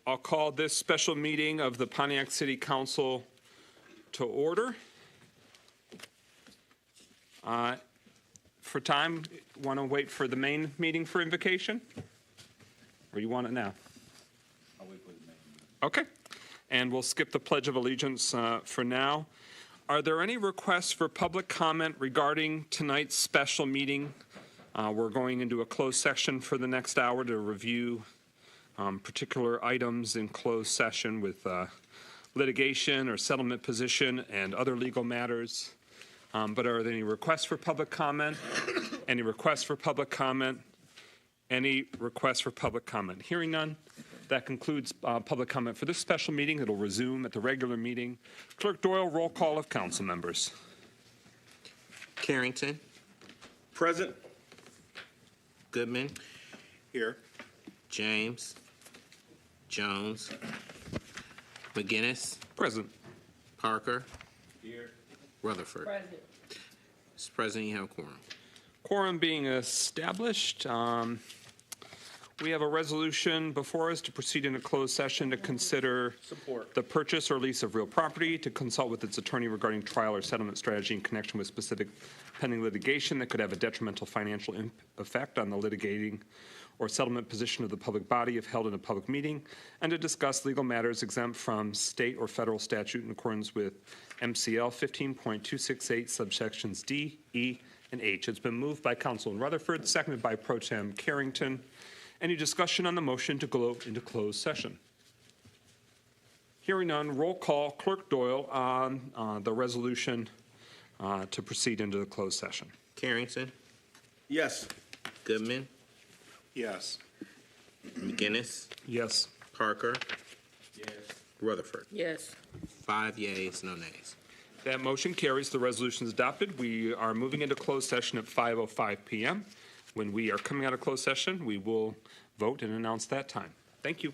I'll call this special meeting of the Pontiac City Council to order. For time, want to wait for the main meeting for invocation? Or you want it now? I'll wait for the main meeting. Okay. And we'll skip the Pledge of Allegiance for now. Are there any requests for public comment regarding tonight's special meeting? We're going into a closed session for the next hour to review particular items in closed session with litigation or settlement position and other legal matters. But are there any requests for public comment? Any requests for public comment? Any requests for public comment? Hearing none, that concludes public comment for this special meeting. It'll resume at the regular meeting. Clerk Doyle, roll call of council members. Carrington. Present. Goodman. Here. James. Jones. McGinnis. Present. Parker. Here. Rutherford. Present. Mr. President, you have a quorum. Quorum being established, we have a resolution before us to proceed in a closed session to consider the purchase or lease of real property, to consult with its attorney regarding trial or settlement strategy in connection with specific pending litigation that could have a detrimental financial effect on the litigating or settlement position of the public body if held in a public meeting, and to discuss legal matters exempt from state or federal statute in accordance with MCL 15.268 subsections D, E, and H. It's been moved by Councilman Rutherford, seconded by Pro Tem Carrington. Any discussion on the motion to go into closed session? Hearing none, roll call. Clerk Doyle on the resolution to proceed into the closed session. Carrington. Yes. Goodman. Yes. McGinnis. Yes. Parker. Yes. Rutherford. Yes. 5 yeas, no nays. That motion carries. The resolution is adopted. We are moving into closed session at 5:05 p.m. When we are coming out of closed session, we will vote and announce that time. Thank you.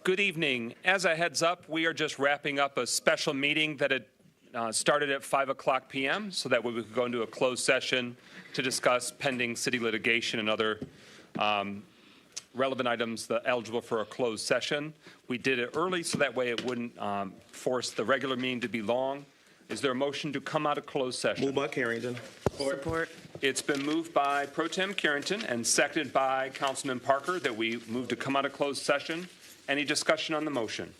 Good evening. As a heads up, we are just wrapping up a special meeting that had started at 5 o'clock p.m. so that we could go into a closed session to discuss pending city litigation and other relevant items that eligible for a closed session. We did it early so that way it wouldn't force the regular meeting to be long. Is there a motion to come out of closed session? Moved by Carrington. Support. It's been moved by Pro Tem Carrington and seconded by Councilman Parker that we move to come out of closed session. Any discussion on the motion?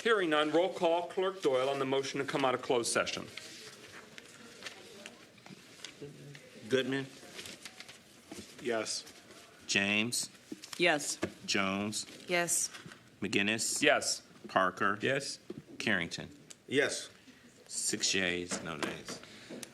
Hearing none, roll call. Clerk Doyle on the motion to come out of closed session. Goodman, Yes. James, Yes. Jones, Yes. McGinnis. Yes. Parker. Yes. Carrington. Yes. 6 yeas, no nays.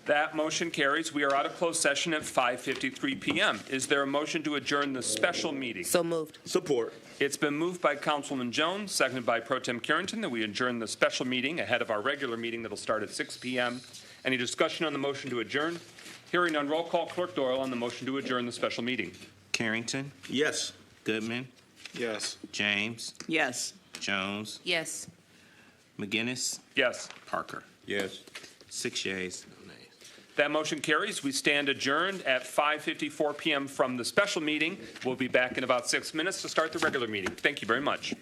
That motion carries. We are out of closed session at 5:53 p.m. Is there a motion to adjourn the special meeting? So moved. Support. It's been moved by Councilman Jones, seconded by Pro Tem Carrington, that we adjourn the special meeting ahead of our regular meeting that'll start at 6 p.m. Any discussion on the motion to adjourn? Hearing none, roll call. Clerk Doyle on the motion to adjourn the special meeting. Carrington, Yes. Goodman, Yes. James, Yes. Jones, Yes. McGinnis, Yes. Parker. Yes. 6 yeas, no nays. That motion carries. We stand adjourned at 5:54 p.m. from the special meeting. We'll be back in about 6 minutes to start the regular meeting. Thank you very much.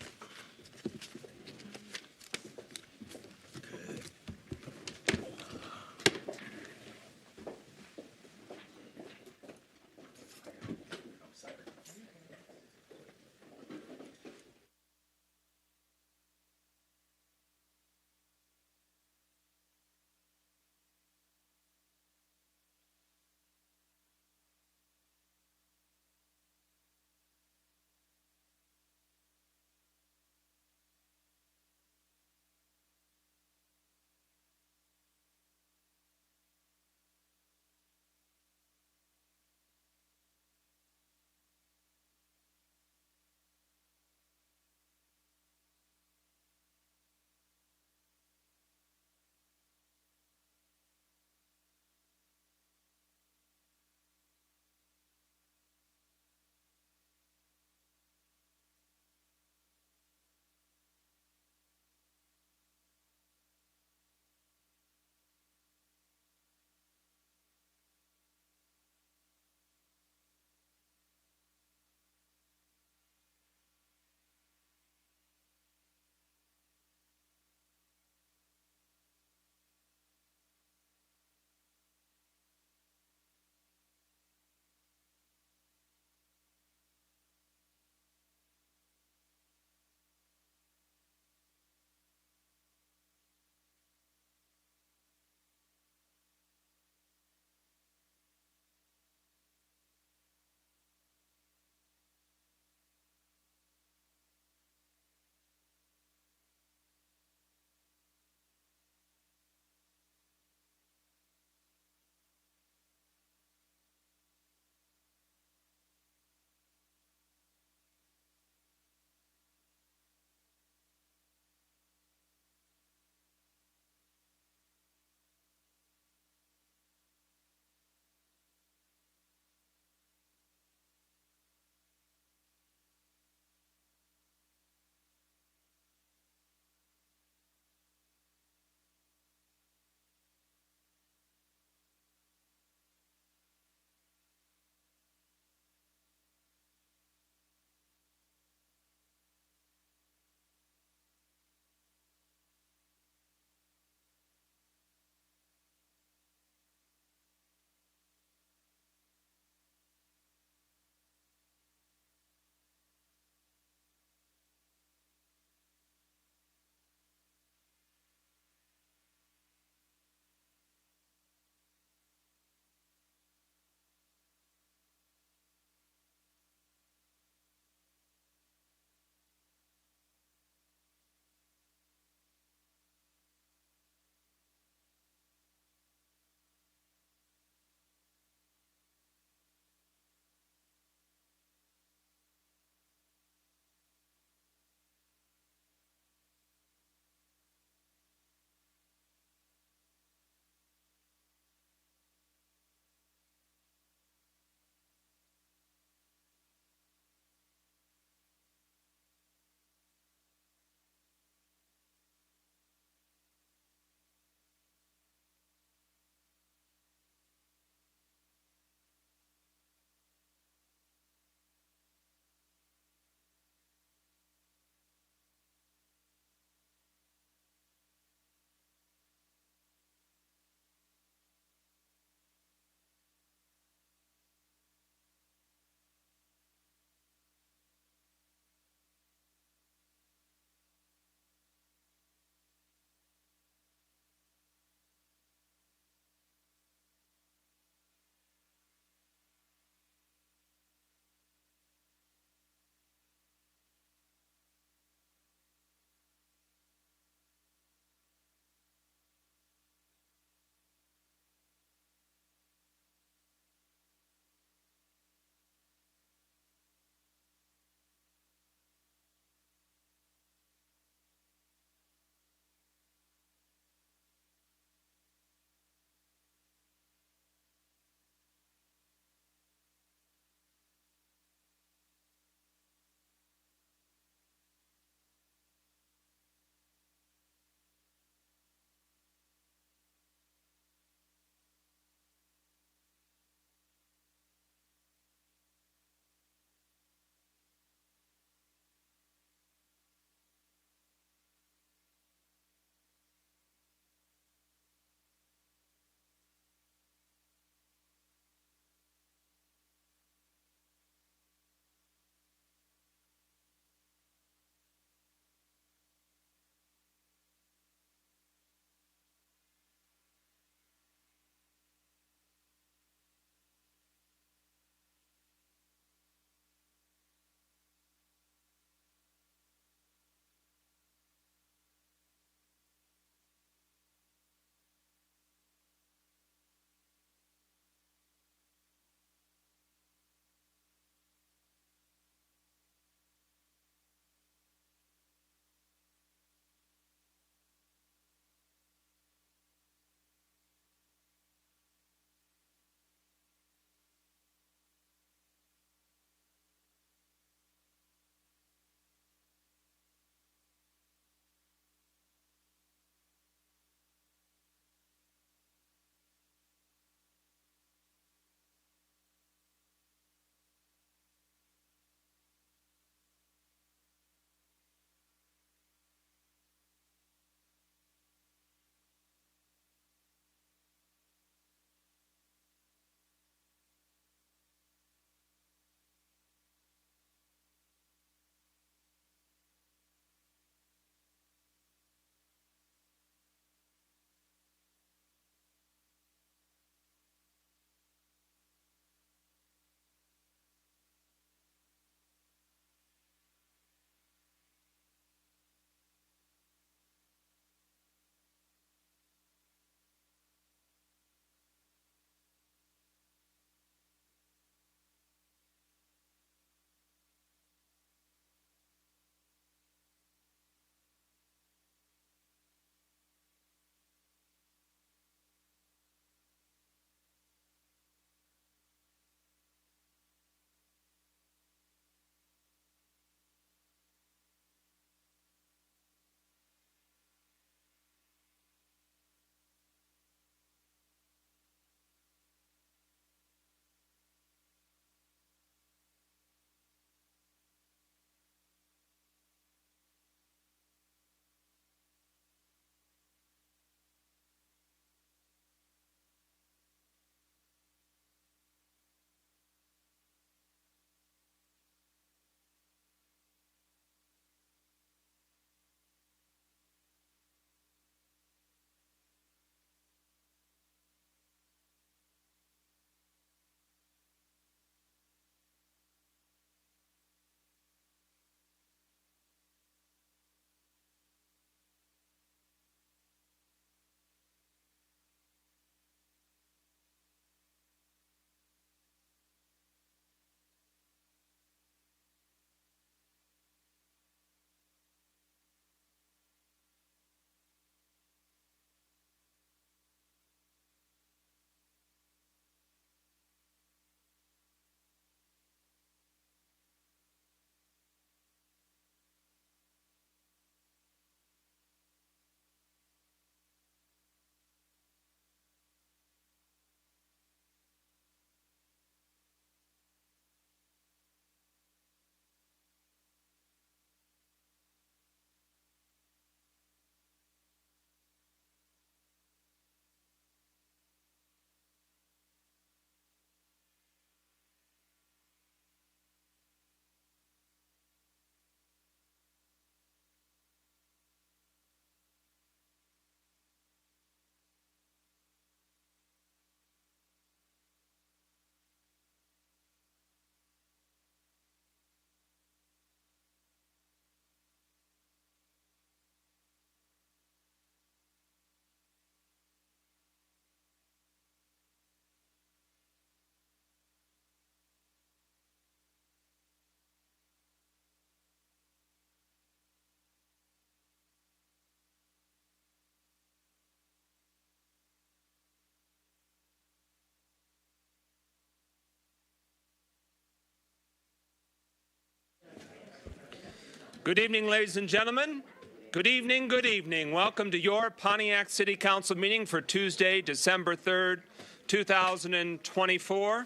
Good evening, ladies and gentlemen. Good evening, good evening. Welcome to your Pontiac City Council meeting for Tuesday, December 3rd, 2024.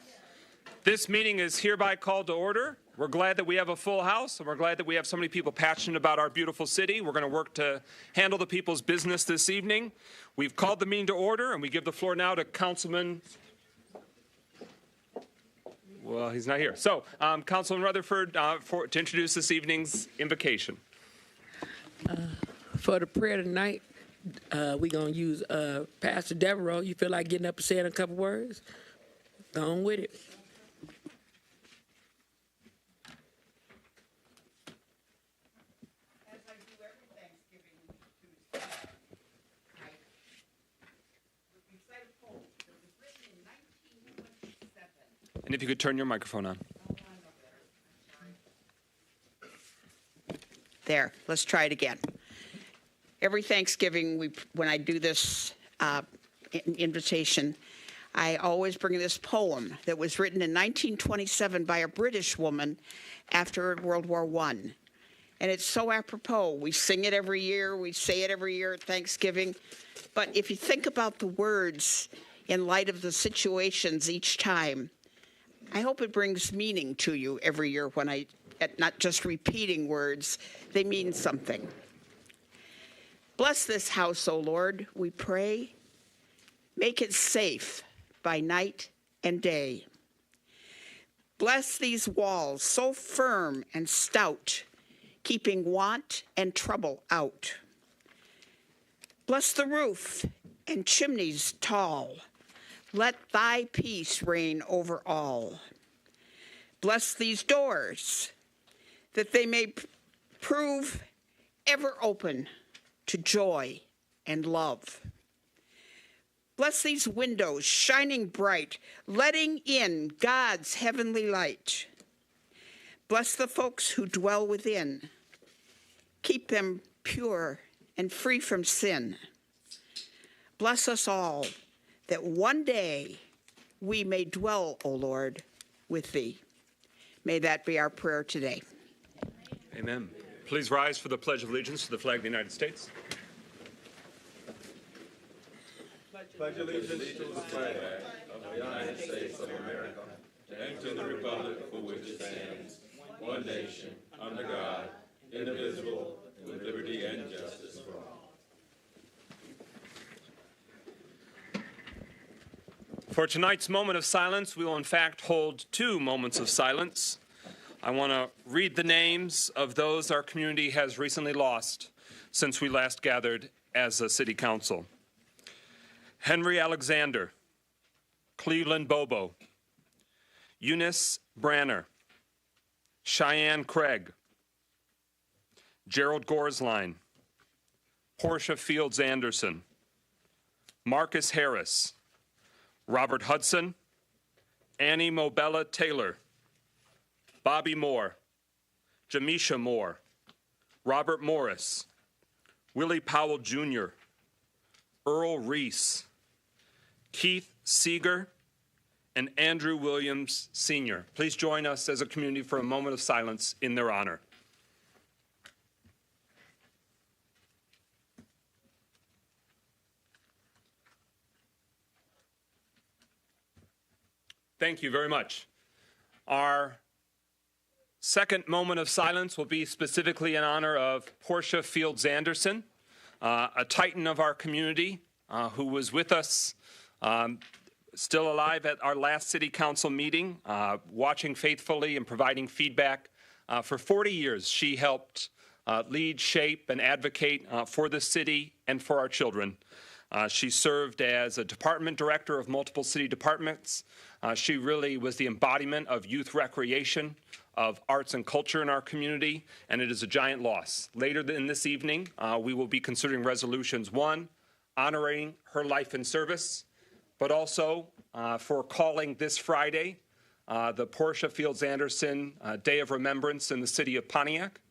This meeting is hereby called to order. We're glad that we have a full house, and we're glad that we have so many people passionate about our beautiful city. We're going to work to handle the people's business this evening. We've called the meeting to order, and we give the floor now to Councilman... Well, he's not here. So, Councilman Rutherford, to introduce this evening's invocation. For the prayer tonight, we're going to use Pastor Devereaux. You feel like getting up and saying a couple words? Go on with it. As I do every Thanksgiving Tuesday, I recite a poem that was written in 1927. And if you could turn your microphone on. There, let's try it again. Every Thanksgiving, when I do this invitation, I always bring this poem that was written in 1927 by a British woman after World War I. And it's so apropos. We sing it every year. We say it every year at Thanksgiving. But if you think about the words in light of the situations each time, I hope it brings meaning to you every year when not just repeating words, they mean something. Bless this house, O Lord, we pray. Make it safe by night and day. Bless these walls so firm and stout, keeping want and trouble out. Bless the roof and chimneys tall. Let thy peace reign over all. Bless these doors, that they may prove ever open to joy and love. Bless these windows shining bright, letting in God's heavenly light. Bless the folks who dwell within. Keep them pure and free from sin. Bless us all, that one day we may dwell, O Lord, with thee. May that be our prayer today. Amen. Please rise for the Pledge of Allegiance to the flag of the United States. Pledge allegiance to the flag of the United States of America and to the republic for which it stands, one nation, under God, indivisible, with liberty and justice for all. For tonight's moment of silence, we will in fact hold 2 moments of silence. I want to read the names of those our community has recently lost since we last gathered as a city council. Henry Alexander, Cleveland Bobo, Eunice Branner, Cheyenne Craig, Gerald Gorsline, Portia Fields Anderson, Marcus Harris, Robert Hudson, Annie Mobella Taylor, Bobby Moore, Jamisha Moore, Robert Morris, Willie Powell Jr., Earl Reese, Keith Seeger, and Andrew Williams Sr. Please join us as a community for a moment of silence in their honor. Thank you very much. Our second moment of silence will be specifically in honor of Portia Fields Anderson, a titan of our community who was with us, still alive at our last city council meeting, watching faithfully and providing feedback. For 40 years, she helped lead, shape, and advocate for the city and for our children. She served as a department director of multiple city departments. She really was the embodiment of youth recreation, of arts and culture in our community, and it is a giant loss. Later in this evening, we will be considering resolutions 1, honoring her life and service, but also for calling this Friday the Portia Fields Anderson Day of Remembrance in the city of Pontiac.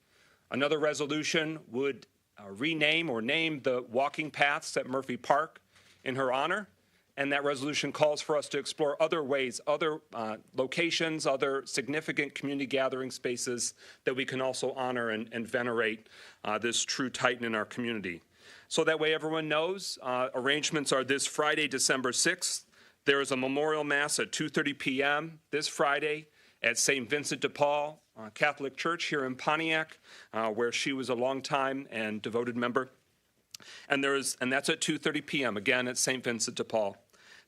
Another resolution would rename or name the walking paths at Murphy Park in her honor. And that resolution calls for us to explore other ways, other locations, other significant community gathering spaces that we can also honor and venerate this true titan in our community. So that way everyone knows, arrangements are this Friday, December 6th. There is a memorial mass at 2:30 p.m. this Friday at St. Vincent de Paul Catholic Church here in Pontiac, where she was a longtime and devoted member. And that's at 2:30 p.m., again at St. Vincent de Paul.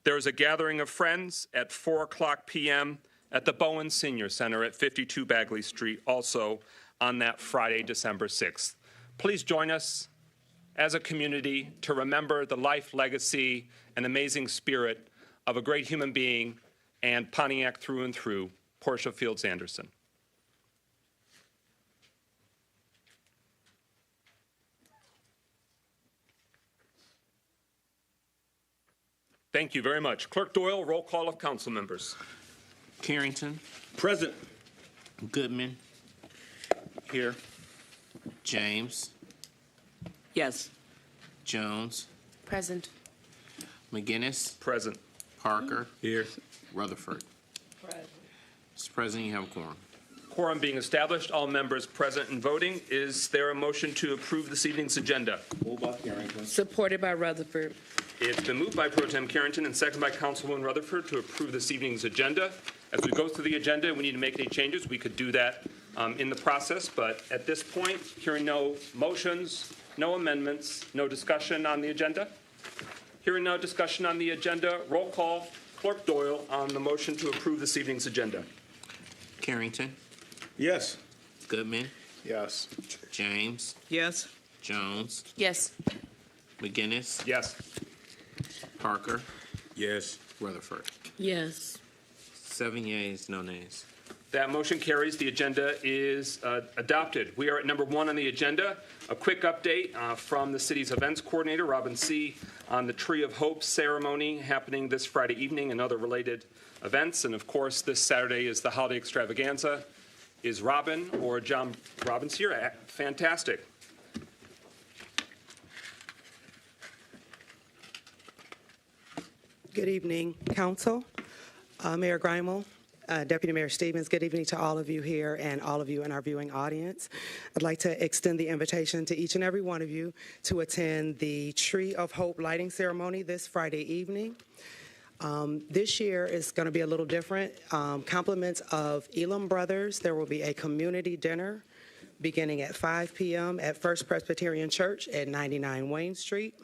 There is a gathering of friends at 4 o'clock p.m. at the Bowen Senior Center at 52 Bagley Street, also on that Friday, December 6th. Please join us as a community to remember the life, legacy, and amazing spirit of a great human being and Pontiac through and through, Portia Fields Anderson. Thank you very much. Clerk Doyle, roll call of council members. Carrington, Present. Goodman, Here. James, Yes. Jones, Present. McGinnis, Present. Parker, Here. Rutherford. Mr. President, you have a quorum. Quorum being established, all members present and voting. Is there a motion to approve this evening's agenda? Moved by Carrington. Supported by Rutherford. It's been moved by Pro Tem Carrington and seconded by Councilwoman Rutherford to approve this evening's agenda. As we go through the agenda and we need to make any changes, we could do that in the process. But at this point, hearing no motions, no amendments, no discussion on the agenda. Hearing no discussion on the agenda, roll call. Clerk Doyle on the motion to approve this evening's agenda. Carrington, Yes. Goodman, Yes. James, Yes. Jones, Yes. McGinnis, Yes. Parker, Yes. Rutherford. Yes. 7 yeas, no nays. That motion carries. The agenda is adopted. We are at number 1 on the agenda. A quick update from the city's events coordinator, Robin C., on the Tree of Hope ceremony happening this Friday evening and other related events. And of course, this Saturday is the holiday extravaganza. Is Robin or John Robbins here? Fantastic. Good evening, Council. Mayor Grimel, Deputy Mayor Stevens, good evening to all of you here and all of you in our viewing audience. I'd like to extend the invitation to each and every one of you to attend the Tree of Hope lighting ceremony this Friday evening. This year is going to be a little different. Compliments of Elam Brothers. There will be a community dinner beginning at 5 p.m. at First Presbyterian Church at 99 Wayne Street.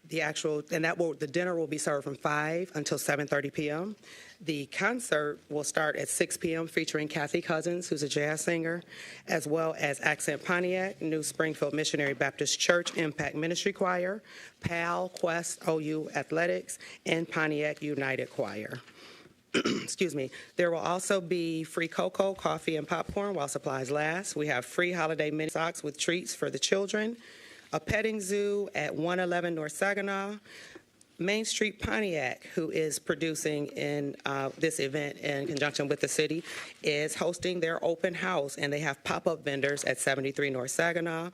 The dinner will be served from 5 until 7:30 p.m. The concert will start at 6 p.m. featuring Kathy Cousins, who's a jazz singer, as well as Accent Pontiac, New Springfield Missionary Baptist Church Impact Ministry Choir, PAL, Quest, OU Athletics, and Pontiac United Choir. Excuse me. There will also be free cocoa, coffee, and popcorn while supplies last. We have free holiday mini socks with treats for the children, a petting zoo at 111 North Saginaw. Main Street Pontiac, who is producing in this event in conjunction with the city, is hosting their open house, and they have pop-up vendors at 73 North Saginaw.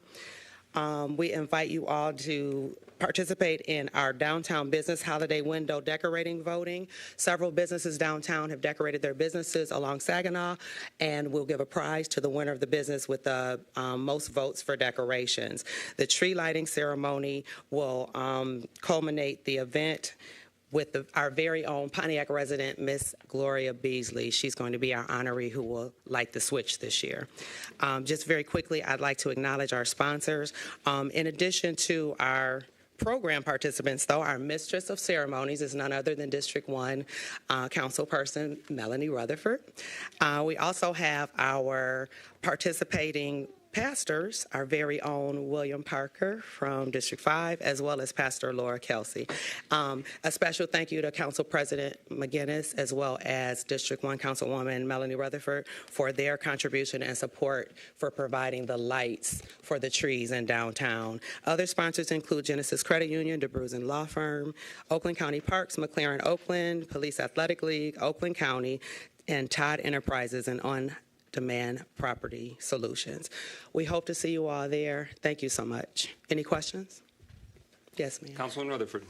We invite you all to participate in our downtown business holiday window decorating voting. Several businesses downtown have decorated their businesses along Saginaw, and we'll give a prize to the winner of the business with the most votes for decorations. The tree lighting ceremony will culminate the event with our very own Pontiac resident, Miss Gloria Beasley. She's going to be our honoree who will light the switch this year. Just very quickly, I'd like to acknowledge our sponsors. In addition to our program participants, though, our mistress of ceremonies is none other than District 1 councilperson Melanie Rutherford. We also have our participating pastors, our very own William Parker from District 5, as well as Pastor Laura Kelsey. A special thank you to Council President McGinnis, as well as District 1 Councilwoman Melanie Rutherford for their contribution and support for providing the lights for the trees in downtown. Other sponsors include Genesis Credit Union, DeBruzen Law Firm, Oakland County Parks, McLaren Oakland, Police Athletic League, Oakland County, and Todd Enterprises and On-Demand Property Solutions. We hope to see you all there. Thank you so much. Any questions? Yes, ma'am. Councilman Rutherford.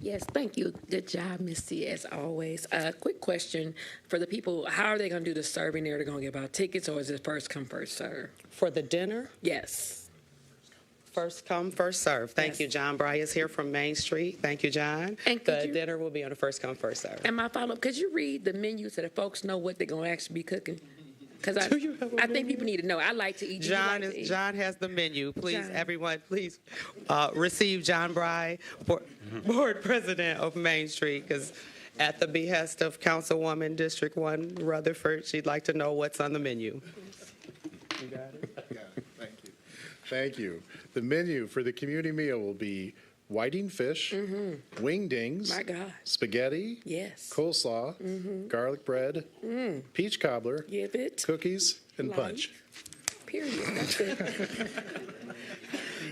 Yes, thank you. Good job, Missy, as always. Quick question for the people, how are they going to do the serving there? They're going to give out tickets, or is it first come, first serve? For the dinner, Yes. first come, first serve. Thank Yes. you. John Bry is here from Main Street. Thank you, John. And could The you- dinner will be on a first come, first serve. And my follow-up, could you read the menu so that folks know what they're going to actually be cooking? Because Do you have a I think people need to know. I like to eat. Do you like to eat? John has the menu. Please, John. everyone, please receive John Bry, Board President of Main Street, because at the behest of Councilwoman District 1 Rutherford, she'd like to know what's on the menu. Thank you. Thank you. The menu for the community meal will be whiting fish, wingdings, My God. spaghetti, Yes. coleslaw, garlic bread, peach cobbler, Give it. cookies, and Life. punch. Period. That's it.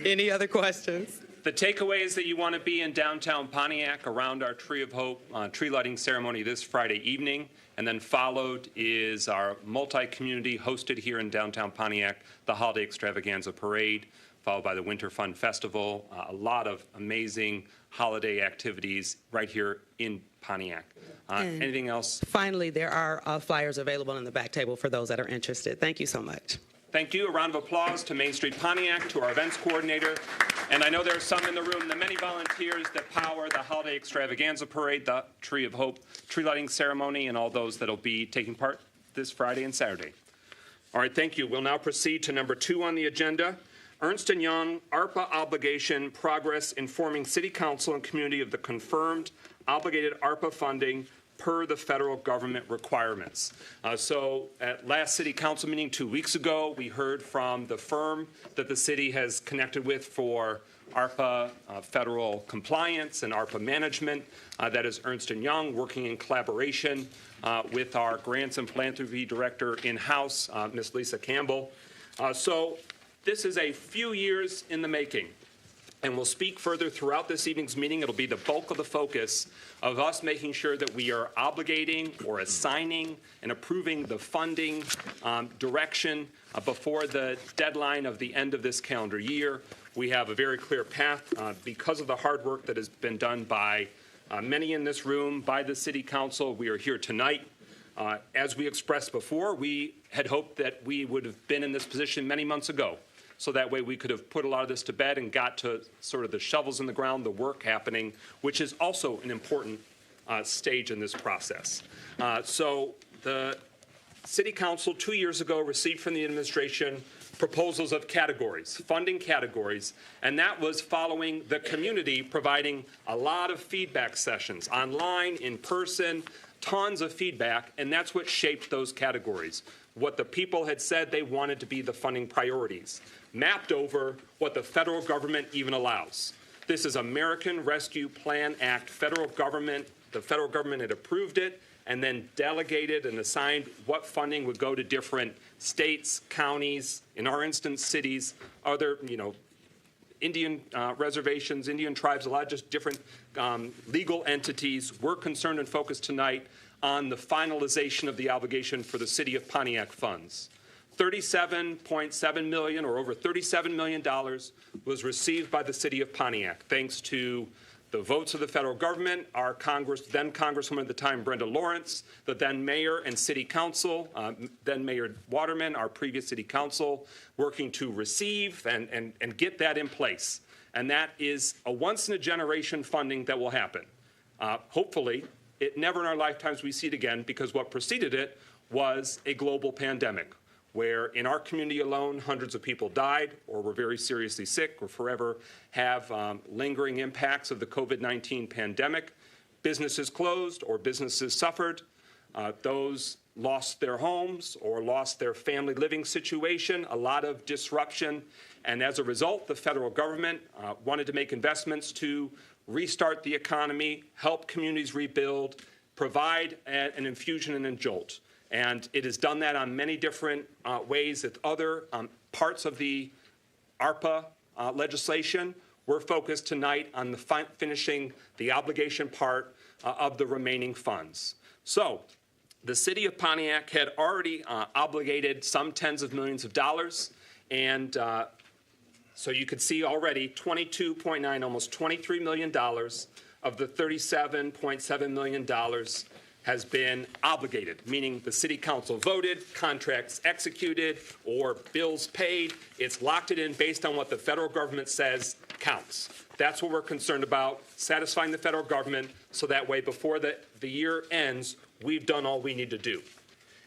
Any other questions? The takeaway is that you want to be in downtown Pontiac around our Tree of Hope tree lighting ceremony this Friday evening, and then followed is our multi-community hosted here in downtown Pontiac, the Holiday Extravaganza Parade, followed by the Winter Fun Festival, a lot of amazing holiday activities right here in Pontiac. Anything else? Finally, there are flyers available in the back table for those that are interested. Thank you so much. Thank you. A round of applause to Main Street Pontiac, to our events coordinator. And I know there are some in the room, the many volunteers that power the Holiday Extravaganza Parade, the Tree of Hope tree lighting ceremony, and all those that will be taking part this Friday and Saturday. All right, thank you. We'll now proceed to number 2 on the agenda. Ernst & Young ARPA obligation progress informing City Council and community of the confirmed obligated ARPA funding per the federal government requirements. So at last City Council meeting 2 weeks ago, we heard from the firm that the city has connected with for ARPA federal compliance and ARPA management. That is Ernst & Young, working in collaboration with our grants and philanthropy director in-house, Ms. Lisa Campbell. So this is a few years in the making. And we'll speak further throughout this evening's meeting. It'll be the bulk of the focus of us making sure that we are obligating or assigning and approving the funding direction before the deadline of the end of this calendar year. We have a very clear path because of the hard work that has been done by many in this room, by the City Council. We are here tonight. As we expressed before, we had hoped that we would have been in this position many months ago. So that way we could have put a lot of this to bed and got to sort of the shovels in the ground, the work happening, which is also an important stage in this process. So the City Council 2 years ago received from the administration proposals of categories, funding categories, and that was following the community providing a lot of feedback sessions, online, in person, tons of feedback, and that's what shaped those categories. What the people had said they wanted to be the funding priorities, mapped over what the federal government even allows. This is American Rescue Plan Act. The federal government had approved it and then delegated and assigned what funding would go to different states, counties, in our instance, cities, other, Indian reservations, Indian tribes, a lot of just different legal entities. We're concerned and focused tonight on the finalization of the obligation for the City of Pontiac funds. $37.7 million, or over $37 million, was received by the City of Pontiac, thanks to the votes of the federal government, our then Congresswoman at the time, Brenda Lawrence, the then mayor and city council, then Mayor Waterman, our previous city council, working to receive and get that in place. And that is a once-in-a-generation funding that will happen. Hopefully, never in our lifetimes we see it again, because what preceded it was a global pandemic, where in our community alone, hundreds of people died or were very seriously sick or forever have lingering impacts of the COVID-19 pandemic. Businesses closed or businesses suffered. Those lost their homes or lost their family living situation, a lot of disruption. And as a result, the federal government wanted to make investments to restart the economy, help communities rebuild, provide an infusion and a jolt. And it has done that on many different ways with other parts of the ARPA legislation. We're focused tonight on finishing the obligation part of the remaining funds. So the City of Pontiac had already obligated some tens of millions of dollars, and so you could see already $22.9, almost $23 million of the $37.7 million has been obligated, meaning the city council voted, contracts executed, or bills paid. It's locked it in based on what the federal government says counts. That's what we're concerned about, satisfying the federal government, so that way before the year ends, we've done all we need to do.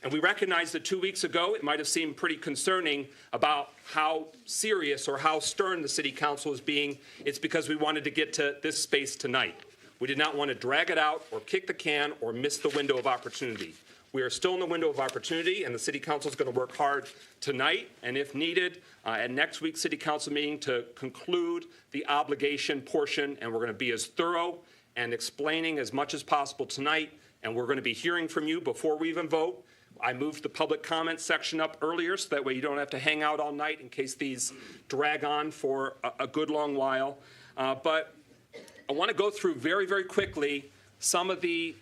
And we recognize that 2 weeks ago, it might have seemed pretty concerning about how serious or how stern the city council is being. It's because we wanted to get to this space tonight. We did not want to drag it out or kick the can or miss the window of opportunity. We are still in the window of opportunity, and the city council is going to work hard tonight and, if needed, at next week's city council meeting to conclude the obligation portion, and we're going to be as thorough and explaining as much as possible tonight, and we're going to be hearing from you before we even vote. I moved the public comment section up earlier so that way you don't have to hang out all night in case these drag on for a good long while. But I want to go through very, very quickly some of the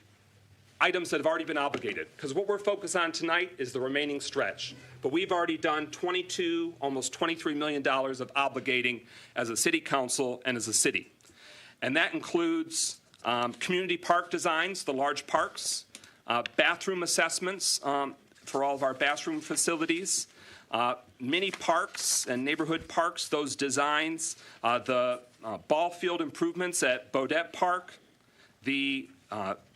items that have already been obligated, because what we're focused on tonight is the remaining stretch. But we've already done almost $23 million of obligating as a city council and as a city. And that includes community park designs, the large parks, bathroom assessments for all of our bathroom facilities, mini parks and neighborhood parks, those designs, the ball field improvements at Bodette Park, the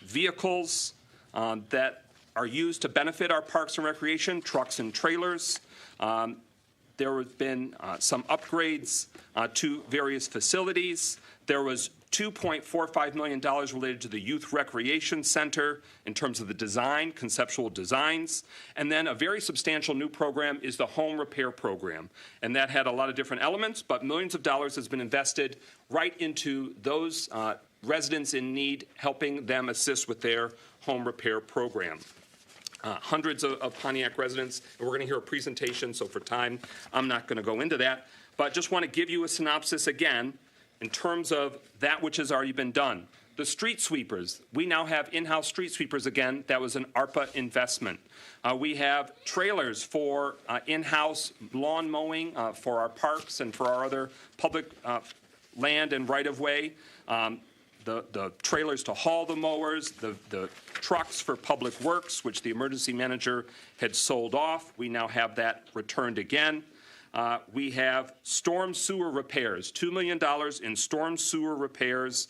vehicles that are used to benefit our parks and recreation, trucks and trailers. There have been some upgrades to various facilities. There was $2.45 million related to the Youth Recreation Center in terms of the design, conceptual designs. And then a very substantial new program is the home repair program. And that had a lot of different elements, but millions of dollars has been invested right into those residents in need, helping them assist with their home repair program. Hundreds of Pontiac residents, and we're going to hear a presentation, so for time, I'm not going to go into that. But just want to give you a synopsis again in terms of that which has already been done. The street sweepers, we now have in-house street sweepers again. That was an ARPA investment. We have trailers for in-house lawn mowing for our parks and for our other public land and right-of-way. The trailers to haul the mowers, the trucks for public works, which the emergency manager had sold off. We now have that returned again. We have storm sewer repairs, $2 million in storm sewer repairs,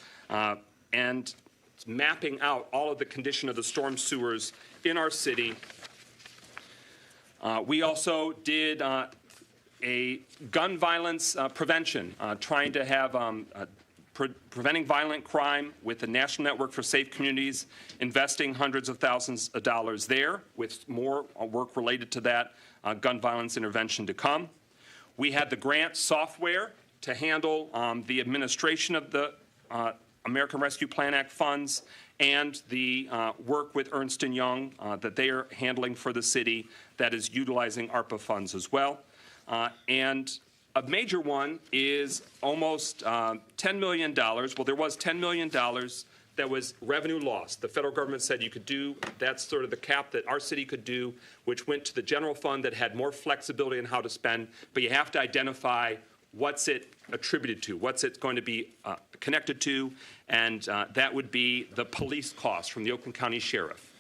and mapping out all of the condition of the storm sewers in our city. We also did a gun violence prevention, trying to have preventing violent crime with the National Network for Safe Communities, investing hundreds of thousands of dollars there, with more work related to that gun violence intervention to come. We had the grant software to handle the administration of the American Rescue Plan Act funds and the work with Ernst & Young that they are handling for the city that is utilizing ARPA funds as well. And a major one is almost $10 million. Well, there was $10 million that was revenue loss. The federal government said you could do, that's sort of the cap that our city could do, which went to the general fund that had more flexibility in how to spend, but you have to identify what's it attributed to, what's it going to be connected to, and that would be the police costs from the Oakland County Sheriff.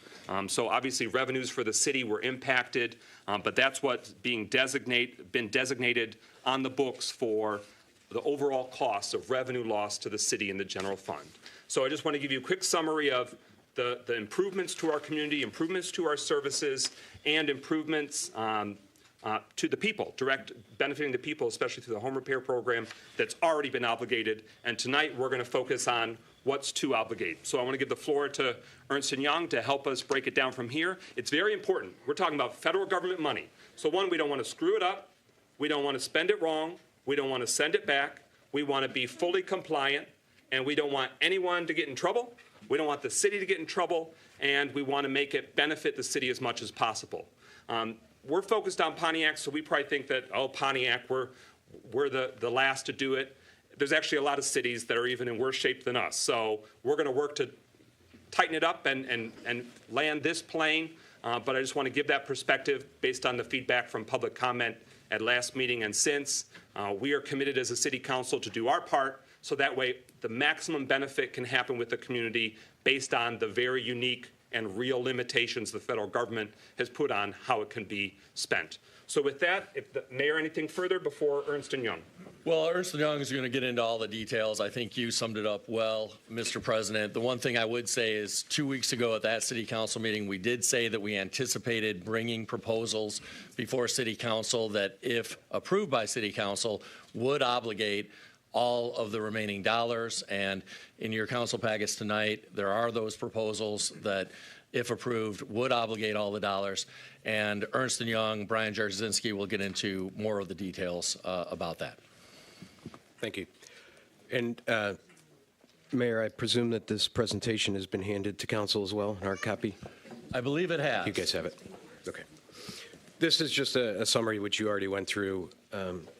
So obviously revenues for the city were impacted, but that's what's been designated on the books for the overall cost of revenue loss to the city and the general fund. So I just want to give you a quick summary of the improvements to our community, improvements to our services, and improvements to the people, direct benefiting the people, especially through the home repair program that's already been obligated. And tonight we're going to focus on what's to obligate. So I want to give the floor to Ernst & Young to help us break it down from here. It's very important. We're talking about federal government money. So one, we don't want to screw it up. We don't want to spend it wrong. We don't want to send it back. We want to be fully compliant, and we don't want anyone to get in trouble. We don't want the city to get in trouble, and we want to make it benefit the city as much as possible. We're focused on Pontiac, so we probably think that, oh, Pontiac, we're the last to do it. There's actually a lot of cities that are even in worse shape than us. So we're going to work to tighten it up and land this plane. But I just want to give that perspective based on the feedback from public comment at last meeting and since. We are committed as a city council to do our part, so that way the maximum benefit can happen with the community based on the very unique and real limitations the federal government has put on how it can be spent. So with that, if the mayor, anything further before Ernst & Young? Well, Ernst & Young is going to get into all the details. I think you summed it up well, Mr. President. The one thing I would say is 2 weeks ago at that city council meeting, we did say that we anticipated bringing proposals before city council that, if approved by city council, would obligate all of the remaining dollars. And in your council packets tonight, there are those proposals that, if approved, would obligate all the dollars. And Ernst & Young, Brian Jarzynski, will get into more of the details about that. Thank you. And Mayor, I presume that this presentation has been handed to council as well, an hard copy? I believe it has. You guys have it? Okay. This is just a summary which you already went through,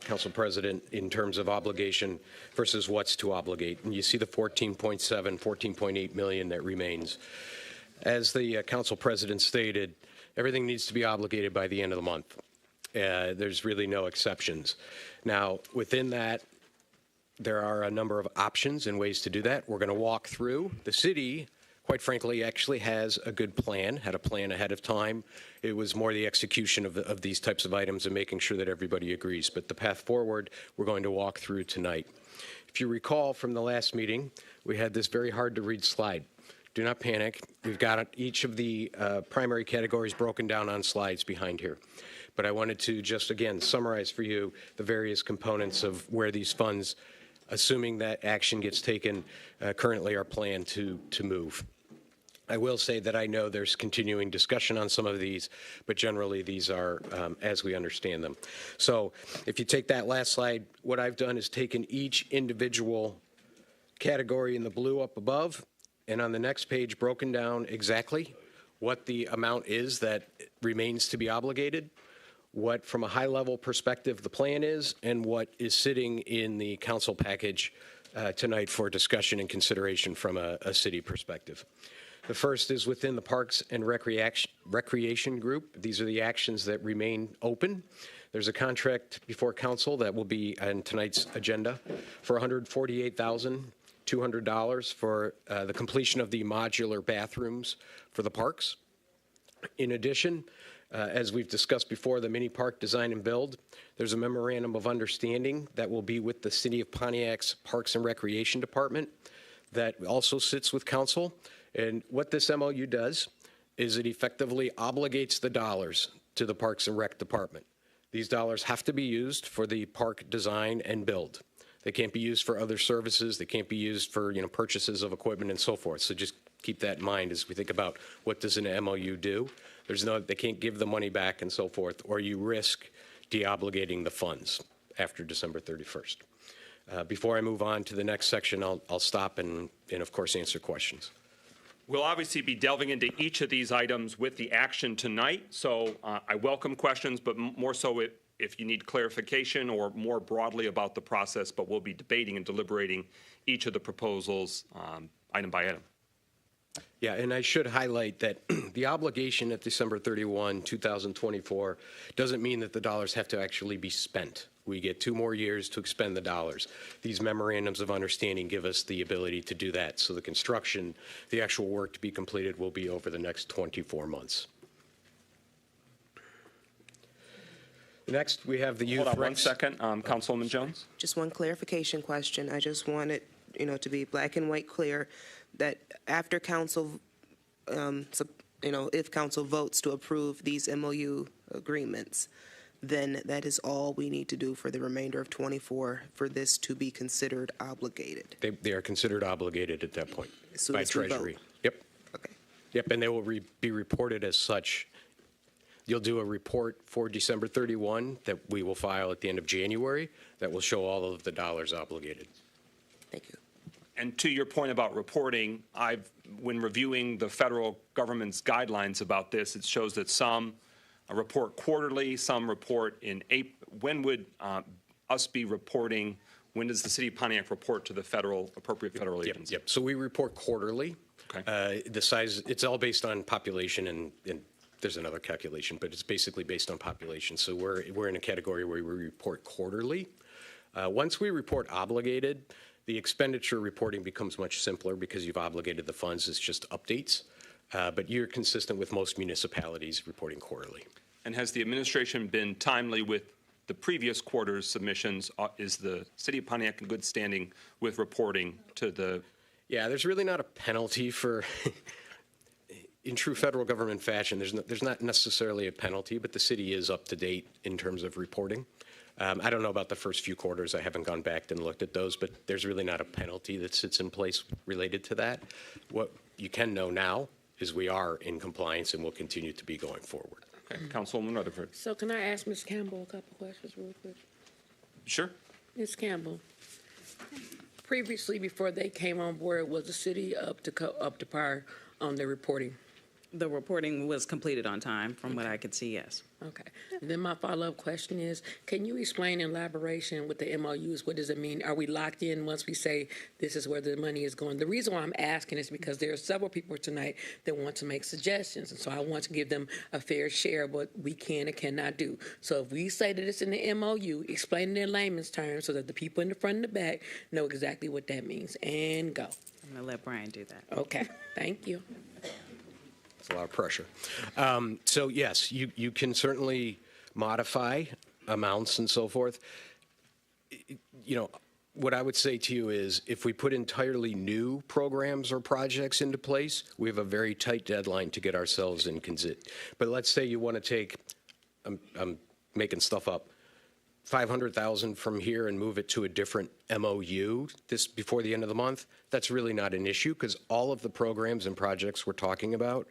Council President, in terms of obligation versus what's to obligate. And you see the 14.7, 14.8 million that remains. As the Council President stated, everything needs to be obligated by the end of the month. There's really no exceptions. Now, within that, there are a number of options and ways to do that. We're going to walk through. The city, quite frankly, actually has a good plan, had a plan ahead of time. It was more the execution of these types of items and making sure that everybody agrees. But the path forward, we're going to walk through tonight. If you recall from the last meeting, we had this very hard to read slide. Do not panic. We've got each of the primary categories broken down on slides behind here. But I wanted to just, again, summarize for you the various components of where these funds, assuming that action gets taken, currently are planned to move. I will say that I know there's continuing discussion on some of these, but generally these are as we understand them. So if you take that last slide, what I've done is taken each individual category in the blue up above, and on the next page broken down exactly what the amount is that remains to be obligated, what from a high level perspective the plan is, and what is sitting in the council package tonight for discussion and consideration from a city perspective. The first is within the Parks and Recreation Group. These are the actions that remain open. There's a contract before council that will be on tonight's agenda for $148,200 for the completion of the modular bathrooms for the parks. In addition, as we've discussed before, the mini park design and build, there's a memorandum of understanding that will be with the City of Pontiac's Parks and Recreation Department that also sits with council. And what this MOU does is it effectively obligates the dollars to the Parks and Rec Department. These dollars have to be used for the park design and build. They can't be used for other services. They can't be used for, purchases of equipment and so forth. So just keep that in mind as we think about what does an MOU do. They can't give the money back and so forth, or you risk de-obligating the funds after December 31st. Before I move on to the next section, I'll stop and of course answer questions. We'll obviously be delving into each of these items with the action tonight, so I welcome questions, but more so if you need clarification or more broadly about the process, but we'll be debating and deliberating each of the proposals item by item. Yeah, and I should highlight that the obligation at December 31, 2024 doesn't mean that the dollars have to actually be spent. We get 2 more years to expend the dollars. These memorandums of understanding give us the ability to do that. So the construction, the actual work to be completed will be over the next 24 months. Next, we have the youth. Hold on 1 second, Councilwoman Jones. Just one clarification question. I just wanted, to be black and white clear that after council, if council votes to approve these MOU agreements, then that is all we need to do for the remainder of 24 for this to be considered obligated. They are considered obligated at that point As soon by as we Treasury. vote. Yep. Okay. Yep, and they will be reported as such. You'll do a report for December 31 that we will file at the end of January that will show all of the dollars obligated. Thank you. And to your point about reporting, when reviewing the federal government's guidelines about this, it shows that some report quarterly, some report in April. When would us be reporting? When does the City of Pontiac report to the appropriate federal agency? Yep. So we report quarterly. Okay. The size, it's all based on population, and there's another calculation, but it's basically based on population. So we're in a category where we report quarterly. Once we report obligated, The expenditure reporting becomes much simpler because you've obligated the funds. It's just updates. But you're consistent with most municipalities reporting quarterly. And has the administration been timely with the previous quarter's submissions? Is the city of Pontiac in good standing with reporting to the? Yeah, there's really not a penalty for, in true federal government fashion, there's not necessarily a penalty, but the city is up to date in terms of reporting. I don't know about the first few quarters. I haven't gone back and looked at those, but there's really not a penalty that sits in place related to that. What you can know now is we are in compliance and will continue to be going forward. Okay, Councilwoman Rutherford. So can I ask Ms. Campbell a couple questions real quick? Sure. Ms. Campbell, previously, before they came on board, was the city up to par on their reporting? The reporting was completed on time, from what I could see, yes. Okay. Then my follow-up question is, can you explain in elaboration with the MOUs, what does it mean? Are we locked in once we say this is where the money is going? The reason why I'm asking is because there are several people tonight that want to make suggestions, and so I want to give them a fair share of what we can and cannot do. So if we say that it's in the MOU, explain it in layman's terms so that the people in the front and the back know exactly what that means. And go. I'm going to let Brian do that. Okay. Thank you. It's a lot of pressure. So yes, you can certainly modify amounts and so forth. You know, what I would say to you is if we put entirely new programs or projects into place, we have a very tight deadline to get ourselves in. But let's say you want to take, I'm making stuff up, 500,000 from here and move it to a different MOU this before the end of the month. That's really not an issue because all of the programs and projects we're talking about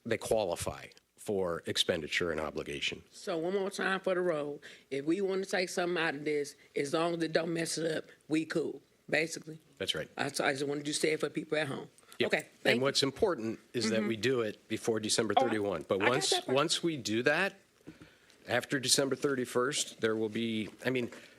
they qualify for expenditure and obligation. So one more time for the road. If we want to take something out of this, as long as it don't mess it up, we cool, basically. That's right. I just wanted to say it for people at home. Yep. Okay, thank and you. what's important is that we do it before December 31. But I got that part. once we do that, after December 31st, there will be,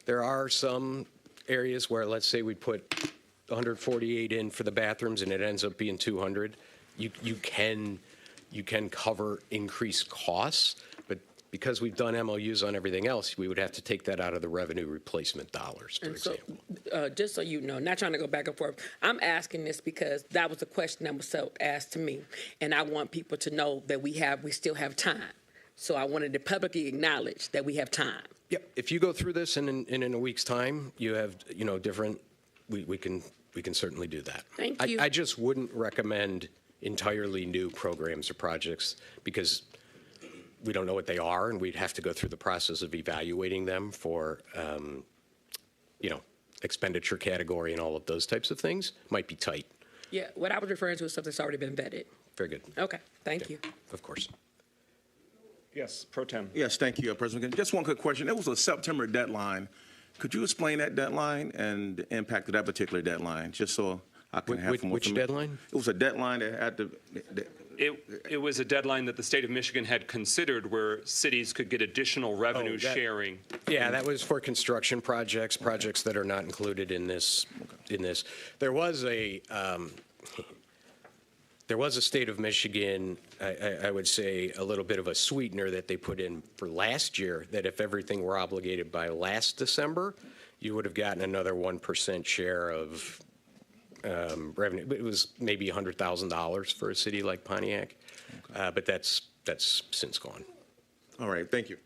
there are some areas where, let's say we put 148 in for the bathrooms and it ends up being 200. You can cover increased costs, but because we've done MOUs on everything else, we would have to take that out of the revenue replacement dollars, for example. Just so you know, not trying to go back and forth, I'm asking this because that was a question that was asked to me, and I want people to know that we still have time. So I wanted to publicly acknowledge that we have time. Yep. If you go through this and in a week's time, you have different. We can certainly do that. Thank you. I just wouldn't recommend entirely new programs or projects because we don't know what they are, and we'd have to go through the process of evaluating them for, expenditure category and all of those types of things. Might be tight. Yeah, what I was referring to is something that's already been vetted. Very good. Okay, thank you. Of course. Yes, Pro Tem. Yes, thank you, President. Just one quick question. It was a September deadline. Could you explain that deadline and the impact of that particular deadline, just so I can have some more Which deadline? It was a deadline that had to. It was a deadline that the state of Michigan had considered where cities could get additional revenue sharing. Yeah, that was for construction projects that are not included in this. There was a state of Michigan, I would say, a little bit of a sweetener that they put in for last year, that if everything were obligated by last December, you would have gotten another 1% share of revenue. It was maybe $100,000 for a city like Pontiac, but that's since gone. All right, thank you.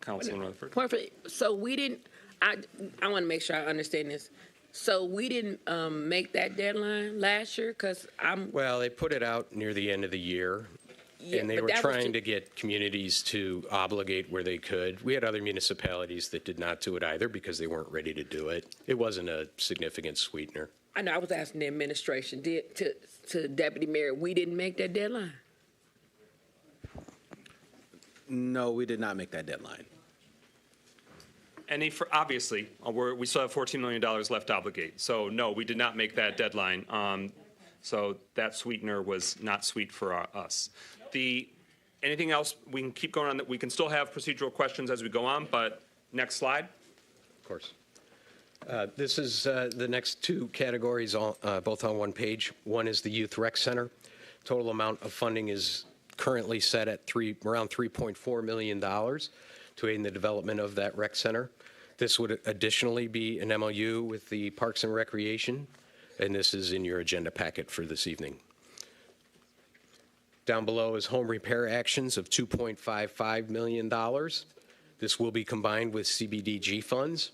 Councilman Rutherford. Perfect. So we didn't, I want to make sure I understand this. So we didn't make that deadline last year because Well, they put it out near the end of the year. Yeah, And they but were that was trying to get communities to obligate where they could. We had other municipalities that did not do it either because they weren't ready to do it. It wasn't a significant sweetener. I know I was asking the administration, to Deputy Mayor, we didn't make that deadline? No, we did not make that deadline. Obviously, we still have $14 million left to obligate. So no, we did not make that deadline. So that sweetener was not sweet for us. Anything else? We can keep going on. We can still have procedural questions as we go on, but next slide. Of course. This is the next two categories, both on one page. One is the Youth Rec Center. Total amount of funding is currently set at around $3.4 million to aid in the development of that rec center. This would additionally be an MOU with the Parks and Recreation, and this is in your agenda packet for this evening. Down below is home repair actions of $2.55 million. This will be combined with CBDG funds.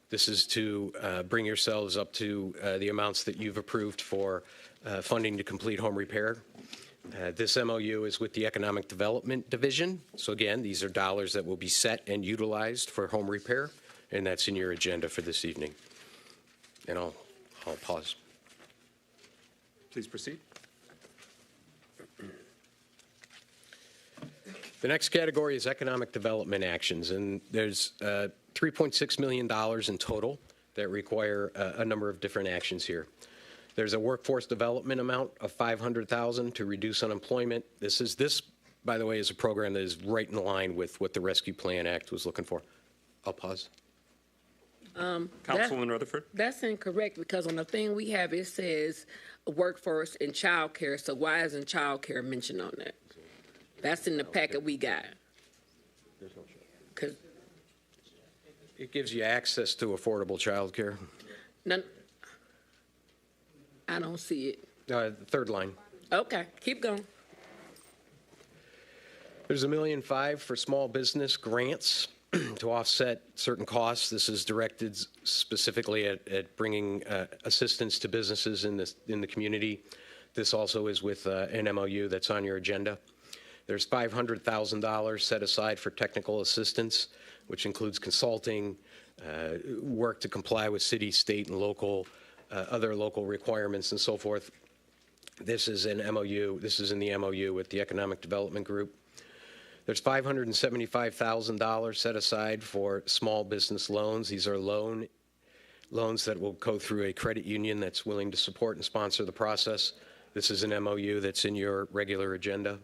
This is to bring yourselves up to the amounts that you've approved for funding to complete home repair. This MOU is with the Economic Development Division. So again, these are dollars that will be set and utilized for home repair, and that's in your agenda for this evening. And I'll pause. Please proceed. The next category is economic development actions, and there's $3.6 million in total that require a number of different actions here. There's a workforce development amount of $500,000 to reduce unemployment. This, by the way, is a program that is right in line with what the Rescue Plan Act was looking for. I'll pause. Councilwoman Rutherford? That's incorrect because on the thing we have, it says workforce and child care. So why isn't child care mentioned on that? That's in the packet we got. Cause It gives you access to affordable child care. none, I don't see it. Third line. Okay, keep going. There's $1.5 million for small business grants to offset certain costs. This is directed specifically at bringing assistance to businesses in the community. This also is with an MOU that's on your agenda. There's $500,000 set aside for technical assistance, which includes consulting, work to comply with city, state, and local, other local requirements, and so forth. This is an MOU. This is in the MOU with the Economic Development Group. There's $575,000 set aside for small business loans. These are loans that will go through a credit union that's willing to support and sponsor the process. This is an MOU that's in your regular agenda.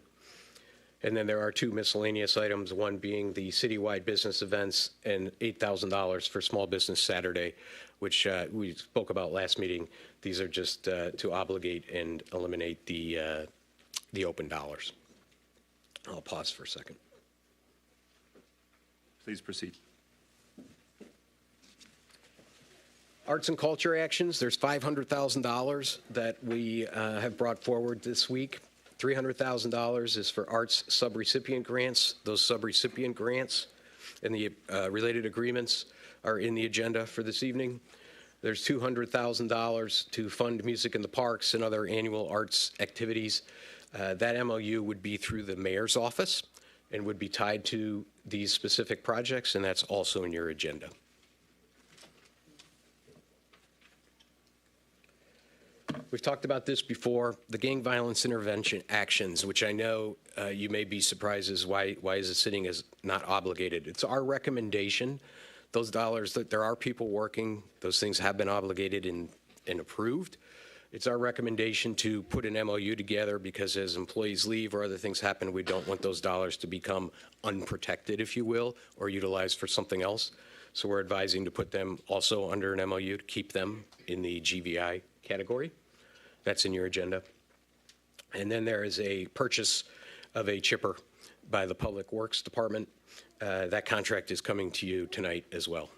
And then there are two miscellaneous items, one being the citywide business events and $8,000 for Small Business Saturday, which we spoke about last meeting. These are just to obligate and eliminate the open dollars. I'll pause for a second. Please proceed. Arts and culture actions, there's $500,000 that we have brought forward this week. $300,000 is for arts subrecipient grants. Those subrecipient grants and the related agreements are in the agenda for this evening. There's $200,000 to fund music in the parks and other annual arts activities. That MOU would be through the mayor's office and would be tied to these specific projects, and that's also in your agenda. We've talked about this before, the gang violence intervention actions, which I know you may be surprised as why is it sitting as not obligated. It's our recommendation. Those dollars, that there are people working, those things have been obligated and approved. It's our recommendation to put an MOU together because as employees leave or other things happen, we don't want those dollars to become unprotected, if you will, or utilized for something else. So we're advising to put them also under an MOU to keep them in the GVI category. That's in your agenda. And then there is a purchase of a chipper by the Public Works Department. That contract is coming to you tonight as well.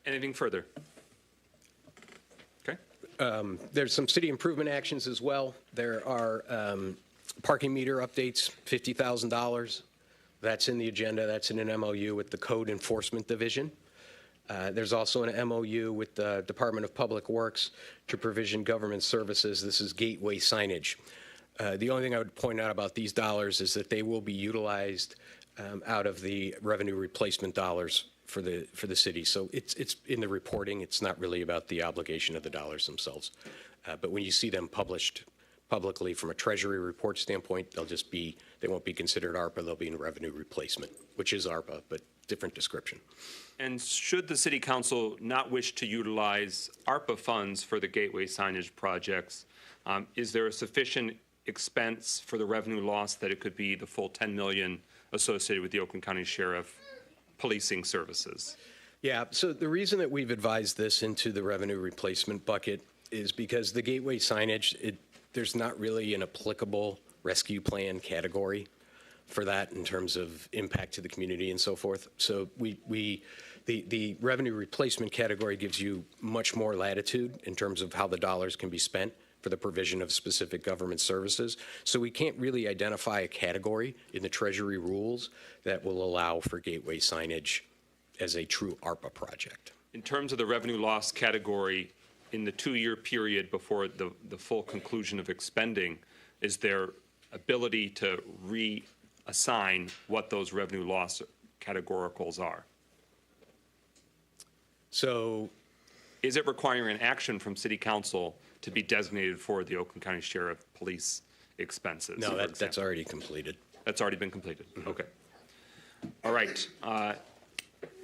Anything further? Okay. There's some city improvement actions as well. There are parking meter updates, $50,000. That's in the agenda. That's in an MOU with the Code Enforcement Division. There's also an MOU with the Department of Public Works to provision government services. This is gateway signage. The only thing I would point out about these dollars is that they will be utilized out of the revenue replacement dollars for the city. So it's in the reporting. It's not really about the obligation of the dollars themselves. But when you see them published publicly from a Treasury report standpoint, they won't be considered ARPA. They'll be in revenue replacement, which is ARPA, but different description. And should the city council not wish to utilize ARPA funds for the gateway signage projects, is there a sufficient expense for the revenue loss that it could be the full $10 million associated with the Oakland County Sheriff policing services? Yeah, so the reason that we've advised this into the revenue replacement bucket is because the gateway signage, there's not really an applicable rescue plan category for that in terms of impact to the community and so forth. So the revenue replacement category gives you much more latitude in terms of how the dollars can be spent for the provision of specific government services. So we can't really identify a category in the Treasury rules that will allow for gateway signage as a true ARPA project. In terms of the revenue loss category, in the 2-year period before the full conclusion of expending, is there ability to reassign what those revenue loss categoricals are? So is it requiring an action from City Council to be designated for the Oakland County Sheriff Police expenses? no, that's already completed. That's already been completed? Okay. All right.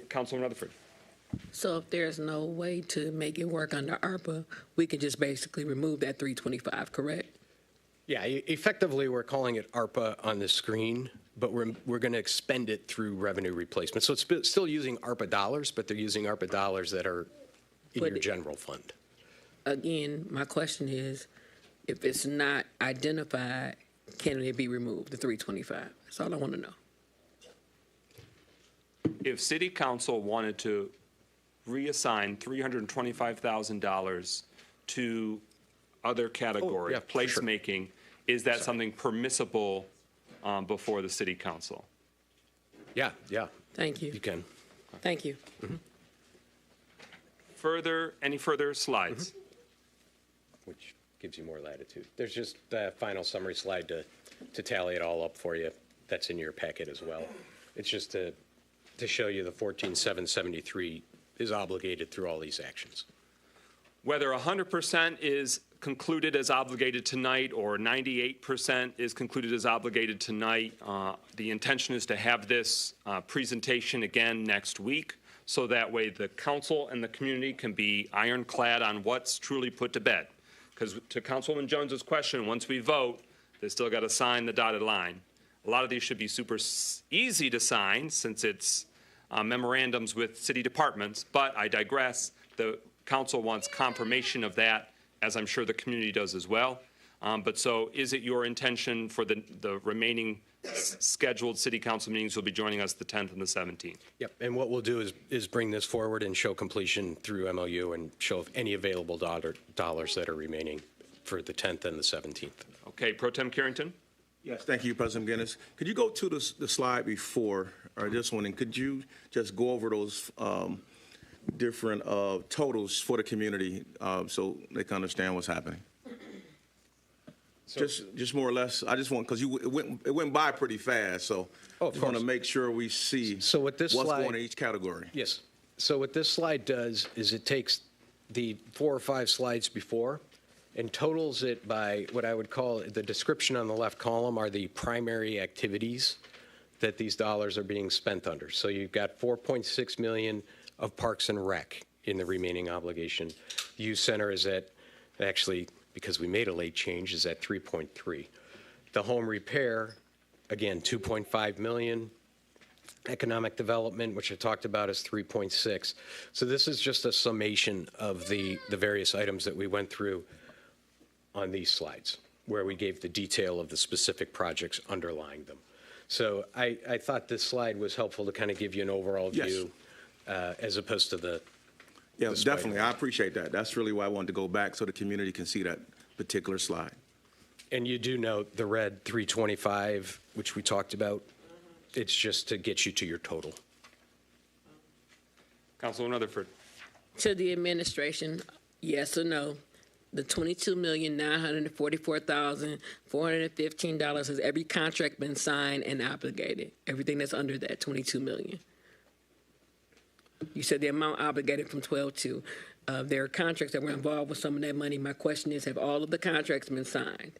Councilman Rutherford. So if there's no way to make it work under ARPA, we can just basically remove that 325, correct? Yeah, effectively, we're calling it ARPA on the screen, but we're going to expend it through revenue replacement. So it's still using ARPA dollars, but they're using ARPA dollars that are in your general fund. Again, my question is, if it's not identified, can it be removed, the 325? That's all I want to know. If City Council wanted to reassign $325,000 to other category, yeah, placemaking, is that something permissible before the City Council? Yeah. Thank you. You can. Thank you. Any further slides? Which gives you more latitude. There's just the final summary slide to tally it all up for you. That's in your packet as well. It's just to show you the 14,773 is obligated through all these actions. Whether 100% is concluded as obligated tonight or 98% is concluded as obligated tonight, the intention is to have this presentation again next week, so that way the council and the community can be ironclad on what's truly put to bed. Because to Councilwoman Jones's question, once we vote, they still got to sign the dotted line. A lot of these should be super easy to sign since it's memorandums with city departments, but I digress. The council wants confirmation of that, as I'm sure the community does as well. But so is it your intention for the remaining scheduled city council meetings will be joining us the 10th and the 17th? Yep, and what we'll do is bring this forward and show completion through MOU and show any available dollars that are remaining for the 10th and the 17th. Okay, Pro Tem Carrington? Yes, thank you, President McGinnis. Could you go to the slide before, or this one, and could you just go over those different totals for the community so they can understand what's happening? So, just more or less, I just want, because it went by pretty fast, so I just want to make sure we see what's going in each category. Yes. So what this slide does is it takes the 4 or 5 slides before and totals it by what I would call the description on the left column are the primary activities that these dollars are being spent under. So you've got 4.6 million of Parks and Rec in the remaining obligation. The Youth Center is at, actually, because we made a late change, is at 3.3. The home repair, again, 2.5 million. Economic development, which I talked about, is 3.6. So this is just a summation of the various items that we went through on these slides, where we gave the detail of the specific projects underlying them. So I thought this slide was helpful to kind of give you an overall view as opposed to the Yeah, definitely. I appreciate that. That's really why I wanted to go back so the community can see that particular slide. And you do note the red 325, which we talked about. It's just to get you to your total. Councilman Rutherford. To the administration, yes or no? The $22,944,415, has every contract been signed and obligated? Everything that's under that $22 million? You said the amount obligated from 12-2. There are contracts that were involved with some of that money. My question is, have all of the contracts been signed?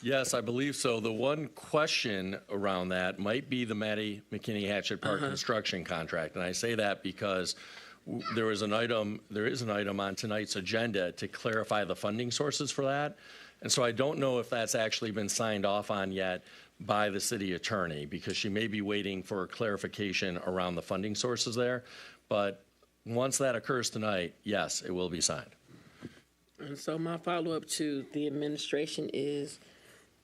Yes, I believe so. The one question around that might be the Mattie McKinney Hatchet Park construction contract. And I say that because there is an item on tonight's agenda to clarify the funding sources for that. And so I don't know if that's actually been signed off on yet by the city attorney, because she may be waiting for clarification around the funding sources there. But once that occurs tonight, yes, it will be signed. And so my follow-up to the administration is,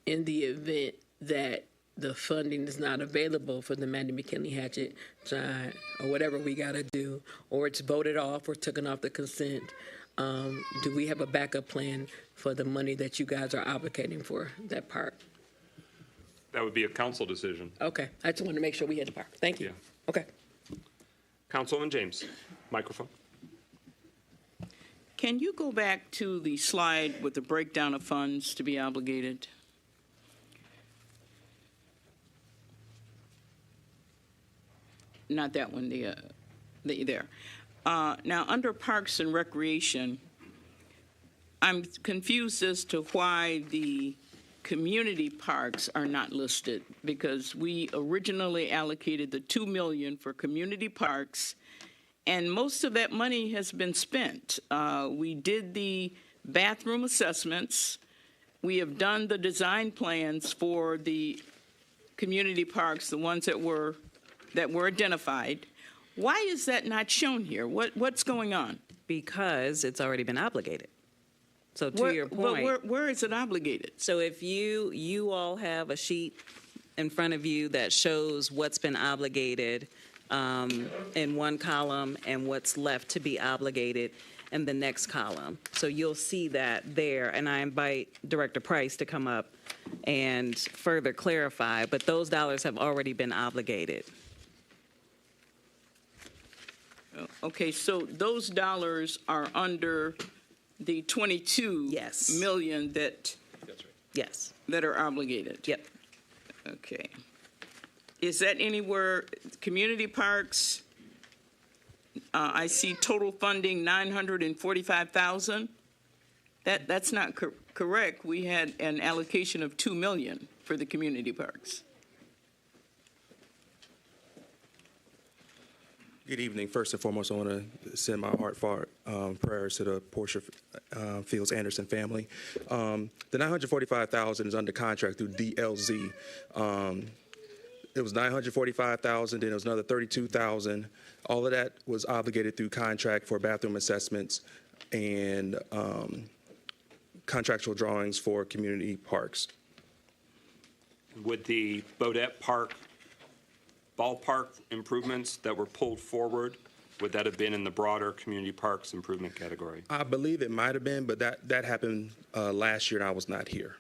in the event that the funding is not available for the Mandy McKinley Hatchet side, or whatever we got to do, or it's voted off or taken off the consent, do we have a backup plan for the money that you guys are obligating for that park? That would be a council decision. Okay, I just wanted to make sure we had the park. Thank you. Yeah. Okay. Councilwoman James, microphone. Can you go back to the slide with the breakdown of funds to be obligated? Not that one, there. Now, under Parks and Recreation, I'm confused as to why the community parks are not listed, because we originally allocated the $2 million for community parks, and most of that money has been spent. We did the bathroom assessments. We have done the design plans for the community parks, the ones that were identified. Why is that not shown here? What's going on? Because it's already been obligated. So to your point. Where is it obligated? So if you all have a sheet in front of you that shows what's been obligated in one column and what's left to be obligated in the next column. So you'll see that there, and I invite Director Price to come up and further clarify, but those dollars have already been obligated. Okay, so those dollars are under the 22 million that Yes. that are obligated. Yep. Okay. Is that anywhere, community parks? I see total funding 945,000. That's not correct. We had an allocation of 2 million for the community parks. Good evening. First and foremost, I want to send my heartfelt prayers to the Portia Fields Anderson family. The $945,000 is under contract through DLZ. It was $945,000, then it was another $32,000. All of that was obligated through contract for bathroom assessments and contractual drawings for community parks. Would the Bodette Park ballpark improvements that were pulled forward, would that have been in the broader community parks improvement category? I believe it might have been, but that happened last year, and I was not here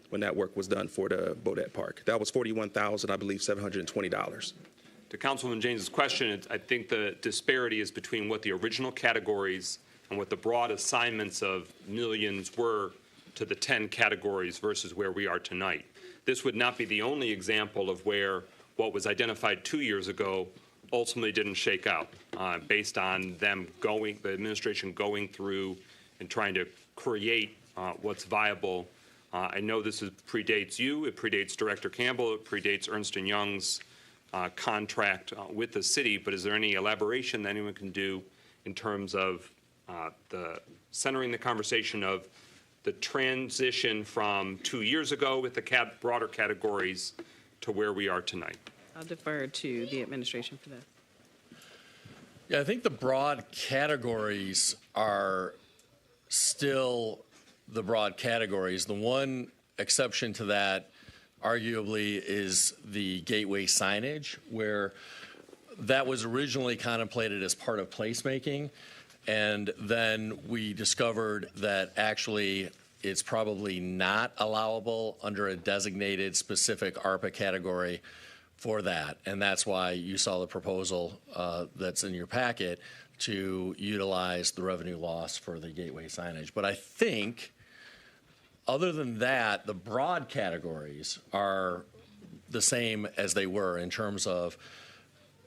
when that work was done for the Bodette Park. That was $41,000, I believe, $720. To Councilwoman James's question, I think the disparity is between what the original categories and what the broad assignments of millions were to the 10 categories versus where we are tonight. This would not be the only example of where what was identified 2 years ago ultimately didn't shake out, based on them the administration going through and trying to create what's viable. I know this predates you, it predates Director Campbell, it predates Ernst & Young's contract with the city, but is there any elaboration that anyone can do in terms of centering the conversation of the transition from 2 years ago with the broader categories to where we are tonight? I'll defer to the administration for that. Yeah, I think the broad categories are still the broad categories. The one exception to that arguably is the gateway signage, where that was originally contemplated as part of placemaking, and then we discovered that actually it's probably not allowable under a designated specific ARPA category for that, and that's why you saw the proposal that's in your packet to utilize the revenue loss for the gateway signage. But I think, other than that, the broad categories are the same as they were in terms of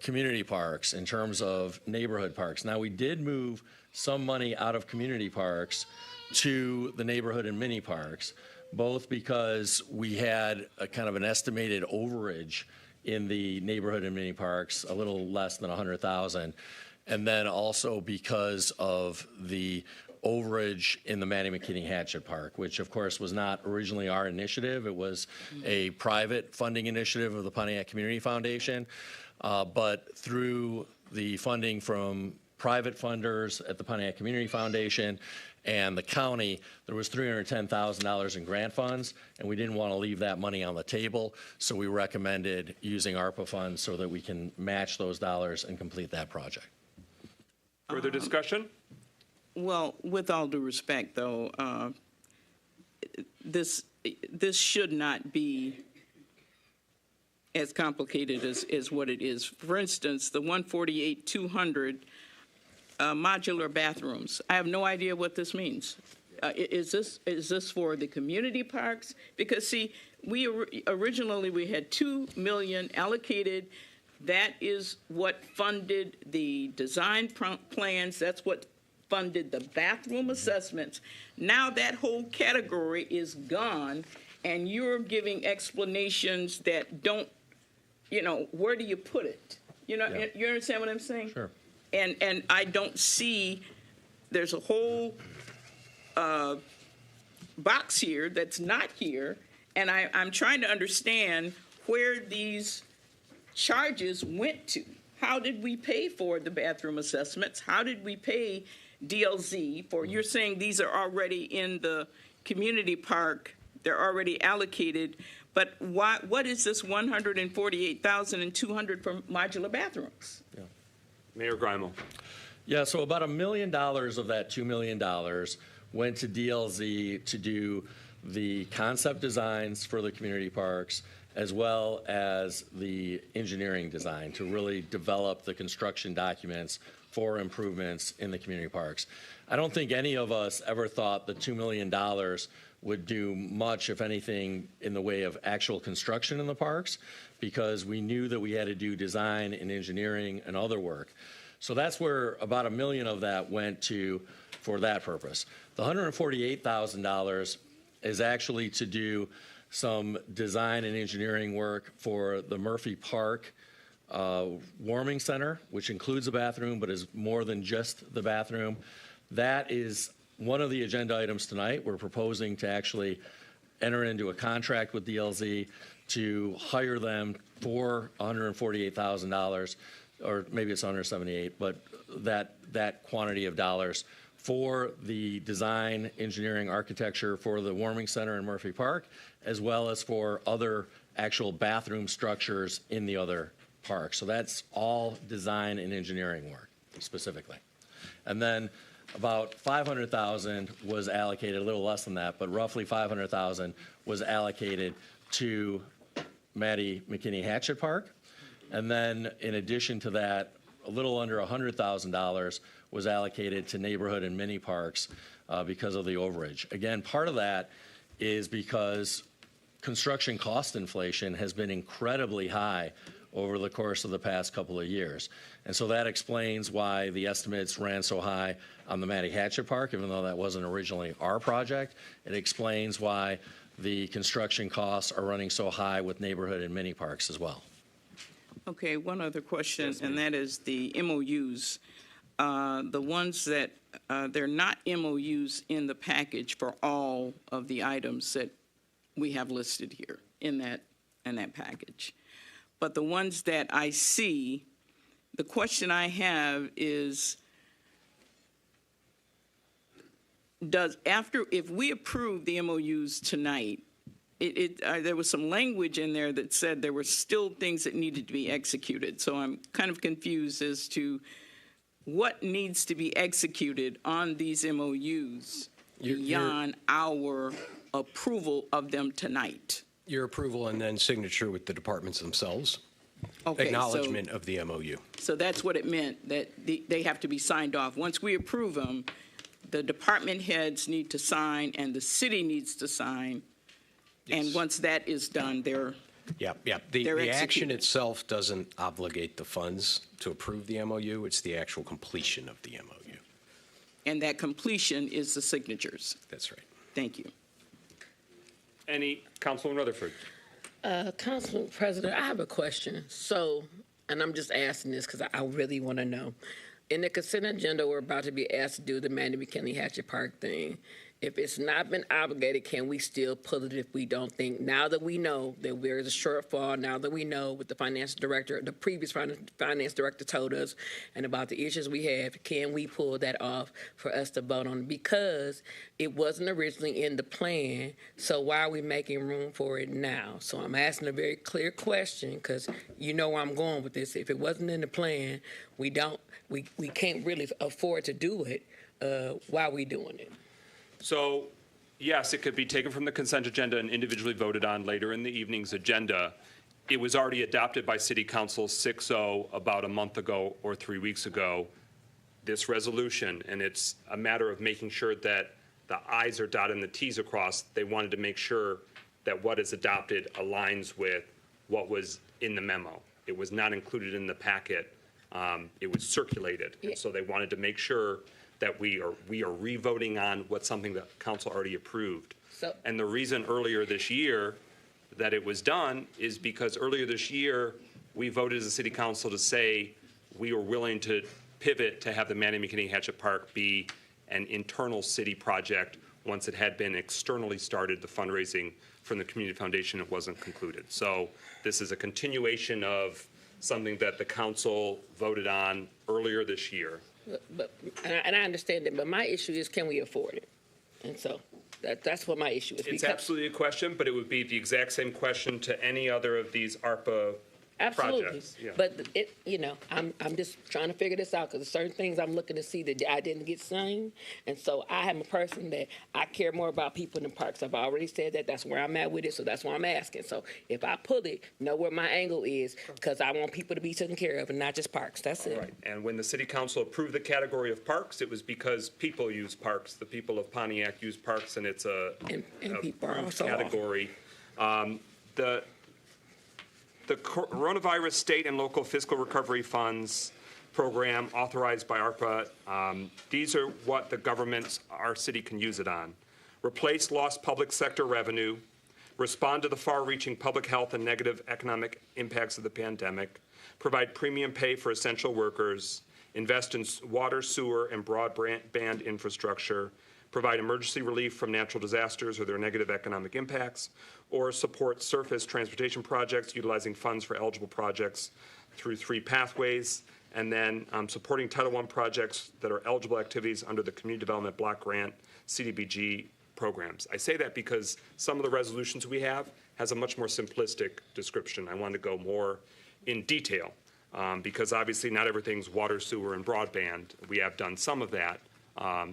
community parks, in terms of neighborhood parks. Now, we did move some money out of community parks to the neighborhood and mini parks, both because we had a kind of an estimated overage in the neighborhood and mini parks, a little less than 100,000, and then also because of the overage in the Mandy McKinney Hatchet Park, which of course was not originally our initiative. It was a private funding initiative of the Pontiac Community Foundation, but through the funding from private funders at the Pontiac Community Foundation And the county, there was $310,000 in grant funds, and we didn't want to leave that money on the table, so we recommended using ARPA funds so that we can match those dollars and complete that project. Further discussion? Well, with all due respect, though, this should not be as complicated as what it is. For instance, the 148,200 modular bathrooms. I have no idea what this means. Is this for the community parks? Because see, originally we had $2 million allocated. That is what funded the design plans. That's what funded the bathroom assessments. Now that whole category is gone, and you're giving explanations that don't, where do you put it? You understand what I'm saying? Sure. And I don't see, there's a whole box here that's not here, and I'm trying to understand where these charges went to. How did we pay for the bathroom assessments? How did we pay DLZ for, you're saying these are already in the community park, they're already allocated, but what is this $148,200 for modular bathrooms? Yeah. Mayor Greimel. Yeah, so about $1 million of that $2 million went to DLZ to do the concept designs for the community parks, as well as the engineering design to really develop the construction documents for improvements in the community parks. I don't think any of us ever thought the $2 million would do much, if anything, in the way of actual construction in the parks, because we knew that we had to do design and engineering and other work. So that's where about $1 million of that went to for that purpose. The $148,000 is actually to do some design and engineering work for the Murphy Park warming center, which includes a bathroom, but is more than just the bathroom. That is one of the agenda items tonight. We're proposing to actually enter into a contract with DLZ to hire them for $148,000, or maybe it's $178,000, but that quantity of dollars for the design, engineering, architecture for the warming center in Murphy Park, as well as for other actual bathroom structures in the other parks. So that's all design and engineering work specifically. And then about $500,000 was allocated, a little less than that, but roughly $500,000 was allocated to Maddie McKinney Hatchet Park. And then in addition to that, a little under $100,000 was allocated to neighborhood and mini parks because of the overage. Again, part of that is because construction cost inflation has been incredibly high over the course of the past couple of years. And so that explains why the estimates ran so high on the Maddie Hatchet Park, even though that wasn't originally our project. It explains why the construction costs are running so high with neighborhood and mini parks as well. Okay, one other question, and that is the MOUs. The ones that, they're not MOUs in the package for all of the items that we have listed here in that package. But the ones that I see, the question I have is, if we approve the MOUs tonight, there was some language in there that said there were still things that needed to be executed. So I'm kind of confused as to what needs to be executed on these MOUs beyond our approval of them tonight. Your approval and then signature with the departments themselves. Okay, acknowledgement of the MOU. So that's what it meant, that they have to be signed off. Once we approve them, the department heads need to sign and the city needs to sign. Yes. And once that is done, they're The action itself doesn't obligate the funds to approve the MOU. It's the actual completion of the MOU. And that completion is the signatures. That's right. Thank you. Councilwoman Rutherford. Council President, I have a question. So, and I'm just asking this because I really want to know. In the consent agenda, we're about to be asked to do the Maddie McKinney Hatchet Park thing. If it's not been obligated, can we still pull it if we don't think, now that we know that there is a shortfall, now that we know what the financial director, the previous finance director told us, and about the issues we have, can we pull that off for us to vote on? Because it wasn't originally in the plan, so why are we making room for it now? So I'm asking a very clear question, because you know where I'm going with this. If it wasn't in the plan, we can't really afford to do it. Why are we doing it? So, yes, it could be taken from the consent agenda and individually voted on later in the evening's agenda. It was already adopted by City Council 6-0 about a month ago or 3 weeks ago, this resolution, and it's a matter of making sure that the I's are dotted and the T's are crossed. They wanted to make sure that what is adopted aligns with what was in the memo. It was not included in the packet. It was circulated, and so they wanted to make sure that we are re-voting on what's something that council already approved. And the reason earlier this year that it was done is because earlier this year, we voted as a city council to say we were willing to pivot to have the Manny McKinney Hatchet Park be an internal city project once it had been externally started. The fundraising from the Community Foundation, it wasn't concluded. So this is a continuation of something that the council voted on earlier this year. And I understand that, but my issue is, can we afford it? And so that's what my issue is. It's absolutely a question, but it would be the exact same question to any other of these ARPA Absolutely. projects. Yeah. But I'm just trying to figure this out, because there's certain things I'm looking to see that I didn't get signed. And so I am a person that I care more about people in the parks. I've already said that. That's where I'm at with it. So that's why I'm asking. So if I pull it, know where my angle is, because I want people to be taken care of and not just parks. That's it. Right. And when the city council approved the category of parks, it was because people use parks. The people of Pontiac use parks, and it's a people are approved also category. The Coronavirus State and Local Fiscal Recovery Funds program authorized by ARPA, these are what the governments, our city can use it on. Replace lost public sector revenue, respond to the far-reaching public health and negative economic impacts of the pandemic, provide premium pay for essential workers, invest in water, sewer, and broadband infrastructure, provide emergency relief from natural disasters or their negative economic impacts, or support surface transportation projects utilizing funds for eligible projects through 3 pathways, and then supporting Title I projects that are eligible activities under the Community Development Block Grant CDBG programs. I say that because some of the resolutions we have has a much more simplistic description. I want to go more in detail because obviously not everything's water, sewer, and broadband. We have done some of that,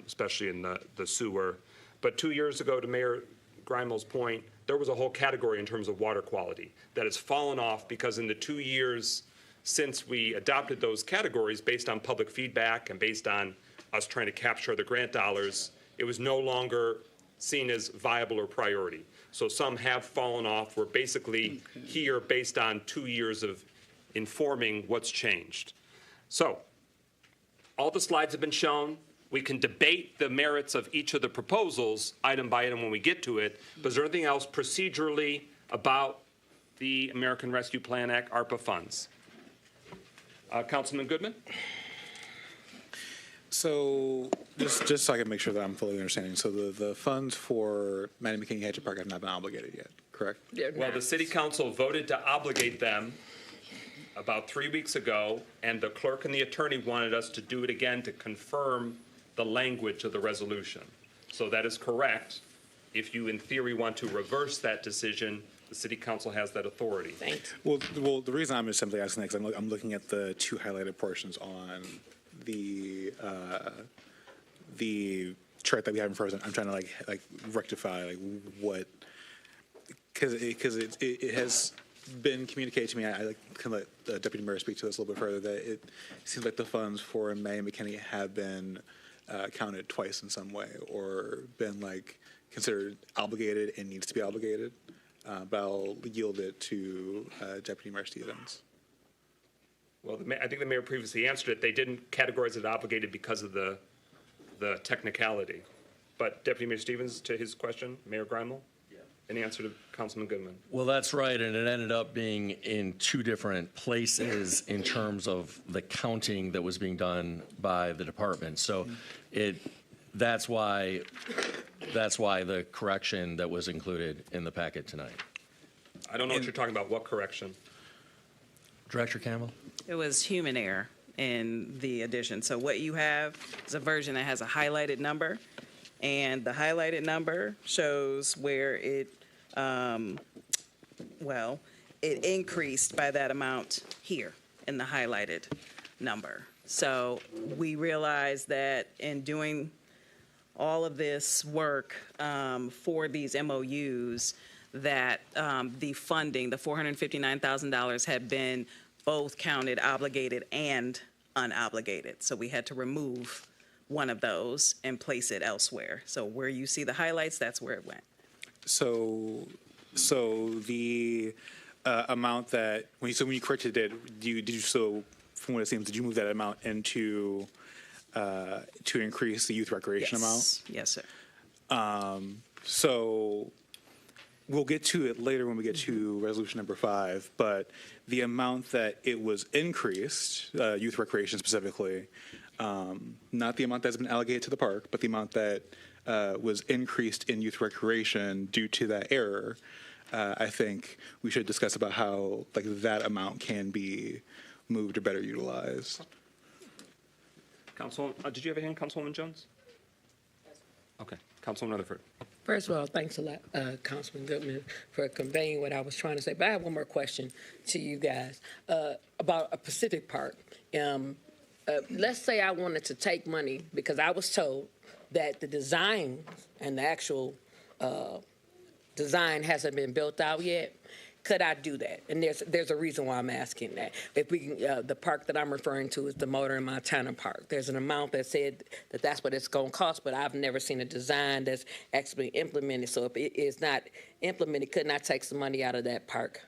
especially in the sewer. But 2 years ago, to Mayor Grimal's point, there was a whole category in terms of water quality that has fallen off because in the 2 years since we adopted those categories based on public feedback and based on us trying to capture the grant dollars, it was no longer seen as viable or priority. So some have fallen off. We're basically here based on 2 years of informing what's changed. So all the slides have been shown. We can debate the merits of each of the proposals item by item when we get to it, but is there anything else procedurally about the American Rescue Plan Act ARPA funds? Councilman Goodman? So just so I can make sure that I'm fully understanding, so the funds for Manny McKinney Hatchet Park have not been obligated yet, correct? Well, the city council voted to obligate them about 3 weeks ago, and the clerk and the attorney wanted us to do it again to confirm the language of the resolution. So that is correct. If you, in theory, want to reverse that decision, the city council has that authority. Thanks. Well, the reason I'm just simply asking that is I'm looking at the 2 highlighted portions on the chart that we have in front of us. I'm trying to like rectify what, because it has been communicated to me. I can let the deputy mayor speak to this a little bit further. That it seems like the funds for May and McKinney have been counted twice in some way, or been considered obligated and needs to be obligated. But I'll yield it to Deputy Mayor Stevens. Well, I think the mayor previously answered it. They didn't categorize it obligated because of the technicality. But Deputy Mayor Stevens, to his question, Mayor Grimel? Yeah. In answer to Councilman Goodman. Well, that's right, and it ended up being in 2 different places in terms of the counting that was being done by the department. So that's why that's why the correction that was included in the packet tonight. I don't know what you're talking about. What correction? Director Campbell? It was human error in the addition. So what you have is a version that has a highlighted number, and the highlighted number shows where it, it increased by that amount here in the highlighted number. So we realized that in doing all of this work for these MOUs, that the funding, the $459,000, had been both counted obligated and unobligated. So we had to remove one of those and place it elsewhere. So where you see the highlights, that's where it went. So the amount that when you corrected it, from what it seems, did you move that amount into to increase the youth recreation amount? Yes, sir. So we'll get to it later when we get to resolution number 5, but the amount that it was increased, youth recreation specifically, not the amount that's been allocated to the park, but the amount that was increased in youth recreation due to that error, I think we should discuss about how that amount can be moved or better utilized. Council, did you have a hand, Councilwoman Jones? Okay, Councilwoman Rutherford. First of all, thanks a lot, Councilman Goodman, for conveying what I was trying to say. But I have one more question to you guys about a Pacific Park. Let's say I wanted to take money because I was told that the design and the actual design hasn't been built out yet. Could I do that? And there's a reason why I'm asking that. If we can, the park that I'm referring to is the Motor in Montana Park. There's an amount that said that that's what it's going to cost, but I've never seen a design that's actually implemented. So if it is not implemented, couldn't I take some money out of that park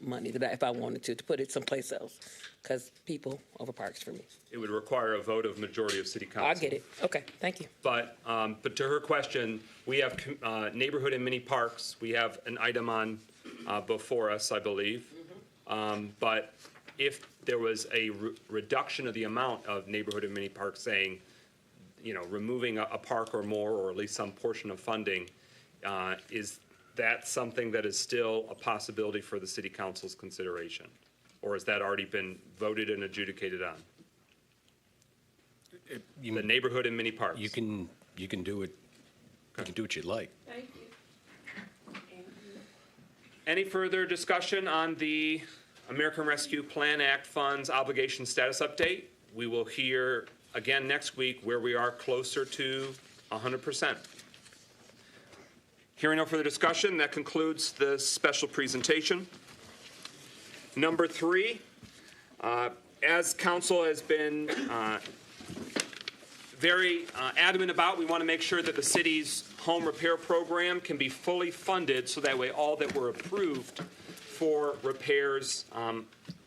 money if I wanted to put it someplace else? Because people over parks for me. It would require a vote of majority of city council. I get it. Okay, thank you. But to her question, we have neighborhood and mini parks. We have an item on before us, I believe. But if there was a reduction of the amount of neighborhood and mini parks saying, removing a park or more, or at least some portion of funding, is that something that is still a possibility for the city council's consideration? Or has that already been voted and adjudicated on? The neighborhood and mini parks. You can do it. You can do what you'd like. Thank you. Any further discussion on the American Rescue Plan Act funds obligation status update? We will hear again next week where we are closer to 100%. Hearing no further discussion, that concludes the special presentation. Number 3, as council has been very adamant about, we want to make sure that the city's home repair program can be fully funded so that way all that were approved for repairs,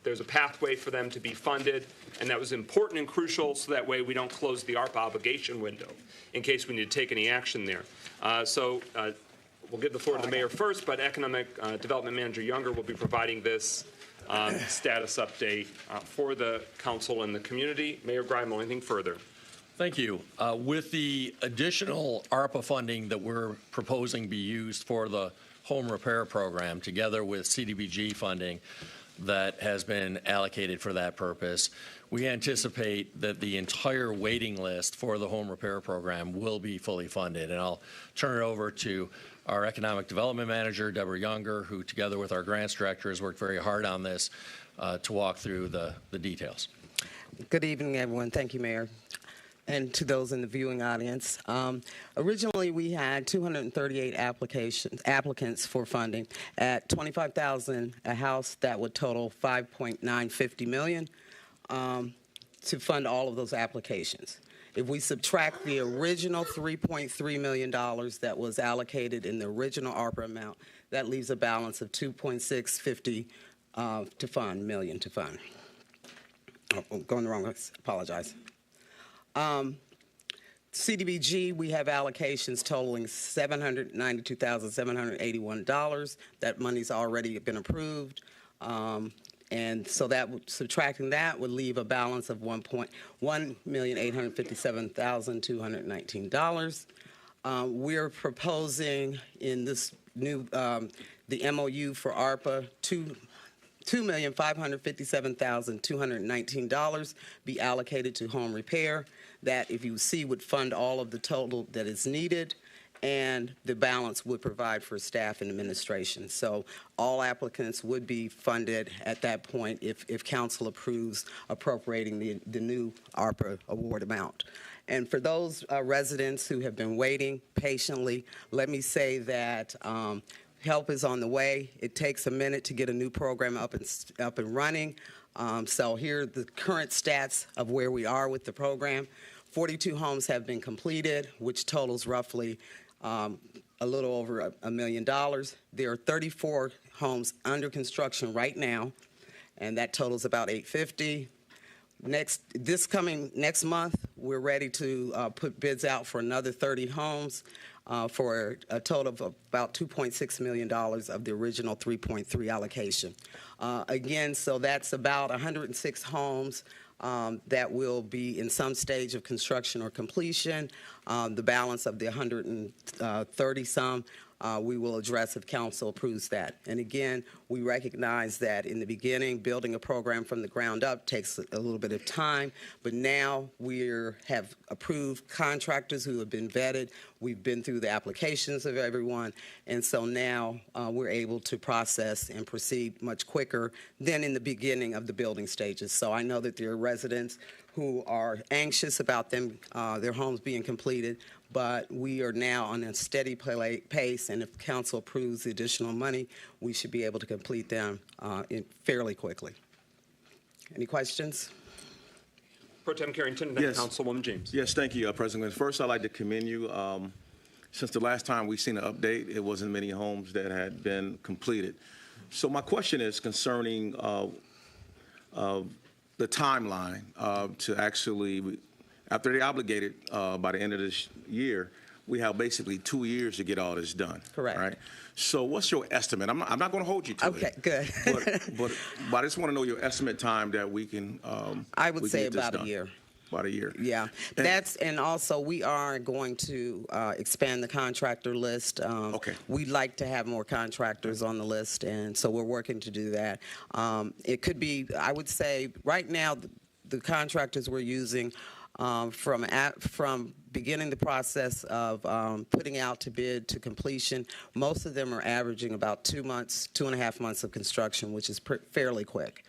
there's a pathway for them to be funded, and that was important and crucial so that way we don't close the ARPA obligation window in case we need to take any action there. We'll give the floor to the mayor first, but Economic Development Manager Younger will be providing this status update for the council and the community. Mayor Greimel, anything further? Thank you. With the additional ARPA funding that we're proposing be used for the home repair program, together with CDBG funding that has been allocated for that purpose, we anticipate that the entire waiting list for the home repair program will be fully funded. And I'll turn it over to our Economic Development Manager, Deborah Younger, who together with our grants director has worked very hard on this to walk through the details. Good evening, everyone. Thank you, Mayor. And to those in the viewing audience. Originally, we had 238 applicants for funding at $25,000 a house. That would total $5.950 million to fund all of those applications. If we subtract the original $3.3 million that was allocated in the original ARPA amount, that leaves a balance of $2.650 million to fund. Oh, going the wrong way. Apologize. CDBG, we have allocations totaling $792,781. That money's already been approved. And so that subtracting that would leave a balance of $1,857,219. We're proposing in this new, the MOU for ARPA, $2,557,219 be allocated to home repair. That, if you see, would fund all of the total that is needed, and the balance would provide for staff and administration. So all applicants would be funded at that point if council approves appropriating the new ARPA award amount. And for those residents who have been waiting patiently, let me say that help is on the way. It takes a minute to get a new program up and running. So here are the current stats of where we are with the program. 42 homes have been completed, which totals roughly a little over $1 million. There are 34 homes under construction right now, and that totals about $850. Next month, we're ready to put bids out for another 30 homes for a total of about $2.6 million of the original 3.3 allocation. Again, so that's about 106 homes that will be in some stage of construction or completion. The balance of the 130-some we will address if council approves that. And again, we recognize that in the beginning, building a program from the ground up takes a little bit of time, but now we have approved contractors who have been vetted. We've been through the applications of everyone, and so now we're able to process and proceed much quicker than in the beginning of the building stages. So I know that there are residents who are anxious about their homes being completed, but we are now on a steady pace, and if council approves the additional money, we should be able to complete them fairly quickly. Any questions? Pro Tem Carrington, and then Yes. Councilwoman James. Yes, thank you, President. First, I'd like to commend you. Since the last time we've seen an update, it wasn't many homes that had been completed. So my question is concerning the timeline to actually, after they obligated by the end of this year, we have basically 2 years to get all this done. Correct. Right? So what's your estimate? I'm not going to hold you to it. Okay, good. but I just want to know your estimate time that we can I would we can say get this about a done. year. About a year. Yeah, and also we are going to expand the contractor list. Okay. We'd like to have more contractors on the list, and so we're working to do that. It could be, I would say, right now, the contractors we're using from beginning the process of putting out to bid to completion, most of them are averaging about 2 months, 2.5 months of construction, which is fairly quick.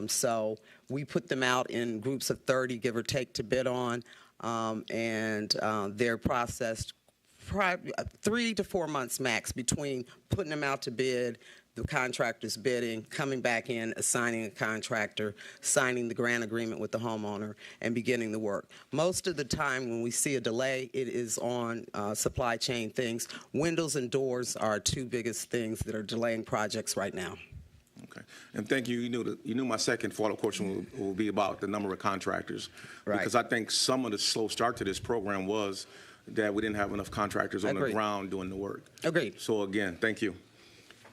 So we put them out in groups of 30, give or take, to bid on, and they're processed 3 to 4 months max between putting them out to bid, the contractor's bidding, coming back in, assigning a contractor, signing the grant agreement with the homeowner, and beginning the work. Most of the time when we see a delay, it is on supply chain things. Windows and doors are two biggest things that are delaying projects right now. Okay, and thank you. You knew my second follow-up question will be about the number of contractors, Right. because I think some of the slow start to this program was that we didn't have enough contractors on the Agreed. ground doing the work. Agreed. So again, thank you.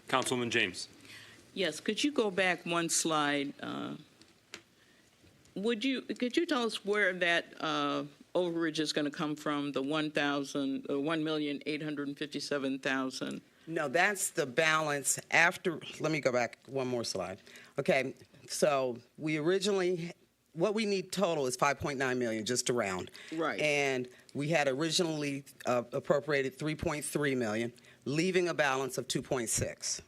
Councilwoman James. Yes, could you go back one slide? Could you tell us where that overage is going to come from, the 1,857,000? No, that's the balance after. Let me go back one more slide. Okay, so we originally, what we need total is 5.9 million, just to round. Right. And we had originally appropriated 3.3 million, leaving a balance of 2.6.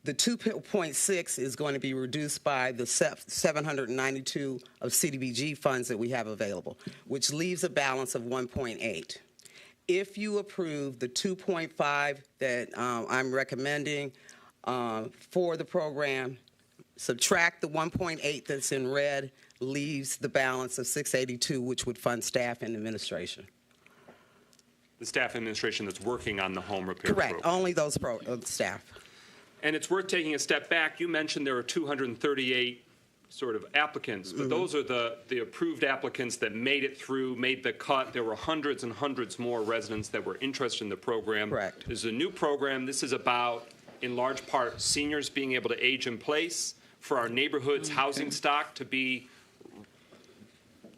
The 2.6 is going to be reduced by the 792 of CDBG funds that we have available, which leaves a balance of 1.8. If you approve the 2.5 that I'm recommending for the program, subtract the 1.8 that's in red, leaves the balance of 682, which would fund staff and administration. The staff administration that's working on the home repair Correct. program. Only those staff. And it's worth taking a step back. You mentioned there are 238 sort of applicants, but those are the approved applicants that made it through, made the cut. There were hundreds and hundreds more residents that were interested in the program. Correct. This is a new program. This is about, in large part, seniors being able to age in place, for our neighborhood's housing stock to be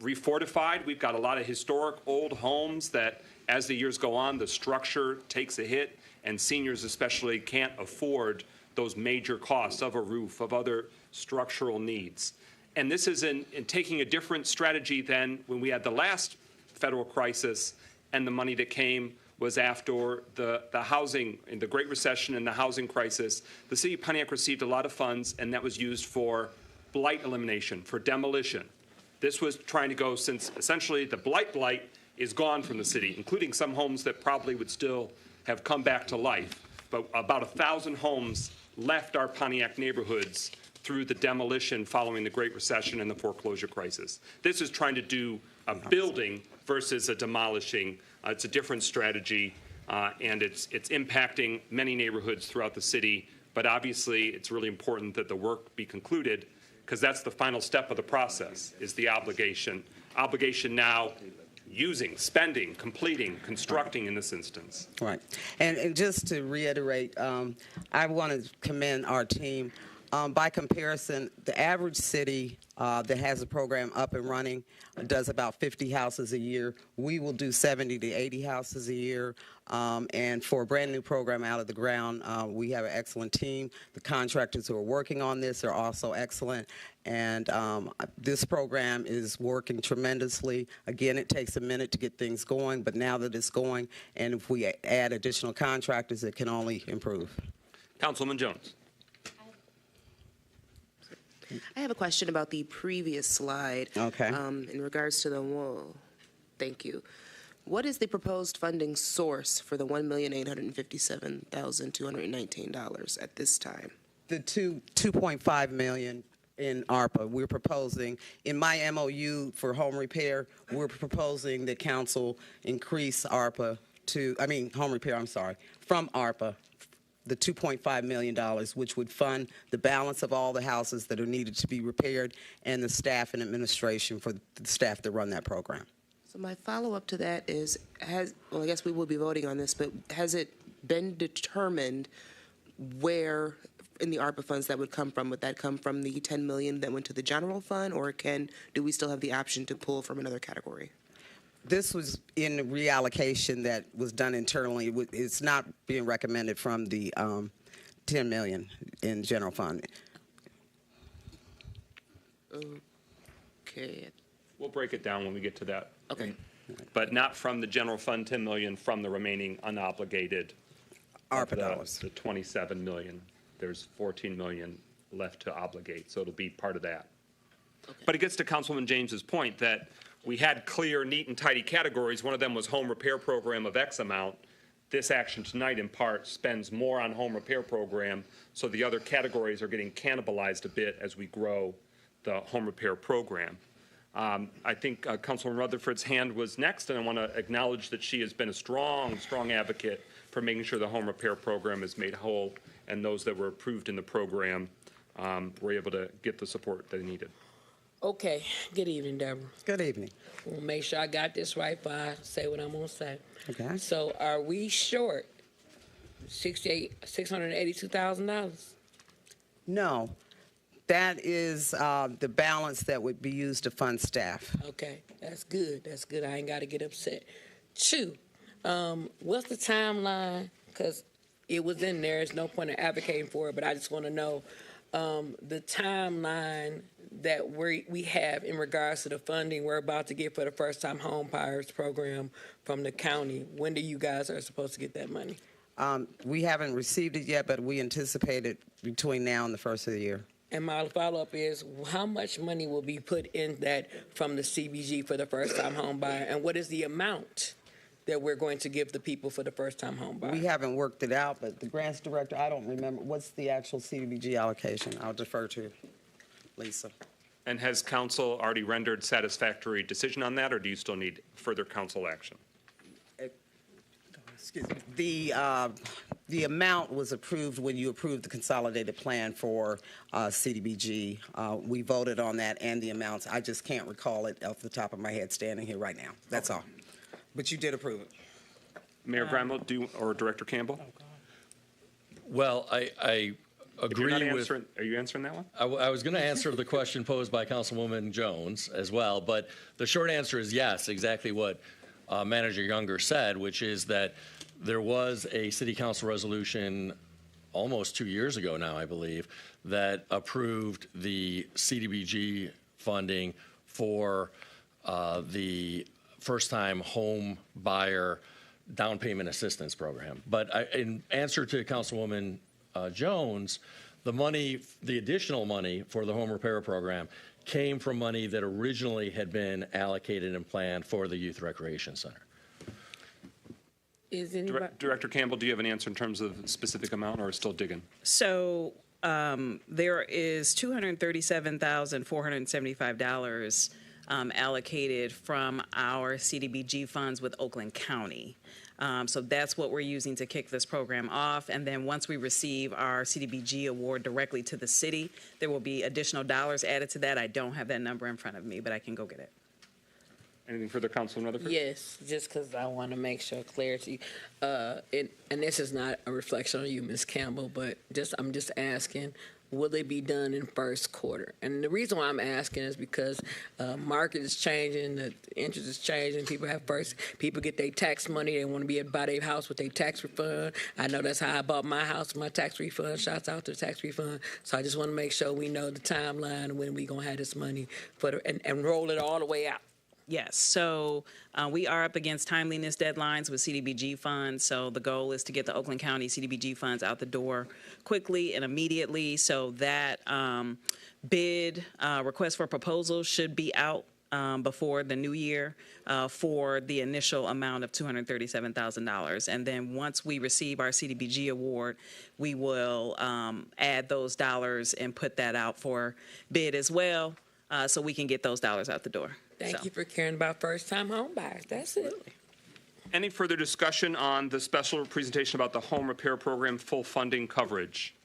refortified. We've got a lot of historic old homes that as the years go on, the structure takes a hit, and seniors especially can't afford those major costs of a roof, of other structural needs. And this is in taking a different strategy than when we had the last federal crisis, and the money that came was after the housing, in the Great Recession and the housing crisis. The city of Pontiac received a lot of funds, and that was used for blight elimination, for demolition. This was trying to go, since essentially the blight is gone from the city, including some homes that probably would still have come back to life. But about 1,000 homes left our Pontiac neighborhoods through the demolition following the Great Recession and the foreclosure crisis. This is trying to do a building versus a demolishing. It's a different strategy, and it's impacting many neighborhoods throughout the city. But obviously, it's really important that the work be concluded, because that's the final step of the process, is the obligation. Obligation now, using, spending, completing, constructing in this instance. Right. And just to reiterate, I want to commend our team. By comparison, the average city that has a program up and running does about 50 houses a year. We will do 70 to 80 houses a year. And for a brand new program out of the ground, we have an excellent team. The contractors who are working on this are also excellent. And this program is working tremendously. Again, it takes a minute to get things going, but now that it's going, and if we add additional contractors, it can only improve. Councilwoman Jones. I have a question about the previous slide. Okay. In regards to the wall. Thank you. What is the proposed funding source for the $1,857,219 at this time? The $2.5 million in ARPA. We're proposing, in my MOU for home repair, we're proposing that council increase ARPA from ARPA, the $2.5 million, which would fund the balance of all the houses that are needed to be repaired and the staff and administration for the staff that run that program. So my follow-up to that is, I guess we will be voting on this, but has it been determined where in the ARPA funds that would come from? Would that come from the $10 million that went to the general fund, or do we still have the option to pull from another category? This was in the reallocation that was done internally. It's not being recommended from the $10 million in general fund. Okay. We'll break it down when we get to that. Okay. But not from the general fund, 10 million, from the remaining unobligated ARPA dollars. The 27 million. There's 14 million left to obligate, so it'll be part of that. Okay. But it gets to Councilwoman James's point that we had clear, neat, and tidy categories. One of them was home repair program of X amount. This action tonight, in part, spends more on home repair program, so the other categories are getting cannibalized a bit as we grow the home repair program. I think Councilwoman Rutherford's hand was next, and I want to acknowledge that she has been a strong, strong advocate for making sure the home repair program is made whole, and those that were approved in the program were able to get the support they needed. Okay, good evening, Deborah. Good evening. We'll make sure I got this right before I say what I'm going to say. Okay. So are we short $682,000? No. That is the balance that would be used to fund staff. Okay, that's good. That's good. I ain't got to get upset. Two, what's the timeline? Because it was in there. There's no point in advocating for it, but I just want to know the timeline that we have in regards to the funding we're about to get for the first-time home buyers program from the county. When do you guys are supposed to get that money? We haven't received it yet, but we anticipate it between now and the first of the year. And my follow-up is, how much money will be put in that from the CBG for the first-time home buyer, and what is the amount that we're going to give the people for the first-time home buyer? We haven't worked it out, but the grants director, I don't remember. What's the actual CDBG allocation? I'll defer to Lisa. And has council already rendered satisfactory decision on that, or do you still need further council action? Excuse me. The amount was approved when you approved the consolidated plan for CDBG. We voted on that and the amounts. I just can't recall it off the top of my head standing here right now. That's all. But you did approve it. Mayor Grimel, or Director Campbell? Well, I agree with. Are you answering that one? I was going to answer the question posed by Councilwoman Jones as well, but the short answer is yes, exactly what Manager Younger said, which is that there was a city council resolution almost 2 years ago now, I believe, that approved the CDBG funding for the first-time home buyer down payment assistance program. But in answer to Councilwoman Jones, the additional money for the home repair program came from money that originally had been allocated and planned for the Youth Recreation Center. Is anybody? Director Campbell, do you have an answer in terms of specific amount, or still digging? So there is $237,475 allocated from our CDBG funds with Oakland County. So that's what we're using to kick this program off. And then once we receive our CDBG award directly to the city, there will be additional dollars added to that. I don't have that number in front of me, but I can go get it. Anything further, Councilman Rutherford? Yes, just because I want to make sure clarity. And this is not a reflection on you, Ms. Campbell, but I'm just asking, will they be done in first quarter? And the reason why I'm asking is because market is changing, the interest is changing. People get their tax money. They want to be able to buy their house with their tax refund. I know that's how I bought my house with my tax refund. Shouts out to the tax refund. So I just want to make sure we know the timeline and when we gonna have this money and roll it all the way out. Yes, so we are up against timeliness deadlines with CDBG funds. So the goal is to get the Oakland County CDBG funds out the door quickly and immediately. So that bid request for proposal should be out before the new year for the initial amount of $237,000. And then once we receive our CDBG award, we will add those dollars and put that out for bid as well, so we can get those dollars out the door. Thank you for caring about first-time home buyers. That's it. Any further discussion on the special presentation about the home repair program full funding coverage?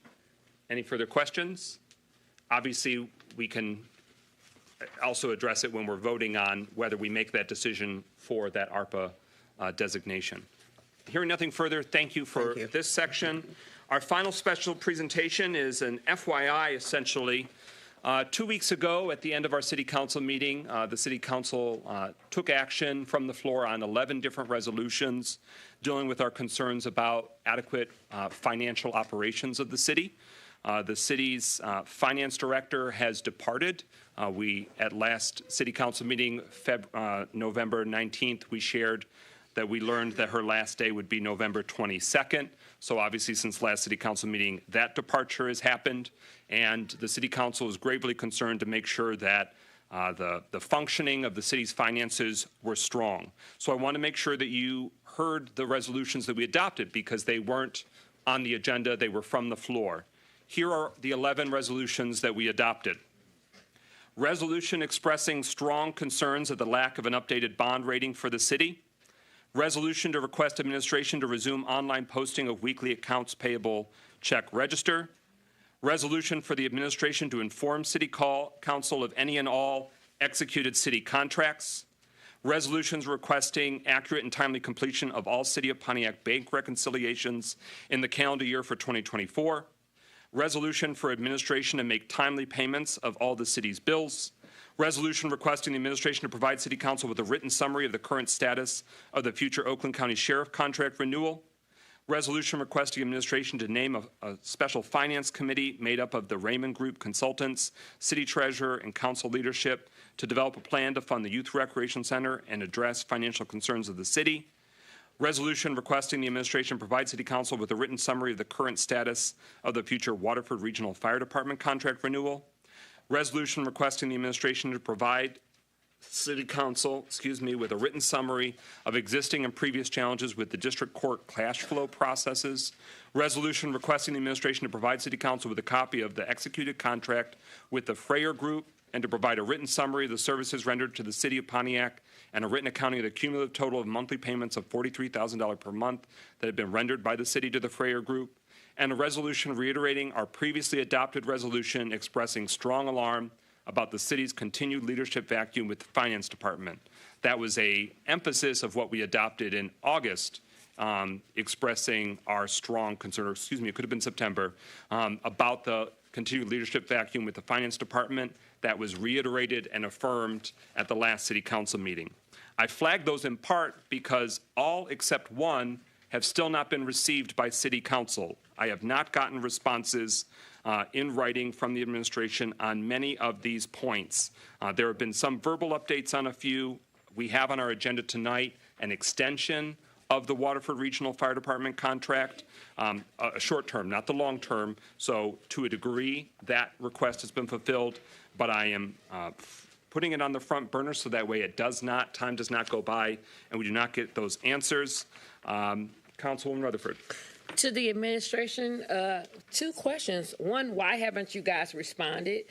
Any further questions? Obviously, we can also address it when we're voting on whether we make that decision for that ARPA designation. Hearing nothing further, thank you for this section. Our final special presentation is an FYI, essentially. 2 weeks ago, at the end of our City Council meeting, the City Council took action from the floor on 11 different resolutions dealing with our concerns about adequate financial operations of the city. The city's finance director has departed. At last City Council meeting, November 19th, we shared that we learned that her last day would be November 22nd. So obviously, since last City Council meeting, that departure has happened, and the City Council is gravely concerned to make sure that the functioning of the city's finances were strong. So I want to make sure that you heard the resolutions that we adopted, because they weren't on the agenda, they were from the floor. Here are the 11 resolutions that we adopted. Resolution expressing strong concerns of the lack of an updated bond rating for the city. Resolution to request administration to resume online posting of weekly accounts payable check register. Resolution for the administration to inform City Council of any and all executed city contracts. Resolutions requesting accurate and timely completion of all City of Pontiac bank reconciliations in the calendar year for 2024. Resolution for administration to make timely payments of all the city's bills. Resolution requesting the administration to provide City Council with a written summary of the current status of the future Oakland County Sheriff contract renewal. Resolution requesting administration to name a special finance committee made up of the Raymond Group consultants, city treasurer, and council leadership to develop a plan to fund the Youth Recreation Center and address financial concerns of the city. Resolution requesting the administration provide City Council with a written summary of the current status of the future Waterford Regional Fire Department contract renewal. Resolution requesting the administration to provide City Council, with a written summary of existing and previous challenges with the district court cash flow processes. Resolution requesting the administration to provide City Council with a copy of the executed contract with the Freyer Group and to provide a written summary of the services rendered to the City of Pontiac and a written accounting of the cumulative total of monthly payments of $43,000 per month that have been rendered by the city to the Freyer Group. And a resolution reiterating our previously adopted resolution expressing strong alarm about the city's continued leadership vacuum with the finance department. That was an emphasis of what we adopted in August, expressing our strong concern, it could have been September, about the continued leadership vacuum with the finance department. That was reiterated and affirmed at the last City Council meeting. I flagged those in part because all except one have still not been received by City Council. I have not gotten responses in writing from the administration on many of these points. There have been some verbal updates on a few. We have on our agenda tonight an extension of the Waterford Regional Fire Department contract, a short term, not the long term. So to a degree, that request has been fulfilled, but I am putting it on the front burner so that way time does not go by and we do not get those answers. Councilwoman Rutherford. To the administration, two questions. One, why haven't you guys responded?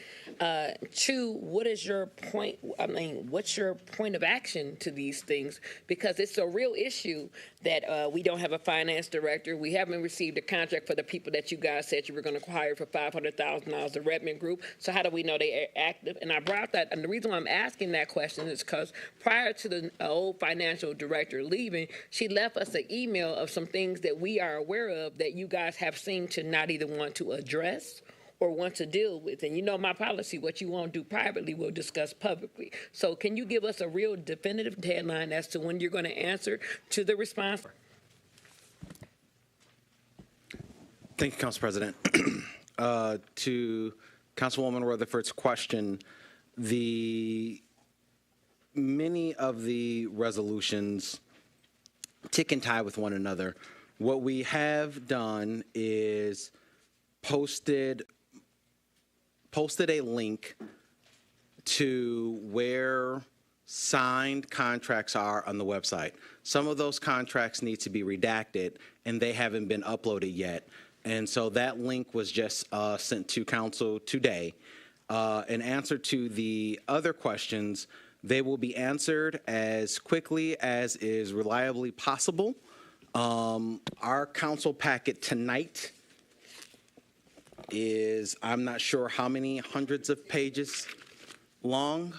Two, what is your point? What's your point of action to these things? Because it's a real issue that we don't have a finance director. We haven't received a contract for the people that you guys said you were going to hire for $500,000, the Redmond Group. So how do we know they are active? And I brought that, and the reason why I'm asking that question is because prior to the old financial director leaving, she left us an email of some things that we are aware of that you guys have seemed to not even want to address or want to deal with. And you know my policy, what you won't do privately, we'll discuss publicly. So can you give us a real definitive deadline as to when you're going to answer to the response? Thank you, Council President. To Councilwoman Rutherford's question, many of the resolutions tick and tie with one another. What we have done is posted a link to where signed contracts are on the website. Some of those contracts need to be redacted, and they haven't been uploaded yet. And so that link was just sent to council today. In answer to the other questions, they will be answered as quickly as is reliably possible. Our council packet tonight is, I'm not sure how many hundreds of pages long.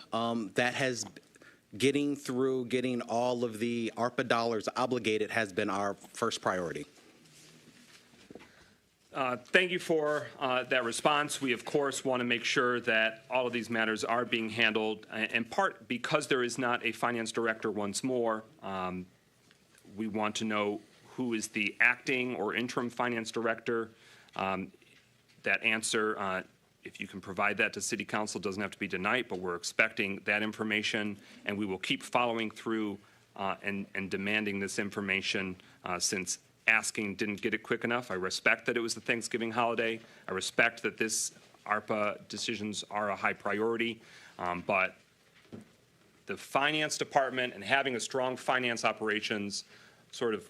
That has, getting all of the ARPA dollars obligated has been our first priority. Thank you for that response. We, of course, want to make sure that all of these matters are being handled, in part because there is not a finance director once more. We want to know who is the acting or interim finance director. That answer, if you can provide that to City Council, doesn't have to be tonight, but we're expecting that information, and we will keep following through and demanding this information since asking didn't get it quick enough. I respect that it was the Thanksgiving holiday. I respect that this ARPA decisions are a high priority, but the finance department and having a strong finance operations sort of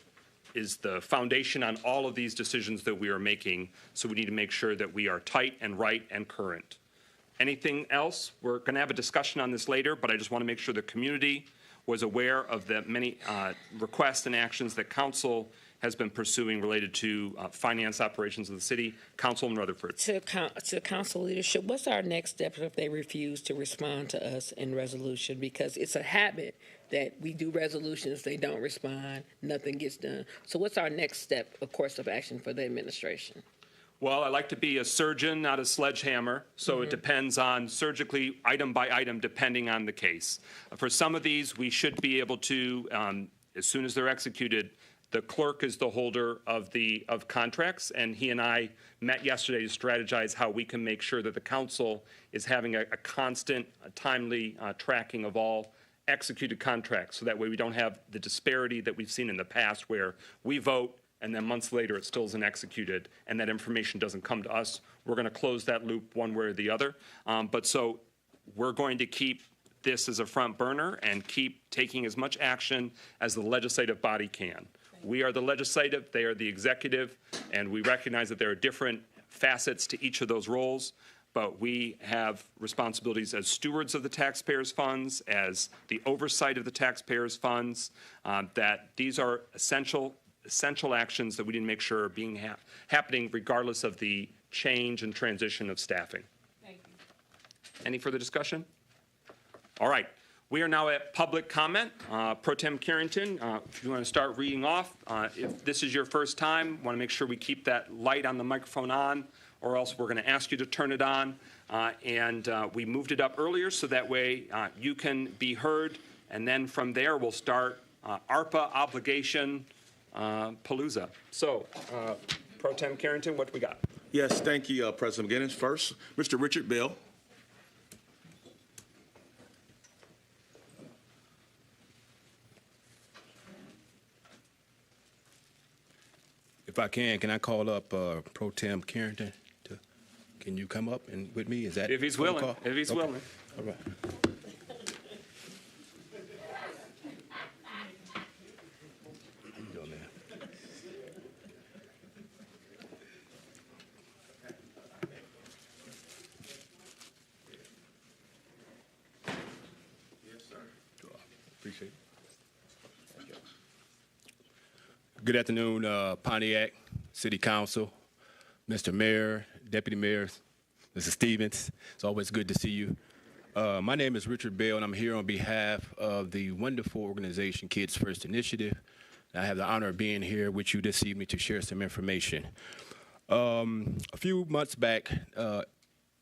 is the foundation on all of these decisions that we are making. So we need to make sure that we are tight and right and current. Anything else? We're going to have a discussion on this later, but I just want to make sure the community was aware of the many requests and actions that council has been pursuing related to finance operations of the city. Councilman Rutherford. To council leadership, what's our next step if they refuse to respond to us in resolution? Because it's a habit that we do resolutions, they don't respond, nothing gets done. So what's our next step, of course, of action for the administration? Well, I like to be a surgeon, not a sledgehammer, so it depends on surgically, item by item, depending on the case. For some of these, we should be able to, as soon as they're executed, the clerk is the holder of contracts, and he and I met yesterday to strategize how we can make sure that the council is having a constant, timely tracking of all executed contracts, so that way we don't have the disparity that we've seen in the past where we vote and then months later it still isn't executed and that information doesn't come to us. We're going to close that loop one way or the other. But so we're going to keep this as a front burner and keep taking as much action as the legislative body can. We are the legislative, they are the executive, and we recognize that there are different facets to each of those roles, but we have responsibilities as stewards of the taxpayers' funds, as the oversight of the taxpayers' funds, that these are essential actions that we need to make sure are being happening regardless of the change and transition of staffing. Thank you. Any further discussion? All right. We are now at public comment. Pro Tem Carrington, if you want to start reading off, if this is your first time, want to make sure we keep that light on the microphone on, or else we're going to ask you to turn it on. And we moved it up earlier so that way you can be heard And then from there, we'll start ARPA obligation palooza. So, Pro Tem Carrington, what do we got? Yes, thank you, President McGinnis. First, Mr. Richard Bell. If I can I call up Pro Tem Carrington? Can you come up and with me? Is that If he's willing. protocol? If he's Okay. willing. All right. How you doing, man? Yes, sir. Appreciate it. Good afternoon, Pontiac City Council, Mr. Mayor, Deputy Mayor, Mr. Stevens. It's always good to see you. My name is Richard Bell, and I'm here on behalf of the wonderful organization Kids First Initiative. I have the honor of being here with you this evening to share some information. A few months back,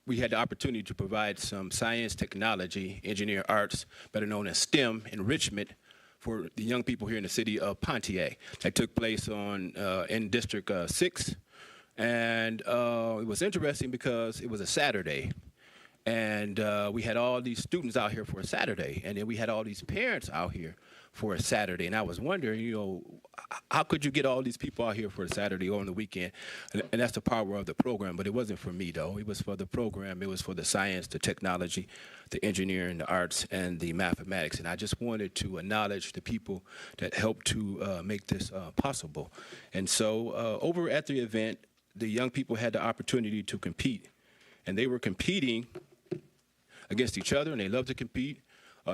we had the opportunity to provide some science, technology, engineering, arts, better known as STEM, enrichment for the young people here in the city of Pontiac. That took place in District 6. And it was interesting because it was a Saturday. And we had all these students out here for a Saturday. And then we had all these parents out here for a Saturday. And I was wondering, how could you get all these people out here for a Saturday or on the weekend? And that's the power of the program. But it wasn't for me, though. It was for the program. It was for the science, the technology, the engineering, the arts, and the mathematics. And I just wanted to acknowledge the people that helped to make this possible. And so over at the event, the young people had the opportunity to compete. And they were competing against each other, and they loved to compete.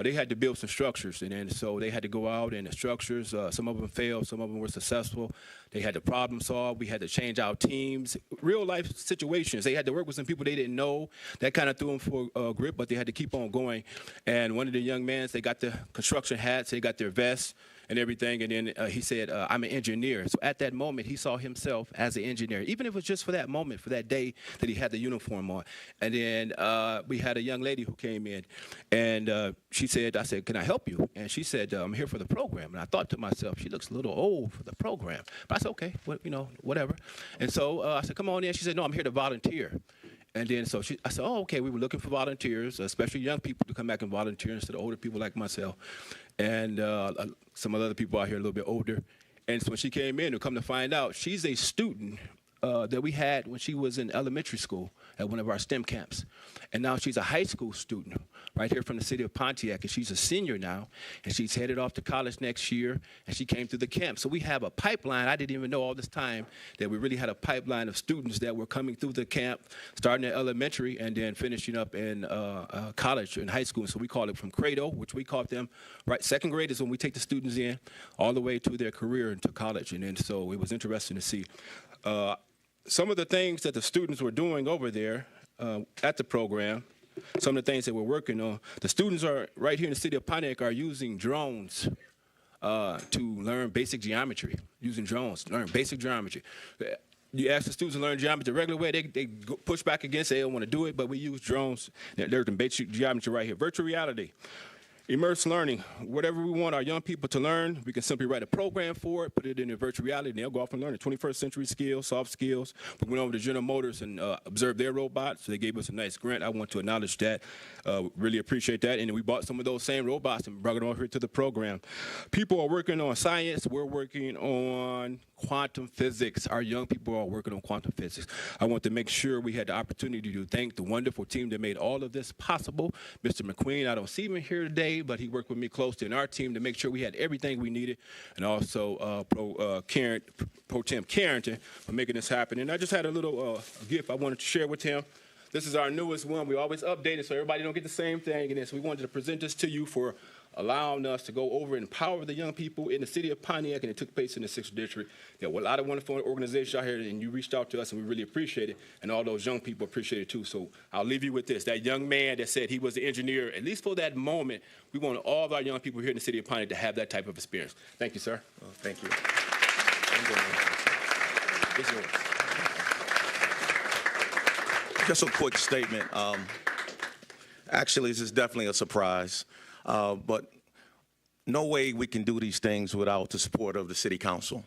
They had to build some structures, and then so they had to go out and the structures, some of them failed, some of them were successful. They had to problem solve. We had to change our teams, real life situations. They had to work with some people they didn't know. That kind of threw them for a grip, but they had to keep on going. And one of the young men, they got the construction hats, they got their vests and everything, and then he said, I'm an engineer. So at that moment, he saw himself as an engineer, even if it was just for that moment, for that day that he had the uniform on. And then we had a young lady who came in, and she said, I said, can I help you? And she said, I'm here for the program. And I thought to myself, she looks a little old for the program. But I said, okay, whatever. And so I said, come on in. She said, no, I'm here to volunteer. And then I said, oh, okay, we were looking for volunteers, especially young people to come back and volunteer instead of older people like myself. And some other people out here a little bit older. And so when she came in, to come to find out, she's a student that we had when she was in elementary school at one of our STEM camps. And now she's a high school student right here from the city of Pontiac, and she's a senior now, and she's headed off to college next year, and she came through the camp. So we have a pipeline. I didn't even know all this time that we really had a pipeline of students that were coming through the camp, starting at elementary and then finishing up in college and high school. So we call it from cradle, which we call them, right, second grade is when we take the students in, all the way to their career into college. And then so it was interesting to see. Some of the things that the students were doing over there at the program, some of the things that we're working on, the students are right here in the city of Pontiac are using drones to learn basic geometry, learn basic geometry. You ask the students to learn geometry the regular way, they push back against it, they don't want to do it, but we use drones. They're the basic geometry right here. Virtual reality. Immersive learning, whatever we want our young people to learn, we can simply write a program for it, put it in a virtual reality, and they'll go off and learn it. 21st century skills, soft skills. We went over to General Motors and observed their robots, so they gave us a nice grant. I want to acknowledge that, really appreciate that. And then we bought some of those same robots and brought them over here to the program. People are working on science. We're working on quantum physics. Our young people are working on quantum physics. I want to make sure we had the opportunity to thank the wonderful team that made all of this possible. Mr. McQueen, I don't see him here today, but he worked with me closely in our team to make sure we had everything we needed, and also Pro Tem Carrington for making this happen. And I just had a little gift I wanted to share with him. This is our newest one. We always update it so everybody don't get the same thing. And so we wanted to present this to you for allowing us to go over and empower the young people in the city of Pontiac, and it took place in the 6th District. There were a lot of wonderful organizations out here, and you reached out to us, and we really appreciate it, and all those young people appreciate it too. So I'll leave you with this. That young man that said he was an engineer, at least for that moment, we want all of our young people here in the city of Pontiac to have that type of experience. Thank you, sir. Thank you. Just a quick statement. Actually, this is definitely a surprise. But no way we can do these things without the support of the city council.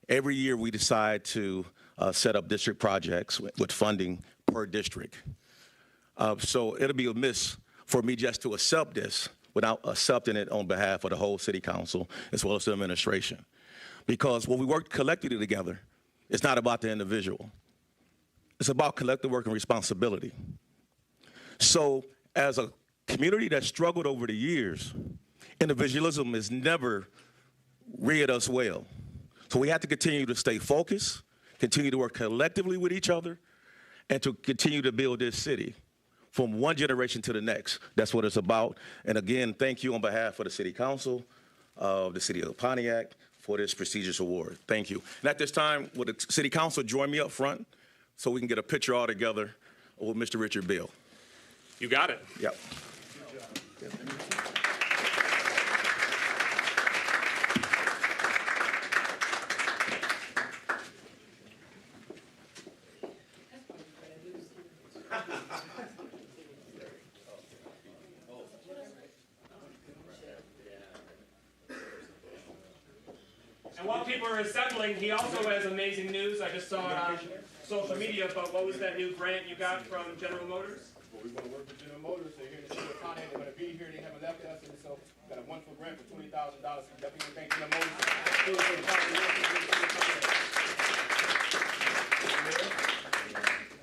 Every year we decide to set up district projects with funding per district. So it'll be amiss for me just to accept this without accepting it on behalf of the whole city council as well as the administration. Because when we work collectively together, it's not about the individual. It's about collective work and responsibility. So as a community that struggled over the years, individualism has never reared us well. So we have to continue to stay focused, continue to work collectively with each other, and to continue to build this city from one generation to the next. That's what it's about. And again, thank you on behalf of the City Council of the City of Pontiac for this prestigious award. Thank you. And at this time, would the City Council join me up front so we can get a picture all together with Mr. Richard Bill? You got it. Yep. And while people are assembling, he also has amazing news. I just saw it on social media, but what was that new grant you got from General Motors? Well, we want to work with General Motors. They're here in the city of Pontiac. They're going to be here. They haven't left us, and so we got a wonderful grant for $20,000. Definitely thank General Motors.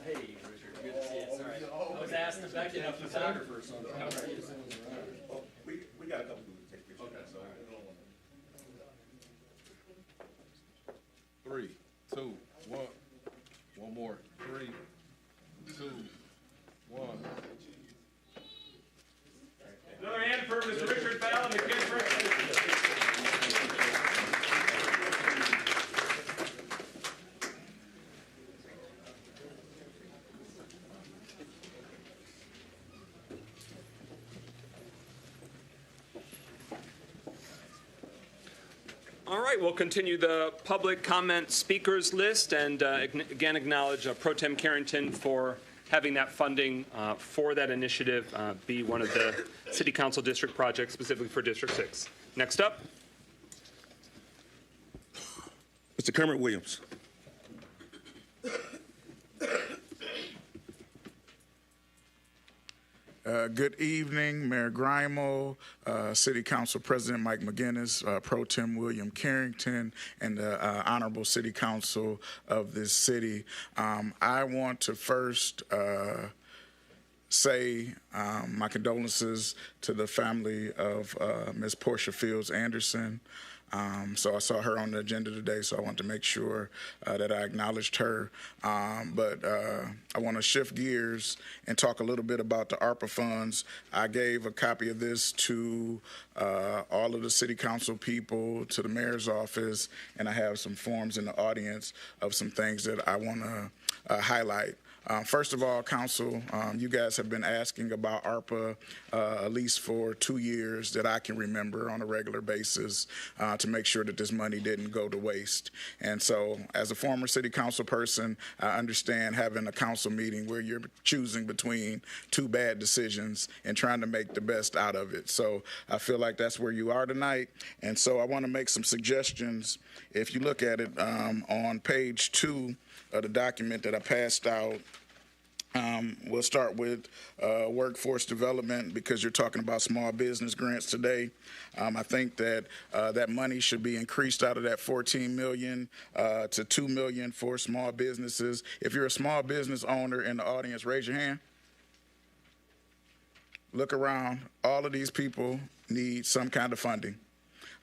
Hey, Richard, good to see you. Sorry. I was asked to back in a photographer or something. We got a couple people to take pictures. Okay, so. 3, 2, 1. One more. 3, 2, 1. Another hand for Mr. Richard Bell and the kids for All right, we'll continue the public comment speakers list and again acknowledge Pro Tem Carrington for having that funding for that initiative be one of the City Council district projects specifically for District 6. Next up. Mr. Kermit Williams. Good evening, Mayor Grimo, City Council President Mike McGinnis, Pro Tem William Carrington, and the Honorable City Council of this city. I want to first say my condolences to the family of Ms. Portia Fields Anderson. So I saw her on the agenda today, so I want to make sure that I acknowledged her. But I want to shift gears and talk a little bit about the ARPA funds. I gave a copy of this to all of the city council people, to the mayor's office, and I have some forms in the audience of some things that I want to highlight. First of all, Council, you guys have been asking about ARPA at least for 2 years that I can remember on a regular basis to make sure that this money didn't go to waste. And so as a former city council person, I understand having a council meeting where you're choosing between two bad decisions and trying to make the best out of it. So I feel like that's where you are tonight. And so I want to make some suggestions. If you look at it on page 2 of the document that I passed out, we'll start with workforce development because you're talking about small business grants today. I think that that money should be increased out of that $14 million to $2 million for small businesses. If you're a small business owner in the audience, raise your hand. Look around. All of these people need some kind of funding.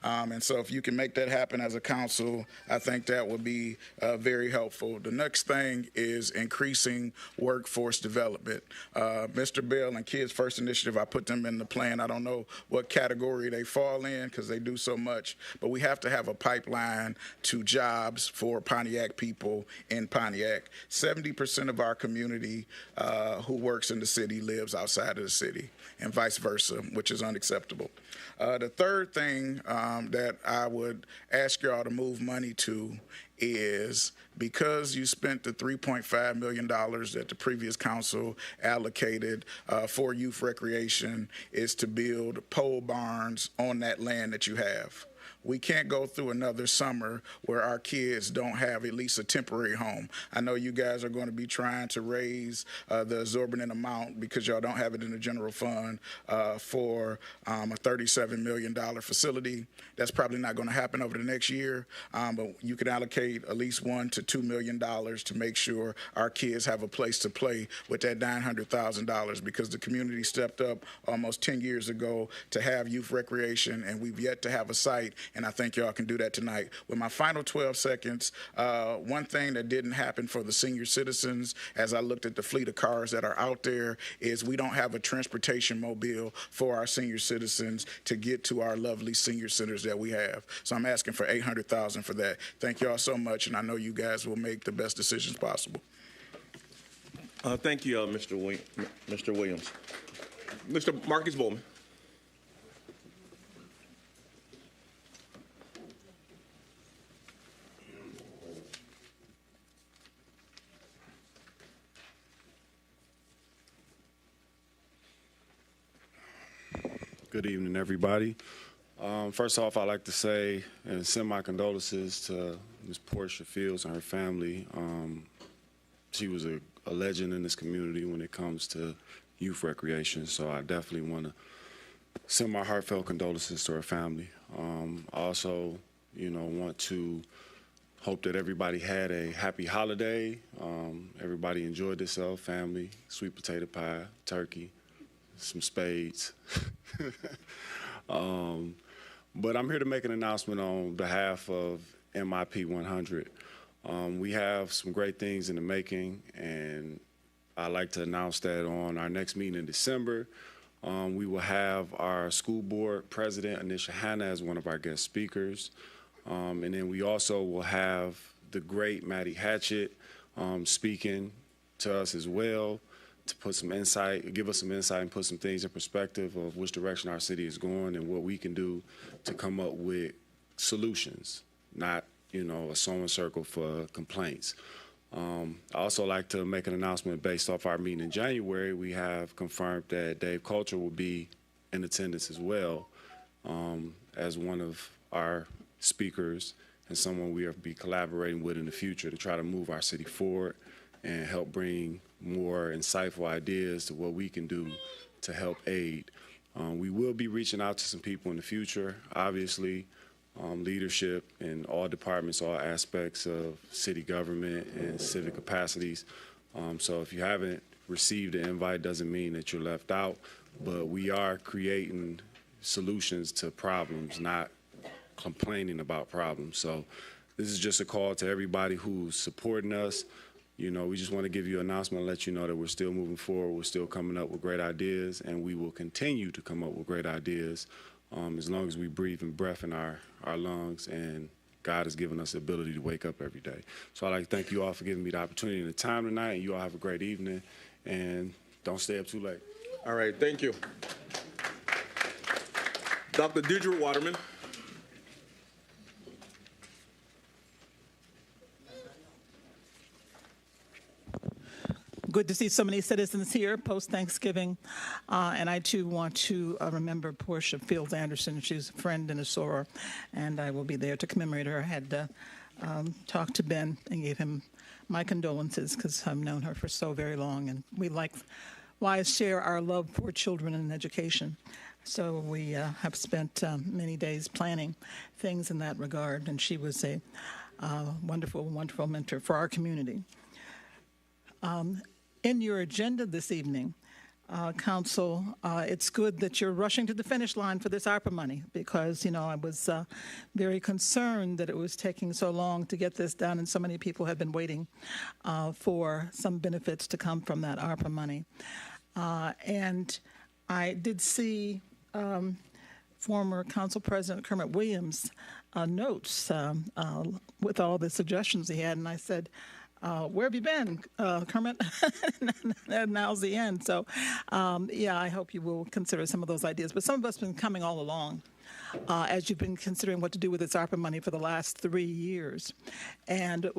And so if you can make that happen as a council, I think that would be very helpful. The next thing is increasing workforce development. Mr. Bell and Kids First Initiative, I put them in the plan. I don't know what category they fall in because they do so much, but we have to have a pipeline to jobs for Pontiac people in Pontiac. 70% of our community who works in the city lives outside of the city and vice versa, which is unacceptable. The third thing that I would ask y'all to move money to is because you spent the $3.5 million that the previous council allocated for youth recreation is to build pole barns on that land that you have. We can't go through another summer where our kids don't have at least a temporary home. I know you guys are going to be trying to raise the exorbitant amount because y'all don't have it in the general fund for a $37 million facility. That's probably not going to happen over the next year, but you can allocate at least $1 to $2 million to make sure our kids have a place to play with that $900,000 because the community stepped up almost 10 years ago to have youth recreation, and we've yet to have a site. And I think y'all can do that tonight. With my final 12 seconds, one thing that didn't happen for the senior citizens, as I looked at the fleet of cars that are out there, is we don't have a transportation mobile for our senior citizens to get to our lovely senior centers that we have. So I'm asking for $800,000 for that. Thank y'all so much, and I know you guys will make the best decisions possible. Thank you, Mr. Williams. Mr. Marcus Bowman. Good evening, everybody. First off, I'd like to say and send my condolences to Ms. Portia Fields and her family. She was a legend in this community when it comes to youth recreation, so I definitely want to send my heartfelt condolences to her family. I also, want to hope that everybody had a happy holiday. Everybody enjoyed themselves, family, sweet potato pie, turkey, some spades. But I'm here to make an announcement on behalf of MIP 100. We have some great things in the making, and I'd like to announce that on our next meeting in December. We will have our school board president, Anisha Hanna, as one of our guest speakers. And then we also will have the great Maddie Hatchett speaking to us as well, to put some insight, give us some insight and put some things in perspective of which direction our city is going and what we can do to come up with solutions, not, a sewing circle for complaints. I also like to make an announcement based off our meeting in January. We have confirmed that Dave Coulter will be in attendance as well as one of our speakers and someone we will be collaborating with in the future to try to move our city forward and help bring more insightful ideas to what we can do to help aid. We will be reaching out to some people in the future, obviously, leadership in all departments, all aspects of city government and civic capacities. So if you haven't received an invite, doesn't mean that you're left out, but we are creating solutions to problems, not complaining about problems. So this is just a call to everybody who's supporting us. We just want to give you an announcement and let you know that we're still moving forward. We're still coming up with great ideas, and we will continue to come up with great ideas as long as we breathe and breath in our lungs, and God has given us the ability to wake up every day. So I'd like to thank you all for giving me the opportunity and the time tonight, and you all have a great evening, and don't stay up too late. All right, thank you. Dr. Deidre Waterman. Good to see so many citizens here post-Thanksgiving. And I, too, want to remember Portia Fields Anderson. She's a friend and a soror, and I will be there to commemorate her. I had talked to Ben and gave him my condolences because I've known her for so very long, and we likewise share our love for children and education. So we have spent many days planning things in that regard, and she was a wonderful, wonderful mentor for our community. In your agenda this evening, Council, it's good that you're rushing to the finish line for this ARPA money because, I was very concerned that it was taking so long to get this done, and so many people have been waiting for some benefits to come from that ARPA money. And I did see former Council President Kermit Williams' notes with all the suggestions he had, and I said, where have you been, Kermit? Now's the end. So, I hope you will consider some of those ideas. But some of us have been coming all along as you've been considering what to do with this ARPA money for the last 3 years. And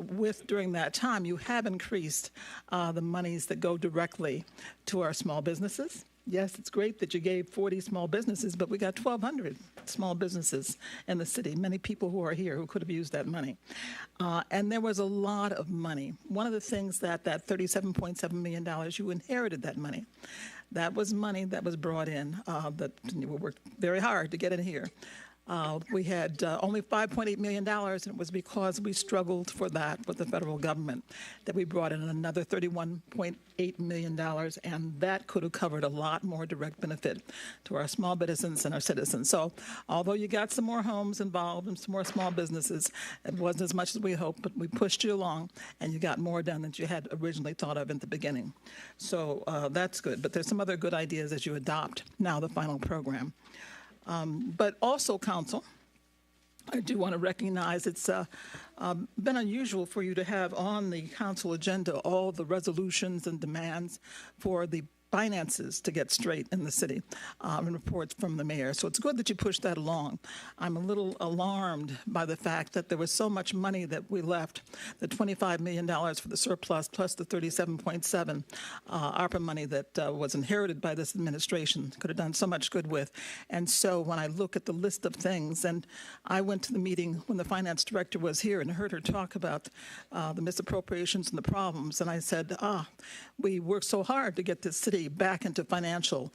during that time, you have increased the monies that go directly to our small businesses. Yes, it's great that you gave 40 small businesses, but we got 1,200 small businesses in the city, many people who are here who could have used that money. And there was a lot of money. One of the things that $37.7 million, you inherited that money. That was money that was brought in that we worked very hard to get in here. We had only $5.8 million, and it was because we struggled for that with the federal government that we brought in another $31.8 million, and that could have covered a lot more direct benefit to our small businesses and our citizens. So although you got some more homes involved and some more small businesses, it wasn't as much as we hoped, but we pushed you along, and you got more done than you had originally thought of at the beginning. So that's good, but there's some other good ideas as you adopt now the final program. But also, Council, I do want to recognize it's been unusual for you to have on the Council agenda all the resolutions and demands for the finances to get straight in the city and reports from the mayor. So it's good that you pushed that along. I'm a little alarmed by the fact that there was so much money that we left, the $25 million for the surplus plus the 37.7 ARPA money that was inherited by this administration, could have done so much good with. And so when I look at the list of things, and I went to the meeting when the finance director was here and heard her talk about the misappropriations and the problems, and I said, we worked so hard to get this city back into financial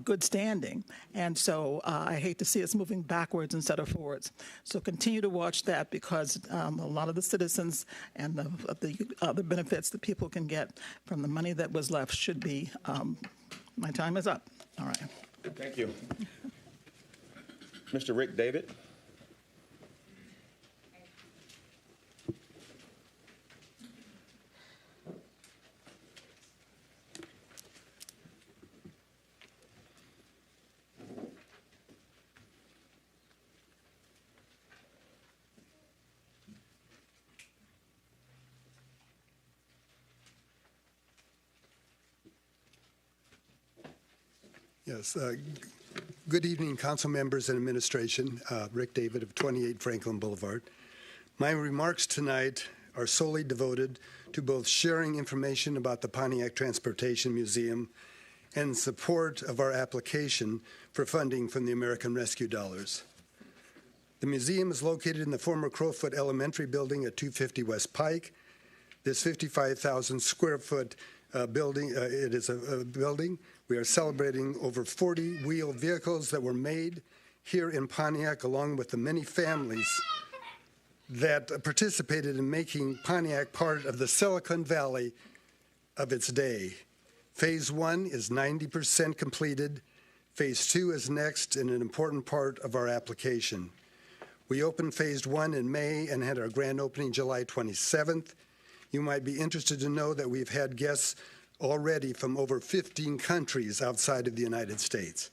good standing. And so I hate to see us moving backwards instead of forwards. So continue to watch that, because a lot of the citizens and the other benefits that people can get from the money that was left should be, my time is up. All right. Thank you. Mr. Rick David. Yes. Good evening, council members and administration. Rick David of 28 Franklin Boulevard. My remarks tonight are solely devoted to both sharing information about the Pontiac Transportation Museum and support of our application for funding from the American Rescue Dollars. The museum is located in the former Crowfoot Elementary Building at 250 West Pike. This 55,000 square foot building, it is a building. We are celebrating over 40 wheeled vehicles that were made here in Pontiac, along with the many families that participated in making Pontiac part of the Silicon Valley of its day. Phase 1 is 90% completed. Phase 2 is next and an important part of our application. We opened Phase 1 in May and had our grand opening July 27th. You might be interested to know that we've had guests already from over 15 countries outside of the United States.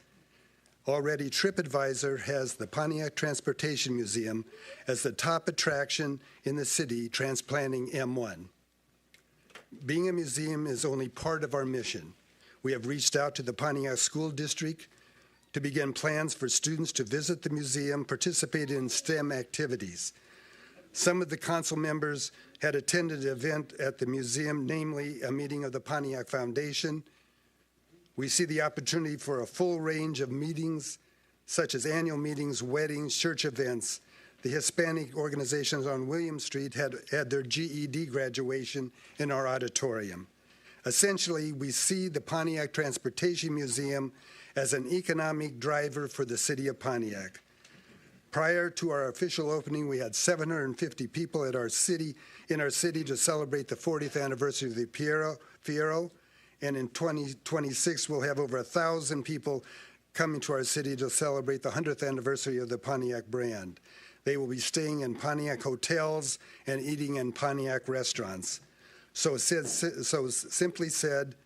Already, TripAdvisor has the Pontiac Transportation Museum as the top attraction in the city, transplanting M1. Being a museum is only part of our mission. We have reached out to the Pontiac School District to begin plans for students to visit the museum, participate in STEM activities. Some of the council members had attended an event at the museum, namely a meeting of the Pontiac Foundation. We see the opportunity for a full range of meetings, such as annual meetings, weddings, church events. The Hispanic organizations on William Street had their GED graduation in our auditorium. Essentially, we see the Pontiac Transportation Museum as an economic driver for the city of Pontiac. Prior to our official opening, we had 750 people in our city to celebrate the 40th anniversary of the Fiero, and in 2026 we'll have over 1,000 people coming to our city to celebrate the 100th anniversary of the Pontiac brand. They will be staying in Pontiac hotels and eating in Pontiac restaurants. So simply said,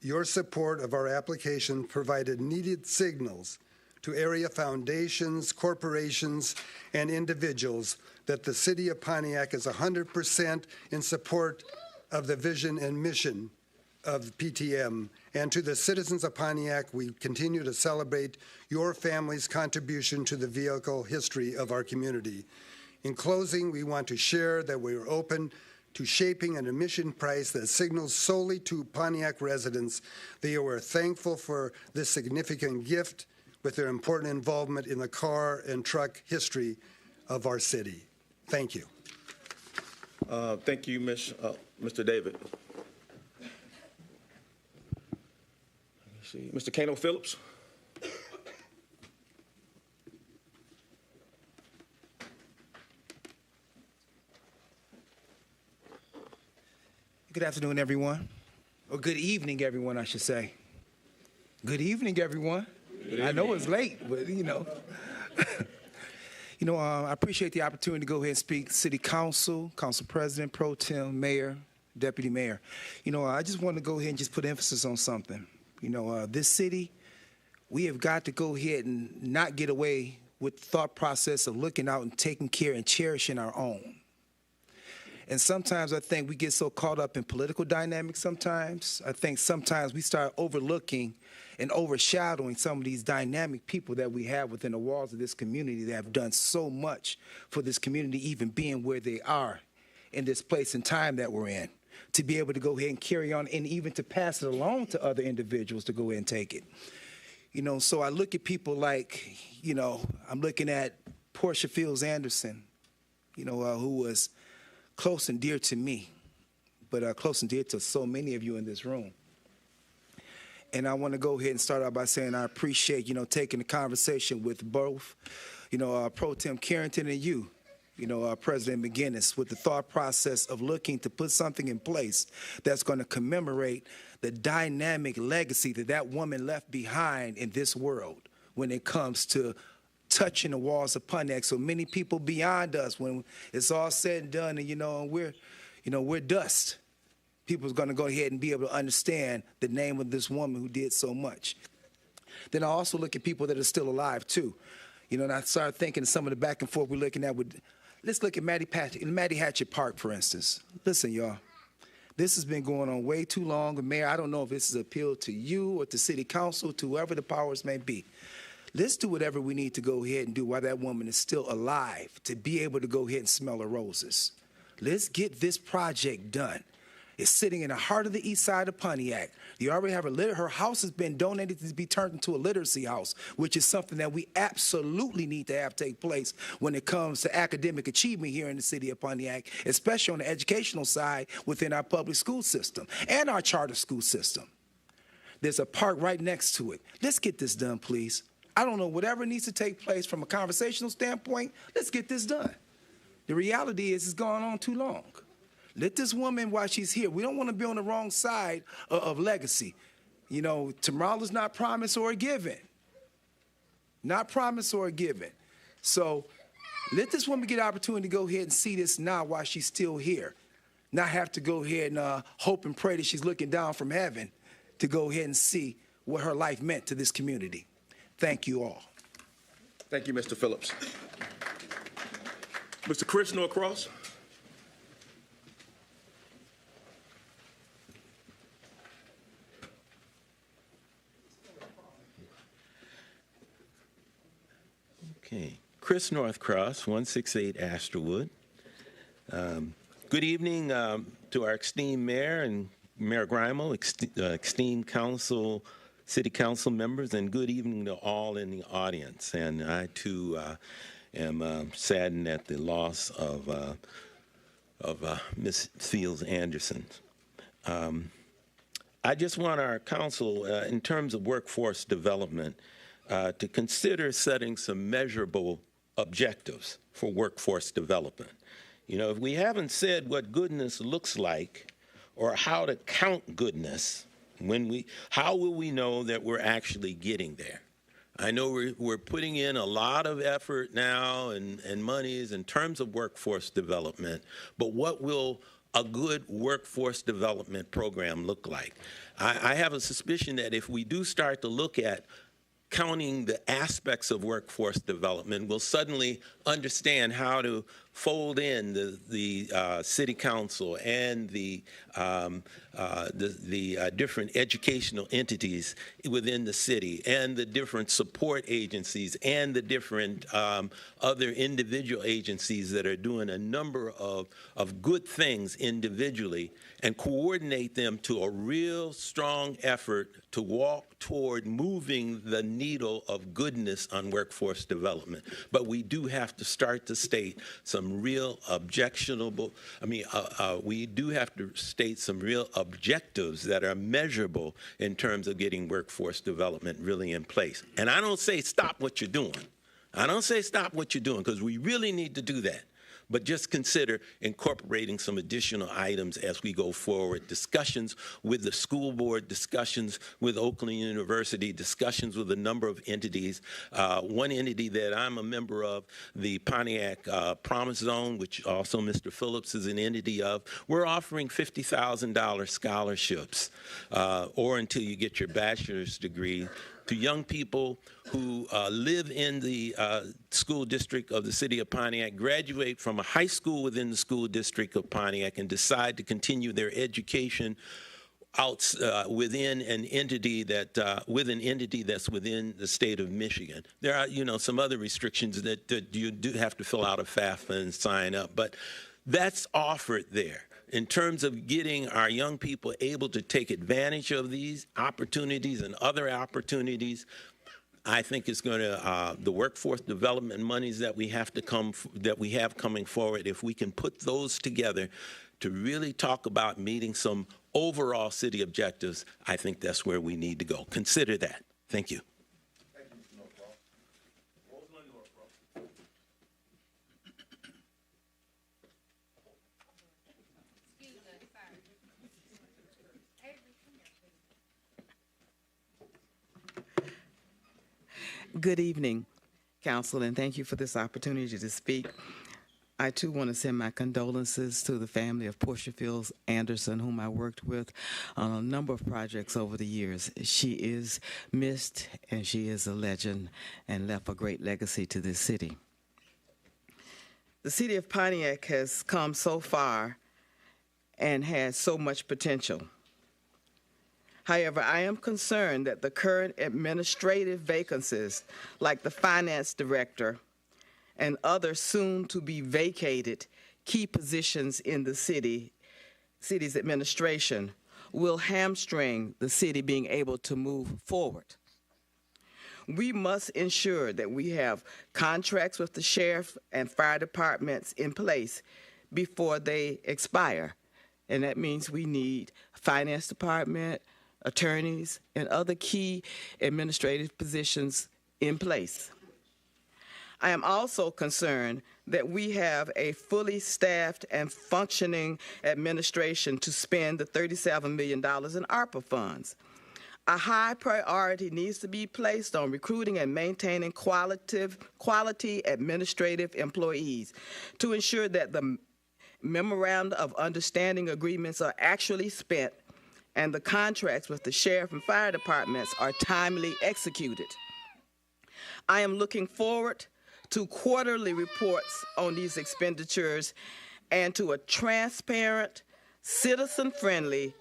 your support of our application provided needed signals to area foundations, corporations, and individuals that the city of Pontiac is 100% in support of the vision and mission of PTM. And to the citizens of Pontiac, we continue to celebrate your family's contribution to the vehicle history of our community. In closing, we want to share that we are open to shaping an admission price that signals solely to Pontiac residents they are thankful for this significant gift with their important involvement in the car and truck history of our city. Thank you. Thank you, Mr. David. Let's see, Mr. Kano Phillips. Good afternoon, everyone. Or good evening, everyone, I should say. Good evening, everyone. I know it's late, but you know. I appreciate the opportunity to go ahead and speak. City Council, Council President, Pro Tem, Mayor, Deputy Mayor. I just want to go ahead and just put emphasis on something. This city, we have got to go ahead and not get away with the thought process of looking out and taking care and cherishing our own. And sometimes I think we get so caught up in political dynamics sometimes. I think sometimes we start overlooking and overshadowing some of these dynamic people that we have within the walls of this community that have done so much for this community even being where they are in this place and time that we're in, to be able to go ahead and carry on and even to pass it along to other individuals to go ahead and take it. So I look at people like, I'm looking at Portia Fields Anderson, who was close and dear to me, but close and dear to so many of you in this room. And I want to go ahead and start out by saying I appreciate, taking the conversation with both, Pro Tem Carrington and you, President McGinnis, with the thought process of looking to put something in place that's going to commemorate the dynamic legacy that woman left behind in this world when it comes to touching the walls of Pontiac. So many people beyond us, when it's all said and done, and we're dust. People's going to go ahead and be able to understand the name of this woman who did so much. Then I also look at people that are still alive too, and I started thinking of some of the back and forth we're looking at. Let's look at Mattie Hatchett Park, for instance. Listen, y'all, this has been going on way too long. And Mayor, I don't know if this is appeal to you or to City Council, to whoever the powers may be. Let's do whatever we need to go ahead and do while that woman is still alive, to be able to go ahead and smell her roses. Let's get this project done. It's sitting in the heart of the east side of Pontiac. You already have her house has been donated to be turned into a literacy house, which is something that we absolutely need to have take place when it comes to academic achievement here in the city of Pontiac, especially on the educational side within our public school system and our charter school system. There's a park right next to it. Let's get this done, please. I don't know, whatever needs to take place from a conversational standpoint, let's get this done. The reality is it's gone on too long. Let this woman, while she's here, we don't want to be on the wrong side of legacy. Tomorrow's not promised or given. Not promised or given. So let this woman get an opportunity to go ahead and see this now while she's still here. Not have to go ahead and hope and pray that she's looking down from heaven to go ahead and see what her life meant to this community. Thank you all. Thank you, Mr. Phillips. Mr. Chris Norcross. Okay. Chris Northcross, 168 Astorwood. Good evening to our esteemed mayor and Mayor Grimal, esteemed council, city council members, and good evening to all in the audience. And I, too, am saddened at the loss of Ms. Fields Anderson. I just want our council, in terms of workforce development, to consider setting some measurable objectives for workforce development. If we haven't said what goodness looks like or how to count goodness, how will we know that we're actually getting there? I know we're putting in a lot of effort now and monies in terms of workforce development, but what will a good workforce development program look like? I have a suspicion that if we do start to look at counting the aspects of workforce development, we'll suddenly understand how to fold in the city council and the different educational entities within the city and the different support agencies and the different other individual agencies that are doing a number of good things individually, and coordinate them to a real strong effort to walk toward moving the needle of goodness on workforce development. But we do have to start to state some real we do have to state some real objectives that are measurable in terms of getting workforce development really in place. And I don't say stop what you're doing. I don't say stop what you're doing, because we really need to do that. But just consider incorporating some additional items as we go forward. Discussions with the school board, discussions with Oakland University, discussions with a number of entities. One entity that I'm a member of, the Pontiac Promise Zone, which also Mr. Phillips is an entity of, we're offering $50,000 scholarships, or until you get your bachelor's degree, to young people who live in the school district of the city of Pontiac, graduate from a high school within the school district of Pontiac, and decide to continue their education within an entity that's within the state of Michigan. There are, some other restrictions that you do have to fill out a FAFSA and sign up, but that's offered there. In terms of getting our young people able to take advantage of these opportunities and other opportunities, I think it's going to the workforce development monies that we have coming forward. If we can put those together to really talk about meeting some overall city objectives, I think that's where we need to go. Consider that. Thank you. Good evening, Council, and thank you for this opportunity to speak. I, too, want to send my condolences to the family of Portia Fields Anderson, whom I worked with on a number of projects over the years. She is missed, and she is a legend and left a great legacy to this city. The city of Pontiac has come so far and has so much potential. However, I am concerned that the current administrative vacancies, like the finance director and other soon-to-be vacated key positions in the city's administration, will hamstring the city being able to move forward. We must ensure that we have contracts with the sheriff and fire departments in place before they expire. And that means we need finance department, attorneys, and other key administrative positions in place. I am also concerned that we have a fully staffed and functioning administration to spend the $37 million in ARPA funds. A high priority needs to be placed on recruiting and maintaining quality administrative employees to ensure that the memorandum of understanding agreements are actually spent and the contracts with the sheriff and fire departments are timely executed. I am looking forward to quarterly reports on these expenditures and to a transparent, citizen-friendly,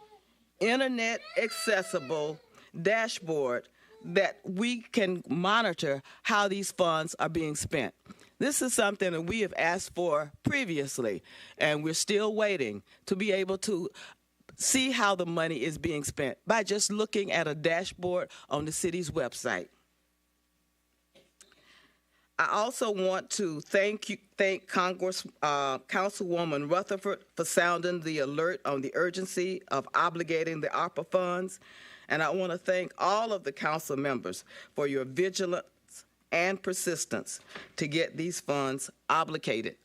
internet-accessible dashboard that we can monitor how these funds are being spent. This is something that we have asked for previously, and we're still waiting to be able to see how the money is being spent by just looking at a dashboard on the city's website. I also want to thank Councilwoman Rutherford for sounding the alert on the urgency of obligating the ARPA funds. And I want to thank all of the council members for your vigilance and persistence to get these funds obligated.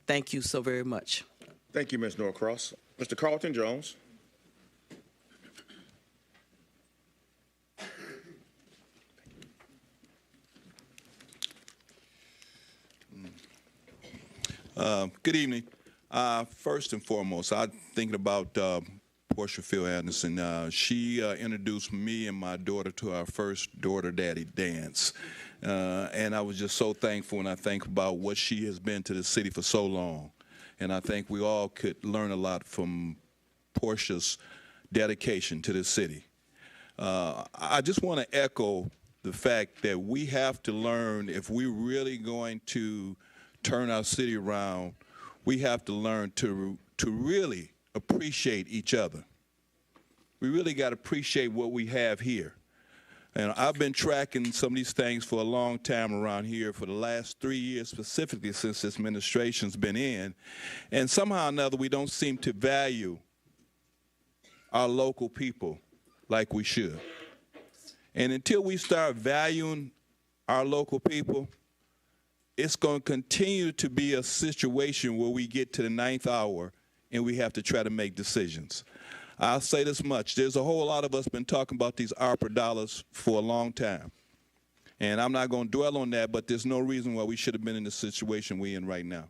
Thank you so very much. Thank you, Ms. Norcross. Mr. Carlton Jones. Good evening. First and foremost, I'm thinking about Portia Field Anderson. She introduced me and my daughter to our first Daughter Daddy dance. And I was just so thankful, and I think about what she has been to the city for so long. And I think we all could learn a lot from Portia's dedication to the city. I just want to echo the fact that we have to learn, if we're really going to turn our city around, we have to learn to really appreciate each other. We really got to appreciate what we have here. And I've been tracking some of these things for a long time around here, for the last 3 years specifically, since this administration's been in. And somehow or another, we don't seem to value our local people like we should. And until we start valuing our local people, it's going to continue to be a situation where we get to the ninth hour and we have to try to make decisions. I'll say this much. There's a whole lot of us been talking about these ARPA dollars for a long time. And I'm not going to dwell on that, but there's no reason why we should have been in the situation we're in right now.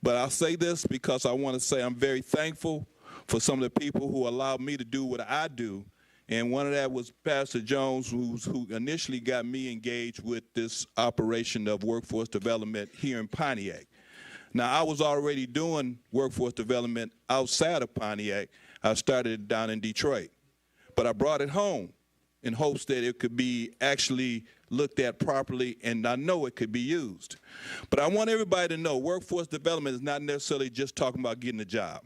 But I'll say this because I want to say I'm very thankful for some of the people who allowed me to do what I do. And one of that was Pastor Jones, who initially got me engaged with this operation of workforce development here in Pontiac. Now, I was already doing workforce development outside of Pontiac. I started it down in Detroit. But I brought it home in hopes that it could be actually looked at properly, and I know it could be used. But I want everybody to know workforce development is not necessarily just talking about getting a job.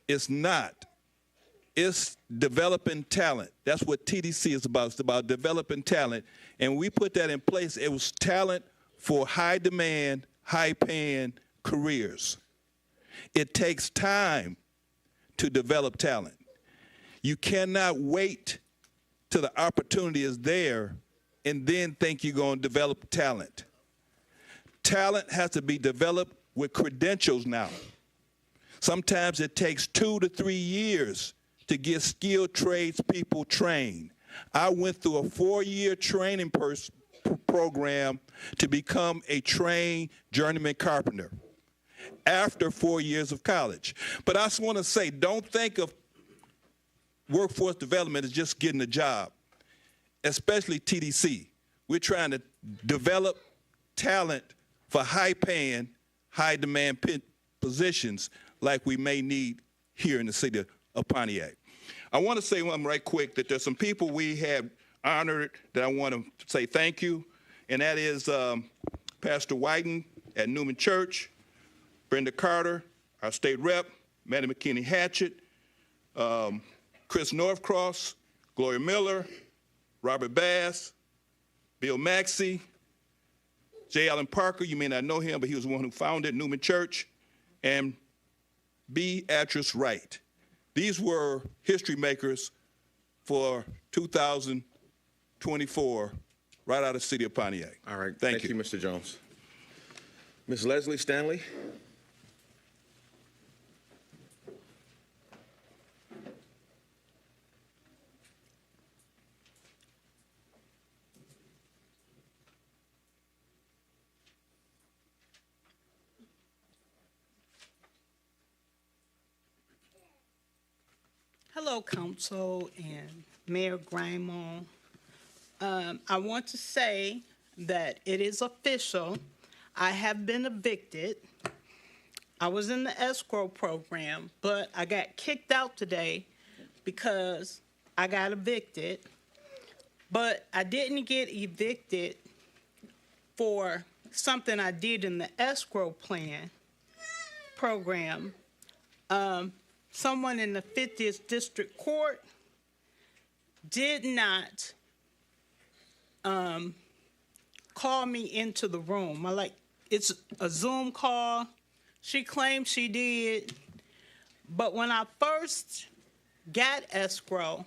It's not. It's developing talent. That's what TDC is about. It's about developing talent. And we put that in place. It was talent for high demand, high paying careers. It takes time to develop talent. You cannot wait till the opportunity is there and then think you're going to develop talent. Talent has to be developed with credentials now. Sometimes it takes 2 to 3 years to get skilled tradespeople trained. I went through a 4-year training program to become a trained journeyman carpenter after 4 years of college. But I just want to say, don't think of workforce development as just getting a job, especially TDC. We're trying to develop talent for high-paying, high-demand positions like we may need here in the city of Pontiac. I want to say one right quick that there's some people we have honored that I want to say thank you, and that is Pastor Whiten at Newman Church, Brenda Carter, our state rep, Maddie McKinney-Hatchett, Chris Northcross, Gloria Miller, Robert Bass, Bill Maxey, J. Allen Parker, you may not know him, but he was the one who founded Newman Church, and Beatrice Wright. These were history makers for 2024 right out of the city of Pontiac. All right. Thank you, Mr. Jones. Ms. Leslie Stanley. Hello, Council and Mayor Grimal. I want to say that it is official. I have been evicted. I was in the escrow program, but I got kicked out today because I got evicted. But I didn't get evicted for something I did in the escrow program. Someone in the 50th District Court did not call me into the room. It's a Zoom call. She claimed she did. But when I first got escrow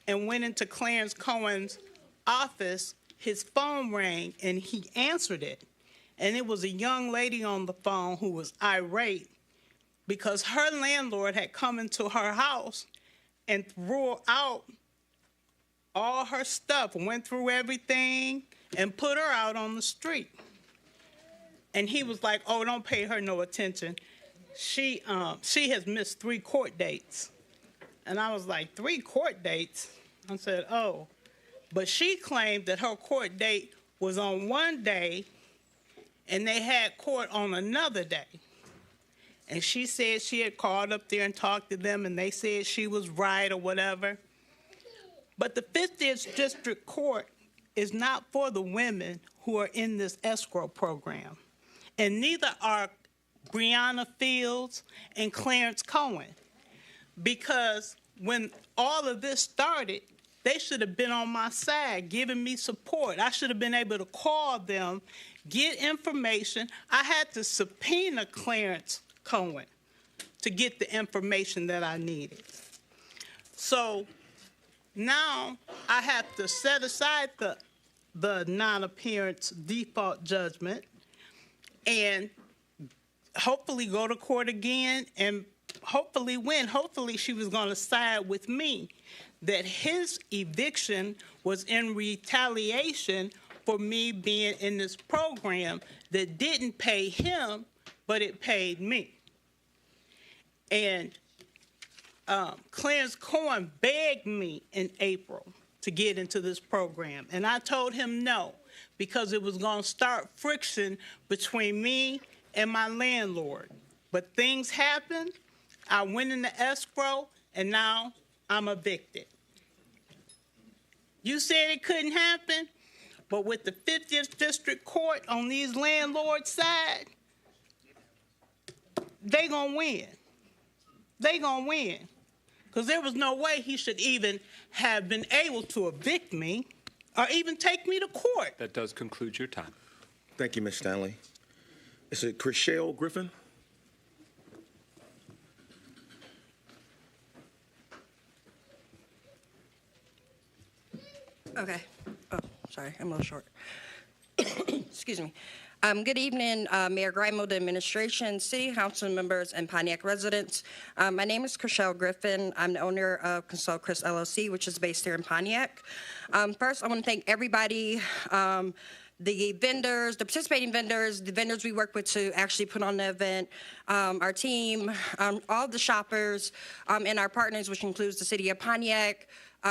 and went into Clarence Cohen's office, his phone rang and he answered it. And it was a young lady on the phone who was irate because her landlord had come into her house and threw out all her stuff, went through everything, and put her out on the street. And he was like, oh, don't pay her no attention. She has missed 3 court dates. And I was like, 3 court dates? I said, oh. But she claimed that her court date was on one day and they had court on another day. And she said she had called up there and talked to them and they said she was right or whatever. But the 50th District Court is not for the women who are in this escrow program. And neither are Breonna Fields and Clarence Cohen. Because when all of this started, they should have been on my side, giving me support. I should have been able to call them, get information. I had to subpoena Clarence Cohen to get the information that I needed. So now I have to set aside the non-appearance default judgment and hopefully go to court again and hopefully win. Hopefully she was going to side with me that his eviction was in retaliation for me being in this program that didn't pay him, but it paid me. And Clarence Cohen begged me in April to get into this program. And I told him no, because it was going to start friction between me and my landlord. But things happened. I went into escrow, and now I'm evicted. You said it couldn't happen, but with the 50th District Court on these landlords' side, they gonna win. They gonna win. Because there was no way he should even have been able to evict me or even take me to court. That does conclude your time. Thank you, Ms. Stanley. Is it Chriselle Griffin? Okay. Oh, sorry, I'm a little short. Excuse me. Good evening, Mayor Grimo, the administration, city council members, and Pontiac residents. My name is Chriselle Griffin. I'm the owner of Consult Chris LLC, which is based here in Pontiac. First, I want to thank everybody, the vendors, the participating vendors, the vendors we work with to actually put on the event, our team, all the shoppers, and our partners, which includes the city of Pontiac,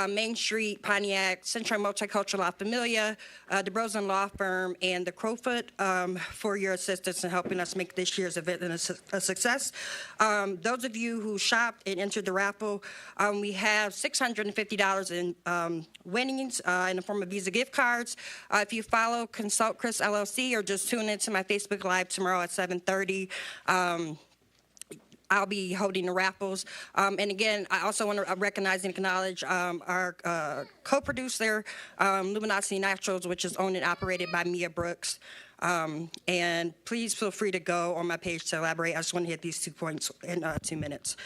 Main Street, Pontiac, Central Multicultural La Familia, the Brosen Law Firm, and the Crowfoot for your assistance in helping us make this year's event a success. Those of you who shopped and entered the raffle, we have $650 in winnings in the form of Visa gift cards. If you follow Consult Chris LLC or just tune into my Facebook Live tomorrow at 7:30, I'll be holding the raffles. And again, I also want to recognize and acknowledge our co-producer, Luminosity Naturals, which is owned and operated by Mia Brooks. And please feel free to go on my page to elaborate. I just want to hit these 2 points in 2 minutes.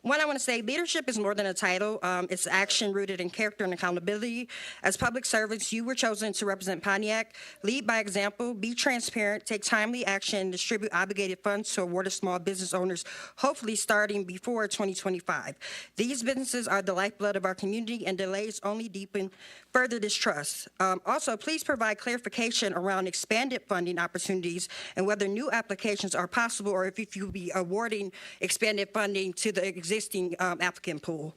One, I want to say leadership is more than a title. It's action rooted in character and accountability. As public servants, you were chosen to represent Pontiac. Lead by example, be transparent, take timely action, and distribute obligated funds to awarded small business owners, hopefully starting before 2025. These businesses are the lifeblood of our community, and delays only deepen further distrust. Also, please provide clarification around expanded funding opportunities and whether new applications are possible or if you'll be awarding expanded funding to the existing applicant pool.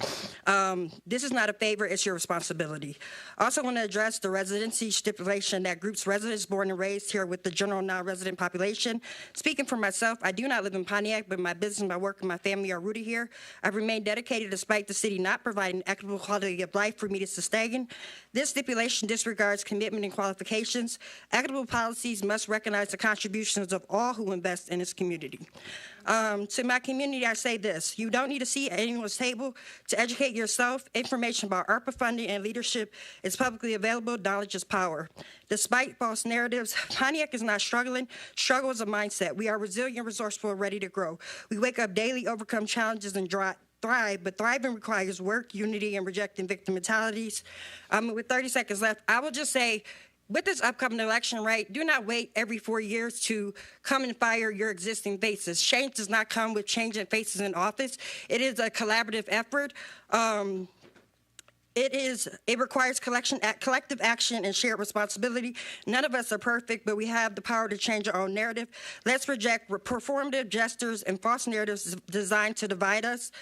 This is not a favor, it's your responsibility. I also want to address the residency stipulation that groups residents born and raised here with the general non-resident population. Speaking for myself, I do not live in Pontiac, but my business, my work, and my family are rooted here. I've remained dedicated despite the city not providing equitable quality of life for me to sustain. This stipulation disregards commitment and qualifications. Equitable policies must recognize the contributions of all who invest in this community. To my community, I say this: you don't need a seat at anyone's table to educate yourself. Information about ARPA funding and leadership is publicly available. Knowledge is power. Despite false narratives, Pontiac is not struggling. Struggle is a mindset. We are resilient, resourceful, and ready to grow. We wake up daily, overcome challenges, and thrive, but thriving requires work, unity, and rejecting victim mentalities. With 30 seconds left, I will just say, with this upcoming election, right, do not wait every 4 years to come and fire your existing faces. Change does not come with changing faces in office. It is a collaborative effort. It requires collective action and shared responsibility. None of us are perfect, but we have the power to change our own narrative. Let's reject performative gestures and false narratives designed to divide us.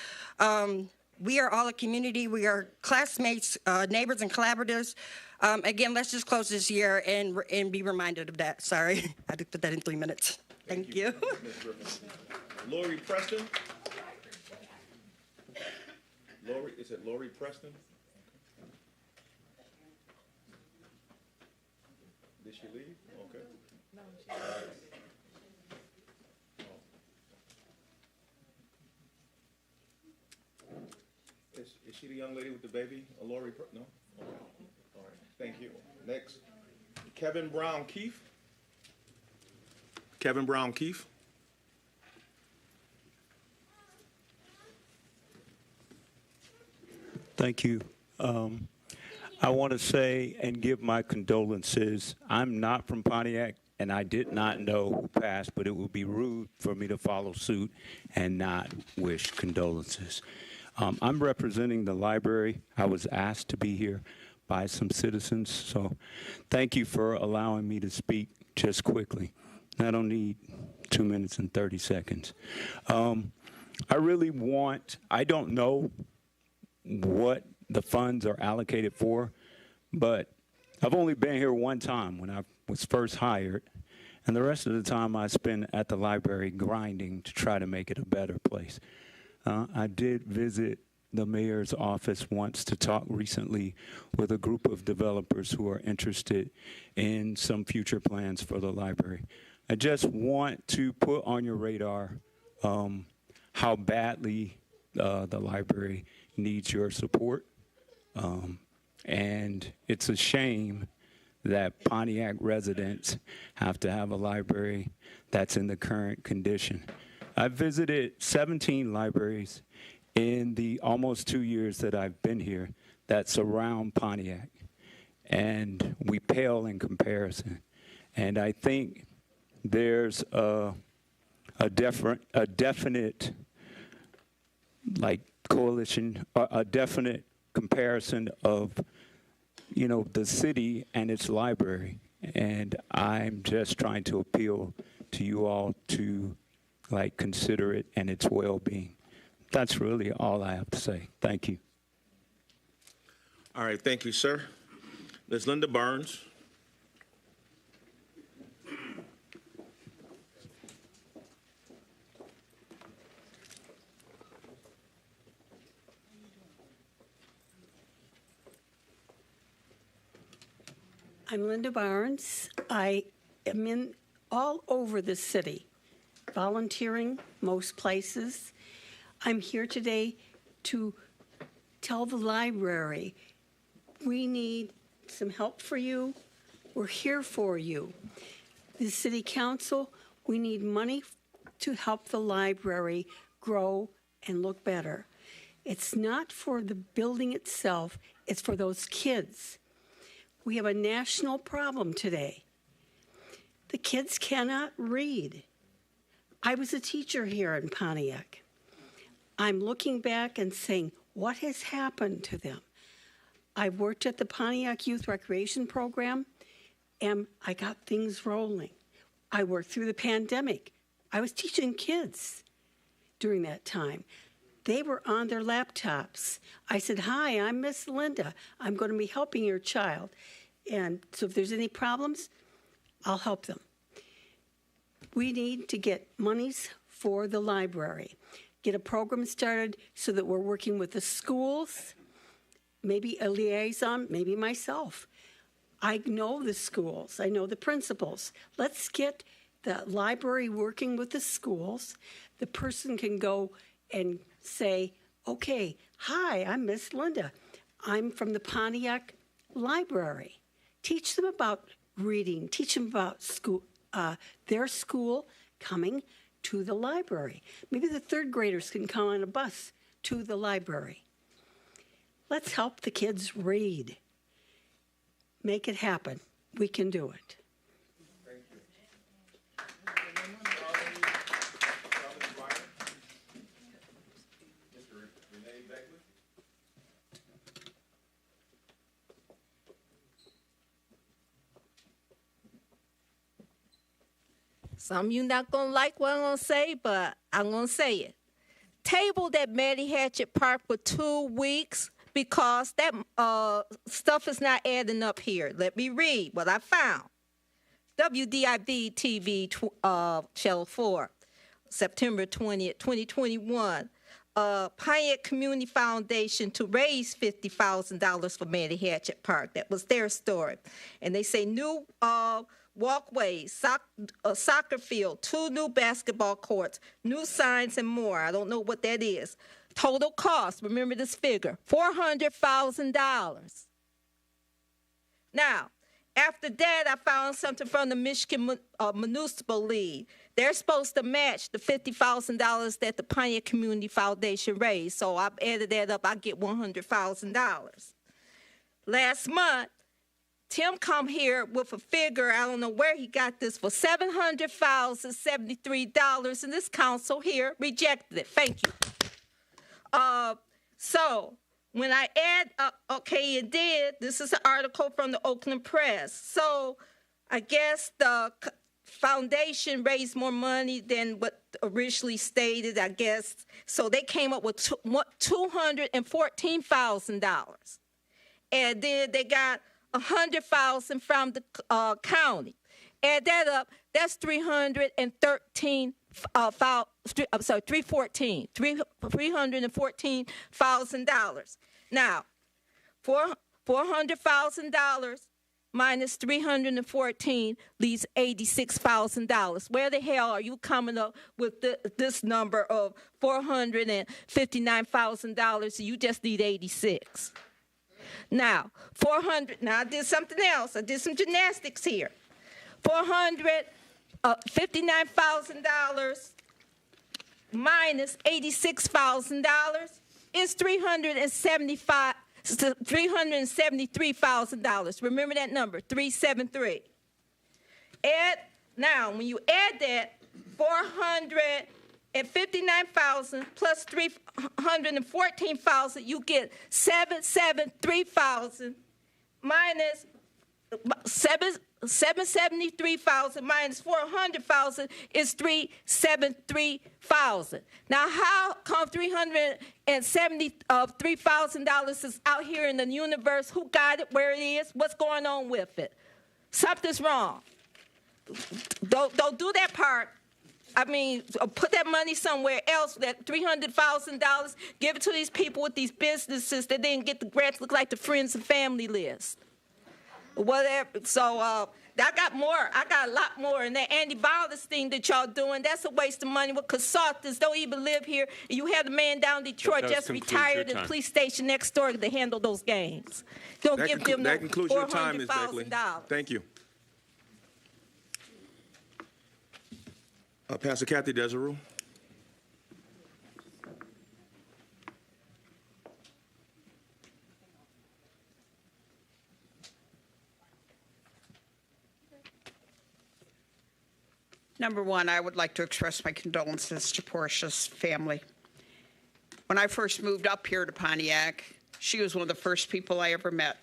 We are all a community. We are classmates, neighbors, and collaborators. Again, let's just close this year and be reminded of that. Sorry, I had to put that in 3 minutes. Thank you. Lori Preston? Lori, is it Lori Preston? Did she leave? Okay. No, Is she the young lady with the baby? Lori? No? Okay. All right. Thank you. Next, Kevin Brown Keefe. Kevin Brown Keefe. Thank you. I want to say and give my condolences. I'm not from Pontiac, and I did not know who passed, but it would be rude for me to follow suit and not wish condolences. I'm representing the library. I was asked to be here by some citizens, so thank you for allowing me to speak just quickly. I don't need 2 minutes and 30 seconds. I don't know what the funds are allocated for, but I've only been here one time when I was first hired, and the rest of the time I spent at the library grinding to try to make it a better place. I did visit the mayor's office once to talk recently with a group of developers who are interested in some future plans for the library. I just want to put on your radar how badly the library needs your support. And it's a shame that Pontiac residents have to have a library that's in the current condition. I visited 17 libraries in the almost 2 years that I've been here that surround Pontiac, and we pale in comparison. And I think there's a definite like coalition, a definite comparison of, you know, the city and its library. And I'm just trying to appeal to you all to like consider it and its well-being. That's really all I have to say. Thank you. All right, thank you, sir. Ms. Linda Burns. I'm Linda Barnes. I am all over the city, volunteering most places. I'm here today to tell the library, we need some help for you. We're here for you. The City Council, we need money to help the library grow and look better. It's not for the building itself, it's for those kids. We have a national problem today. The kids cannot read. I was a teacher here in Pontiac. I'm looking back and saying, what has happened to them? I worked at the Pontiac Youth Recreation Program, and I got things rolling. I worked through the pandemic. I was teaching kids during that time. They were on their laptops. I said, hi, I'm Miss Linda. I'm going to be helping your child. And so if there's any problems, I'll help them. We need to get monies for the library, get a program started so that we're working with the schools, maybe a liaison, maybe myself. I know the schools. I know the principals. Let's get the library working with the schools. The person can go and say, okay, hi, I'm Miss Linda. I'm from the Pontiac Library. Teach them about reading. Teach them about school, their school coming to the library. Maybe the third graders can come on a bus to the library. Let's help the kids read. Make it happen. We can do it. Some of you not going to like what I'm going to say, but I'm going to say it. tabled at Maddie Hatchett Park for 2 weeks because that stuff is not adding up here. Let me read what I found. WDIV TV Channel 4, September 20th, 2021. Pontiac Community Foundation to raise $50,000 for Maddie Hatchett Park. That was their story. And they say new walkways, soccer field, 2 new basketball courts, new signs, and more. I don't know what that is. Total cost, remember this figure, $400,000. Now, after that, I found something from the Michigan Municipal League. They're supposed to match the $50,000 that the Pontiac Community Foundation raised. So I've added that up. I get $100,000. Last month, Tim come here with a figure, I don't know where he got this, for $700,073, and this council here rejected it. Thank you. So when I add up, okay, it did. This is an article from the Oakland Press. So I guess the foundation raised more money than what originally stated, I guess. So they came up with $214,000. And then they got $100,000 from the county. Add that up, that's $314,000. Now, $400,000 minus 314 leaves $86,000. Where the hell are you coming up with this number of $459,000? You just need 86. Now, now I did something else. I did some gymnastics here. $459,000 minus $86,000 is $373,000. Remember that number, 373. Now, when you add that, 459,000 plus 314,000, you get 773,000 minus 773,000 minus 400,000 is 373,000. Now, how come $373,000 is out here in the universe? Who got it? Where it is? What's going on with it? Something's wrong. Don't do that part. I mean, put that money somewhere else, that $300,000, give it to these people with these businesses that didn't get the grants, look like the friends and family list. Whatever. So I got more. I got a lot more. And that anti-violence thing that y'all doing, that's a waste of money with consultants. Don't even live here. And you have the man down in Detroit just retired in the police station next door to handle those games. Don't give them no $400,000. Thank you. Pastor Kathy Desiree. Number one, I would like to express my condolences to Portia's family. When I first moved up here to Pontiac, she was one of the first people I ever met.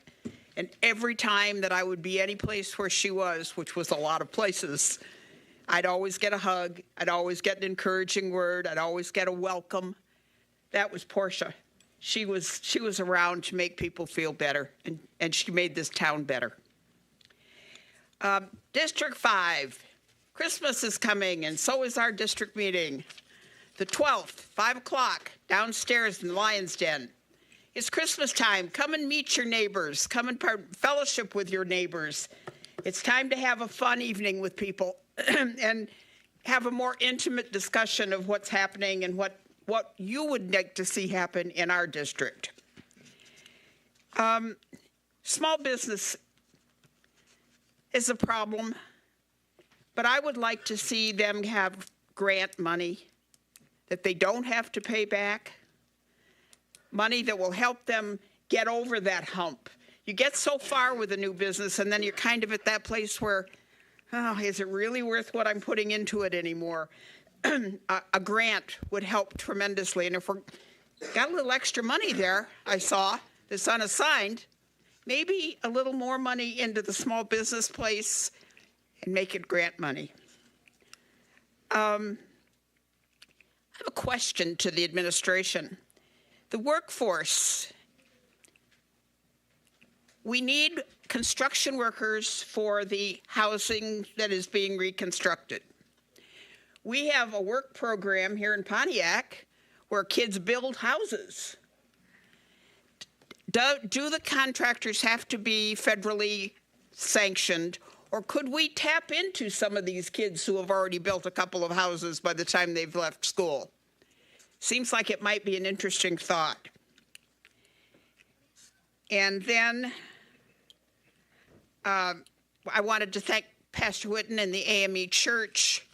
And every time that I would be any place where she was, which was a lot of places, I'd always get a hug. I'd always get an encouraging word. I'd always get a welcome. That was Portia. She was around to make people feel better, and she made this town better. District 5. Christmas is coming, and so is our district meeting. The 12th, 5 o'clock, downstairs in the Lion's Den. It's Christmas time. Come and meet your neighbors. Come and fellowship with your neighbors. It's time to have a fun evening with people and have a more intimate discussion of what's happening and what you would like to see happen in our district. Small business is a problem. But I would like to see them have grant money that they don't have to pay back, money that will help them get over that hump. You get so far with a new business, and then you're kind of at that place where, oh, is it really worth what I'm putting into it anymore? A grant would help tremendously. And if we're got a little extra money there, I saw, that's unassigned, maybe a little more money into the small business place and make it grant money. I have a question to the administration. The workforce. We need construction workers for the housing that is being reconstructed. We have a work program here in Pontiac where kids build houses. Do the contractors have to be federally sanctioned, or could we tap into some of these kids who have already built a couple of houses by the time they've left school? Seems like it might be an interesting thought. And then I wanted to thank Pastor Whitten and the AME Church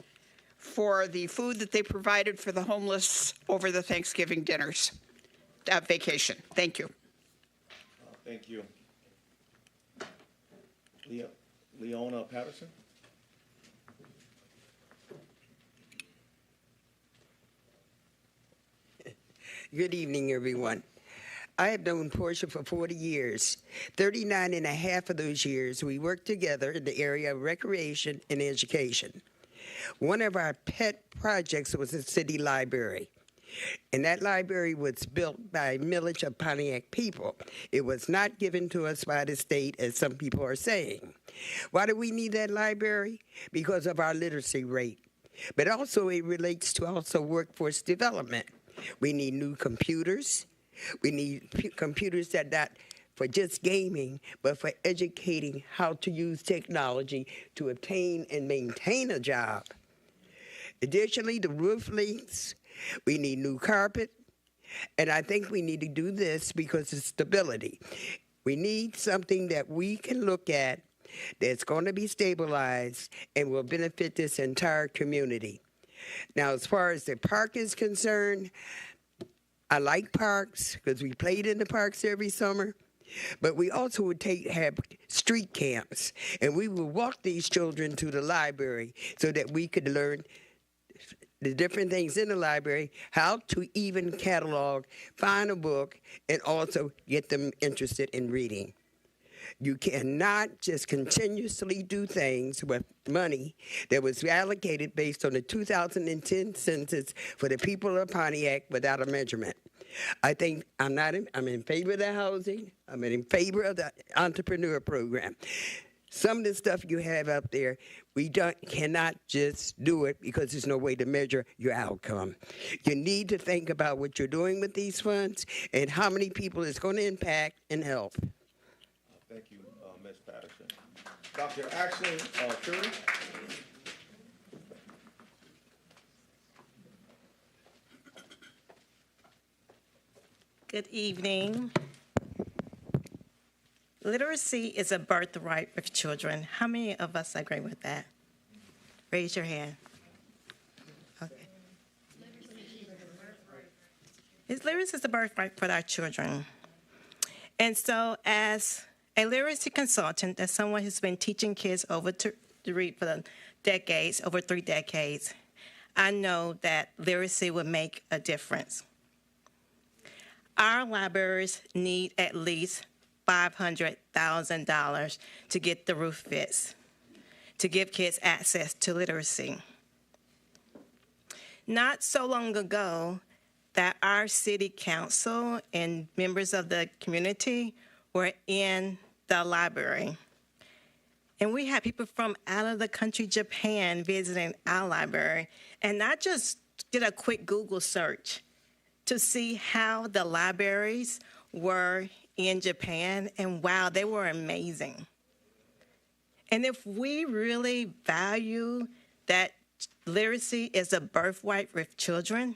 for the food that they provided for the homeless over the Thanksgiving dinners, vacation. Thank you. Thank you. Leona Patterson? Good evening, everyone. I have known Portia for 40 years. 39 and a half of those years, we worked together in the area of recreation and education. One of our pet projects was the city library. And that library was built by a millage of Pontiac people. It was not given to us by the state, as some people are saying. Why do we need that library? Because of our literacy rate. But also it relates to also workforce development. We need new computers. We need computers that not for just gaming, but for educating how to use technology to obtain and maintain a job. Additionally, the roof leaks. We need new carpet. And I think we need to do this because of stability. We need something that we can look at that's going to be stabilized and will benefit this entire community. Now, as far as the park is concerned, I like parks because we played in the parks every summer, but we also would have street camps, and we would walk these children to the library so that we could learn the different things in the library, how to even catalog, find a book, and also get them interested in reading. You cannot just continuously do things with money that was allocated based on the 2010 census for the people of Pontiac without a measurement. I think I'm in favor of the housing. I'm in favor of the entrepreneur program. Some of the stuff you have up there, we cannot just do it because there's no way to measure your outcome. You need to think about what you're doing with these funds and how many people it's going to impact and help. Thank you, Ms. Patterson. Dr. Ashley Curry? Good evening. Literacy is a birthright with children. How many of us agree with that? Raise your hand. Okay. Literacy is a birthright for our children. And so as a literacy consultant, as someone who's been teaching kids to read for decades, over 3 decades, I know that literacy will make a difference. Our libraries need at least $500,000 to get the roof fixed, to give kids access to literacy. Not so long ago, that our city council and members of the community were in the library. And we had people from out of the country, Japan, visiting our library. And I just did a quick Google search to see how the libraries were in Japan, and wow, they were amazing. And if we really value that literacy is a birthright with children,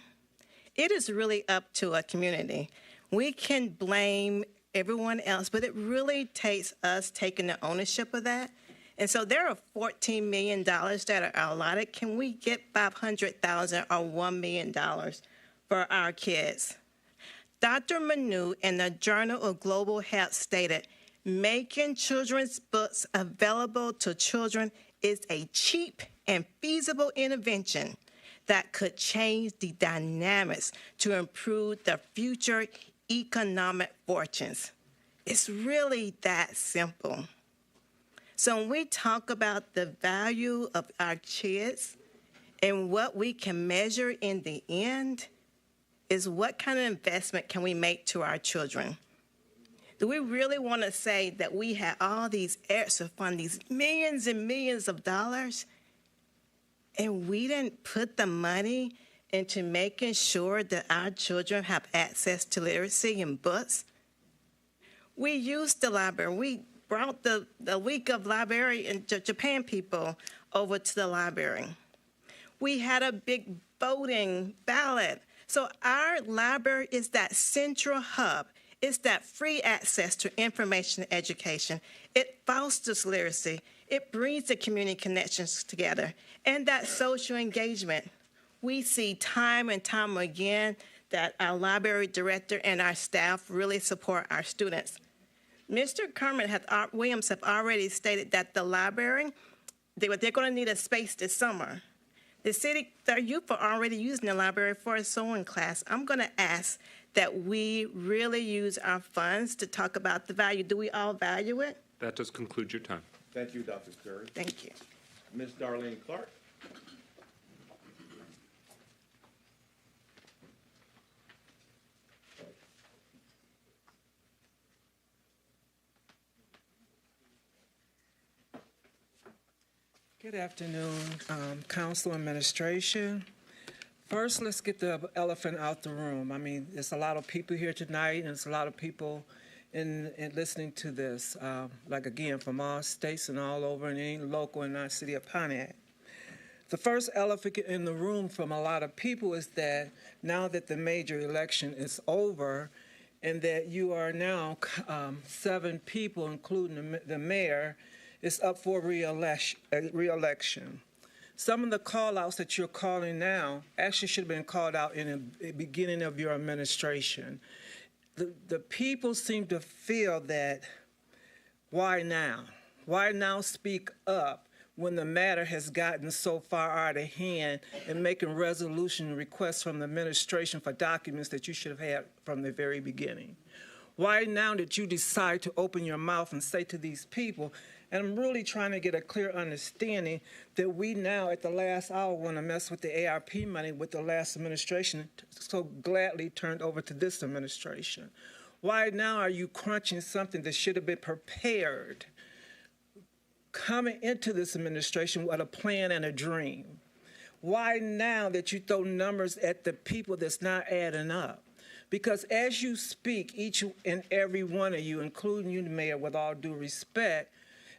it is really up to a community. We can blame everyone else, but it really takes us taking the ownership of that. And so there are $14 million that are allotted. Can we get $500,000 or $1 million for our kids? Dr. Manu in the Journal of Global Health stated, making children's books available to children is a cheap and feasible intervention that could change the dynamics to improve the future economic fortunes. It's really that simple. So when we talk about the value of our kids and what we can measure in the end, is what kind of investment can we make to our children? Do we really want to say that we had all these extra funds, these millions and millions of dollars, and we didn't put the money into making sure that our children have access to literacy and books? We used the library. We brought the week of library and Japan people over to the library. We had a big voting ballot. So our library is that central hub. It's that free access to information and education. It fosters literacy. It brings the community connections together and that social engagement. We see time and time again that our library director and our staff really support our students. Mr. Kermit Williams have already stated that the library, they're going to need a space this summer. Their youth are already using the library for a sewing class. I'm going to ask that we really use our funds to talk about the value. Do we all value it? That does conclude your time. Thank you, Dr. Curry. Thank you. Ms. Darlene Clark. Good afternoon, Council Administration. First, let's get the elephant out the room. I mean, there's a lot of people here tonight, and there's a lot of people in listening to this, like again, from all states and all over, and any local in our city of Pontiac. The first elephant in the room from a lot of people is that now that the major election is over, and that you are now 7 people, including the mayor, is up for re-election. Some of the call-outs that you're calling now actually should have been called out in the beginning of your administration. The people seem to feel that, why now? Why now speak up when the matter has gotten so far out of hand and making resolution requests from the administration for documents that you should have had from the very beginning? Why now did you decide to open your mouth and say to these people, and I'm really trying to get a clear understanding that we now at the last hour want to mess with the ARP money with the last administration so gladly turned over to this administration? Why now are you crunching something that should have been prepared coming into this administration with a plan and a dream? Why now that you throw numbers at the people that's not adding up? Because as you speak, each and every one of you, including you, the mayor, with all due respect,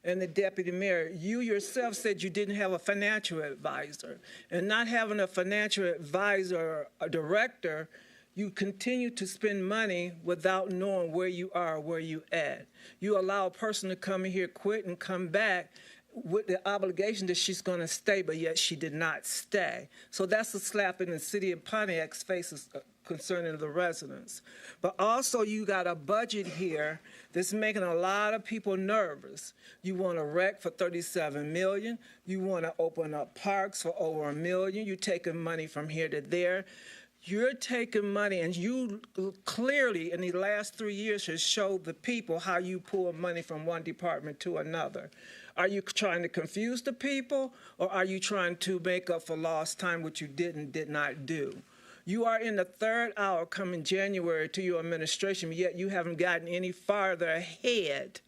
and the deputy mayor, you yourself said you didn't have a financial advisor. And not having a financial advisor or a director, you continue to spend money without knowing where you are, where you at. You allow a person to come in here, quit, and come back with the obligation that she's going to stay, but yet she did not stay. So that's a slap in the city of Pontiac's faces concerning the residents. But also you got a budget here that's making a lot of people nervous. You want a rec for $37 million. You want to open up parks for over $1 million. You're taking money from here to there. You're taking money, and you clearly in the last 3 years has showed the people how you pull money from one department to another. Are you trying to confuse the people, or are you trying to make up for lost time, which you did not do? You are in the 3rd hour coming January to your administration, yet you haven't gotten any farther ahead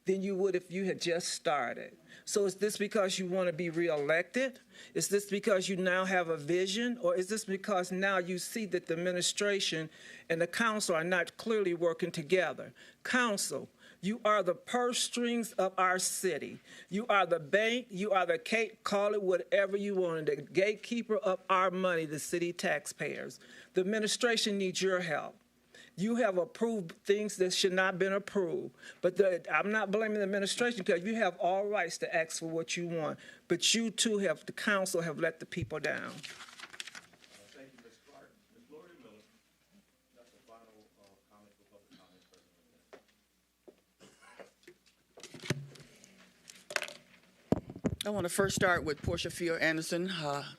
than you would if you had just started. So is this because you want to be reelected? Is this because you now have a vision? Or is this because now you see that the administration and the council are not clearly working together? Council, you are the purse strings of our city. You are the bank. You are the call it whatever you want, the gatekeeper of our money, the city taxpayers. The administration needs your help. You have approved things that should not have been approved. But I'm not blaming the administration because you have all rights to ask for what you want. But you too have, the council have let the people down. Thank you, Ms. Clark. Ms. Gloria Miller, that's the final comment for public comment. I want to first start with Portia Field Anderson.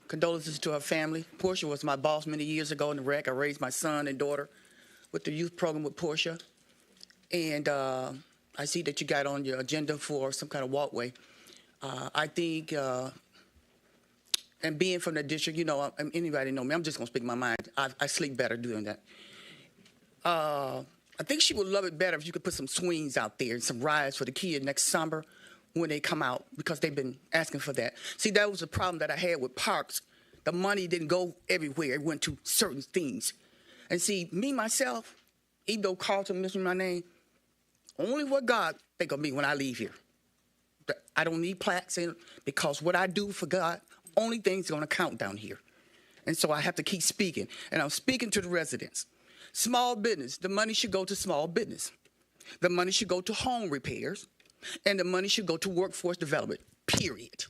Condolences to her family. Portia was my boss many years ago in the rec. I raised my son and daughter with the youth program with Portia. And I see that you got on your agenda for some kind of walkway. I think And being from the district, you know, anybody know me, I'm just going to speak my mind. I sleep better doing that. I think she would love it better if you could put some swings out there and some rides for the kids next summer when they come out, because they've been asking for that. See, that was a problem that I had with parks. The money didn't go everywhere. It went to certain things. And see, me, myself, even though Carlton mentioned my name, only what God think of me when I leave here. I don't need plaques in, because what I do for God, only thing's going to count down here. And so I have to keep speaking. And I'm speaking to the residents. Small business, the money should go to small business. The money should go to home repairs. And the money should go to workforce development, period.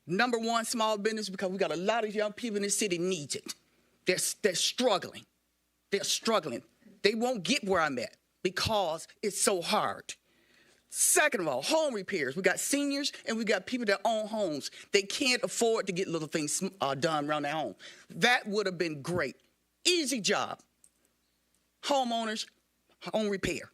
Number one, small business, because we got a lot of young people in this city needs it. They're struggling. They're struggling. They won't get where I'm at because it's so hard. Second of all, home repairs. We got seniors and we got people that own homes. They can't afford to get little things done around their home. That would have been great. Easy job. Homeowners, home repair.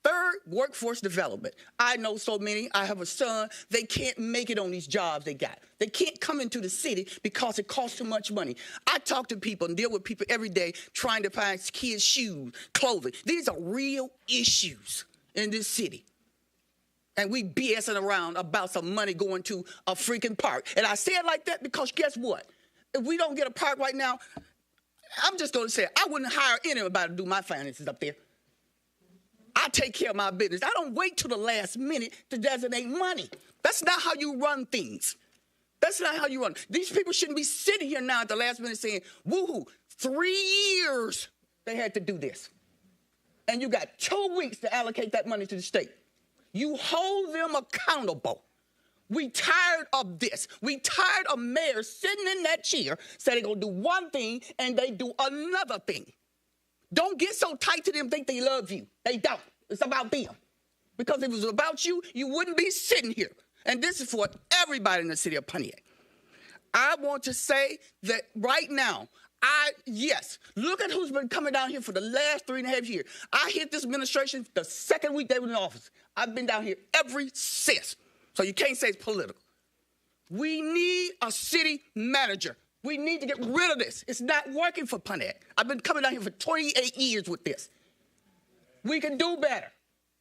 Third, workforce development. I know so many. I have a son. They can't make it on these jobs they got. They can't come into the city because it costs too much money. I talk to people and deal with people every day trying to find kids' shoes, clothing. These are real issues in this city. And we BSing around about some money going to a freaking park. And I say it like that because guess what? If we don't get a park right now, I'm just going to say, I wouldn't hire anybody to do my finances up there. I take care of my business. I don't wait till the last minute to designate money. That's not how you run things. That's not how you run. These people shouldn't be sitting here now at the last minute saying, woohoo, 3 years they had to do this. And you got 2 weeks to allocate that money to the state. You hold them accountable. We tired of this. We tired of mayors sitting in that chair saying they're going to do one thing and they do another thing. Don't get so tight to them, think they love you. They don't. It's about them. Because if it was about you, you wouldn't be sitting here. And this is for everybody in the city of Pontiac. I want to say that right now, yes, look at who's been coming down here for the last 3.5 years. I hit this administration the second week they were in office. I've been down here ever since. So you can't say it's political. We need a city manager. We need to get rid of this. It's not working for Pontiac. I've been coming down here for 28 years with this. We can do better.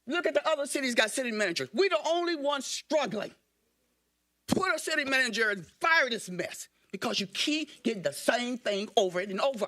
Look at the other cities got city managers. We're the only ones struggling. Put a city manager and fire this mess because you keep getting the same thing over and over.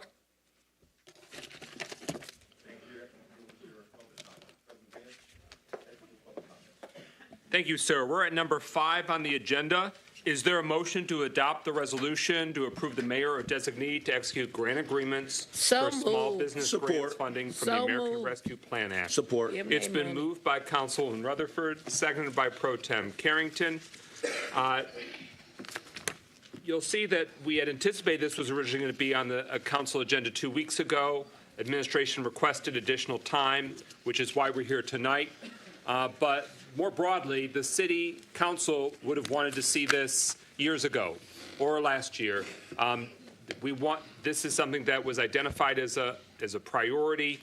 Thank you, sir. We're at number 5 on the agenda. Is there a motion to adopt the resolution to approve the mayor or designee to execute grant agreements for small business grants funding from the American Rescue Plan Act? Support. It's been moved by Councilman Rutherford, seconded by Pro Tem Carrington. You'll see that we had anticipated this was originally going to be on the council agenda 2 weeks ago. Administration requested additional time, which is why we're here tonight. But more broadly, the city council would have wanted to see this years ago or last year. This is something that was identified as a priority,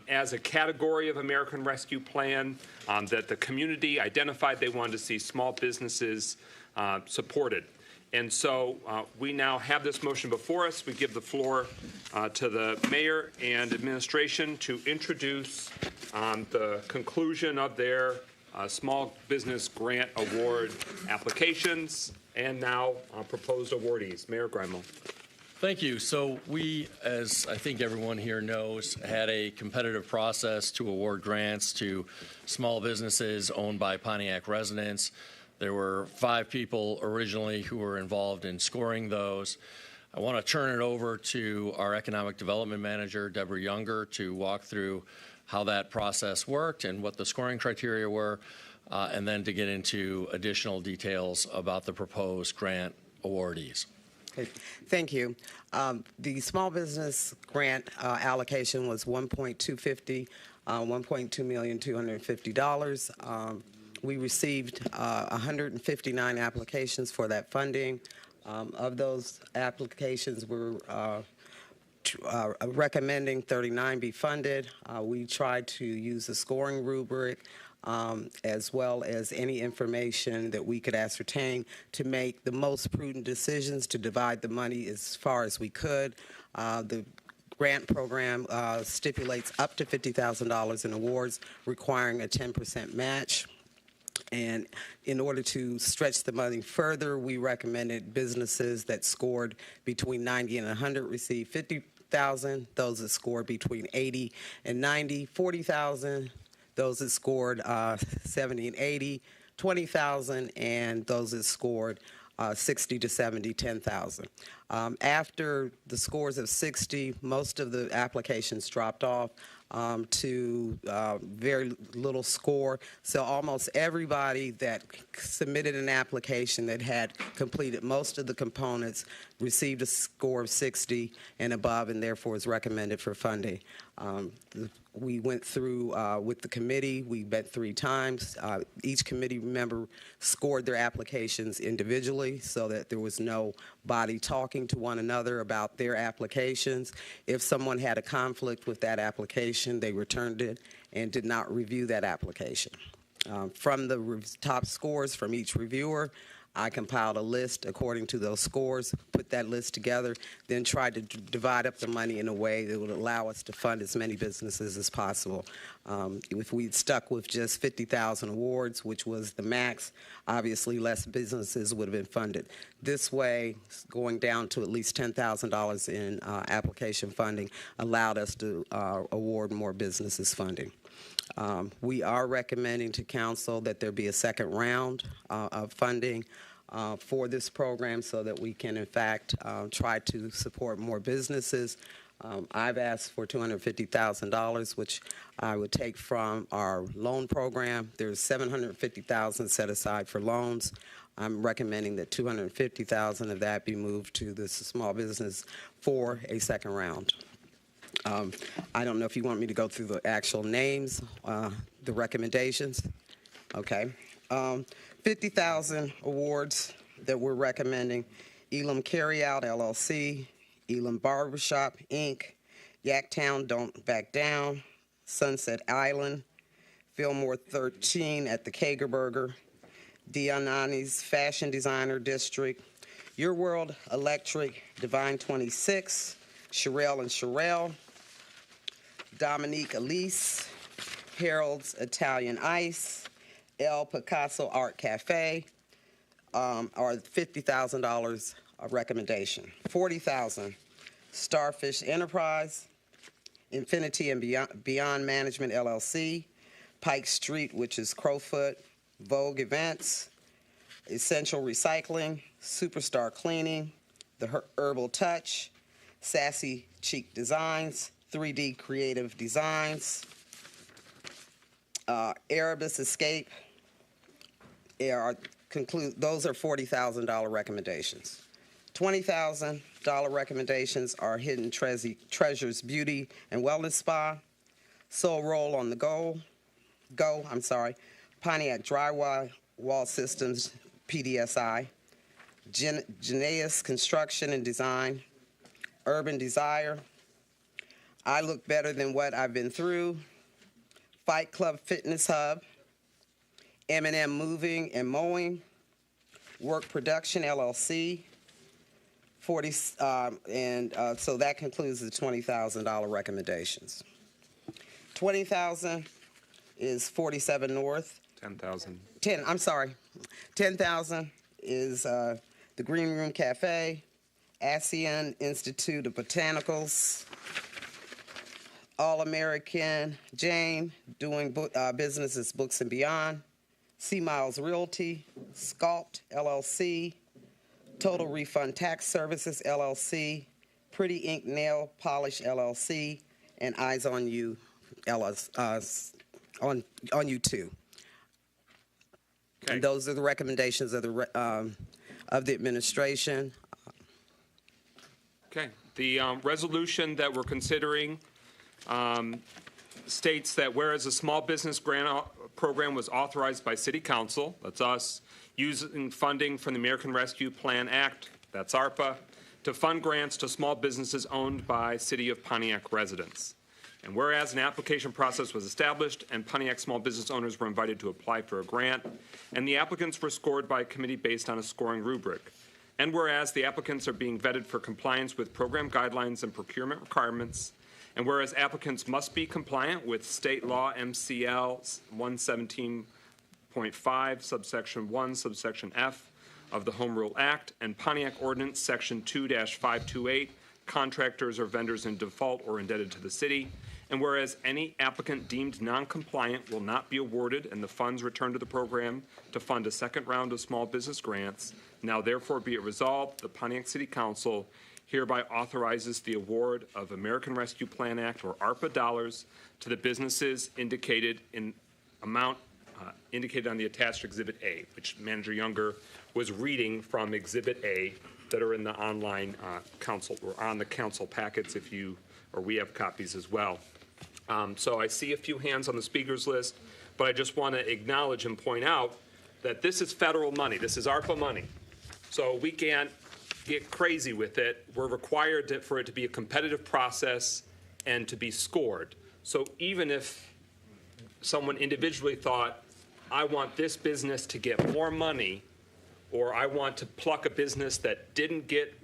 as a category of American Rescue Plan, that the community identified they wanted to see small businesses supported. And so we now have this motion before us. We give the floor to the mayor and administration to introduce the conclusion of their small business grant award applications and now proposed awardees. Mayor Greimel. Thank you. So we, as I think everyone here knows, had a competitive process to award grants to small businesses owned by Pontiac residents. There were 5 people originally who were involved in scoring those. I want to turn it over to our economic development manager, Deborah Younger, to walk through how that process worked and what the scoring criteria were, and then to get into additional details about the proposed grant awardees. Okay. Thank you. The small business grant allocation was $1.250,250,000. We received 159 applications for that funding. Of those applications, we're recommending 39 be funded. We tried to use a scoring rubric as well as any information that we could ascertain to make the most prudent decisions to divide the money as far as we could. The grant program stipulates up to $50,000 in awards, requiring a 10% match. And in order to stretch the money further, we recommended businesses that scored between 90 and 100 receive 50,000. Those that scored between 80 and 90, 40,000. Those that scored 70 and 80, 20,000, and those that scored 60 to 70, 10,000. After the scores of 60, most of the applications dropped off to very little score. So almost everybody that submitted an application that had completed most of the components received a score of 60 and above, and therefore is recommended for funding. We went through with the committee. We met 3 times. Each committee member scored their applications individually so that there was no body talking to one another about their applications. If someone had a conflict with that application, they returned it and did not review that application. From the top scores from each reviewer, I compiled a list according to those scores, put that list together, then tried to divide up the money in a way that would allow us to fund as many businesses as possible. If we'd stuck with just 50,000 awards, which was the max, obviously less businesses would have been funded. This way, going down to at least $10,000 in application funding allowed us to award more businesses funding. We are recommending to council that there be a second round of funding for this program so that we can, in fact, try to support more businesses. I've asked for $250,000, which I would take from our loan program. There's $750,000 set aside for loans. I'm recommending that $250,000 of that be moved to the small business for a second round. I don't know if you want me to go through the actual names, the recommendations. Okay. 50,000 awards that we're recommending: Elam Carryout, LLC, Elam Barbershop, Inc., Yaktown Don't Back Down, Sunset Island, Fillmore 13 at the Kager Burger, Dionani's Fashion Designer District, Your World Electric, Divine 26, Sherelle and Sherelle, Dominique Elise, Harold's Italian Ice, El Picasso Art Cafe, are $50,000 recommendation. $40,000, Starfish Enterprise, Infinity and Beyond Management LLC, Pike Street, which is Crowfoot, Vogue Events, Essential Recycling, Superstar Cleaning, The Herbal Touch, Sassy Cheek Designs, 3D Creative Designs, Erebus Escape. Those are $40,000 recommendations. $20,000 recommendations are Hidden Treasures Beauty and Wellness Spa, Soul Roll on the Go, Pontiac Drywall Systems, PDSI, Janaeus Construction and Design, Urban Desire, I Look Better Than What I've Been Through, Fight Club Fitness Hub, M&M Moving and Mowing, Work Production LLC, so that concludes the $20,000 recommendations. $20,000 is 47 North. 10,000. 10,000 is the Green Room Cafe, ASEAN Institute of Botanicals, All-American Jane, doing businesses Books and Beyond, C Miles Realty, Sculpt LLC, Total Refund Tax Services LLC, Pretty Ink Nail Polish LLC, and Eyes on You on You Too. Okay. And those are the recommendations of the administration. Okay. The resolution that we're considering states that whereas a small business grant program was authorized by City Council, that's us, using funding from the American Rescue Plan Act, that's ARPA, to fund grants to small businesses owned by City of Pontiac residents. And whereas an application process was established and Pontiac small business owners were invited to apply for a grant, and the applicants were scored by a committee based on a scoring rubric. And whereas the applicants are being vetted for compliance with program guidelines and procurement requirements, and whereas applicants must be compliant with state law MCL 117.5, subsection 1, subsection F of the Home Rule Act, and Pontiac Ordinance Section 2-528, contractors or vendors in default or indebted to the city. And whereas any applicant deemed non-compliant will not be awarded and the funds returned to the program to fund a second round of small business grants, now therefore be it resolved, the Pontiac City Council hereby authorizes the award of American Rescue Plan Act, or ARPA, dollars to the businesses indicated in amount indicated on the attached Exhibit A, which Manager Younger was reading from Exhibit A that are in the online council, or on the council packets if you, or we have copies as well. So I see a few hands on the speakers list, but I just want to acknowledge and point out that this is federal money. This is ARPA money. So we can't get crazy with it. We're required for it to be a competitive process and to be scored. So even if someone individually thought, I want this business to get more money, or I want to pluck a business that didn't get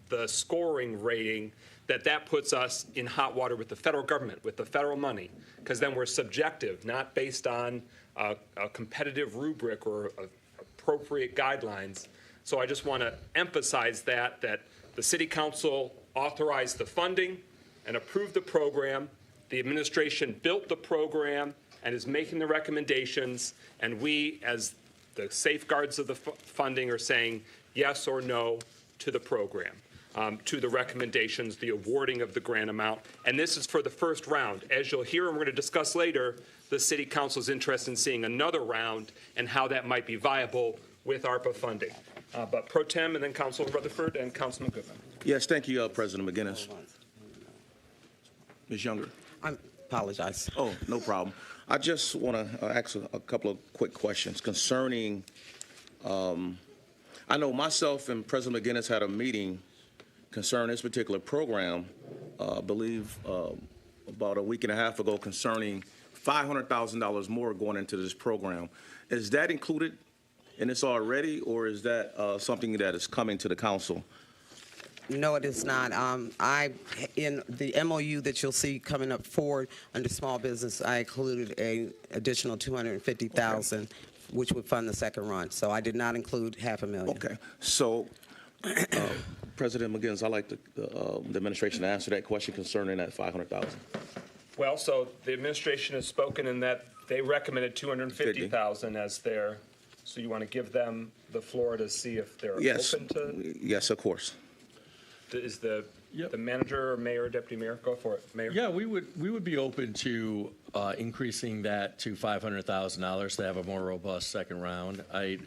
the scoring rating, that puts us in hot water with the federal government, with the federal money, because then we're subjective, not based on a competitive rubric or appropriate guidelines. So I just want to emphasize that the City Council authorized the funding and approved the program. The administration built the program and is making the recommendations, and we, as the safeguards of the funding, are saying yes or no to the program. To the recommendations, the awarding of the grant amount. And this is for the first round. As you'll hear, and we're going to discuss later, the City Council's interest in seeing another round and how that might be viable with ARPA funding. But Pro Tem, and then Councilman Rutherford and Councilman Goodman. Yes, thank you, President McGinnis. Ms. Younger. I apologize. Oh, no problem. I just want to ask a couple of quick questions concerning, I know myself and President McGinnis had a meeting concerning this particular program, I believe about a week and a half ago, concerning $500,000 more going into this program. Is that included in this already, or is that something that is coming to the council? No, it is not. In the MOU that you'll see coming up forward under small business, I included an additional $250,000, which would fund the second run. So I did not include $500,000. Okay. So, President McGinnis, I'd like the administration to answer that question concerning that $500,000. Well, so the administration has spoken in that they recommended $250,000 as their. So you want to give them the floor to see if they're open to? Yes, of course. Is the manager or mayor or deputy mayor? Go for it, Mayor. Yeah, we would be open to increasing that to $500,000 to have a more robust second round. I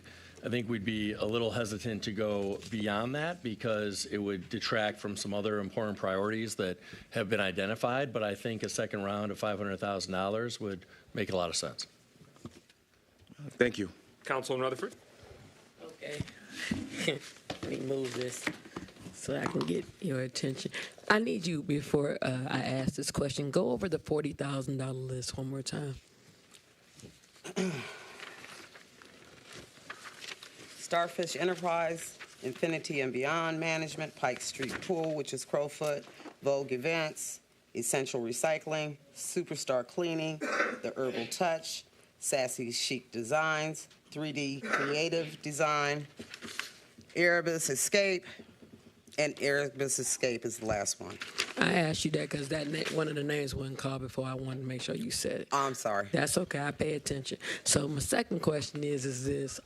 think we'd be a little hesitant to go beyond that because it would detract from some other important priorities that have been identified. But I think a second round of $500,000 would make a lot of sense. Thank you. Councilman Rutherford. Okay. Let me move this so I can get your attention. I need you, before I ask this question, go over the $40,000 list one more time. Starfish Enterprise, Infinity and Beyond Management, Pike Street Pool, which is Crowfoot, Vogue Events, Essential Recycling, Superstar Cleaning, The Herbal Touch, Sassy Chic Designs, 3D Creative Design, Erebus Escape, and Erebus Escape is the last one. I asked you that because one of the names wasn't called before. I wanted to make sure you said it. Oh, I'm sorry. That's okay. I pay attention. So my second question is this.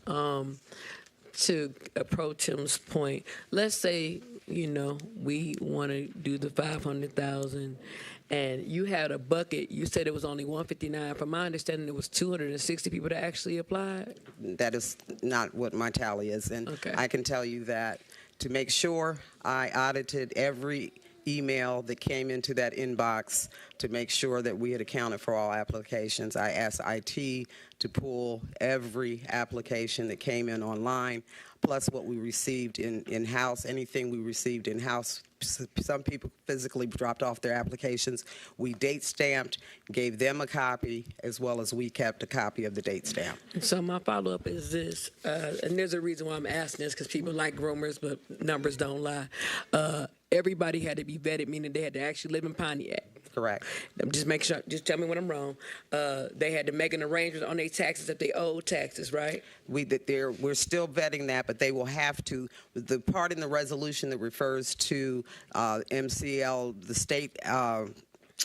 To Pro Tim's point, let's say, we want to do the $500,000 and you had a bucket. You said it was only 159. From my understanding, it was 260 people that actually applied. That is not what my tally is. And okay. I can tell you that to make sure I audited every email that came into that inbox to make sure that we had accounted for all applications. I asked IT to pull every application that came in online, plus what we received in-house, anything we received in-house. Some people physically dropped off their applications. We date stamped, gave them a copy, as well as we kept a copy of the date stamp. So my follow-up is this, and there's a reason why I'm asking this, because people like rumors, but numbers don't lie. Everybody had to be vetted, meaning they had to actually live in Pontiac. Correct. Just make sure. Just tell me when I'm wrong. They had to make an arrangement on their taxes if they owed taxes, right? We're still vetting that, but they will have to. The part in the resolution that refers to MCL, the state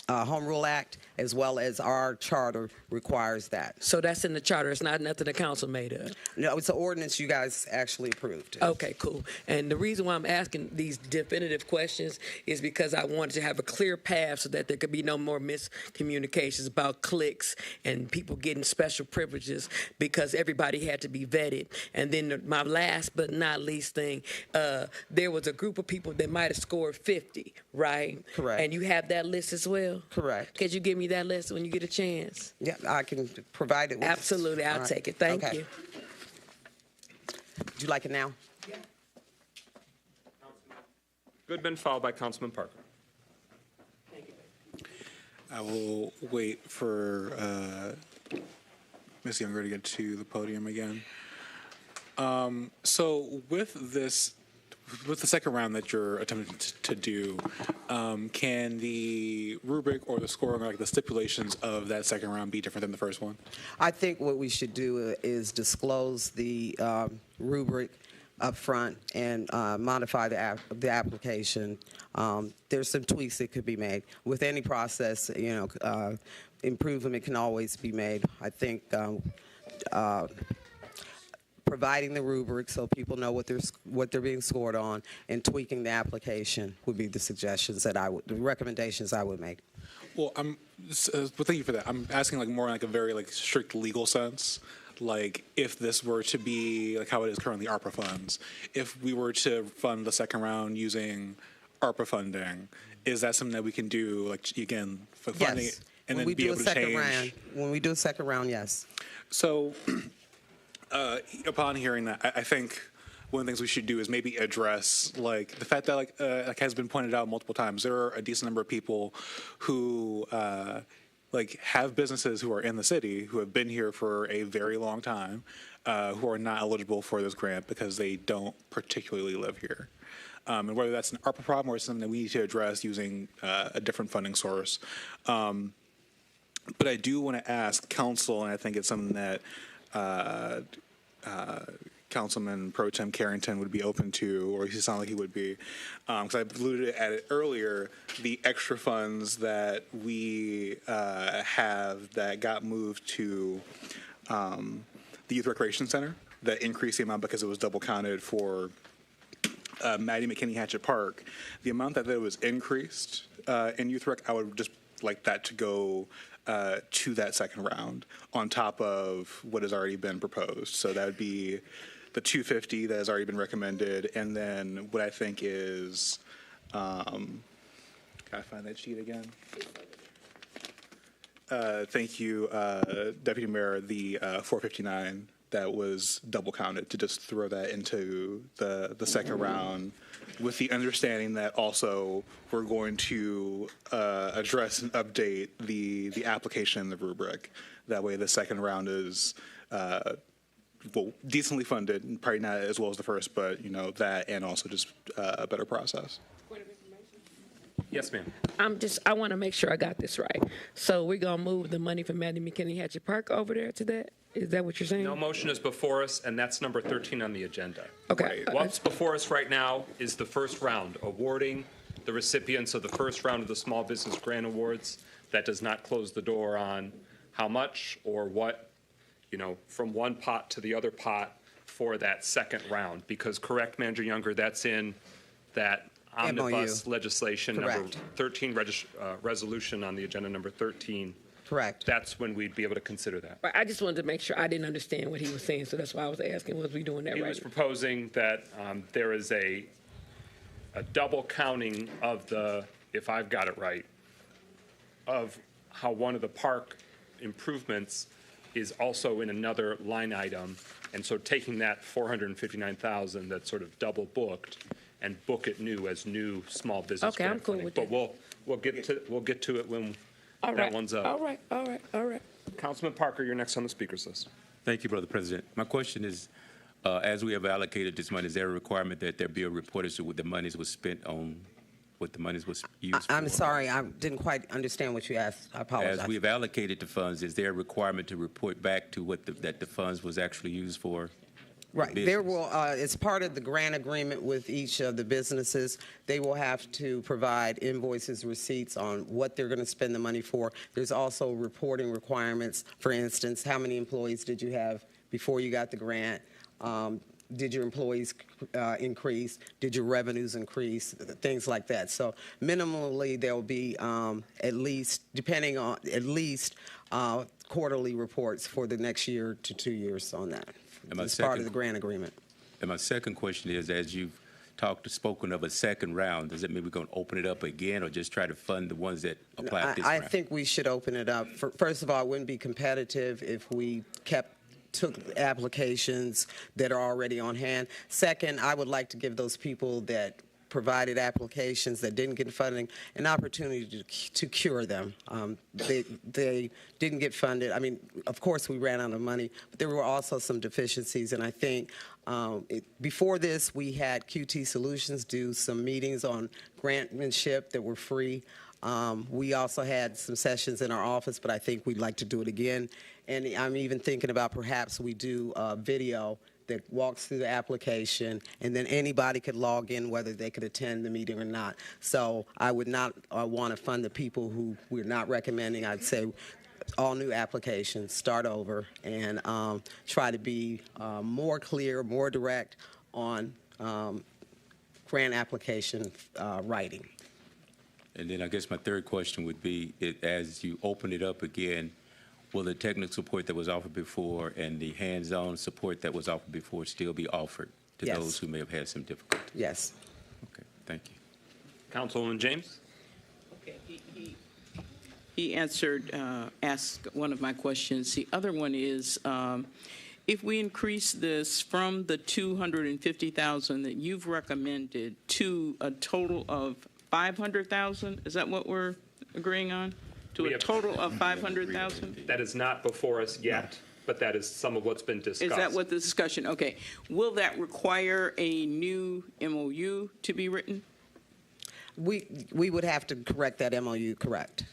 Home Rule Act, as well as our charter, requires that. So that's in the charter. It's not nothing the council made up. No, it's an ordinance you guys actually approved. Okay, cool. And the reason why I'm asking these definitive questions is because I wanted to have a clear path so that there could be no more miscommunications about cliques and people getting special privileges, because everybody had to be vetted. And then my last but not least thing, there was a group of people that might have scored 50, right? Correct. And you have that list as well? Correct. Could you give me that list when you get a chance? Yeah, I can provide it. With Absolutely, I'll take it. Thank you. Would you like it now? Yeah. Goodman, followed by Councilman Parker. I will wait for Ms. Younger to get to the podium again. So with the second round that you're attempting to do, can the rubric or the scoring, like the stipulations of that second round, be different than the first one? I think what we should do is disclose the rubric up front and modify the application. There's some tweaks that could be made. With any process, improvement can always be made. I think providing the rubric so people know what they're being scored on, and tweaking the application would be the recommendations I would make. Well, thank you for that. I'm asking more in a very strict legal sense. Like, if this were to be like how it is currently, ARPA funds, if we were to fund the second round using ARPA funding, is that something that we can do, again, for funding Yes. and When then we be do able a to second change? round, when we do a second round, yes. So, upon hearing that, I think one of the things we should do is maybe address the fact that like has been pointed out multiple times, there are a decent number of people who have businesses who are in the city, who have been here for a very long time, who are not eligible for this grant because they don't particularly live here. And whether that's an ARPA problem or something that we need to address using a different funding source. But I do want to ask council, and I think it's something that Councilman Pro Tem Carrington would be open to, or he sounded like he would be, because I alluded at it earlier, the extra funds that we have that got moved to the Youth Recreation Center, that increased the amount because it was double counted for Maddie McKinney Hatchet Park. The amount that was increased in Youth Rec, I would just like that to go to that second round on top of what has already been proposed. So that would be the 250 that has already been recommended, and then what I think is, can I find that sheet again? Thank you, Deputy Mayor, the 459 that was double counted, to just throw that into the second round, with the understanding that also we're going to address and update the application and the rubric. That way the second round is decently funded, probably not as well as the first, but that, and also just a better process. Yes, ma'am. I want to make sure I got this right. So we're going to move the money from Maddie McKinney Hatchet Park over there to that? Is that what you're saying? No motion is before us, and that's number 13 on the agenda. Okay. What's before us right now is the first round, awarding the recipients of the first round of the Small Business Grant Awards. That does not close the door on how much or what, from one pot to the other pot for that second round. Because, correct, Manager Younger, that's in that omnibus legislation, Correct. number 13, resolution on the agenda, number 13. Correct. That's when we'd be able to consider that. Right, I just wanted to make sure I didn't understand what he was saying, so that's why I was asking, was we doing that He right? was proposing that there is a a double counting of the, if I've got it right, of how one of the park improvements is also in another line item. And so taking that 459,000 that's sort of double booked and book it new as new small business Okay, grant I'm cool funding. with But that. we'll get to it when All that right. one's up. All right. Councilman Parker, you're next on the speakers list. Thank you, Brother President. My question is, as we have allocated this money, is there a requirement that there be a report as to what the monies was spent on, what the monies was used for? I'm sorry, I didn't quite understand what you asked. I apologize. As we have allocated the funds, is there a requirement to report back to what that the funds was actually used for? Right. There will, it's part of the grant agreement with each of the businesses. They will have to provide invoices, receipts on what they're going to spend the money for. There's also reporting requirements. For instance, how many employees did you have before you got the grant? Did your employees increase? Did your revenues increase? Things like that. So minimally, there will be at least quarterly reports for the next year to 2 years on that. It's part of the grant agreement. And my second question is, as you've spoken of a second round, does that mean we're going to open it up again or just try to fund the ones that apply this round? I think we should open it up. First of all, it wouldn't be competitive if we took applications that are already on hand. Second, I would like to give those people that provided applications that didn't get funding an opportunity to cure them. They didn't get funded. I mean, of course, we ran out of money, but there were also some deficiencies, and I think before this, we had QT Solutions do some meetings on grantmanship that were free. We also had some sessions in our office, but I think we'd like to do it again. And I'm even thinking about perhaps we do a video that walks through the application, and then anybody could log in whether they could attend the meeting or not. So I would not want to fund the people who we're not recommending. I'd say all new applications, start over, and try to be more clear, more direct on grant application writing. And then I guess my third question would be, as you open it up again, will the technical support that was offered before and the hands-on support that was offered before still be offered to Yes. those who may have had some difficulty? Yes. Okay, thank you. Councilwoman James? Okay, he answered, asked one of my questions. The other one is, if we increase this from the $250,000 that you've recommended to a total of $500,000, is that what we're agreeing on? To a total of $500,000? That is not before us yet, but that is some of what's been discussed. Is that what the discussion? Okay. Will that require a new MOU to be written? We would have to correct that MOU, correct.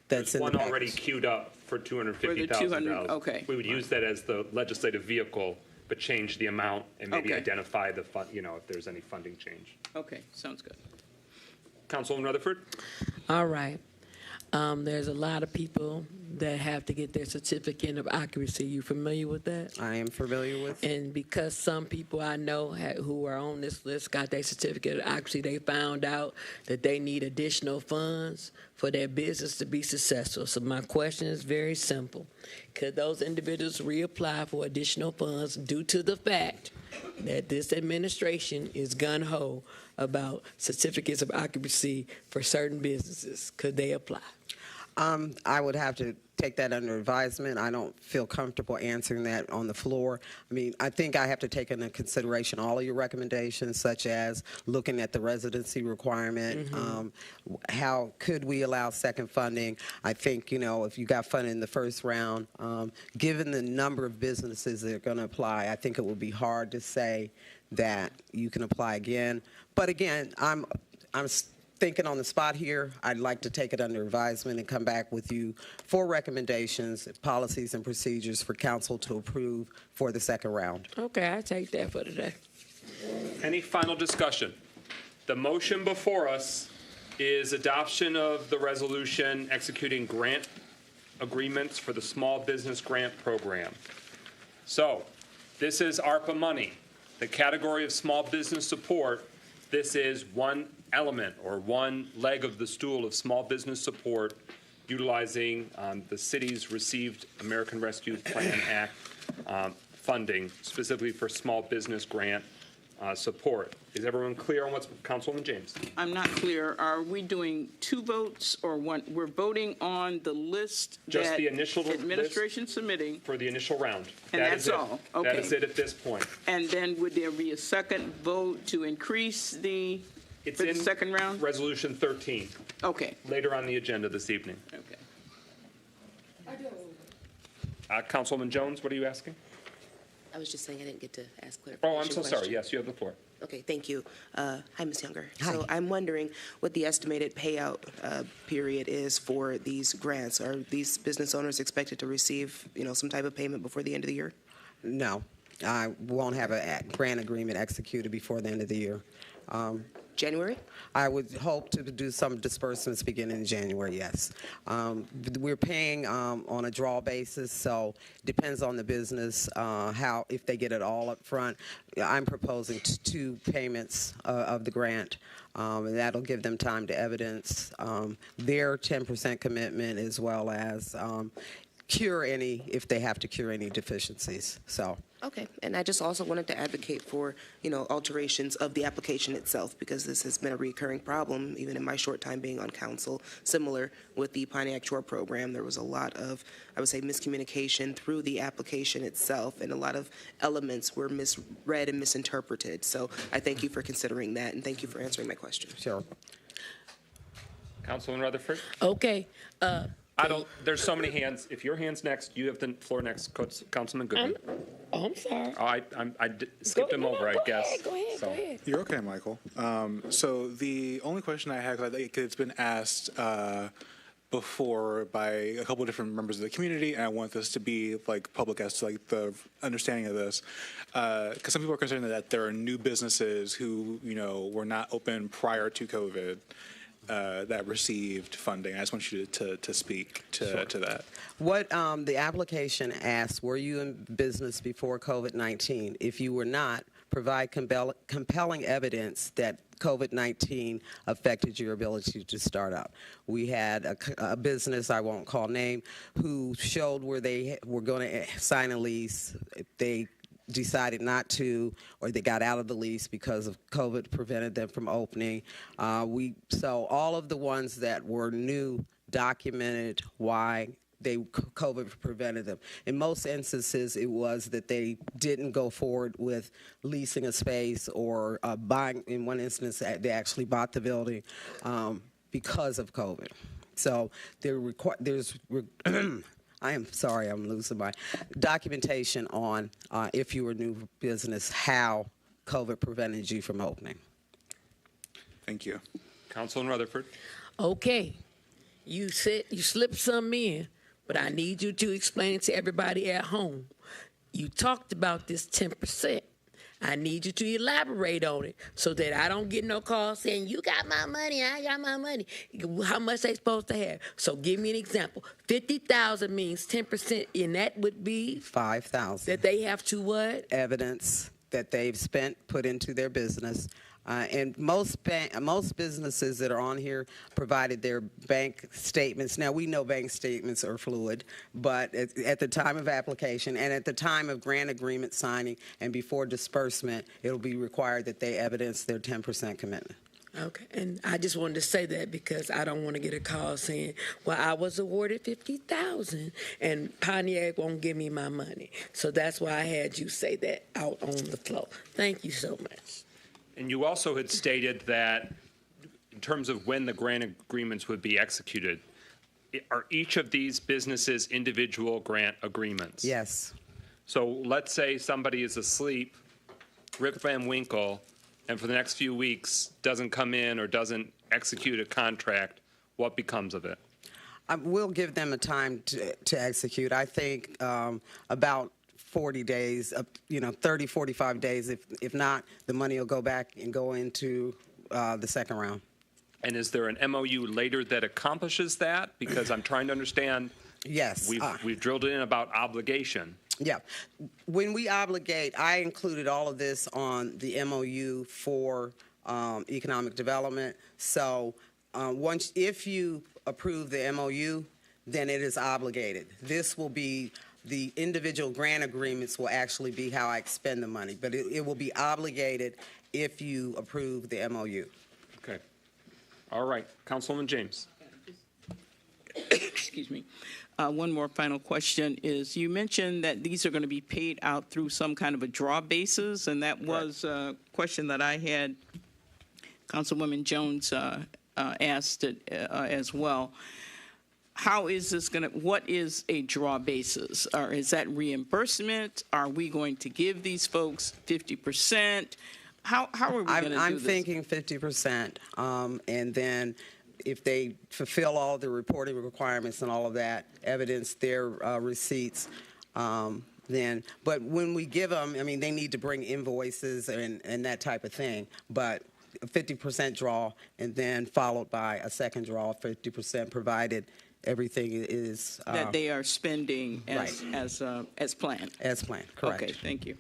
That's There's in the one already package. queued up for $250,000. For the 200, okay. We would use that as the legislative vehicle, but change the amount and maybe Okay. identify the fund, if there's any funding change. Okay, sounds good. Councilwoman Rutherford? All right. There's a lot of people that have to get their certificate of occupancy. You familiar with that? I am familiar with. And because some people I know who are on this list got their certificate of occupancy, they found out that they need additional funds for their business to be successful. So my question is very simple. Could those individuals reapply for additional funds due to the fact that this administration is gung-ho about certificates of occupancy for certain businesses? Could they apply? I would have to take that under advisement. I don't feel comfortable answering that on the floor. I mean, I think I have to take into consideration all of your recommendations, such as looking at the residency requirement. How could we allow second funding? I think, if you got funded in the first round, given the number of businesses that are going to apply, I think it would be hard to say that you can apply again. But again, I'm thinking on the spot here. I'd like to take it under advisement and come back with you for recommendations, policies, and procedures for council to approve for the second round. Okay, I take that for today. Any final discussion? The motion before us is adoption of the resolution executing grant agreements for the Small Business Grant Program. So, this is ARPA money. The category of small business support, this is one element or one leg of the stool of small business support utilizing the city's received American Rescue Plan Act funding specifically for small business grant support. Is everyone clear on what's, Councilwoman James? I'm not clear. Are we doing two votes or one? We're voting on the list Just that the initial administration submitting. For the initial round. And That that's is it. all? Okay. That is it at this point. And then would there be a second vote to increase the, It's for the in second round? Resolution 13, Okay. later on the agenda this evening. Okay. Councilwoman Jones, what are you asking? I was just saying I didn't get to ask clarification. Oh, I'm so sorry. question. Yes, you have the floor. Okay, thank you. Hi, Ms. Younger. So I'm wondering what the estimated payout period is for these grants. Are these business owners expected to receive, some type of payment before the end of the year? No, I won't have a grant agreement executed before the end of the year. January? I would hope to do some disbursements beginning in January, yes. We're paying on a draw basis, so depends on the business, if they get it all up front. I'm proposing two payments of the grant, and that'll give them time to evidence their 10% commitment as well as if they have to cure any deficiencies, so. Okay, and I just also wanted to advocate for, alterations of the application itself, because this has been a recurring problem, even in my short time being on council. Similar with the Pontiac Chore program, there was a lot of, I would say, miscommunication through the application itself, and a lot of elements were misread and misinterpreted. So I thank you for considering that, and thank you for answering my question. Sure. Councilwoman Rutherford? Okay. There's so many hands. If your hand's next, you have the floor next, Councilman Goodman. I'm sorry. I skipped him over, I guess. Go ahead. You're okay, Michael. So the only question I had, 'cause I think it's been asked before by a couple of different members of the community, and I want this to be public as to the understanding of this, because some people are concerned that there are new businesses who were not open prior to COVID. That received funding. I just want you to speak to that. What the application asks, were you in business before COVID-19? If you were not, provide compelling evidence that COVID-19 affected your ability to start up. We had a business, I won't call name, who showed where they were going to sign a lease. They decided not to, or they got out of the lease because of COVID prevented them from opening. So all of the ones that were new documented why COVID prevented them. In most instances, it was that they didn't go forward with leasing a space or buying. In one instance, they actually bought the building because of COVID. So there's I am sorry, I'm losing my documentation on if you were a new business, how COVID prevented you from opening. Thank you. Councilman Rutherford. Okay. You said you slipped some in, but I need you to explain it to everybody at home. You talked about this 10%. I need you to elaborate on it so that I don't get no call saying, you got my money, I got my money. How much they supposed to have? So give me an example. 50,000 means 10%, and that would be? 5,000. That they have to what? Evidence that they've put into their business. And most businesses that are on here provided their bank statements. Now, we know bank statements are fluid, but at the time of application and at the time of grant agreement signing and before disbursement, it'll be required that they evidence their 10% commitment. Okay, and I just wanted to say that because I don't want to get a call saying, well, I was awarded $50,000 and Pontiac won't give me my money. So that's why I had you say that out on the floor. Thank you so much. And you also had stated that in terms of when the grant agreements would be executed, are each of these businesses individual grant agreements? Yes. So let's say somebody is asleep, Rip Van Winkle, and for the next few weeks doesn't come in or doesn't execute a contract, what becomes of it? We'll give them a time to execute. I think about 40 days, 30, 45 days. If not, the money will go back and go into the second round. And is there an MOU later that accomplishes that? Because I'm trying to understand. Yes. We've drilled in about obligation. Yeah. When we obligate, I included all of this on the MOU for economic development. So if you approve the MOU, then it is obligated. This will be The individual grant agreements will actually be how I expend the money, but it will be obligated if you approve the MOU. Okay. All right. Councilwoman James. Excuse me. One more final question is, you mentioned that these are going to be paid out through some kind of a draw basis, and that was a question that I had Councilwoman Jones asked it as well. How is this going to, what is a draw basis? Or is that reimbursement? Are we going to give these folks 50%? How are we going to do this? I'm thinking 50%, and then if they fulfill all the reporting requirements and all of that, evidence their receipts, then, but when we give them, I mean, they need to bring invoices and that type of thing, but a 50% draw, and then followed by a second draw, 50%, provided everything is that they are spending as planned. As planned, correct. Okay, thank you.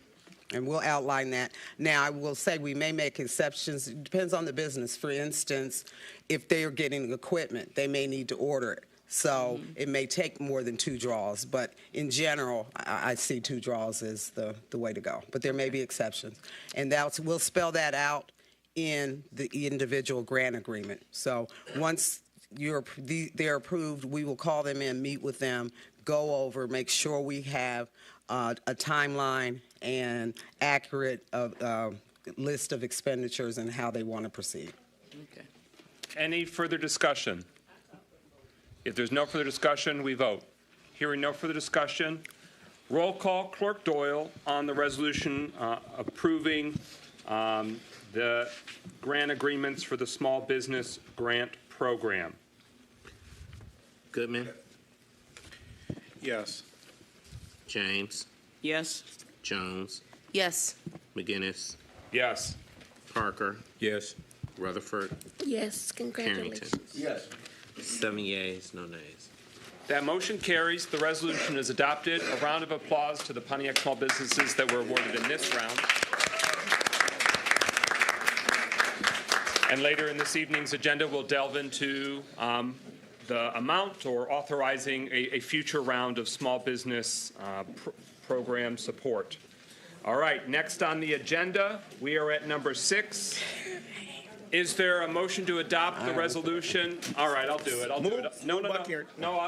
And we'll outline that. Now, I will say we may make exceptions. It depends on the business. For instance, if they are getting equipment, they may need to order it. So it may take more than 2 draws. But in general, I see 2 draws as the way to go. But there may be exceptions. And we'll spell that out in the individual grant agreement. So once they're approved, we will call them in, meet with them, go over, make sure we have a timeline and accurate list of expenditures and how they want to proceed. Okay. Any further discussion? If there's no further discussion, we vote. Hearing no further discussion, roll call. Clerk Doyle on the resolution approving the grant agreements for the Small Business Grant Program. Goodman? Yes. James? Yes. Jones? Yes. McGinnis? Yes. Parker? Yes. Rutherford? Yes, Carrington? Yes. 7 yeas, no nays. That motion carries. The resolution is adopted. A round of applause to the Pontiac small businesses that were awarded in this round. And later in this evening's agenda, we'll delve into the amount or authorizing a future round of small business program support. All right, next on the agenda, we are at number 6. Is there a motion to adopt the resolution? All right, I'll do it. No.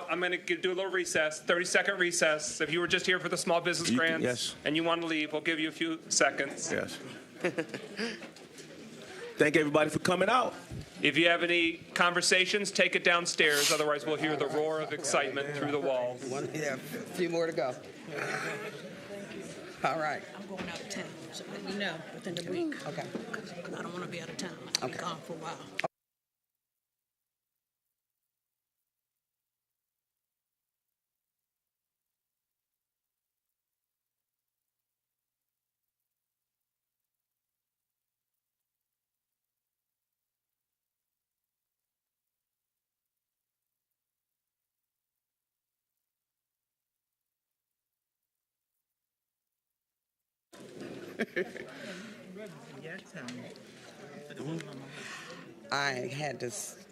I'm going to do a little recess, 30-second recess. If you were just here for the small business grants and you want to leave, we'll give you a few seconds. Yes. Thank everybody for coming out. If you have any conversations, take it downstairs. Otherwise, we'll hear the roar of excitement through the walls. Yeah, a few more to go. All right. I'm going out of town, so let me know within the week. Okay. Because I don't want to be out of town. I'll be gone for a while.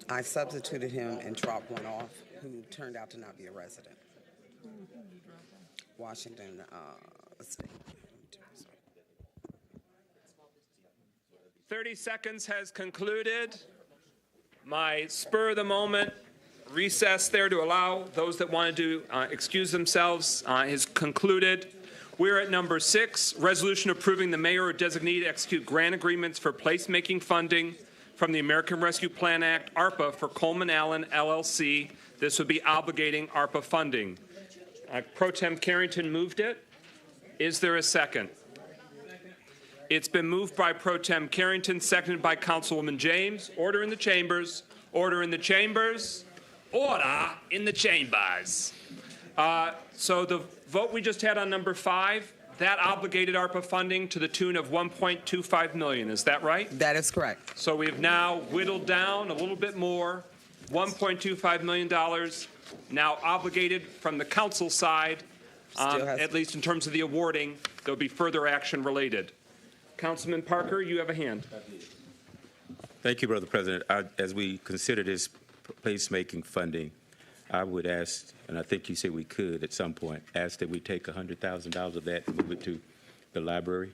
I substituted him and dropped one off who turned out to not be a resident. Washington State. 30 seconds has concluded. My spur of the moment recess there to allow those that wanted to excuse themselves is concluded. We're at number 6, resolution approving the mayor or designee to execute grant agreements for placemaking funding from the American Rescue Plan Act, ARPA, for Coleman Allen, LLC. This would be obligating ARPA funding. Pro Tem Carrington moved it. Is there a second? It's been moved by Pro Tem Carrington, seconded by Councilwoman James. Order in the chambers. Order in the chambers. Order in the chambers. So the vote we just had on number 5, that obligated ARPA funding to the tune of $1.25 million. Is that right? That is correct. So we have now whittled down a little bit more, $1.25 million now obligated from the council side, at least in terms of the awarding. There'll be further action related. Councilman Parker, you have a hand. Thank you, Brother President. As we consider this placemaking funding, I would ask, and I think you said we could at some point, ask that we take $100,000 of that and move it to the library.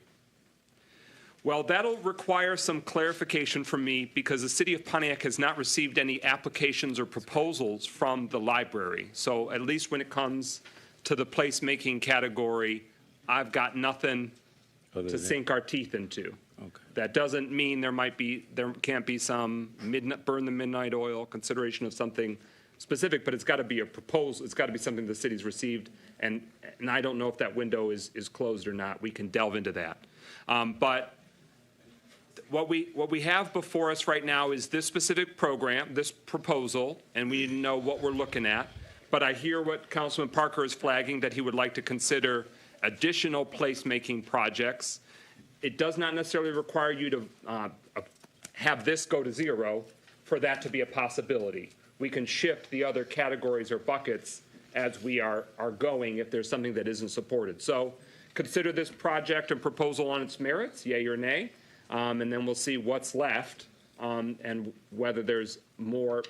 Well, that'll require some clarification from me because the city of Pontiac has not received any applications or proposals from the library. So at least when it comes to the placemaking category, I've got nothing to sink our teeth into. Okay. That doesn't mean there can't be some burn the midnight oil consideration of something specific, but it's got to be a proposal. It's got to be something the city's received, and I don't know if that window is closed or not. We can delve into that. But what we have before us right now is this specific program, this proposal, and we need to know what we're looking at. But I hear what Councilman Parker is flagging, that he would like to consider additional placemaking projects. It does not necessarily require you to have this go to zero for that to be a possibility. We can shift the other categories or buckets as we are going if there's something that isn't supported. So consider this project and proposal on its merits, yay or nay, and then we'll see what's left and whether there's more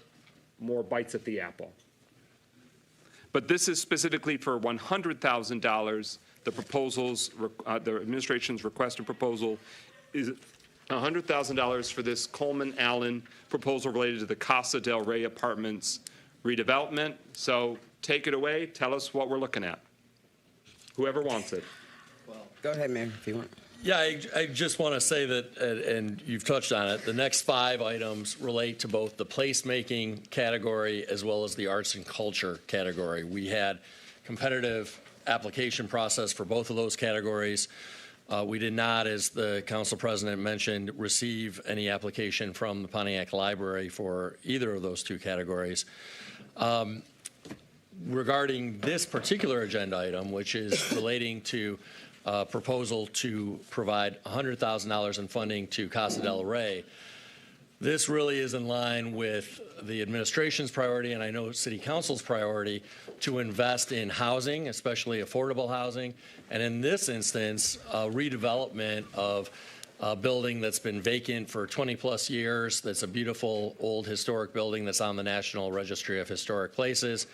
bites at the apple. But this is specifically for $100,000. The proposals, the administration's requested proposal is $100,000 for this Coleman Allen proposal related to the Casa del Rey Apartments redevelopment. So take it away. Tell us what we're looking at. Whoever wants it. Go ahead, Mayor, if you want. Yeah, I just want to say that, and you've touched on it, the next 5 items relate to both the placemaking category as well as the arts and culture category. We had competitive application process for both of those categories. We did not, as the council president mentioned, receive any application from the Pontiac Library for either of those 2 categories. Regarding this particular agenda item, which is relating to proposal to provide $100,000 in funding to Casa del Rey, this really is in line with the administration's priority, and I know City Council's priority, to invest in housing, especially affordable housing, and in this instance, redevelopment of a building that's been vacant for 20-plus years, that's a beautiful old historic building that's on the National Registry of Historic Places,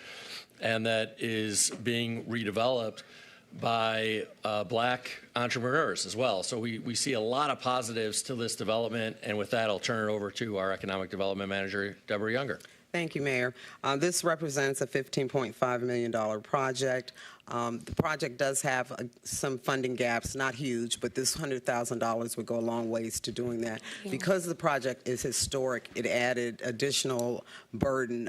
and that is being redeveloped by black entrepreneurs as well. So we see a lot of positives to this development, and with that, I'll turn it over to our Economic Development Manager, Deborah Younger. Thank you, Mayor. This represents a $15.5 million project. The project does have some funding gaps, not huge, but this $100,000 would go a long ways to doing that. Yeah. Because the project is historic, it added additional burden.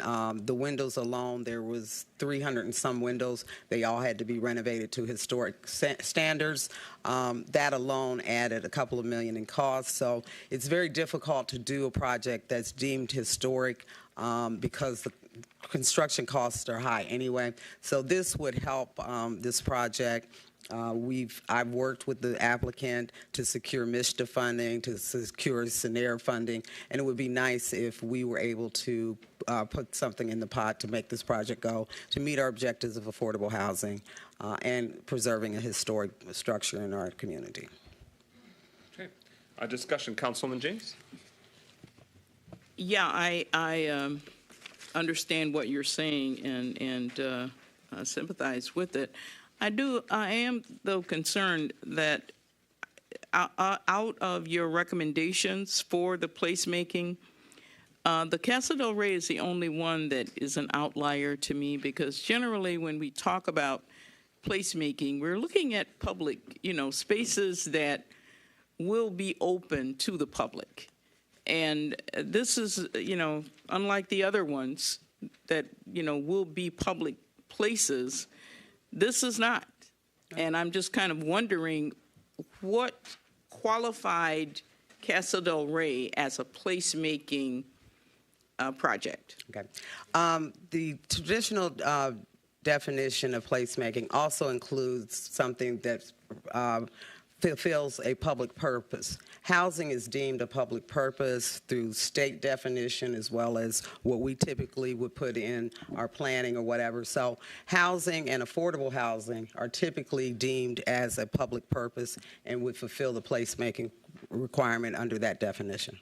The windows alone, there was 300 and some windows. They all had to be renovated to historic standards. That alone added a couple of million in costs. So it's very difficult to do a project that's deemed historic because the construction costs are high anyway. So this would help this project. I've worked with the applicant to secure MISTA funding, to secure SENER funding, and it would be nice if we were able to put something in the pot to make this project go, to meet our objectives of affordable housing and preserving a historic structure in our community. Okay. Discussion, Councilwoman James? Yeah, I understand what you're saying and sympathize with it. I am, though, concerned that out of your recommendations for the placemaking, the Casa del Rey is the only one that is an outlier to me, because generally when we talk about placemaking, we're looking at public, spaces that will be open to the public. And this is, unlike the other ones that, will be public places, this is not. And I'm just kind of wondering what qualified Casa del Rey as a placemaking project. Okay. The traditional definition of placemaking also includes something that fulfills a public purpose. Housing is deemed a public purpose through state definition as well as what we typically would put in our planning or whatever. So housing and affordable housing are typically deemed as a public purpose and would fulfill the placemaking requirement under that definition.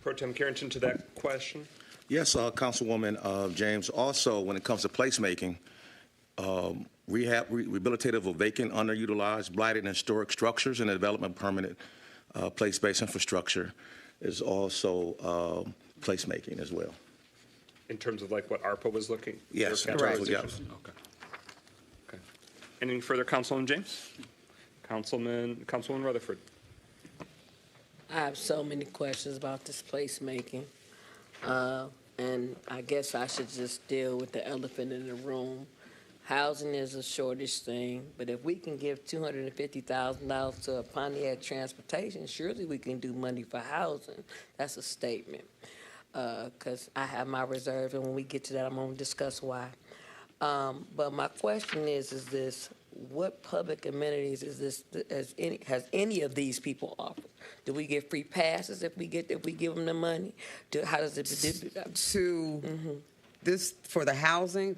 Pro Tem Carrington, to that question. Yes, Councilwoman James. Also, when it comes to placemaking, rehabilitative of vacant, underutilized, blighted, and historic structures and the development of permanent place-based infrastructure is also placemaking as well. In terms of like what ARPA was looking? Yes, their correct. categorization? Yes. Okay. Anything further, Councilman James? Councilwoman Rutherford. I have so many questions about this placemaking. And I guess I should just deal with the elephant in the room. Housing is a shortage thing, but if we can give $250,000 to a Pontiac Transportation, surely we can do money for housing. That's a statement. Because I have my reserve, and when we get to that, I'm going to discuss why. But my question is this: what public amenities is this? Has any of these people offered? Do we get free passes if we give them the money? How does it this for the housing?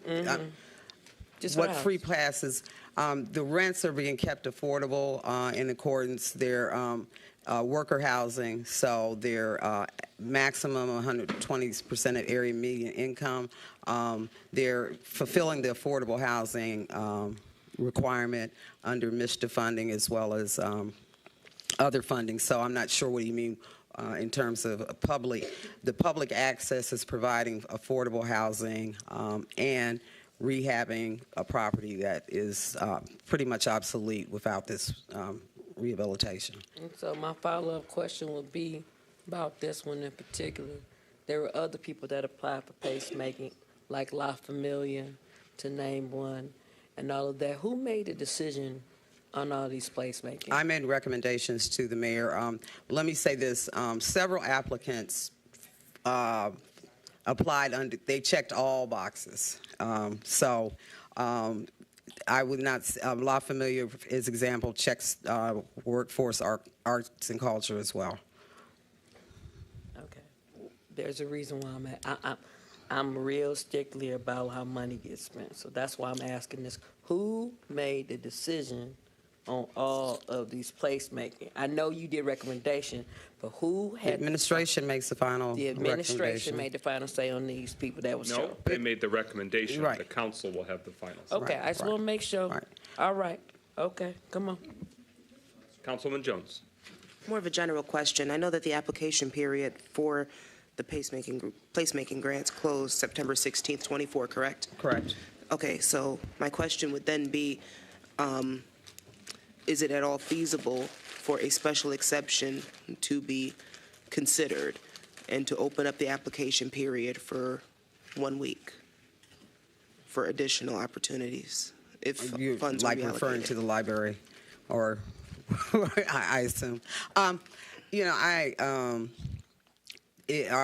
Just what for free passes? The rents are being kept affordable in accordance. They're worker housing, so they're maximum 120% of area median income. They're fulfilling the affordable housing requirement under MISTA funding as well as other funding. So I'm not sure what you mean in terms of the public access is providing affordable housing and rehabbing a property that is pretty much obsolete without this rehabilitation. And so my follow-up question would be about this one in particular. There were other people that applied for placemaking, like La Familia, to name one, and all of that. Who made the decision on all these placemaking? I made recommendations to the mayor. Let me say this. Several applicants applied under, they checked all boxes. I would not, La Familia, as example, checks workforce, arts, and culture as well. Okay. There's a reason why I'm real stickler about how money gets spent. So that's why I'm asking this. Who made the decision on all of these placemaking? I know you did recommendation, but who had... The administration makes the final The administration recommendation. made the final say on these people that was No, they made the recommendation. Right. The council will have the final say. Okay, I just want to make sure. Right. All right. Okay, come on. Councilwoman Jones. More of a general question. I know that the application period for the placemaking grants closed September 16th, 24, correct? Correct. Okay, so my question would then be, is it at all feasible for a special exception to be considered and to open up the application period for 1 week for additional opportunities if You funds like are referring reallocated? to the library, or I assume. Are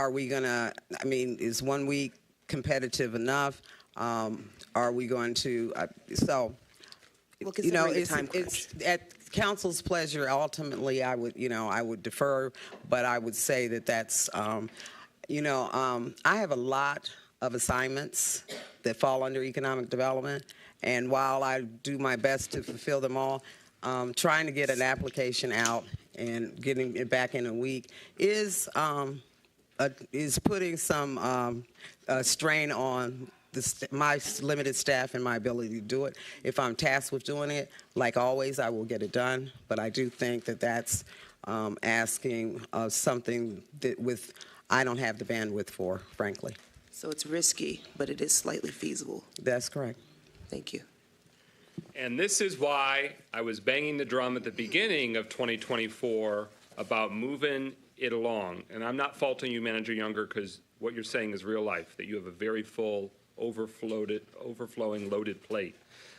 we gonna? I mean, is 1 week competitive enough? Are we going to? Well, considering the time it's crunch. at council's pleasure. Ultimately, I would defer, but I would say that that's, I have a lot of assignments that fall under economic development, and while I do my best to fulfill them all, trying to get an application out and getting it back in a week is putting some strain on my limited staff and my ability to do it. If I'm tasked with doing it, like always, I will get it done. But I do think that that's asking something that I don't have the bandwidth for, frankly. So it's risky, but it is slightly feasible. That's correct. Thank you. And this is why I was banging the drum at the beginning of 2024 about moving it along. And I'm not faulting you, Manager Younger, because what you're saying is real life, that you have a very full, overflowing, loaded plate.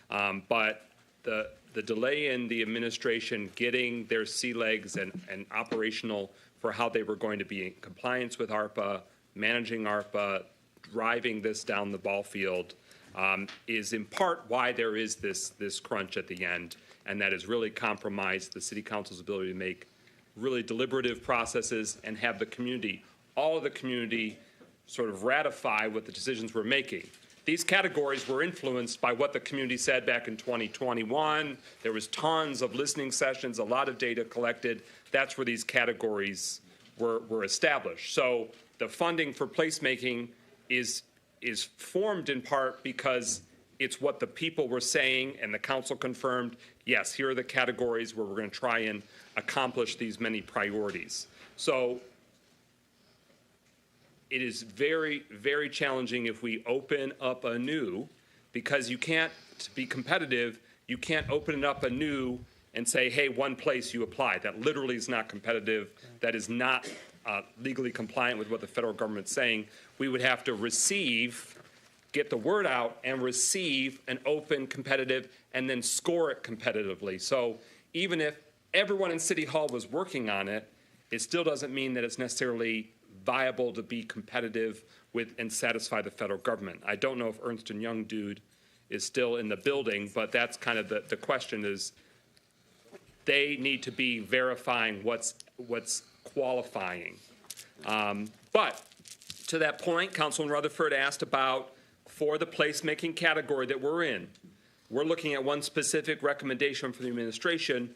But the delay in the administration getting their sea legs and operational for how they were going to be in compliance with ARPA, managing ARPA, driving this down the ball field, is in part why there is this crunch at the end, and that has really compromised the City Council's ability to make really deliberative processes and have the community, all of the community, sort of ratify what the decisions we're making. These categories were influenced by what the community said back in 2021. There was tons of listening sessions, a lot of data collected. That's where these categories were established. So the funding for placemaking is formed in part because it's what the people were saying, and the council confirmed, yes, here are the categories where we're going to try and accomplish these many priorities. So it is very, very challenging if we open up anew, because you can't, to be competitive, you can't open it up anew and say, hey, one place you apply. That literally is not competitive. That is not legally compliant with what the federal government's saying. We would have to get the word out and receive an open, competitive, and then score it competitively. So even if everyone in City Hall was working on it, it still doesn't mean that it's necessarily viable to be competitive with and satisfy the federal government. I don't know if Ernst & Young dude is still in the building, but that's kind of the question is they need to be verifying what's qualifying. But to that point, Councilman Rutherford asked about, for the placemaking category that we're in, we're looking at one specific recommendation from the administration.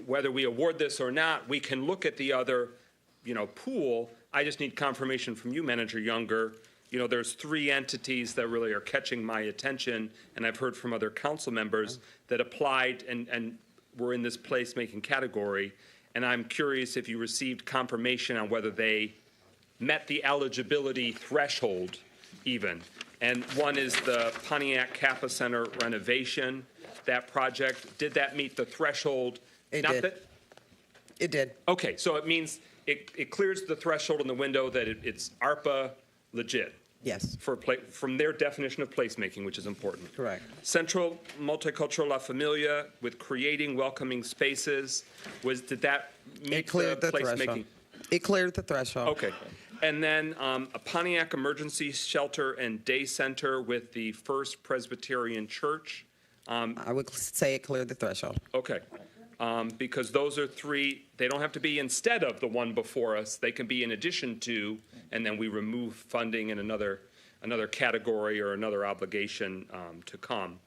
Whether we award this or not, we can look at the other, pool. I just need confirmation from you, Manager Younger. There's 3 entities that really are catching my attention, and I've heard from other council members that applied and were in this placemaking category. And I'm curious if you received confirmation on whether they met the eligibility threshold even. And one is the Pontiac Kappa Center renovation. That project, did that meet the threshold? It did. It did. Okay, so it means it clears the threshold in the window that it's ARPA legit. Yes. From their definition of placemaking, which is important. Correct. Central Multicultural La Familia with creating welcoming spaces, did that meet the placemaking? Threshold. It cleared the threshold. Okay. And then a Pontiac Emergency Shelter and Day Center with the First Presbyterian Church. I would say it cleared the threshold. Okay. Because those are 3, they don't have to be instead of the one before us. They can be in addition to, and then we remove funding in another category or another obligation to come.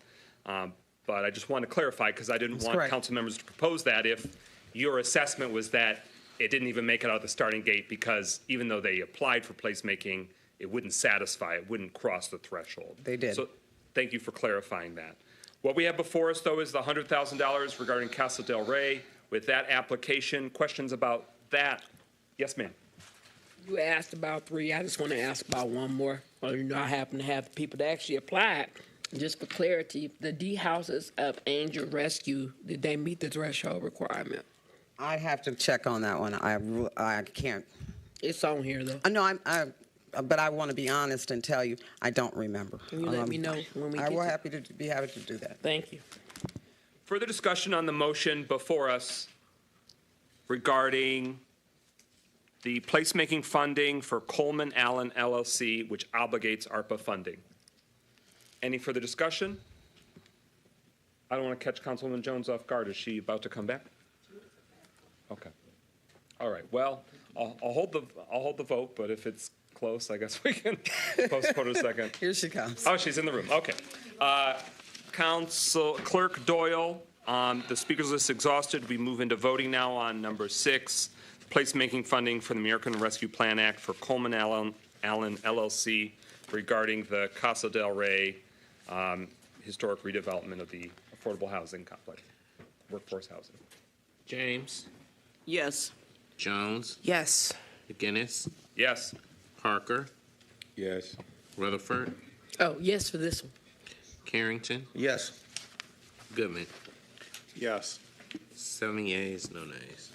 But I just want to clarify, because I didn't want council members to propose that if your assessment was that it didn't even make it out of the starting gate because even though they applied for placemaking, it wouldn't satisfy, it wouldn't cross the threshold. They did. So thank you for clarifying that. What we have before us, though, is the $100,000 regarding Casa del Rey. With that application, questions about that? Yes, ma'am. You asked about 3. I just want to ask about one more. Well, I happen to have people that actually applied. Just for clarity, the D houses of Angel Rescue, did they meet the threshold requirement? I'd have to check on that one. I can't. It's on here, though. No, but I want to be honest and tell you, I don't remember. Can you let me know when we get I will be happy to do that. Thank you. Further discussion on the motion before us regarding the placemaking funding for Coleman Allen LLC, which obligates ARPA funding. Any further discussion? I don't want to catch Councilwoman Jones off guard. Is she about to come back? Okay. All right. Well, I'll hold the vote, but if it's close, I guess we can postpone a second. Here she comes. Oh, she's in the room. Okay. Council Clerk Doyle, the speakers list exhausted. We move into voting now on number 6, placemaking funding for the American Rescue Plan Act for Coleman Allen LLC regarding the Casa del Rey historic redevelopment of the affordable housing complex, workforce housing. James. Yes. Jones. Yes. McGinnis. Yes. Parker. Yes. Rutherford. Oh, yes for this one. Carrington. Yes. Goodman. Yes. 7 yeas, no nays.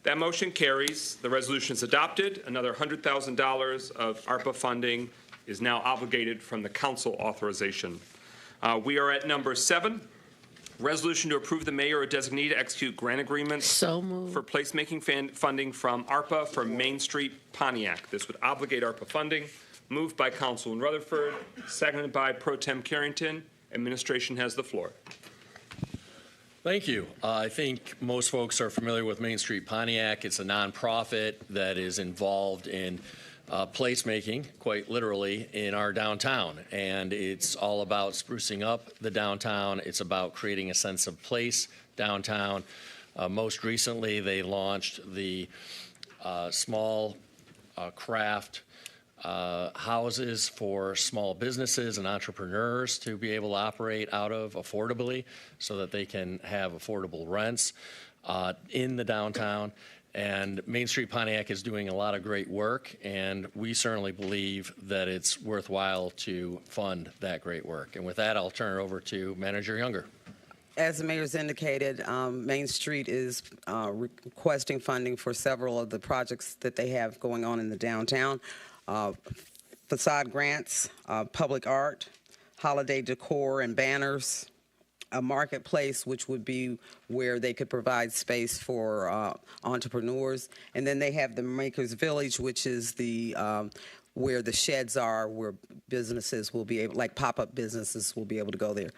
That motion carries. The resolution is adopted. Another $100,000 of ARPA funding is now obligated from the council authorization. We are at number 7. Resolution to approve the mayor or designee to execute grant agreements for placemaking funding from ARPA for Main Street, Pontiac. This would obligate ARPA funding. Moved by Councilman Rutherford, seconded by Pro Tem Carrington. Administration has the floor. Thank you. I think most folks are familiar with Main Street Pontiac. It's a nonprofit that is involved in placemaking, quite literally, in our downtown. And it's all about sprucing up the downtown. It's about creating a sense of place downtown. Most recently, they launched the small craft houses for small businesses and entrepreneurs to be able to operate out of affordably so that they can have affordable rents in the downtown. And Main Street Pontiac is doing a lot of great work, and we certainly believe that it's worthwhile to fund that great work. And with that, I'll turn it over to Manager Younger. As the mayor's indicated, Main Street is requesting funding for several of the projects that they have going on in the downtown. Facade grants, public art, holiday decor and banners, a marketplace, which would be where they could provide space for entrepreneurs. And then they have the Makers Village, which is the where the sheds are, where businesses will be able, like pop-up businesses will be able to go there.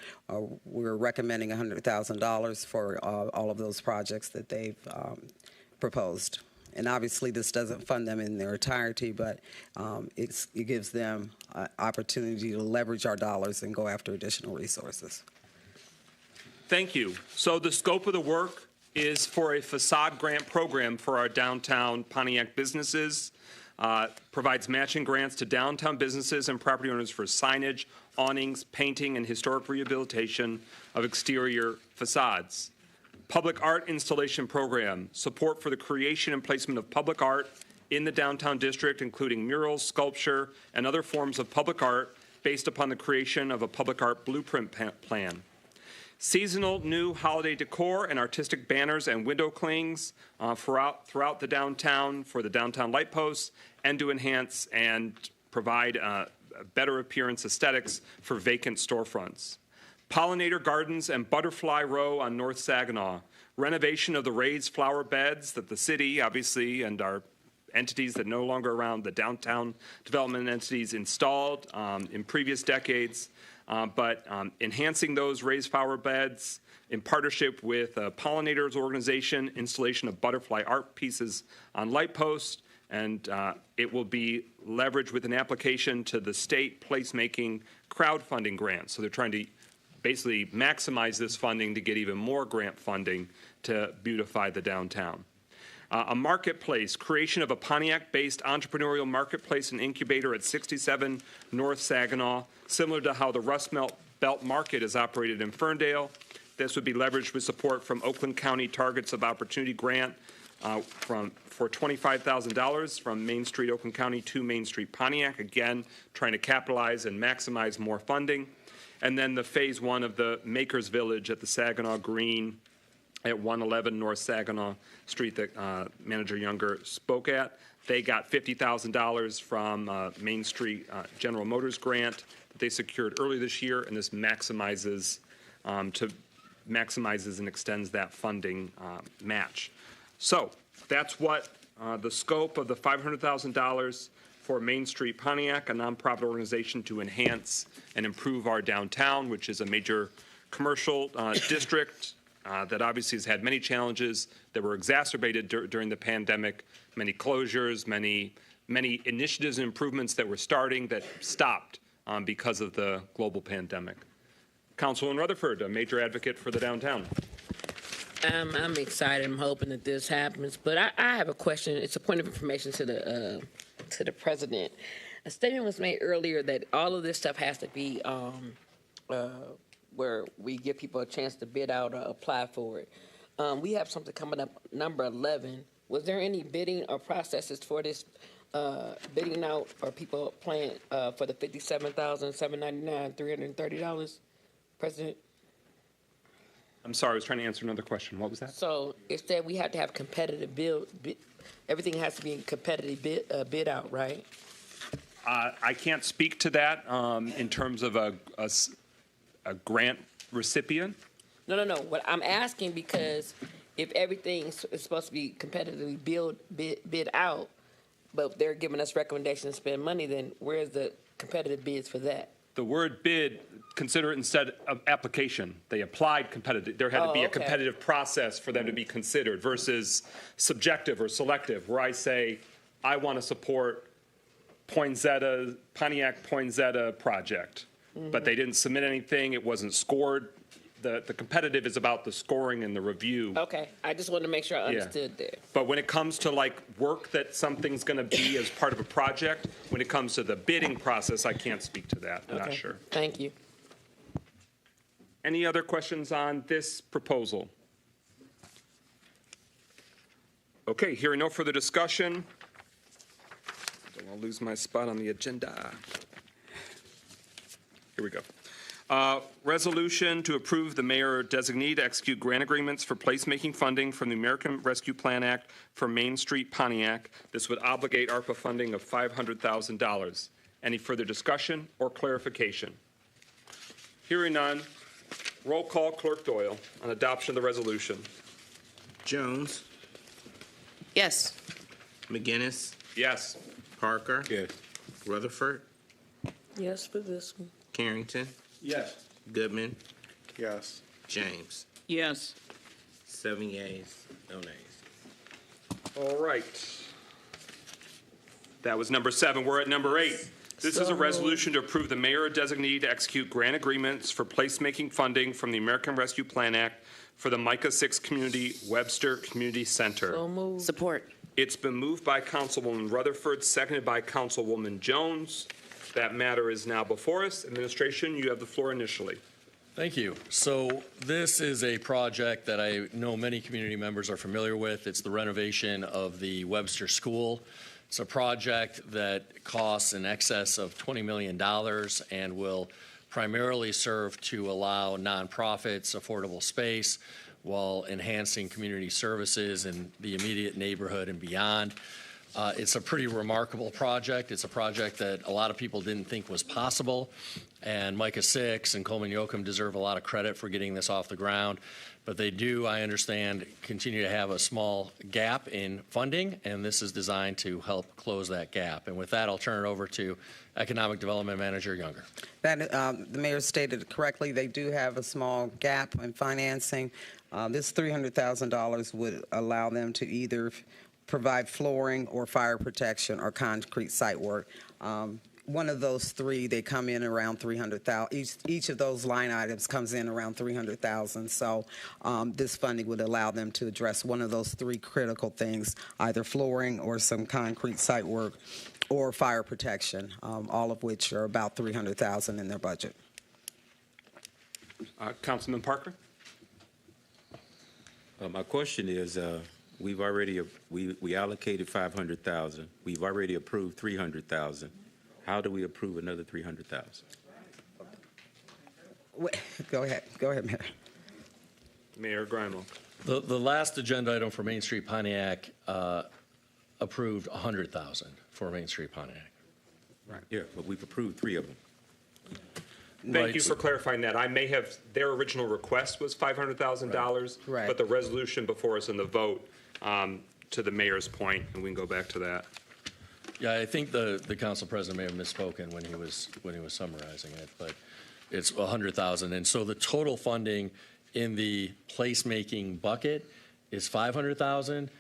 We're recommending $100,000 for all of those projects that they've proposed. And obviously, this doesn't fund them in their entirety, but it gives them opportunity to leverage our dollars and go after additional resources. Thank you. So the scope of the work is for a facade grant program for our downtown Pontiac businesses. Provides matching grants to downtown businesses and property owners for signage, awnings, painting, and historic rehabilitation of exterior facades. Public art installation program, support for the creation and placement of public art in the downtown district, including murals, sculpture, and other forms of public art based upon the creation of a public art blueprint plan. Seasonal new holiday decor and artistic banners and window clings throughout the downtown for the downtown light posts, and to enhance and provide better appearance aesthetics for vacant storefronts. Pollinator gardens and butterfly row on North Saginaw. Renovation of the raised flower beds that the city, obviously, and our entities that no longer around, the downtown development entities installed in previous decades. But enhancing those raised flower beds in partnership with a pollinators organization, installation of butterfly art pieces on light posts, and it will be leveraged with an application to the state placemaking crowdfunding grant. So they're trying to basically maximize this funding to get even more grant funding to beautify the downtown. A marketplace, creation of a Pontiac-based entrepreneurial marketplace and incubator at 67 North Saginaw, similar to how the Rust Belt Market is operated in Ferndale. This would be leveraged with support from Oakland County Targets of Opportunity Grant for $25,000 from Main Street Oakland County to Main Street Pontiac, again, trying to capitalize and maximize more funding. And then the phase one of the Makers Village at the Saginaw Green at 111 North Saginaw Street that Manager Younger spoke at. They got $50,000 from Main Street General Motors grant that they secured earlier this year, and this maximizes and extends that funding match. So that's what the scope of the $500,000 for Main Street Pontiac, a nonprofit organization to enhance and improve our downtown, which is a major commercial district that obviously has had many challenges that were exacerbated during the pandemic, many closures, many initiatives and improvements that were starting that stopped because of the global pandemic. Councilwoman Rutherford, a major advocate for the downtown. I'm excited. I'm hoping that this happens. But I have a question. It's a point of information to the president. A statement was made earlier that all of this stuff has to be where we give people a chance to bid out or apply for it. We have something coming up, number 11. Was there any bidding or processes for this bidding out, or people applying for the $57,799, $330, President? I'm sorry, I was trying to answer another question. What was that? So it said we have to have competitive bid. Everything has to be competitive bid out, right? I can't speak to that in terms of a grant recipient. No. What I'm asking, because if everything is supposed to be competitively bid out, but they're giving us recommendations to spend money, then where's the competitive bids for that? The word bid, consider it instead of application. They applied competitive. There had to be a competitive process for them to be considered versus subjective or selective, where I say, I want to support Pontiac Poinsettia project, but they didn't submit anything. It wasn't scored the competitive is about the scoring and the review. Okay, I just wanted to make sure I Yeah. understood that. But when it comes to like work that something's going to be as part of a project, when it comes to the bidding process, I can't speak to that. I'm not Okay, sure. Thank you. Any other questions on this proposal? Okay, hearing no further discussion. Don't want to lose my spot on the agenda. Here we go. Resolution to approve the mayor designee to execute grant agreements for placemaking funding from the American Rescue Plan Act for Main Street, Pontiac. This would obligate ARPA funding of $500,000. Any further discussion or clarification? Hearing none. Roll call, Clerk Doyle, on adoption of the resolution. Jones, Yes. McGinnis, Yes. Parker. Yes. Rutherford, Yes for this one. Carrington, Yes. Goodman, Yes. James. Yes. 7 yeas, no nays. All right. That was number 7. We're at number 8. This is a resolution to approve the mayor designee to execute grant agreements for placemaking funding from the American Rescue Plan Act for the Micah 6 Community Webster Community Center. So moved. Support. It's been moved by Councilwoman Rutherford, seconded by Councilwoman Jones. That matter is now before us. Administration, you have the floor initially. Thank you. So this is a project that I know many community members are familiar with. It's the renovation of the Webster School. It's a project that costs in excess of $20 million and will primarily serve to allow nonprofits affordable space while enhancing community services in the immediate neighborhood and beyond. It's a pretty remarkable project. It's a project that a lot of people didn't think was possible, and Micah 6 and Coleman Yoakum deserve a lot of credit for getting this off the ground. But they do, I understand, continue to have a small gap in funding, and this is designed to help close that gap. And with that, I'll turn it over to Economic Development Manager Younger. That, the mayor stated it correctly. They do have a small gap in financing. This $300,000 would allow them to either provide flooring or fire protection or concrete site work. One of those three, they come in around $300,000. Each of those line items comes in around $300,000. So this funding would allow them to address one of those three critical things, either flooring or some concrete site work or fire protection, all of which are about $300,000 in their budget. Councilman Parker? My question is, we've already, we allocated $500,000. We've already approved $300,000. How do we approve another $300,000? Go ahead, Mayor. Mayor Grimo. The last agenda item for Main Street Pontiac approved $100,000 for Main Street Pontiac. Right. Yeah, but we've approved 3 of them. Thank you for clarifying that. I may have, their original request was $500,000, Right. but the resolution before us in the vote, to the mayor's point, and we can go back to that. Yeah, I think the council president may have misspoken when he was summarizing it, but it's $100,000. And so the total funding in the placemaking bucket is $500,000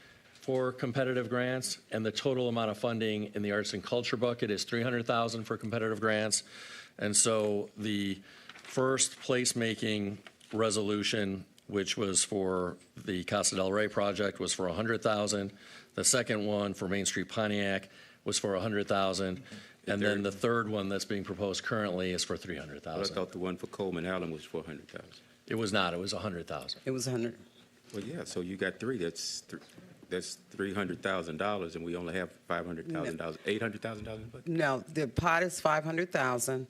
for competitive grants, and the total amount of funding in the arts and culture bucket is $300,000 for competitive grants. And so the first placemaking resolution, which was for the Casa del Rey project, was for $100,000. The second one for Main Street Pontiac was for $100,000. And then the third one that's being proposed currently is for $300,000. Well, I thought the one for Coleman Allen was $400,000. It was not. It was $100,000. It was 100. Well, yeah, so you got 3. That's $300,000, and we only have $500,000, $800,000 in the budget? No, the pot is $500,000.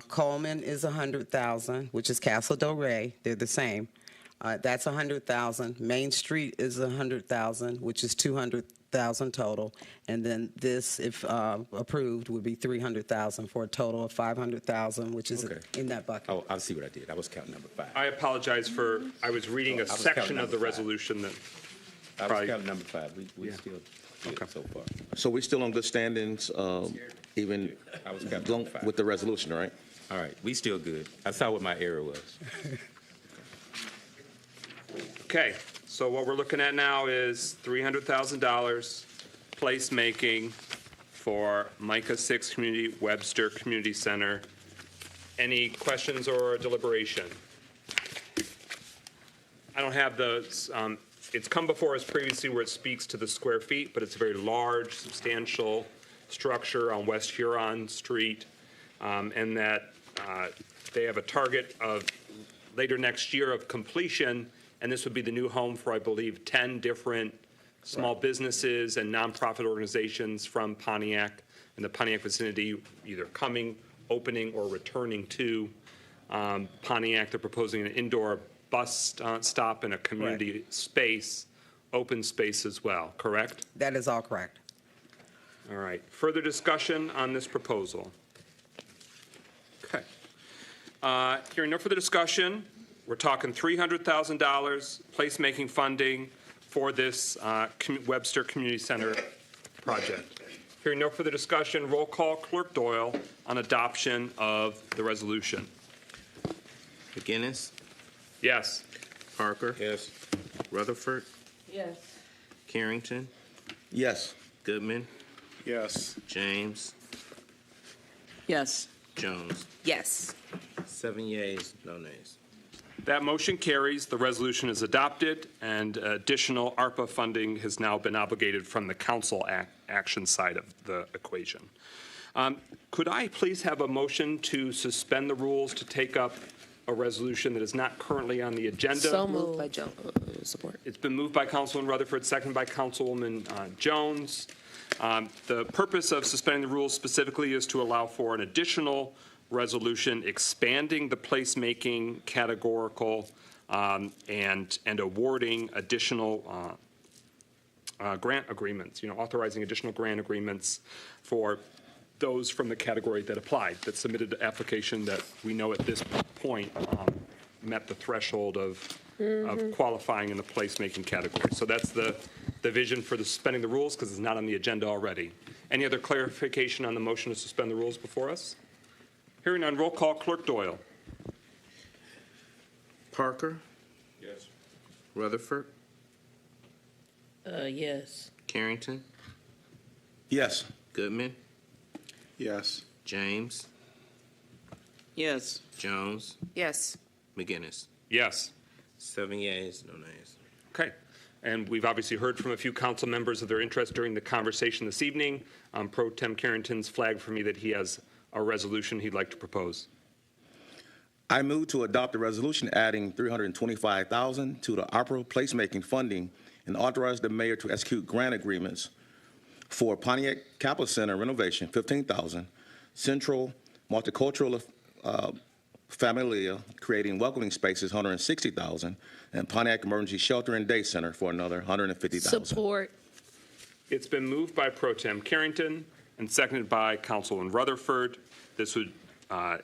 Coleman is $100,000, which is Casa del Rey. They're the same. That's $100,000. Main Street is $100,000, which is $200,000 total. And then this, if approved, would be $300,000 for a total of $500,000, which is in that bucket. Oh, I see what I did. I was counting number 5. I apologize for, I was reading a section of the resolution that I probably. was counting number 5. We still good so far. So we're still on good standings, even I was counting number 5. with the resolution, right? All right, we still good. I saw what my error was. Okay, so what we're looking at now is $300,000 placemaking for Micah 6 Community Webster Community Center. Any questions or deliberation? I don't have the, it's come before us previously where it speaks to the square feet, but it's a very large, substantial structure on West Huron Street, and that they have a target of later next year of completion, and this would be the new home for, I believe, 10 different small businesses and nonprofit organizations from Pontiac and the Pontiac vicinity, either coming, opening, or returning to Pontiac. They're proposing an indoor bus stop and a community space, open space as well, correct? That is all correct. All right. Further discussion on this proposal? Okay. Hearing no further discussion, we're talking $300,000 placemaking funding for this Webster Community Center project. Hearing no further discussion, roll call Clerk Doyle on adoption of the resolution. McGinnis, Yes. Parker. Yes. Rutherford, Yes. Carrington, Yes. Goodman, Yes. James, Yes. Jones. Yes. 7 yeas, no nays. That motion carries. The resolution is adopted, and additional ARPA funding has now been obligated from the council action side of the equation. Could I please have a motion to suspend the rules to take up a resolution that is not currently on the agenda? So Moved by moved. support. It's been moved by Councilwoman Rutherford, seconded by Councilwoman Jones. The purpose of suspending the rules specifically is to allow for an additional resolution expanding the placemaking categorical and awarding additional grant agreements, authorizing additional grant agreements for those from the category that applied, that submitted the application that we know at this point met the threshold of qualifying in the placemaking category. So that's the vision for the suspending the rules, because it's not on the agenda already. Any other clarification on the motion to suspend the rules before us? Hearing none, roll call Clerk Doyle. Parker, Yes. Rutherford, Yes. Carrington, Yes. Goodman, Yes. James, Yes. Jones, Yes. McGinnis. Yes. 7 yeas, no nays. Okay. And we've obviously heard from a few council members of their interest during the conversation this evening. Pro Tem Carrington's flagged for me that he has a resolution he'd like to propose. I move to adopt a resolution adding $325,000 to the ARPA placemaking funding and authorize the mayor to execute grant agreements for Pontiac Capital Center renovation, $15,000, Central Multicultural Familia, creating welcoming spaces, $160,000, and Pontiac Emergency Shelter and Day Center for another $150,000. Support. It's been moved by Pro Tem Carrington and seconded by Councilwoman Rutherford. This would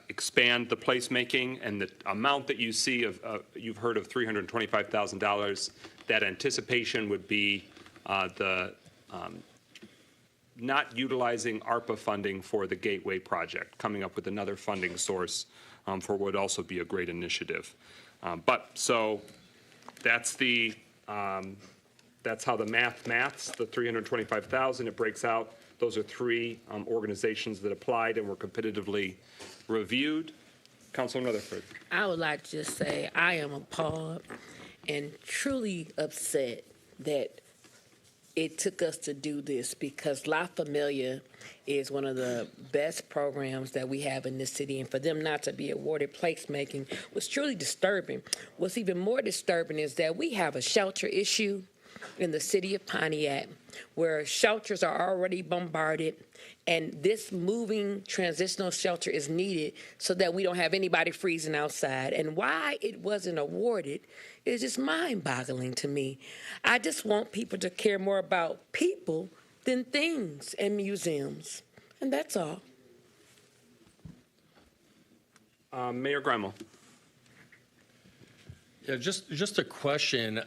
expand the placemaking, and the amount that you see you've heard of $325,000. That anticipation would be not utilizing ARPA funding for the Gateway project, coming up with another funding source for what would also be a great initiative. So that's that's how the maths, the $325,000, it breaks out. Those are three organizations that applied and were competitively reviewed. Councilman Rutherford. I would like to just say I am appalled and truly upset that it took us to do this, because La Familia is one of the best programs that we have in this city, and for them not to be awarded placemaking was truly disturbing. What's even more disturbing is that we have a shelter issue in the city of Pontiac where shelters are already bombarded, and this moving transitional shelter is needed so that we don't have anybody freezing outside. And why it wasn't awarded is just mind-boggling to me. I just want people to care more about people than things and museums, and that's all. Mayor Gremmel. Yeah, just a question.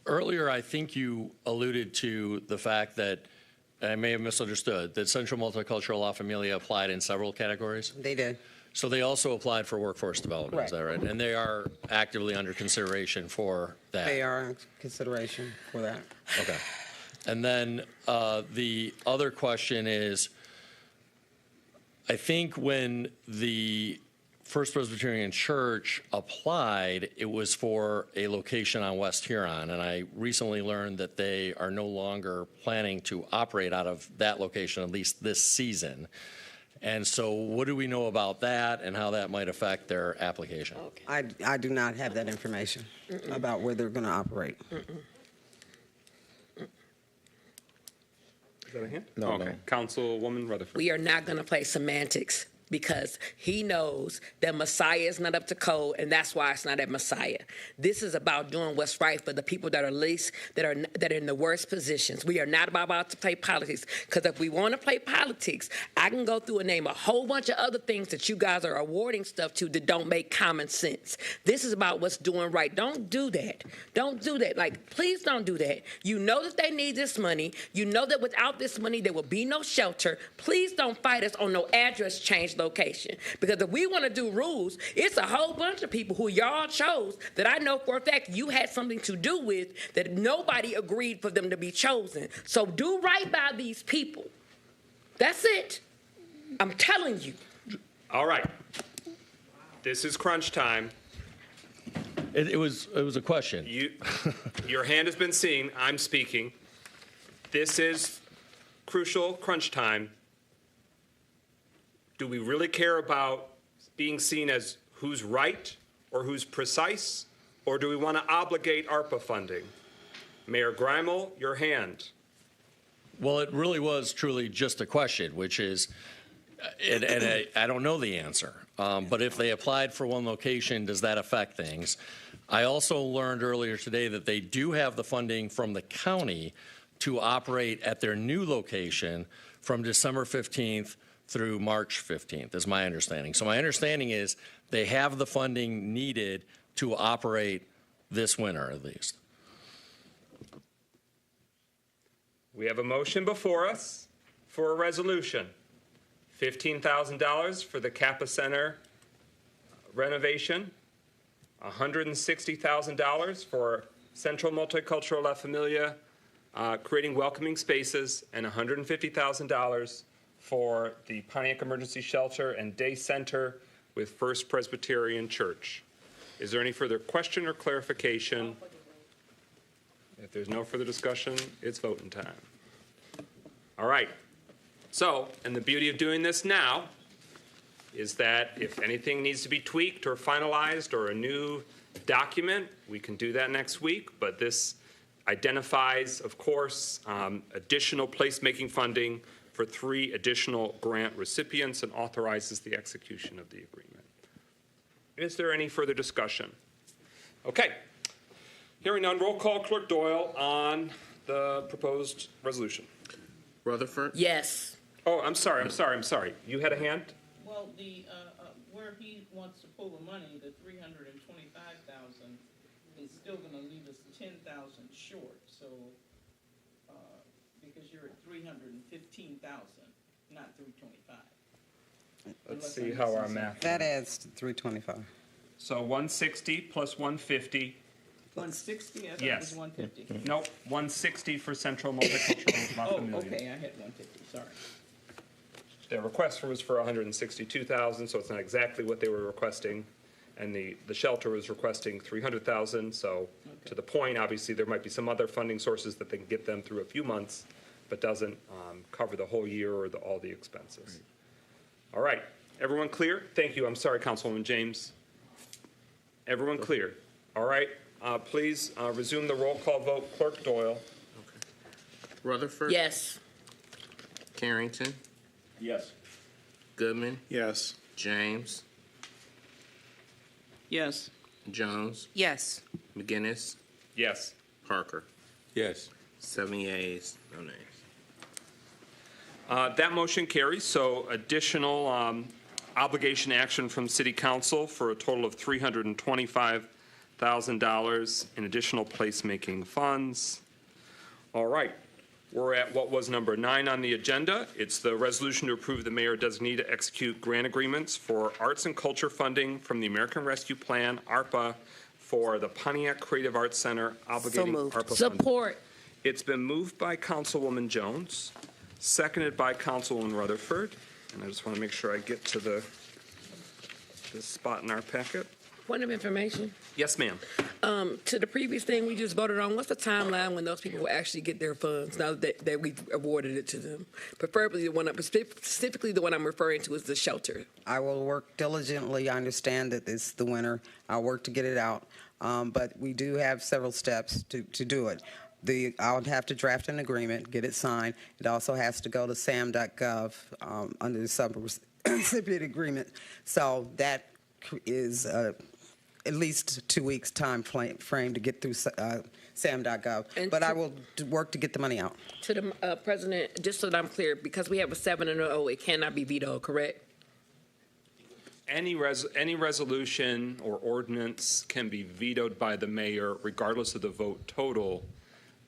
Earlier, I think you alluded to the fact that, I may have misunderstood, that Central Multicultural La Familia applied in several categories? They did. So they also applied for workforce development, is that right? And they are actively under consideration for that? They are in consideration for that. Okay. And then the other question is, I think when the First Presbyterian Church applied, it was for a location on West Huron, and I recently learned that they are no longer planning to operate out of that location, at least this season. And so what do we know about that and how that might affect their application? I do not have that information about where they're going to operate. Is that a hand? No, Okay. no. Councilwoman Rutherford. We are not going to play semantics because he knows that Messiah is not up to code, and that's why it's not at Messiah. This is about doing what's right for the people that are least, that are in the worst positions. We are not about to play politics, because if we want to play politics, I can go through and name a whole bunch of other things that you guys are awarding stuff to that don't make common sense. This is about what's doing right. Don't do that. Don't do that. Like, please don't do that. You know that they need this money. You know that without this money, there will be no shelter. Please don't fight us on no address change location, because if we want to do rules, it's a whole bunch of people who y'all chose that I know for a fact you had something to do with that nobody agreed for them to be chosen. So do right by these people. That's it. I'm telling you. All right. This is crunch time. It was a question. Your hand has been seen. I'm speaking. This is crucial crunch time. Do we really care about being seen as who's right or who's precise, or do we want to obligate ARPA funding? Mayor Greimel, your hand. Well, it really was truly just a question, which is, and I don't know the answer, but if they applied for one location, does that affect things? I also learned earlier today that they do have the funding from the county to operate at their new location from December 15th through March 15th, is my understanding. So my understanding is they have the funding needed to operate this winter, at least. We have a motion before us for a resolution. $15,000 for the Kappa Center renovation, $160,000 for Central Multicultural La Familia, creating welcoming spaces, and $150,000 for the Pontiac Emergency Shelter and Day Center with First Presbyterian Church. Is there any further question or clarification? If there's no further discussion, it's voting time. All right. So, and the beauty of doing this now is that if anything needs to be tweaked or finalized or a new document, we can do that next week. But this identifies, of course, additional placemaking funding for 3 additional grant recipients and authorizes the execution of the agreement. Is there any further discussion? Okay. Hearing none, roll call Clerk Doyle on the proposed resolution. Rutherford? Yes. Oh, I'm sorry. You had a hand? Well, the where he wants to pull the money, the $325,000 is still going to leave us 10,000 short. So because you're at 315,000, not 325. Let's see how our math. That adds to 325. So 160 plus 150. 160? I thought Yes. it was 150. Nope, 160 for Central Multicultural La Oh, Familia. okay, I had 150, sorry. Their request was for 162,000, so it's not exactly what they were requesting. And the shelter was requesting 300,000, so to the point, obviously, there might be some other funding sources that they can get them through a few months, but doesn't cover the whole year or all the expenses. All right, everyone clear? Thank you. I'm sorry, Councilwoman James. Everyone clear? All right, please resume the roll call vote. Clerk Doyle. Rutherford? Yes. Carrington? Yes. Goodman? Yes. James? Yes. Jones? Yes. McGinnis? Yes. Parker? Yes. 7 yeas, no nays. That motion carries, so additional obligation action from City Council for a total of $325,000 in additional placemaking funds. All right, we're at what was number 9 on the agenda. It's the resolution to approve the mayor designee to execute grant agreements for arts and culture funding from the American Rescue Plan, ARPA, for the Pontiac Creative Arts Center obligating ARPA funding. Support. It's been moved by Councilwoman Jones, seconded by Councilwoman Rutherford, and I just want to make sure I get to the this spot in our packet. Point of information. Yes, ma'am. To the previous thing we just voted on, what's the timeline when those people will actually get their funds now that we've awarded it to them? Preferably specifically the one I'm referring to is the shelter. I will work diligently. I understand that it's the winter. I'll work to get it out. But we do have several steps to do it. I'll have to draft an agreement, get it signed. It also has to go to sam.gov under the subrecipient agreement. So that is at least 2 weeks time frame to get through sam.gov. But I will work to get the money out. To the President, just so that I'm clear, because we have a 7-0, it cannot be vetoed, correct? Any resolution or ordinance can be vetoed by the mayor regardless of the vote total,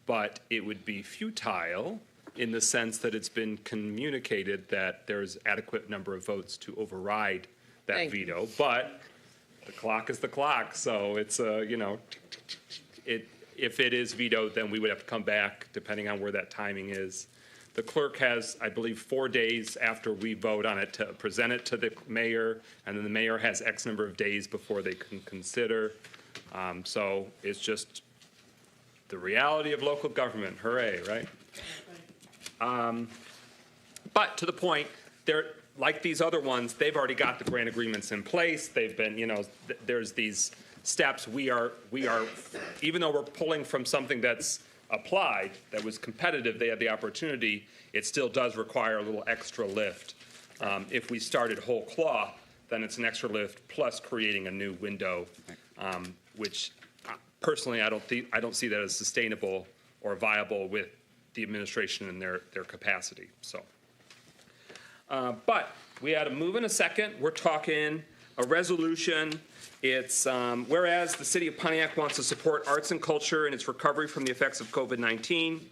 but it would be futile in the sense that it's been communicated that there's adequate number of votes to override that veto. But the clock is the clock, so it's if it is vetoed, then we would have to come back depending on where that timing is. The clerk has, I believe, 4 days after we vote on it to present it to the mayor, and then the mayor has X number of days before they can consider. So it's just the reality of local government. Hooray, right? But to the point, they're like these other ones, they've already got the grant agreements in place. They've been, there's these steps. We are, even though we're pulling from something that's applied, that was competitive, they had the opportunity, it still does require a little extra lift. If we started whole cloth, then it's an extra lift plus creating a new window, which personally I don't see that as sustainable or viable with the administration and their capacity. So, but we had a move in a second. We're talking a resolution. It's whereas the city of Pontiac wants to support arts and culture in its recovery from the effects of COVID-19,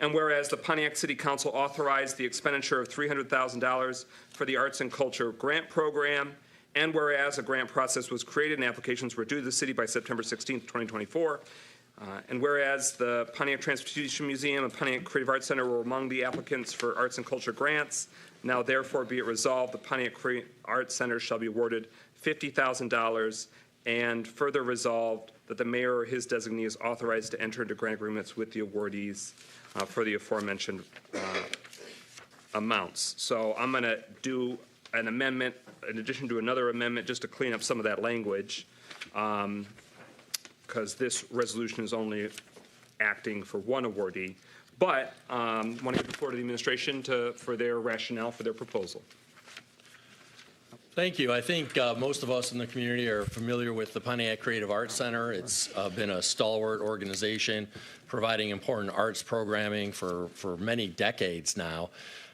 and whereas the Pontiac City Council authorized the expenditure of $300,000 for the arts and culture grant program, and whereas a grant process was created and applications were due to the city by September 16th, 2024, and whereas the Pontiac Transportation Museum and Pontiac Creative Arts Center were among the applicants for arts and culture grants, now therefore be it resolved, the Pontiac Creative Arts Center shall be awarded $50,000, and further resolved that the mayor or his designee is authorized to enter into grant agreements with the awardees for the aforementioned amounts. So I'm going to do an amendment in addition to another amendment just to clean up some of that language, because this resolution is only acting for one awardee. But I want to give the floor to the administration for their rationale for their proposal. Thank you. I think most of us in the community are familiar with the Pontiac Creative Arts Center. It's been a stalwart organization providing important arts programming for many decades now,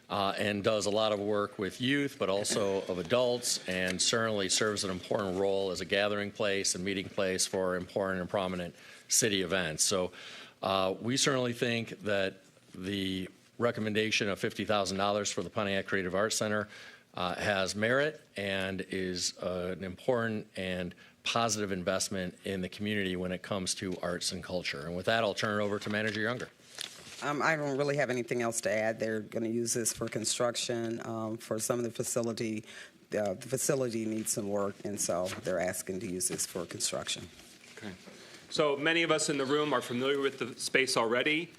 and does a lot of work with youth, but also of adults, and certainly serves an important role as a gathering place and meeting place for important and prominent city events. So we certainly think that the recommendation of $50,000 for the Pontiac Creative Arts Center has merit and is an important and positive investment in the community when it comes to arts and culture. And with that, I'll turn it over to Manager Younger. I don't really have anything else to add. They're going to use this for construction for some of the facility. The facility needs some work, and so they're asking to use this for construction. Okay. So many of us in the room are familiar with the space already.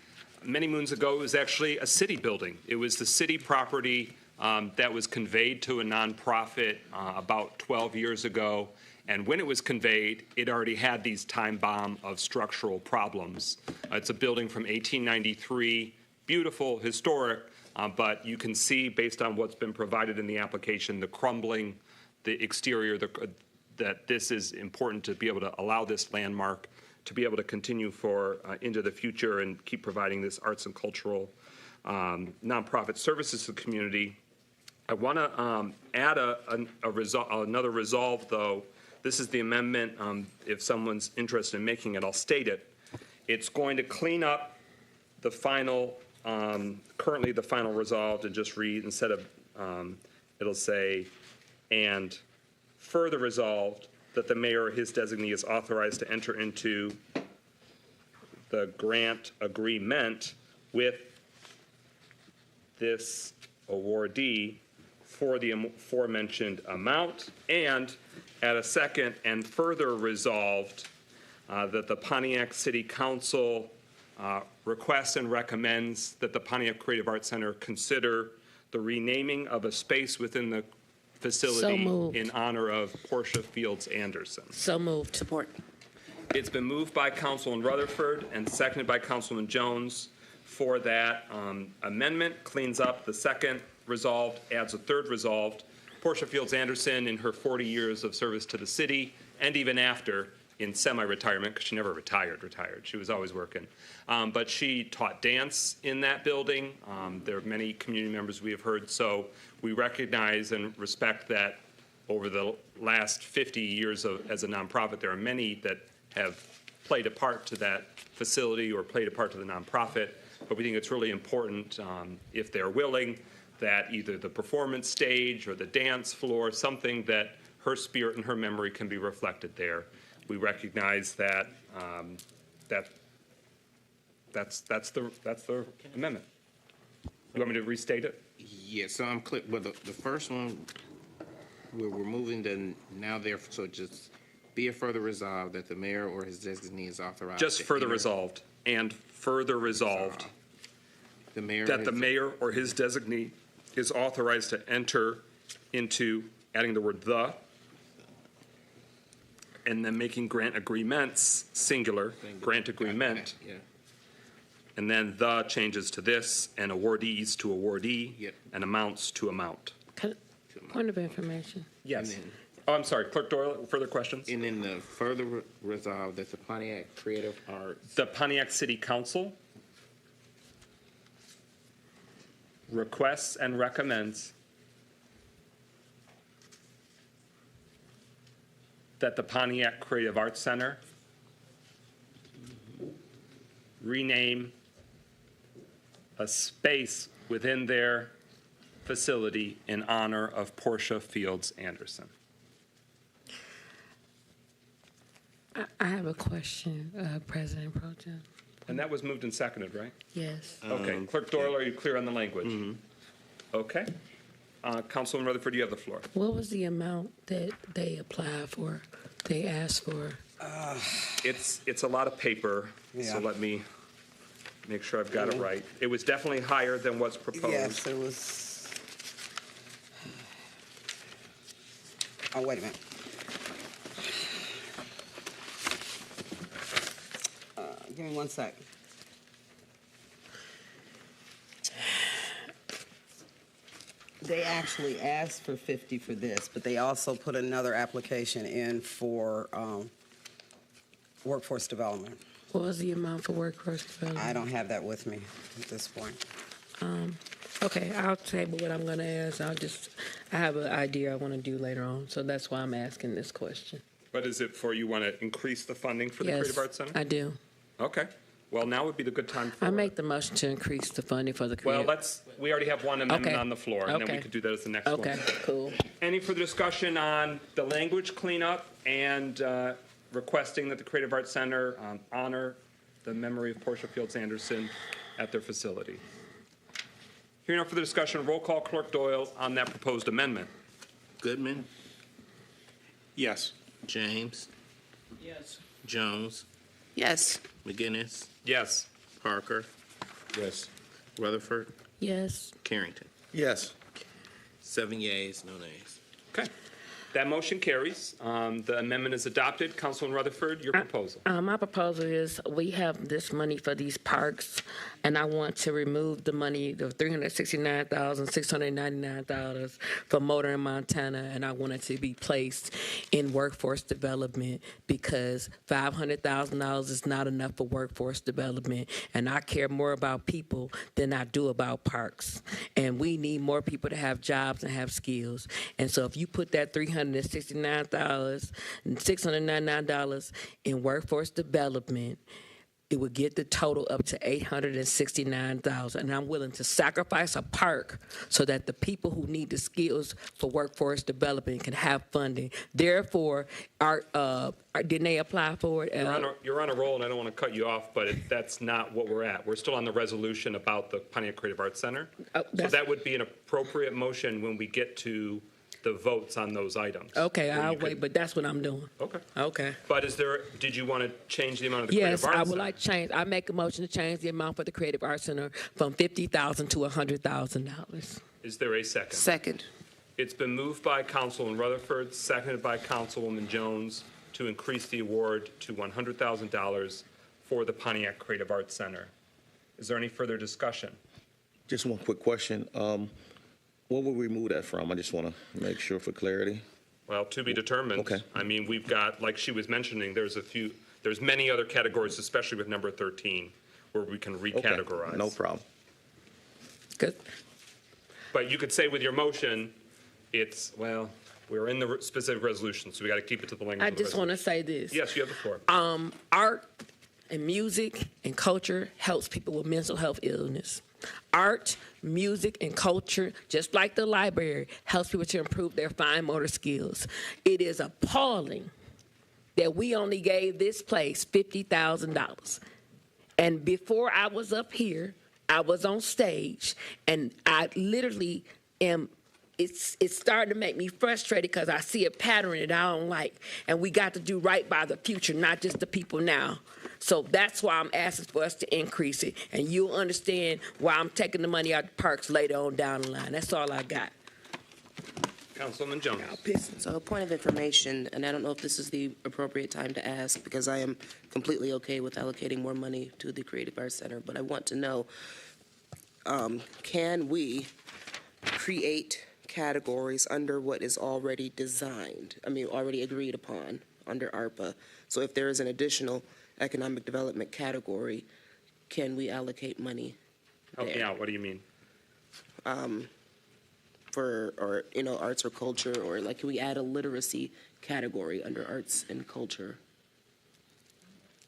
Many moons ago, it was actually a city building. It was the city property that was conveyed to a nonprofit about 12 years ago. And when it was conveyed, it already had these time bomb of structural problems. It's a building from 1893, beautiful, historic, but you can see based on what's been provided in the application, the crumbling, the exterior, that this is important to be able to allow this landmark to be able to continue for into the future and keep providing this arts and cultural nonprofit services to the community. I want to add another resolve, though. This is the amendment. If someone's interested in making it, I'll state it. It's going to clean up the final, currently the final resolved, and just read, instead of, it'll say, and further resolved that the mayor or his designee is authorized to enter into the grant agreement with this awardee for the aforementioned amount, and at a second and further resolved that the Pontiac City Council requests and recommends that the Pontiac Creative Arts Center consider the renaming of a space within the facility in honor of Portia Fields Anderson. So moved. Support. It's been moved by Councilman Rutherford and seconded by Councilman Jones for that amendment. Cleans up the second resolved, adds a third resolved. Portia Fields Anderson, in her 40 years of service to the city, and even after, in semi-retirement, because she never retired. She was always working. But she taught dance in that building. There are many community members we have heard. So we recognize and respect that over the last 50 years as a nonprofit, there are many that have played a part to that facility or played a part to the nonprofit. But we think it's really important, if they're willing, that either the performance stage or the dance floor, something that her spirit and her memory can be reflected there. We recognize that that's the amendment. You want me to restate it? Yeah, so I'm clear, but the first one, we're removing the now therefore, so just be it further resolved that the mayor or his designee is authorized. Just further resolved, and further resolved the mayor that the mayor or his designee is authorized to enter into, adding the word the, and then making grant agreements, singular, grant agreement. Yeah. And then the changes to this, and awardees to awardee, and amounts to amount. Point of information. Yes. Oh, I'm sorry, Clerk Doyle, further questions? And then the further resolve that the Pontiac Creative Arts. The Pontiac City Council requests and recommends that the Pontiac Creative Arts Center rename a space within their facility in honor of Portia Fields Anderson. I have a question, President Pro Tem. And that was moved and seconded, right? Yes. Okay, Clerk Doyle, are you clear on the language? Okay. Councilman Rutherford, you have the floor. What was the amount that they applied for, they asked for? It's a lot of paper, so let me make sure I've got it right. It was definitely higher than what's proposed. Yes, it was. Oh, wait a minute. Give me 1 sec. They actually asked for 50 for this, but they also put another application in for workforce development. What was the amount for workforce development? I don't have that with me at this point. Okay, I'll table what I'm going to ask. I have an idea I want to do later on, so that's why I'm asking this question. But is it for you want to increase the funding for the Yes, Creative Arts Center? I do. Okay. Well, now would be the good time for I make the motion to increase the funding for the creative. Well, we already have one amendment Okay. on the floor, and then we Okay. could do that as the next one. Okay, cool. Any further discussion on the language cleanup and requesting that the Creative Arts Center honor the memory of Portia Fields Anderson at their facility? Hearing no further discussion, roll call, Clerk Doyle, on that proposed amendment. Goodman, Yes. James, Yes. Jones, Yes. McGinnis, Yes. Parker, Yes. Rutherford, Yes. Carrington. Yes. 7 yeas, no nays. Okay. That motion carries. The amendment is adopted. Councilman Rutherford, your proposal. My proposal is we have this money for these parks, and I want to remove the money, the $369,699 for Motor in Montana, and I want it to be placed in workforce development because $500,000 is not enough for workforce development, and I care more about people than I do about parks. And we need more people to have jobs and have skills. And so if you put that $369,699 in workforce development, it would get the total up to $869,000, and I'm willing to sacrifice a park so that the people who need the skills for workforce development can have funding. Therefore, didn't they apply for it? You're on a roll, and I don't want to cut you off, but that's not what we're at. We're still on the resolution about the Pontiac Creative Arts Center. So that would be an appropriate motion when we get to the votes on those items. Okay, I'll wait, but that's what I'm doing. Okay. Okay. But did you want to change the amount of the Creative Yes, Arts I would Center? like to change. I make a motion to change the amount for the Creative Arts Center from $50,000 to $100,000. Is there a second? Second. It's been moved by Councilwoman Rutherford, seconded by Councilwoman Jones to increase the award to $100,000 for the Pontiac Creative Arts Center. Is there any further discussion? Just one quick question. What will we move that from? I just want to make sure for clarity. Well, to be determined. Okay. I mean, we've got, like she was mentioning, there's many other categories, especially with number 13, where we can recategorize. Okay, no problem. Good. But you could say with your motion, we're in the specific resolution, so we got to keep it to the language I of the just want to resolution. say this. Yes, you have the floor. Art and music and culture helps people with mental health illness. Art, music, and culture, just like the library, helps people to improve their fine motor skills. It is appalling that we only gave this place $50,000. And before I was up here, I was on stage, and I literally am, it's starting to make me frustrated because I see a pattern that I don't like. And we got to do right by the future, not just the people now. So that's why I'm asking for us to increase it. And you'll understand why I'm taking the money out of the parks later on down the line. That's all I got. Councilman Jones. So a point of information, and I don't know if this is the appropriate time to ask because I am completely okay with allocating more money to the Creative Arts Center, but I want to know, can we create categories under what is already designed, already agreed upon under ARPA? So if there is an additional economic development category, can we allocate money Help me out. What do you mean? For arts or culture, or like can we add a literacy category under arts and culture?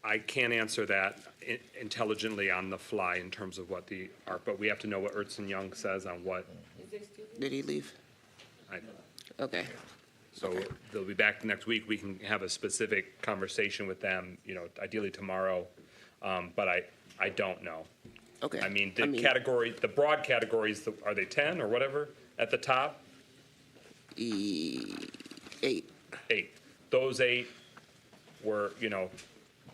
I can't answer that intelligently on the fly in terms of what the ARPA. We have to know what Ertz and Young says on what. Did he leave? Okay. So they'll be back next week. We can have a specific conversation with them, ideally tomorrow. But I don't know. Okay. The broad categories, are they 10 or whatever at the top? 8. Those 8 were,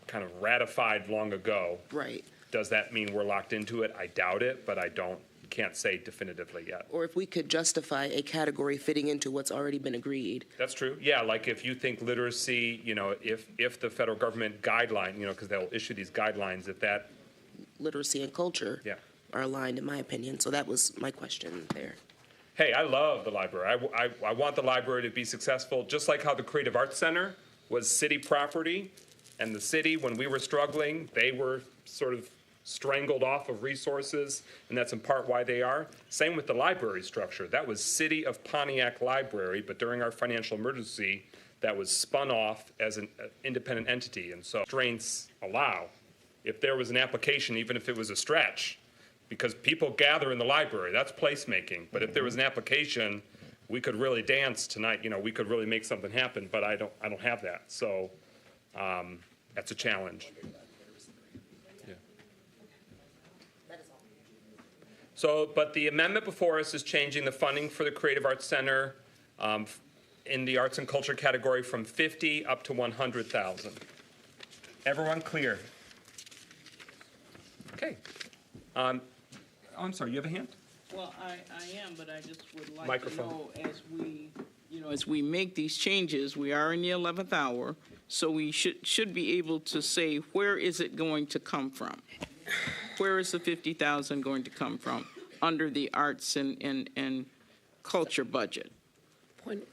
kind of ratified long ago. Right. Does that mean we're locked into it? I doubt it, but can't say definitively yet. Or if we could justify a category fitting into what's already been agreed. That's true. Yeah, like if you think literacy, if the federal government guideline, because they'll issue these guidelines, if that. Literacy and culture are aligned, in my opinion. So that was my question there. Hey, I love the library. I want the library to be successful, just like how the Creative Arts Center was city property, and the city, when we were struggling, they were sort of strangled off of resources, and that's in part why they are. Same with the library structure. That was City of Pontiac Library, but during our financial emergency, that was spun off as an independent entity. And so constraints allow, if there was an application, even if it was a stretch, because people gather in the library, that's placemaking. But if there was an application, we could really dance tonight, we could really make something happen, but I don't have that. So that's a challenge. So, but the amendment before us is changing the funding for the Creative Arts Center in the arts and culture category from 50 up to 100,000. Everyone clear? Okay. I'm sorry, you have a hand? Well, I am, but I just would like Microphone. to know as we make these changes, we are in the 11th hour, so we should be able to say, where is it going to come from? Where is the 50,000 going to come from under the arts and culture budget? Point.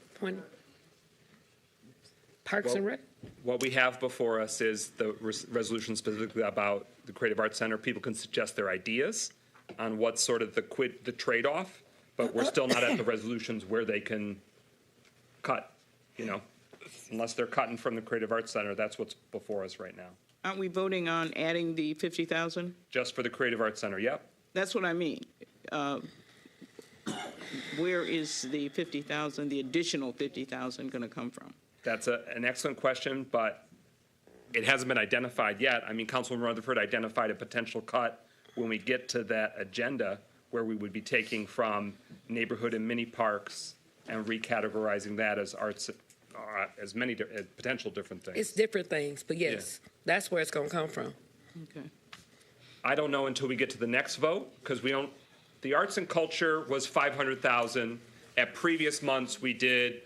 Parks and Rec? What we have before us is the resolution specifically about the Creative Arts Center. People can suggest their ideas on what's sort of the trade-off, but we're still not at the resolutions where they can cut, unless they're cutting from the Creative Arts Center. That's what's before us right now. Aren't we voting on adding the 50,000? Just for the Creative Arts Center, yep. That's what I mean. Where is the 50,000, the additional 50,000 going to come from? That's an excellent question, but it hasn't been identified yet. I mean, Councilman Rutherford identified a potential cut when we get to that agenda where we would be taking from neighborhood and mini parks and recategorizing that as arts, as many as potential different things. It's different things, but yes, that's where it's going to come from. Okay. I don't know until we get to the next vote, because we don't, the arts and culture was 500,000. At previous months, we did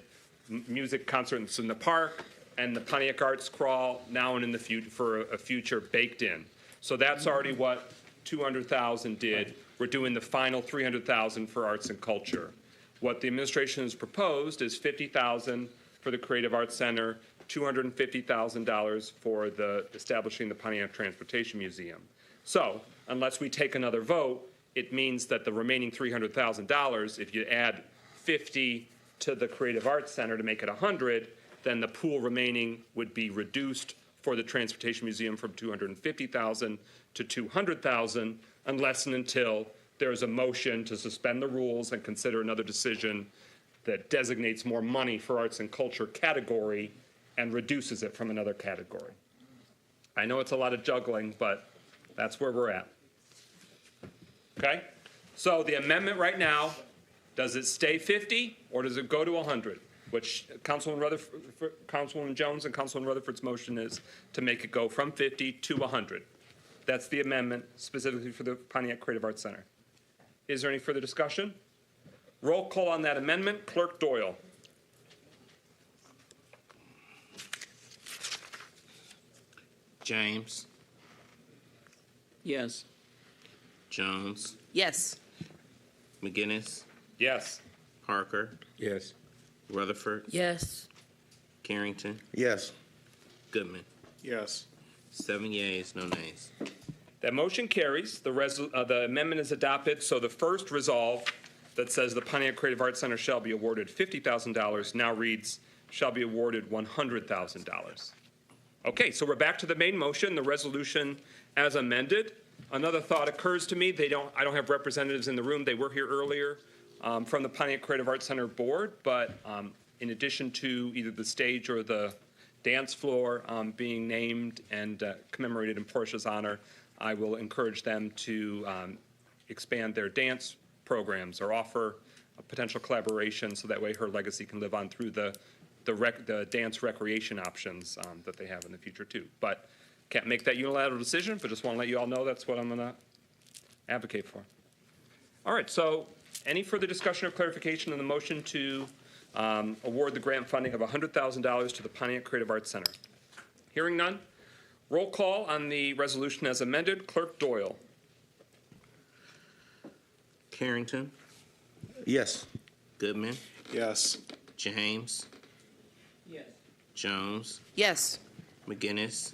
music concerts in the park and the Pontiac Arts Crawl now and in the future for a future baked in. So that's already what 200,000 did. We're doing the final 300,000 for arts and culture. What the administration has proposed is 50,000 for the Creative Arts Center, $250,000 for the establishing the Pontiac Transportation Museum. So unless we take another vote, it means that the remaining $300,000, if you add 50 to the Creative Arts Center to make it 100, then the pool remaining would be reduced for the Transportation Museum from 250,000 to 200,000, unless and until there is a motion to suspend the rules and consider another decision that designates more money for arts and culture category and reduces it from another category. I know it's a lot of juggling, but that's where we're at. Okay? So the amendment right now, does it stay 50 or does it go to 100? Which Councilwoman Jones and Councilman Rutherford's motion is to make it go from 50 to 100. That's the amendment specifically for the Pontiac Creative Arts Center. Is there any further discussion? Roll call on that amendment. Clerk Doyle. James. Yes. Jones. Yes. McGinnis. Yes. Parker. Yes. Rutherford. Yes. Carrington. Yes. Goodman. Yes. 7 yeas, no nays. That motion carries. The amendment is adopted. So the first resolve that says the Pontiac Creative Arts Center shall be awarded $50,000 now reads shall be awarded $100,000. Okay, so we're back to the main motion, the resolution as amended. Another thought occurs to me. I don't have representatives in the room. They were here earlier from the Pontiac Creative Arts Center board, but in addition to either the stage or the dance floor being named and commemorated in Portia's honor, I will encourage them to expand their dance programs or offer a potential collaboration so that way her legacy can live on through the dance recreation options that they have in the future too. But can't make that unilateral decision, but just want to let you all know that's what I'm going to advocate for. All right, so any further discussion or clarification on the motion to award the grant funding of $100,000 to the Pontiac Creative Arts Center? Hearing none, roll call on the resolution as amended. Clerk Doyle. Carrington. Yes. Goodman. Yes. James. Yes. Jones. Yes. McGinnis.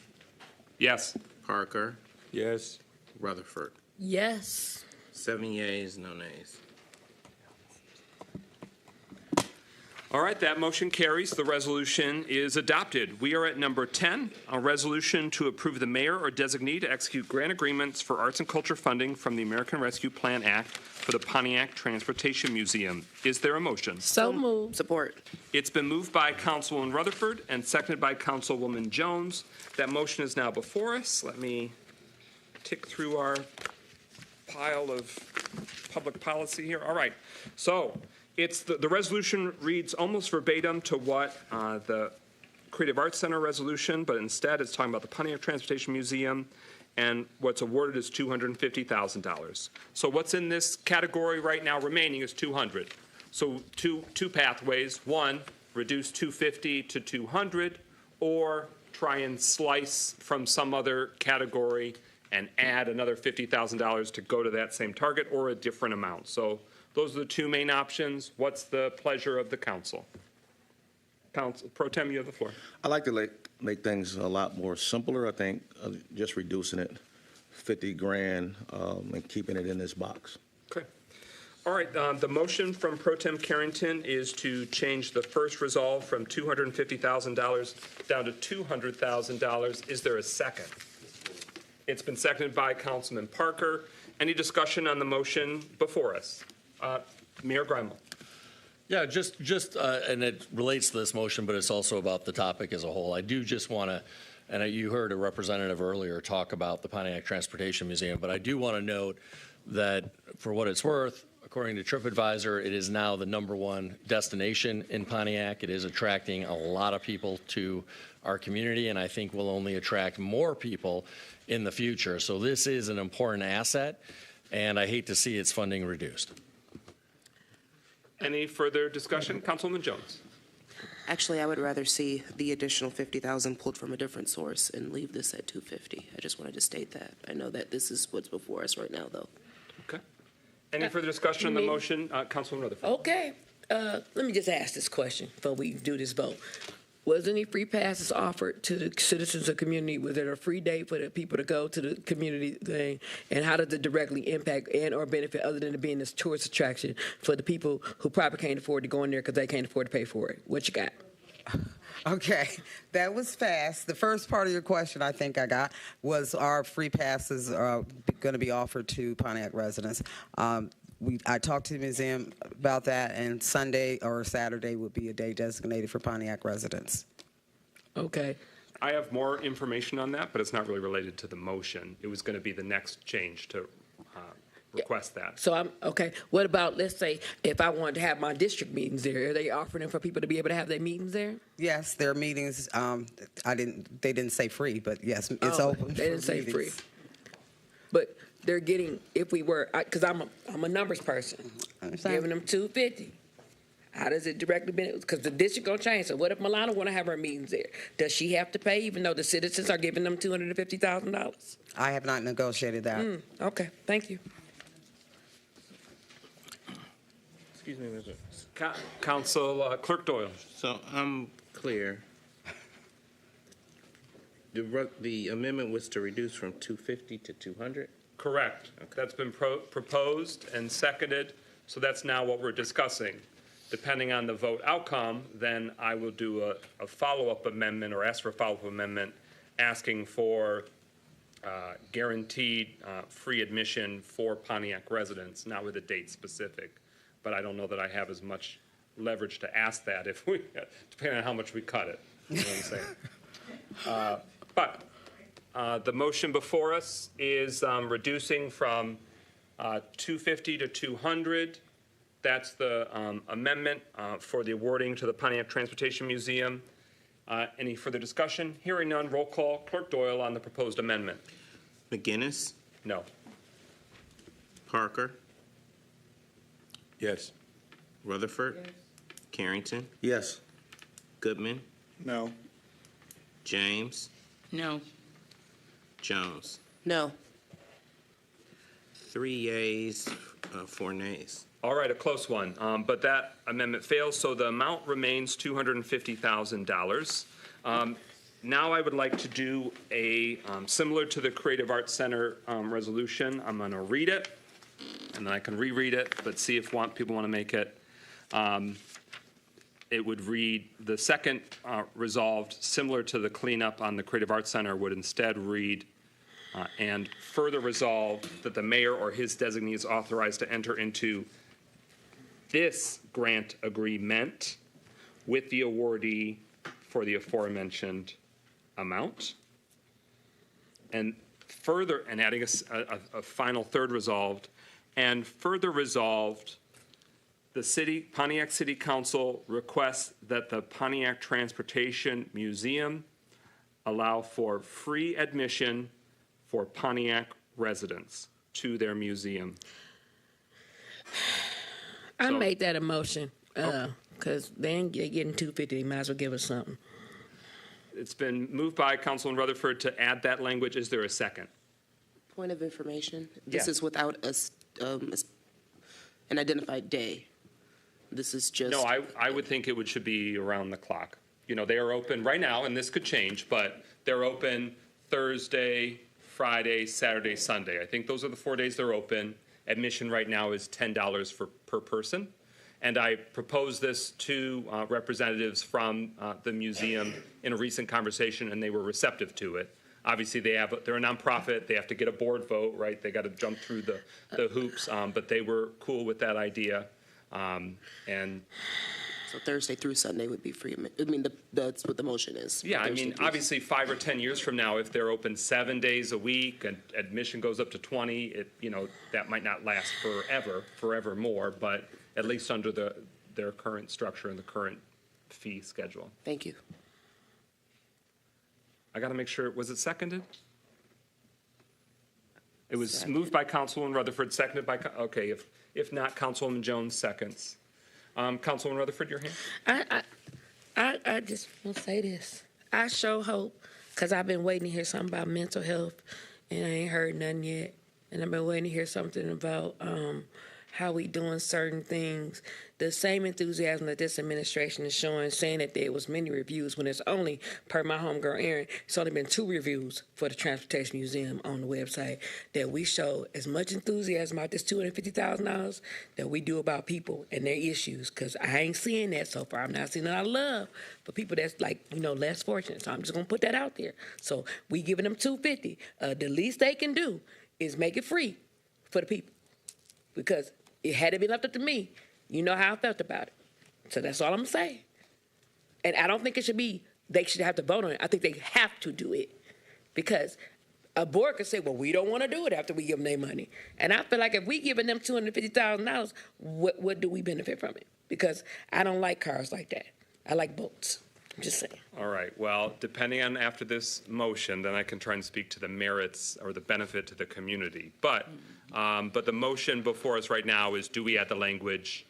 Yes. Parker. Yes. Rutherford. Yes. 7 yeas, no nays. All right, that motion carries. The resolution is adopted. We are at number 10, a resolution to approve the mayor or designee to execute grant agreements for arts and culture funding from the American Rescue Plan Act for the Pontiac Transportation Museum. Is there a motion? So moved. Support. It's been moved by Councilwoman Rutherford and seconded by Councilwoman Jones. That motion is now before us. Let me tick through our pile of public policy here. All right, so it's the resolution reads almost verbatim to what the Creative Arts Center resolution, but instead it's talking about the Pontiac Transportation Museum, and what's awarded is $250,000. So what's in this category right now remaining is 200. So two pathways. One, reduce 250 to 200, or try and slice from some other category and add another $50,000 to go to that same target, or a different amount. So those are the two main options. What's the pleasure of the council? Council Pro Tem, you have the floor. I like to make things a lot more simpler. I think just reducing it 50 grand and keeping it in this box. Okay. All right, the motion from Pro Tem Carrington is to change the first resolve from $250,000 down to $200,000. Is there a second? It's been seconded by Councilman Parker. Any discussion on the motion before us? Mayor Grimal. Yeah, just and it relates to this motion, but it's also about the topic as a whole. I do just want to, and you heard a representative earlier talk about the Pontiac Transportation Museum, but I do want to note that for what it's worth, according to TripAdvisor, it is now the #1 destination in Pontiac. It is attracting a lot of people to our community, and I think will only attract more people in the future. So this is an important asset, and I hate to see its funding reduced. Any further discussion? Councilwoman Jones. Actually, I would rather see the additional 50,000 pulled from a different source and leave this at 250. I just wanted to state that. I know that this is what's before us right now, though. Okay. Any further discussion on the motion? Councilwoman Rutherford. Okay. Let me just ask this question before we do this vote. Was any free passes offered to the citizens of the community? Was there a free day for the people to go to the community thing? And how does it directly impact and or benefit other than it being this tourist attraction for the people who probably can't afford to go in there because they can't afford to pay for it? What you got? Okay, that was fast. The first part of your question I think I got was, are free passes going to be offered to Pontiac residents? I talked to the museum about that, and Sunday or Saturday would be a day designated for Pontiac residents. Okay. I have more information on that, but it's not really related to the motion. It was going to be the next change to request that. So okay. What about, let's say, if I wanted to have my district meetings there, are they offering for people to be able to have their meetings there? Yes, their meetings. They didn't say free, but yes, it's open. They didn't say free. But they're getting, if we were, because I'm a numbers person, giving them 250. How does it directly benefit? Because the district gonna change. So what if Milana want to have her meetings there? Does she have to pay, even though the citizens are giving them $250,000? I have not negotiated that. Okay, thank you. Excuse me, Mr. Council Clerk Doyle. So I'm clear. The amendment was to reduce from 250 to 200? Correct. Okay. That's been proposed and seconded, so that's now what we're discussing. Depending on the vote outcome, then I will do a follow-up amendment or ask for a follow-up amendment asking for guaranteed free admission for Pontiac residents, not with a date specific. But I don't know that I have as much leverage to ask that if we, depending on how much we cut it. You know what I'm saying? But the motion before us is reducing from 250 to 200. That's the amendment for the awarding to the Pontiac Transportation Museum. Any further discussion? Hearing none, roll call. Clerk Doyle on the proposed amendment. McGinnis? No. Parker? Yes. Rutherford? Yes. Carrington? Yes. Goodman? No. James? No. Jones? No. 3 yeas, 4 nays. All right, a close one, but that amendment fails, so the amount remains $250,000. Now I would like to do a, similar to the Creative Arts Center resolution, I'm going to read it, and then I can reread it, but see if people want to make it. It would read, the second resolved, similar to the cleanup on the Creative Arts Center, would instead read, and further resolved that the mayor or his designee is authorized to enter into this grant agreement with the awardee for the aforementioned amount. And further, and adding a final third resolved, and further resolved, the Pontiac City Council requests that the Pontiac Transportation Museum allow for free admission for Pontiac residents to their museum. I made that a motion, because they're getting $250, they might as well give us something. It's been moved by Councilman Rutherford to add that language. Is there a second? Point of information. This Yeah. is without an identified day. This is just. No, I would think it should be around the clock. You know, they are open right now, and this could change, but they're open Thursday, Friday, Saturday, Sunday. I think those are the 4 days they're open. Admission right now is $10 per person. And I proposed this to representatives from the museum in a recent conversation, and they were receptive to it. Obviously, they're a nonprofit. They have to get a board vote, right? They got to jump through the hoops, but they were cool with that idea. And So Thursday through Sunday would be free. I mean, that's what the motion is. yeah, I Thursday mean, through obviously, 5 or 10 years from now, if they're open 7 days a week and admission goes up to 20, that might not last forevermore, but at least under their current structure and the current fee schedule. Thank you. I got to make sure, was it seconded? It was moved by Councilwoman Rutherford, seconded by, okay, if not, Councilwoman Jones seconds. Councilwoman Rutherford, your hand? I just want to say this. I sure hope, because I've been waiting to hear something about mental health, and I ain't heard nothing yet. And I've been waiting to hear something about how we doing certain things. The same enthusiasm that this administration is showing, saying that there was many reviews, when it's only, per my homegirl Erin, it's only been 2 reviews for the Transportation Museum on the website, that we show as much enthusiasm about this $250,000 that we do about people and their issues, because I ain't seeing that so far. I'm not seeing a lot of love for people that's less fortunate. So I'm just going to put that out there. So we giving them $250. The least they can do is make it free for the people, because it had to be left up to me. You know how I felt about it. So that's all I'm saying. And I don't think it should be, they should have to vote on it. I think they have to do it. Because a board could say, well, we don't want to do it after we give them their money. And I feel like if we giving them $250,000, what do we benefit from it? Because I don't like cars like that. I like boats. I'm just saying. All right, well, depending on after this motion, then I can try and speak to the merits or the benefit to the community. But the motion before us right now is, do we add the language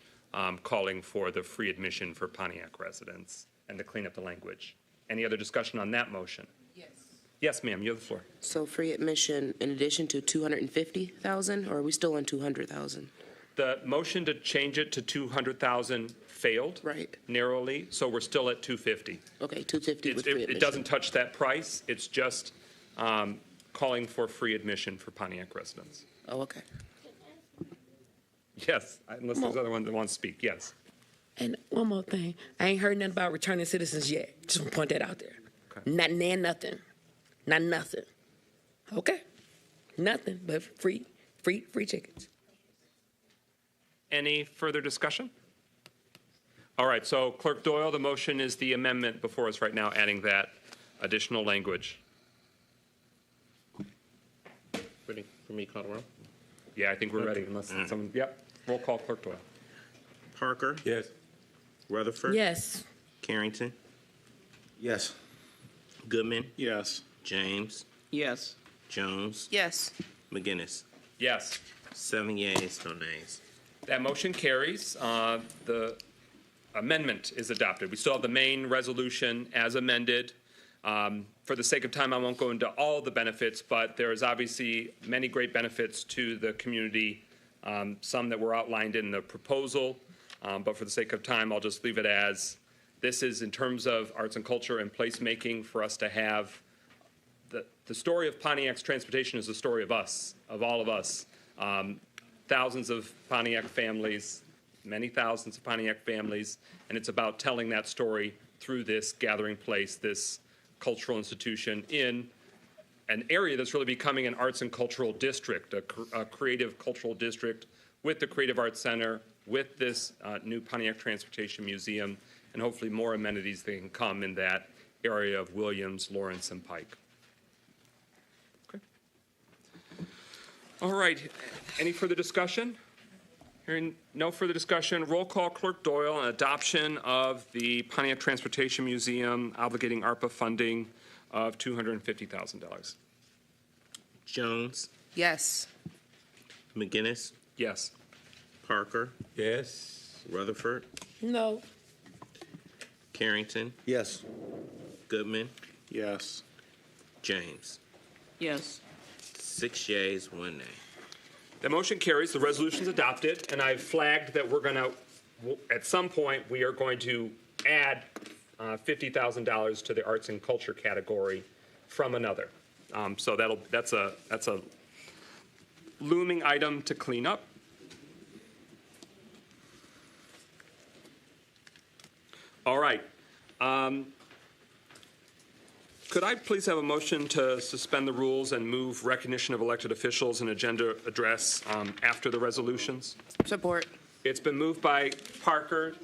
calling for the free admission for Pontiac residents and to clean up the language? Any other discussion on that motion? Yes. Yes, ma'am, you have the floor. So free admission in addition to 250,000, or are we still on 200,000? The motion to change it to 200,000 failed. Right. Narrowly, so we're still at 250. Okay, 250 with free admission. It doesn't touch that price. It's just calling for free admission for Pontiac residents. Oh, okay. Yes, unless there's other ones that want to speak, yes. And one more thing. I ain't heard nothing about returning citizens yet. Just want to point that out there. Okay. Nothing. Not nothing. Okay. Nothing but free tickets. Any further discussion? All right, so Clerk Doyle, the motion is the amendment before us right now, adding that additional language. Ready for me to call the roll? Yeah, I think we're ready, unless someone, yep. Roll call, Clerk Doyle. Parker? Yes. Rutherford? Yes. Carrington? Yes. Goodman? Yes. James? Yes. Jones? Yes. McGinnis? Yes. 7 yeas, no nays. That motion carries. The amendment is adopted. We still have the main resolution as amended. For the sake of time, I won't go into all the benefits, but there is obviously many great benefits to the community, some that were outlined in the proposal. But for the sake of time, I'll just leave it as this is in terms of arts and culture and placemaking for us to have. The story of Pontiac's transportation is the story of us, of all of us. Thousands of Pontiac families, many thousands of Pontiac families, and it's about telling that story through this gathering place, this cultural institution in an area that's really becoming an arts and cultural district, a creative cultural district with the Creative Arts Center, with this new Pontiac Transportation Museum, and hopefully more amenities that can come in that area of Williams, Lawrence, and Pike. Okay. All right, any further discussion? Hearing no further discussion, roll call, Clerk Doyle, on adoption of the Pontiac Transportation Museum obligating ARPA funding of $250,000. Jones? Yes. McGinnis? Yes. Parker? Yes. Rutherford? No. Carrington? Yes. Goodman? Yes. James? Yes. 6 yeas, 1 nay. The motion carries, the resolution's adopted, and I've flagged that we're going to, at some point, we are going to add $50,000 to the arts and culture category from another. So that's a looming item to clean up. All right. Could I please have a motion to suspend the rules and move recognition of elected officials and agenda address after the resolutions? Support. It's been moved by Parker.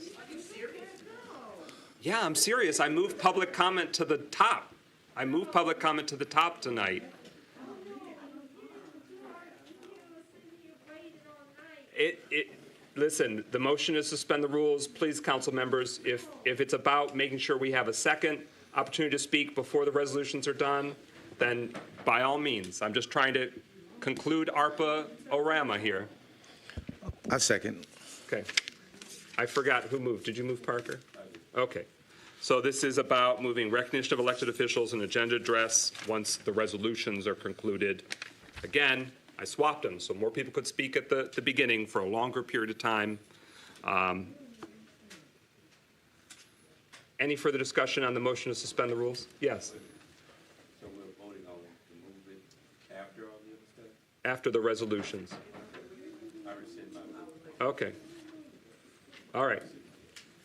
Yeah, I'm serious. I moved public comment to the top. I moved public comment to the top tonight. Listen, the motion is suspend the rules. Please, council members, if it's about making sure we have a second opportunity to speak before the resolutions are done, then by all means. I'm just trying to conclude ARPA orama here. I second. Okay. I forgot who moved. Did you move, Parker? Okay. So this is about moving recognition of elected officials and agenda address once the resolutions are concluded. Again, I swapped them so more people could speak at the beginning for a longer period of time. Any further discussion on the motion to suspend the rules? Yes. So we're voting on to move it after all the other stuff? After the resolutions. I rescind my vote. Okay. All right.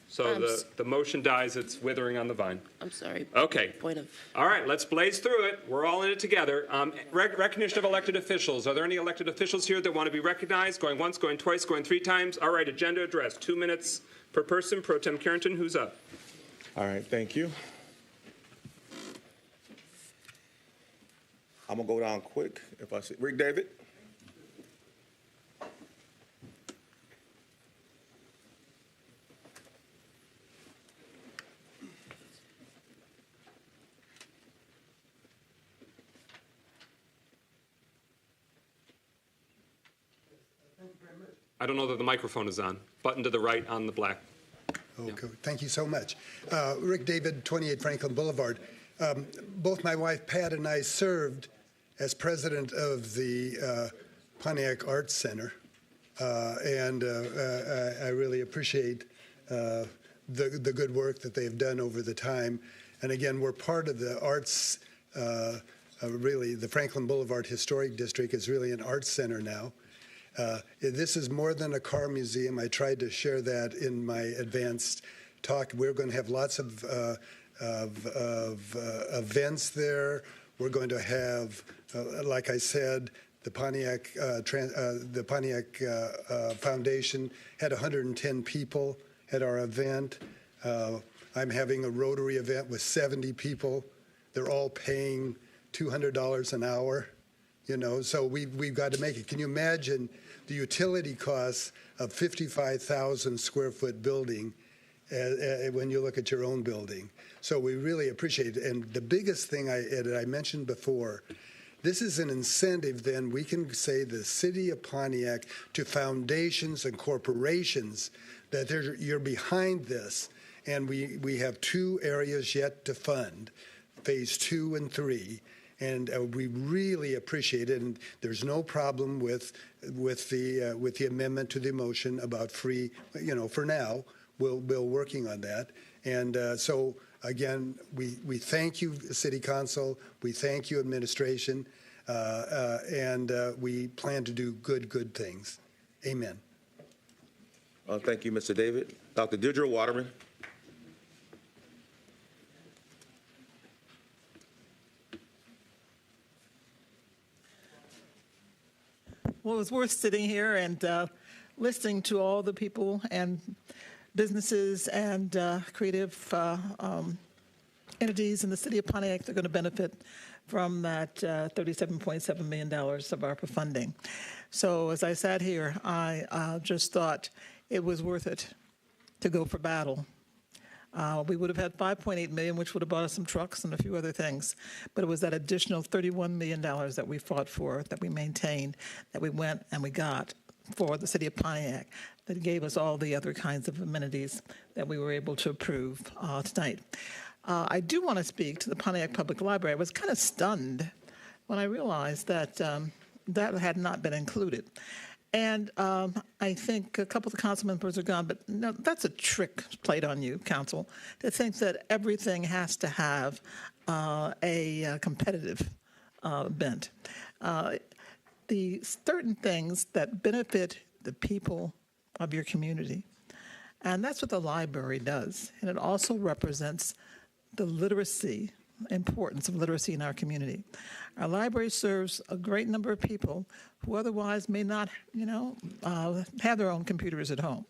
So the motion dies. It's withering on the vine. I'm sorry. Okay. Point of. All right, let's blaze through it. We're all in it together. Recognition of elected officials. Are there any elected officials here that want to be recognized? Going once, going twice, going three times? All right, agenda address. 2 minutes per person. Pro Tem Carrington, who's up? All right, thank you. I'm gonna go down quick if I see. Rick David? I don't know that the microphone is on. Button to the right on the black. Okay, thank you so much. Rick David, 28 Franklin Boulevard. Both my wife Pat and I served as president of the Pontiac Arts Center, and I really appreciate the good work that they've done over the time. And again, we're part of the arts, really, the Franklin Boulevard Historic District is really an arts center now. This is more than a car museum. I tried to share that in my advanced talk. We're going to have lots of events there. We're going to have, like I said, the Pontiac Foundation had 110 people at our event. I'm having a Rotary event with 70 people. They're all paying $200 an hour. You know, so we've got to make it. Can you imagine the utility costs of 55,000 square foot building when you look at your own building? So we really appreciate it. And the biggest thing I mentioned before, this is an incentive then we can say the city of Pontiac to foundations and corporations that you're behind this. And we have 2 areas yet to fund, phase 2 and 3. And we really appreciate it. And there's no problem with the amendment to the motion about free. You know, for now, we'll working on that. And so again, we thank you, City Council. We thank you, administration, and we plan to do good things. Amen. Thank you, Mr. David. Dr. Deirdre Waterman. Well, it was worth sitting here and listening to all the people and businesses and creative entities in the city of Pontiac that are going to benefit from that $37.7 million of ARPA funding. So as I sat here, I just thought it was worth it to go for battle. We would have had $5.8 million, which would have bought us some trucks and a few other things. But it was that additional $31 million that we fought for, that we maintained, that we went and we got for the city of Pontiac, that gave us all the other kinds of amenities that we were able to approve tonight. I do want to speak to the Pontiac Public Library. I was kind of stunned when I realized that that had not been included. And I think a couple of the council members are gone, but no, that's a trick played on you, council, to think that everything has to have a competitive bent. The certain things that benefit the people of your community, and that's what the library does. And it also represents the literacy importance of literacy in our community. Our library serves a great number of people who otherwise may not, have their own computers at home.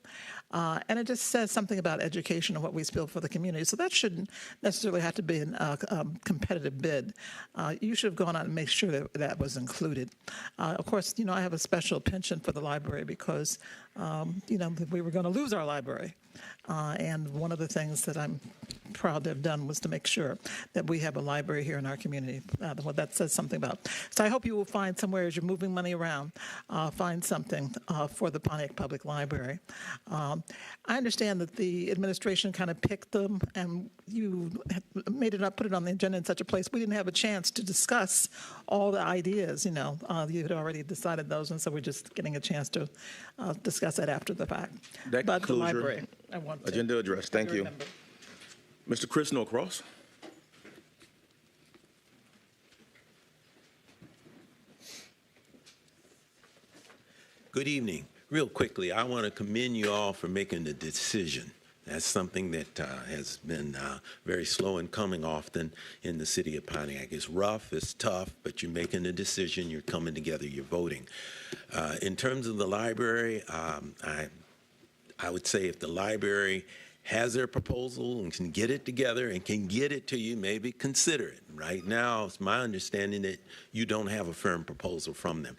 And it just says something about education and what we build for the community. So that shouldn't necessarily have to be a competitive bid. You should have gone out and made sure that that was included. Of course, I have a special penchant for the library because, we were going to lose our library. And one of the things that I'm proud to have done was to make sure that we have a library here in our community. What that says something about. So I hope you will find somewhere as you're moving money around, find something for the Pontiac Public Library. I understand that the administration kind of picked them and you made it up, put it on the agenda in such a place we didn't have a chance to discuss all the ideas, you had already decided those, and so we're just getting a chance to discuss that after the fact. That But the concludes your library, I want to agenda address. Thank you. remember. Mr. Chris Norcross. Good evening. Real quickly, I want to commend you all for making the decision. That's something that has been very slow in coming often in the city of Pontiac. It's rough, it's tough, but you're making a decision, you're coming together, you're voting. In terms of the library, I would say if the library has their proposal and can get it together and can get it to you, maybe consider it. Right now, it's my understanding that you don't have a firm proposal from them.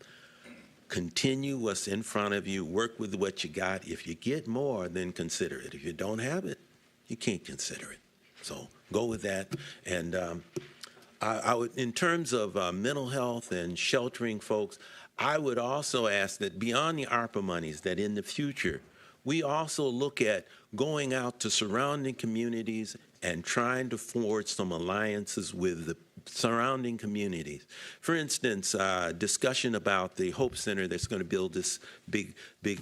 Continue what's in front of you, work with what you got. If you get more, then consider it. If you don't have it, you can't consider it. So go with that. And I would, in terms of mental health and sheltering folks, I would also ask that beyond the ARPA monies, that in the future, we also look at going out to surrounding communities and trying to forge some alliances with the surrounding communities. For instance, discussion about the Hope Center that's going to build this big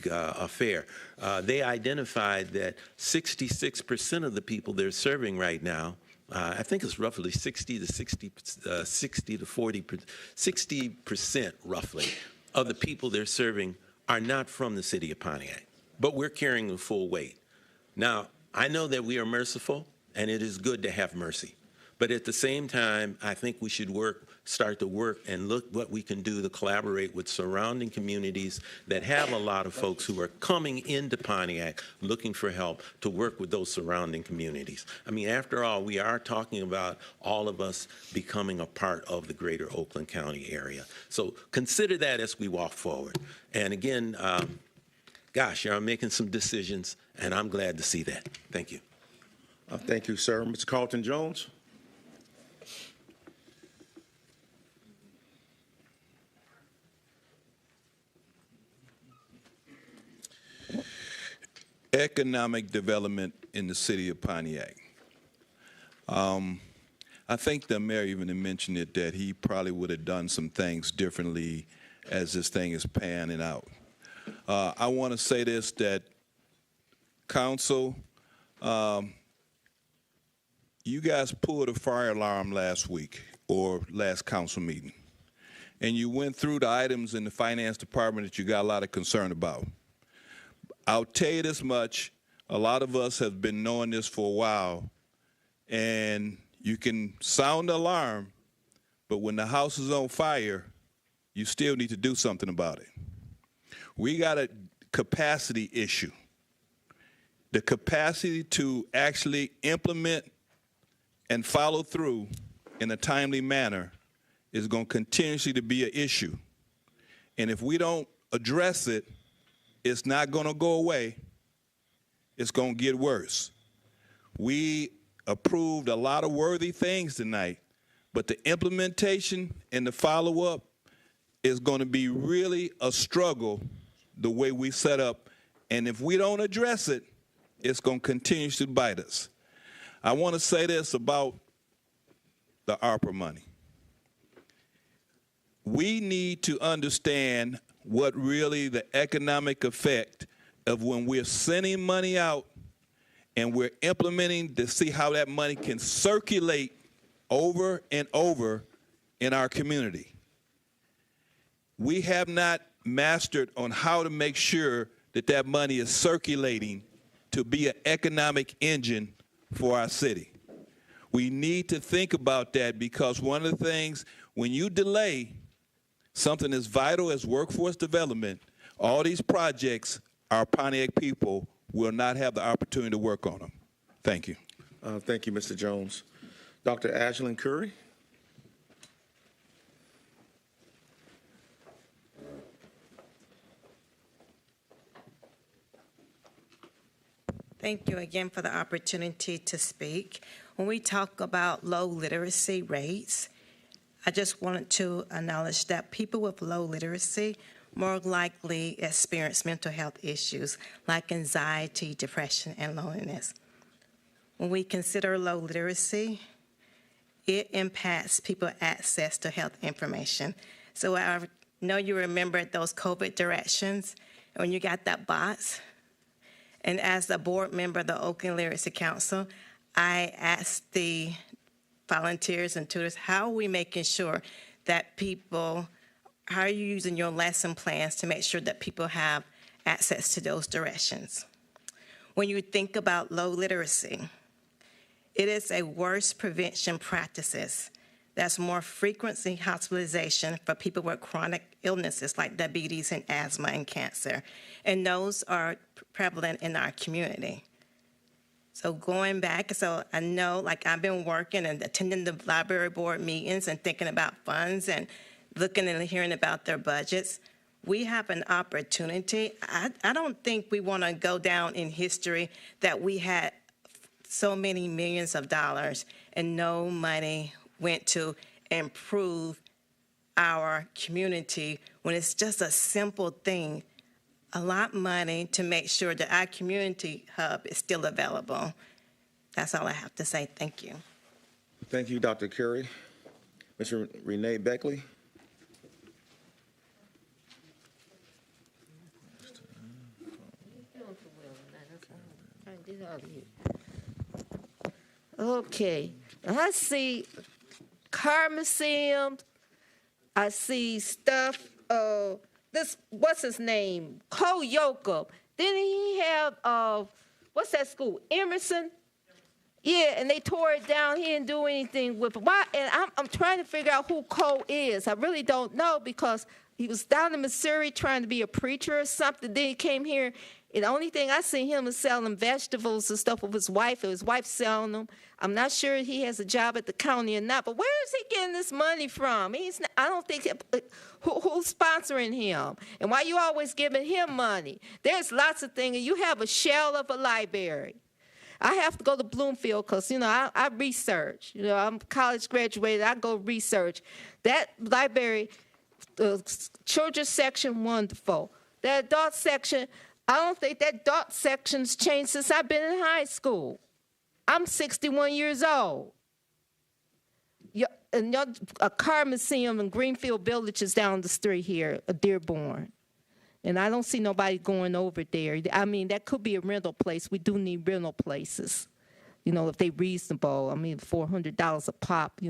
affair. They identified that 66% of the people they're serving right now, I think it's roughly 60% roughly of the people they're serving are not from the city of Pontiac, but we're carrying the full weight. Now, I know that we are merciful, and it is good to have mercy. But at the same time, I think we should start to work and look what we can do to collaborate with surrounding communities that have a lot of folks who are coming into Pontiac looking for help to work with those surrounding communities. I mean, after all, we are talking about all of us becoming a part of the greater Oakland County area. So consider that as we walk forward. And again, gosh, you're making some decisions, and I'm glad to see that. Thank you. Thank you, sir. Mr. Carlton Jones. Economic development in the city of Pontiac. I think the mayor even mentioned it, that he probably would have done some things differently as this thing is panning out. I want to say this, that council, you guys pulled a fire alarm last week or last council meeting, and you went through the items in the finance department that you got a lot of concern about. I'll tell you this much, a lot of us have been knowing this for a while, and you can sound the alarm, but when the house is on fire, you still need to do something about it. We got a capacity issue. The capacity to actually implement and follow through in a timely manner is going to continuously to be an issue. And if we don't address it, it's not going to go away. It's going to get worse. We approved a lot of worthy things tonight, but the implementation and the follow-up is going to be really a struggle the way we set up. And if we don't address it, it's going to continue to bite us. I want to say this about the ARPA money. We need to understand what really the economic effect of when we're sending money out and we're implementing to see how that money can circulate over and over in our community. We have not mastered on how to make sure that that money is circulating to be an economic engine for our city. We need to think about that, because one of the things, when you delay something as vital as workforce development, all these projects, our Pontiac people will not have the opportunity to work on them. Thank you. Thank you, Mr. Jones. Dr. Ashlyn Curry. Thank you again for the opportunity to speak. When we talk about low literacy rates, I just wanted to acknowledge that people with low literacy more likely experience mental health issues like anxiety, depression, and loneliness. When we consider low literacy, it impacts people's access to health information. So I know you remember those COVID directions when you got that box. And as a board member of the Oakland Literacy Council, I asked the volunteers and tutors, how are we making sure that people, how are you using your lesson plans to make sure that people have access to those directions? When you think about low literacy, it is a worse prevention practices. That's more frequency hospitalization for people with chronic illnesses like diabetes and asthma and cancer. And those are prevalent in our community. So going back, so I know, like, I've been working and attending the library board meetings and thinking about funds and looking and hearing about their budgets. We have an opportunity. I don't think we want to go down in history that we had so many millions of dollars and no money went to improve our community when it's just a simple thing. A lot of money to make sure that our community hub is still available. That's all I have to say. Thank you. Thank you, Dr. Curry. Mr. Renee Beckley. Okay, I see car museums. I see stuff. This, what's his name? Cole Yoka. Didn't he have what's that school? Emerson. Yeah, and they tore it down. He didn't do anything with it. Why? And I'm trying to figure out who Cole is. I really don't know, because he was down in Missouri trying to be a preacher or something. Then he came here, and the only thing I see him is selling vegetables and stuff with his wife. His wife selling them. I'm not sure he has a job at the county or not. But where is he getting this money from? He's not, I don't think who's sponsoring him, and why you always giving him money? There's lots of things. You have a shell of a library. I have to go to Bloomfield because, I research. I'm college graduated. I go research. That library, the children's section, wonderful. That adult section, I don't think that adult section's changed since I've been in high school. I'm 61 years old. And a car museum in Greenfield Village is down the street here, Dearborn. And I don't see nobody going over there. I mean, that could be a rental place. We do need rental places, if they're reasonable. I mean, $400 a pop,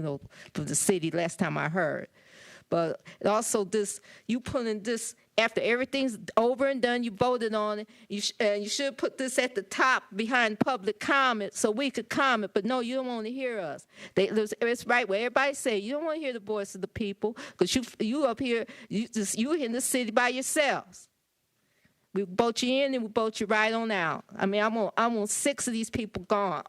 for the city, last time I heard. But also you putting this, after everything's over and done, you voted on it, you should put this at the top behind public comment so we could comment. But no, you don't want to hear us. It's right where everybody say, you don't want to hear the voice of the people, because you up here, you in the city by yourselves. We vote you in and we vote you right on out. I mean, I want 6 of these people gone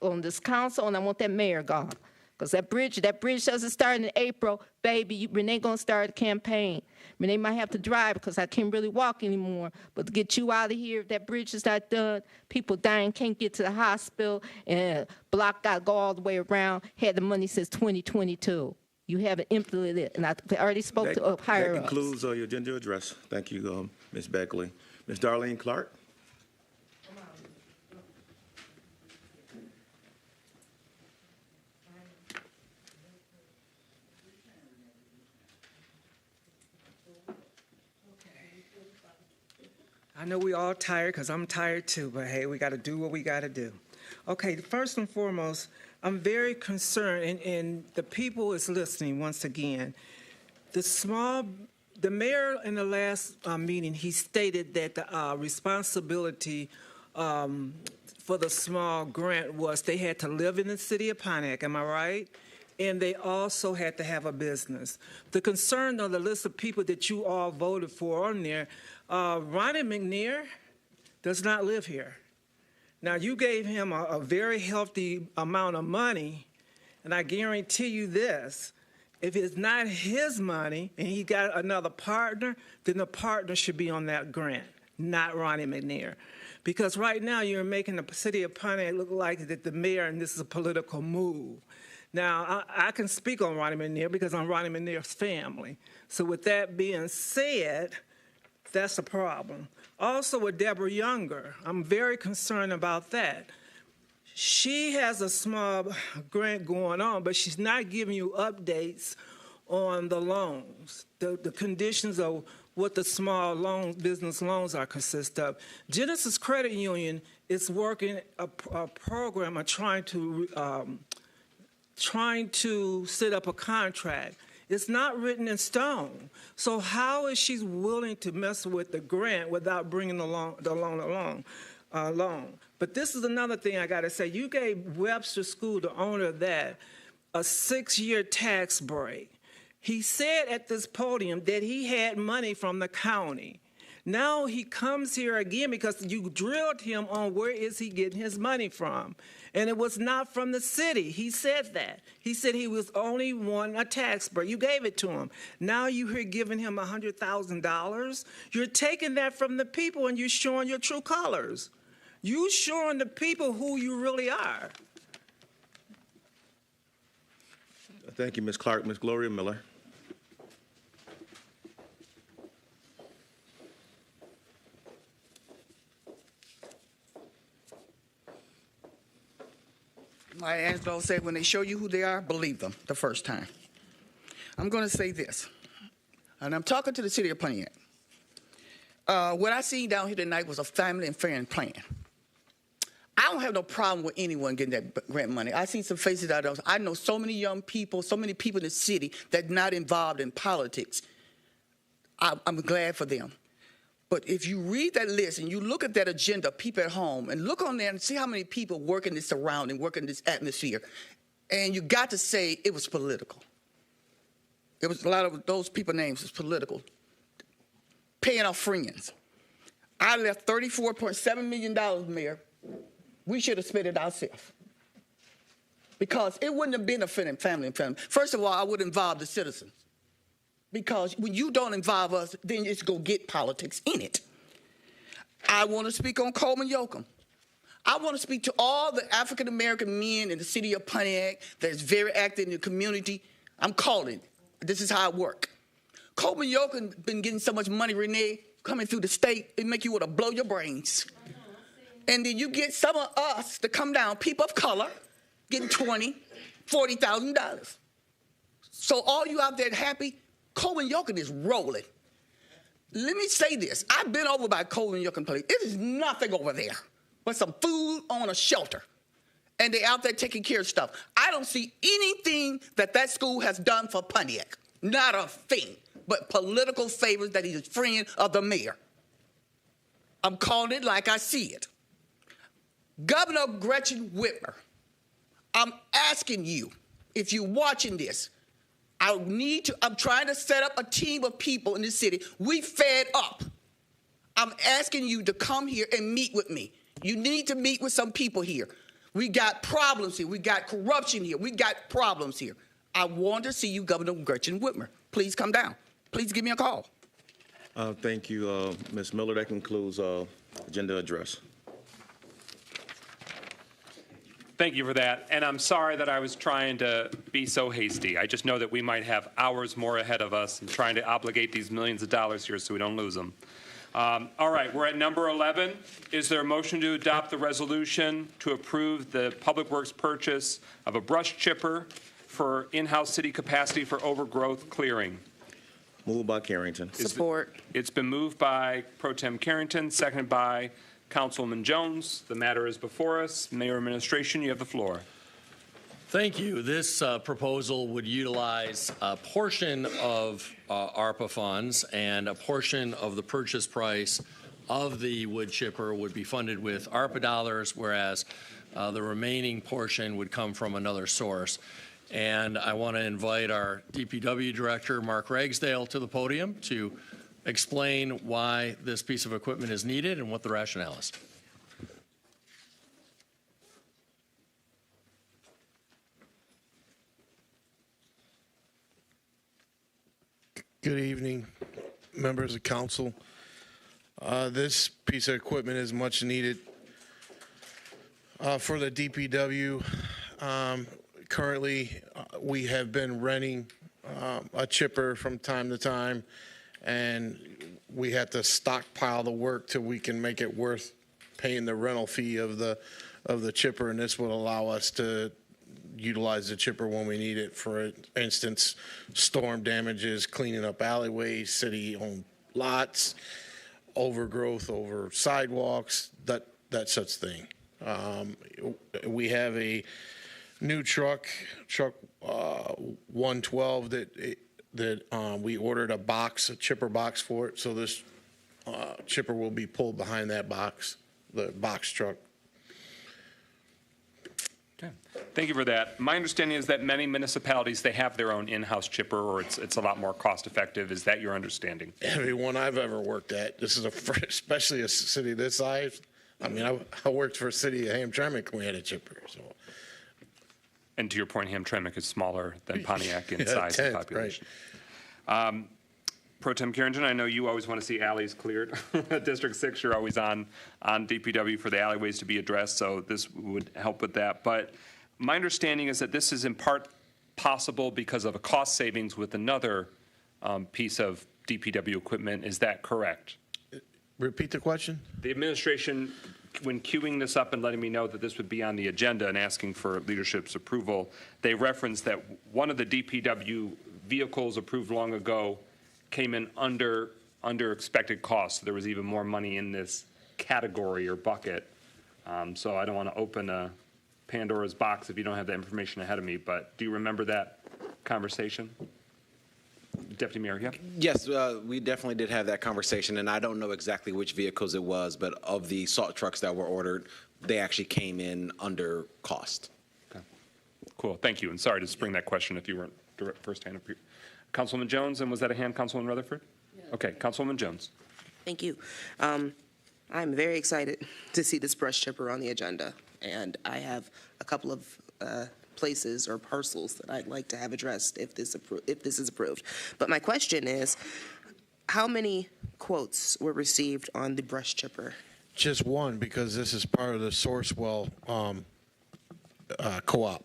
on this council, and I want that mayor gone. Because that bridge doesn't start in April, baby. Renee gonna start a campaign. Renee might have to drive because I can't really walk anymore. But to get you out of here, if that bridge is not done, people dying, can't get to the hospital, and block got to go all the way around. Had the money since 2022. You haven't implemented it, and I already spoke to higher ups. That concludes your agenda address. Thank you, Ms. Beckley. Ms. Darlene Clark. I know we all tired, because I'm tired too, but hey, we got to do what we got to do. Okay, first and foremost, I'm very concerned, and the people is listening once again. The mayor in the last meeting, he stated that the responsibility for the small grant was they had to live in the city of Pontiac, am I right? And they also had to have a business. The concern of the list of people that you all voted for on there, Ronnie McNair does not live here. Now, you gave him a very healthy amount of money, and I guarantee you this, if it's not his money and he got another partner, then the partner should be on that grant, not Ronnie McNair. Because right now you're making the city of Pontiac look like that the mayor and this is a political move. Now, I can speak on Ronnie McNair because I'm Ronnie McNair's family. So with that being said, that's a problem. Also with Deborah Younger, I'm very concerned about that. She has a small grant going on, but she's not giving you updates on the loans, the conditions of what the small loans, business loans are consist of. Genesis Credit Union is working a program of trying to set up a contract. It's not written in stone. So how is she willing to mess with the grant without bringing the loan along? But this is another thing I got to say. You gave Webster School, the owner of that, a 6-year tax break. He said at this podium that he had money from the county. Now he comes here again because you drilled him on where is he getting his money from. And it was not from the city. He said that. He said he was only wanting a tax break. You gave it to him. Now you're here giving him $100,000. You're taking that from the people and you're showing your true colors. You're showing the people who you really are. Thank you, Ms. Clark. Ms. Gloria Miller. My Angelo said, when they show you who they are, believe them the first time. I'm going to say this, and I'm talking to the city of Pontiac. What I seen down here tonight was a family and friend plan. I don't have no problem with anyone getting that grant money. I see some faces out there. I know so many young people, so many people in the city that not involved in politics. I'm glad for them. But if you read that list and you look at that agenda, people at home, and look on there and see how many people work in this surrounding, work in this atmosphere, and you got to say it was political. It was a lot of those people names was political. Paying our friends. I left $34.7 million, Mayor. We should have spent it ourselves. Because it wouldn't have benefited family and family. First of all, I would involve the citizens. Because when you don't involve us, then it's going to get politics in it. I want to speak on Coleman Yoakum. I want to speak to all the African-American men in the city of Pontiac that's very active in the community. I'm calling. This is how I work. Coleman Yoakum been getting so much money, Renee, coming through the state, it make you want to blow your brains. And then you get some of us to come down, people of color, getting $20,000, $40,000. So all you out there happy, Coleman Yoakum is rolling. Let me say this. I've been over by Coleman Yoakum place. It is nothing over there but some food on a shelter. And they're out there taking care of stuff. I don't see anything that school has done for Pontiac. Not a thing. But political favors that he's a friend of the mayor. I'm calling it like I see it. Governor Gretchen Whitmer, I'm asking you, if you're watching this, I'm trying to set up a team of people in the city. We fed up. I'm asking you to come here and meet with me. You need to meet with some people here. We got problems here. We got corruption here. We got problems here. I want to see you, Governor Gretchen Whitmer. Please come down. Please give me a call. Thank you, Ms. Miller. That concludes agenda address. Thank you for that. And I'm sorry that I was trying to be so hasty. I just know that we might have hours more ahead of us in trying to obligate these millions of dollars here so we don't lose them. All right, we're at number 11. Is there a motion to adopt the resolution to approve the Public Works purchase of a brush chipper for in-house city capacity for overgrowth clearing? Moved by Carrington. Support. It's been moved by Pro Tem Carrington, seconded by Councilwoman Jones. The matter is before us. Mayor Administration, you have the floor. Thank you. This proposal would utilize a portion of ARPA funds and a portion of the purchase price of the wood chipper would be funded with ARPA dollars, whereas the remaining portion would come from another source. And I want to invite our DPW Director, Mark Ragsdale, to the podium to explain why this piece of equipment is needed and what the rationale is. Good evening, members of council. This piece of equipment is much needed for the DPW. Currently, we have been renting a chipper from time to time, and we have to stockpile the work till we can make it worth paying the rental fee of the chipper, and this will allow us to utilize the chipper when we need it. For instance, storm damages, cleaning up alleyways, city-owned lots, overgrowth over sidewalks, that such thing. We have a new truck 112 that we ordered a chipper box for it. So this chipper will be pulled behind that box, the box truck. Okay. Thank you for that. My understanding is that many municipalities, they have their own in-house chipper, or it's a lot more cost-effective. Is that your understanding? Every one I've ever worked at. This is especially a city this size. I mean, I worked for a city of Hamtramck when we had a chipper. So. And to your point, Hamtramck is smaller than Pontiac in size and population. Right. Pro Tem Carrington, I know you always want to see alleys cleared. District 6, you're always on DPW for the alleyways to be addressed, so this would help with that. But my understanding is that this is in part possible because of a cost savings with another piece of DPW equipment. Is that correct? Repeat the question. The administration, when queuing this up and letting me know that this would be on the agenda and asking for leadership's approval, they referenced that one of the DPW vehicles approved long ago came in under expected costs. So there was even more money in this category or bucket. So I don't want to open a Pandora's box if you don't have that information ahead of me, but do you remember that conversation? Deputy Mayor, yeah? Yes, we definitely did have that conversation, and I don't know exactly which vehicles it was, but of the salt trucks that were ordered, they actually came in under cost. Okay. Cool, thank you, and sorry to spring that question if you weren't firsthand. Councilwoman Jones, and was that a hand, Councilwoman Rutherford? Yeah. Okay, Councilwoman Jones. Thank you. I'm very excited to see this brush chipper on the agenda, and I have a couple of places or parcels that I'd like to have addressed if this is approved. But my question is, how many quotes were received on the brush chipper? Just one, because this is part of the Sourcewell co-op.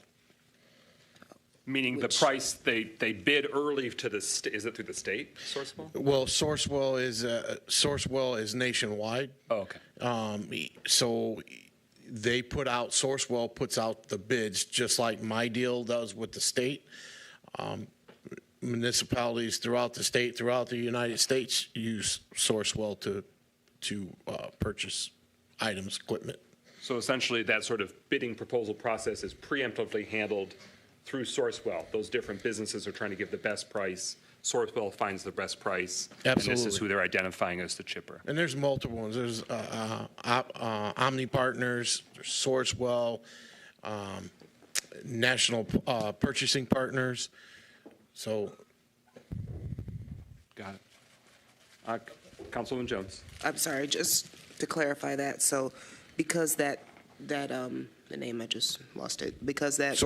Meaning the price they bid early to the is it through the state, Sourcewell? Well, Sourcewell is nationwide. Oh, okay. So they put out, Sourcewell puts out the bids just like my deal does with the state. Municipalities throughout the state, throughout the United States, use Sourcewell to purchase items, equipment. So essentially, that sort of bidding proposal process is preemptively handled through Sourcewell. Those different businesses are trying to give the best price. Sourcewell finds the best price. Absolutely. And this is who they're identifying as the chipper. And there's multiple ones. There's Omni Partners, there's Sourcewell, National Purchasing Partners. So. Got it. Councilwoman Jones. I'm sorry, just to clarify that. So because the name, I just lost it. Because that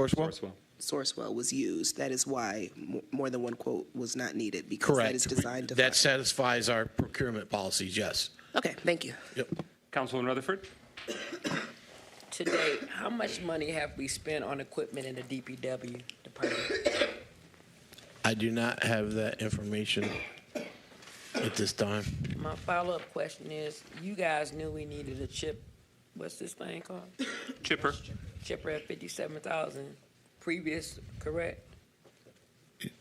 Sourcewell was used, that is why more than one quote was not needed, because correct. That is designed to that satisfies our procurement policies, yes. Okay, thank you. Yep. Councilwoman Rutherford. To date, how much money have we spent on equipment in the DPW department? I do not have that information at this time. My follow-up question is, you guys knew we needed a chip. What's this thing called? Chipper. Chipper at 57,000 previous, correct?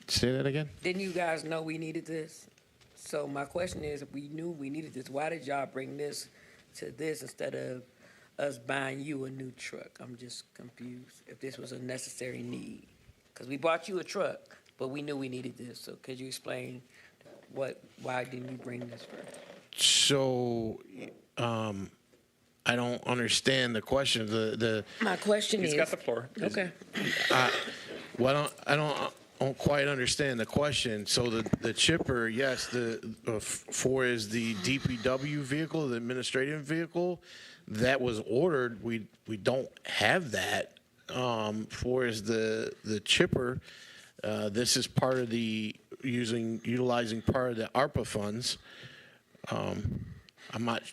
Say that again? Didn't you guys know we needed this? So my question is, if we knew we needed this, why did y'all bring this to this instead of us buying you a new truck? I'm just confused if this was a necessary need. Because we bought you a truck, but we knew we needed this. So could you explain why didn't you bring this first? So, I don't understand the question. My question He's is. got the floor. Okay. Well, I don't quite understand the question. So the chipper, yes, for is the DPW vehicle, the administrative vehicle, that was ordered. We don't have that. For is the chipper, this is part of the utilizing part of the ARPA funds. I'm not.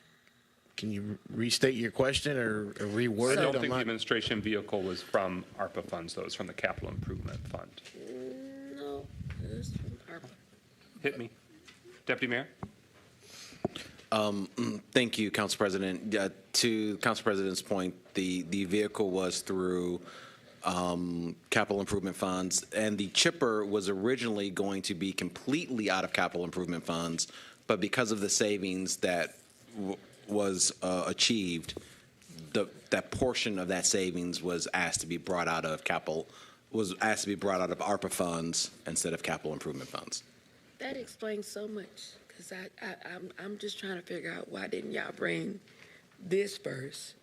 Can you restate your question or reword it? I don't think the administration vehicle was from ARPA funds, though. It's from the capital improvement fund. No, it's from ARPA. Hit me. Deputy Mayor? Thank you, Council President. To Council President's point, the vehicle was through capital improvement funds, and the chipper was originally going to be completely out of capital improvement funds, but because of the savings that was achieved, that portion of that savings was asked to be brought out of ARPA funds instead of capital improvement funds. That explains so much, because I'm just trying to figure out why didn't y'all bring this first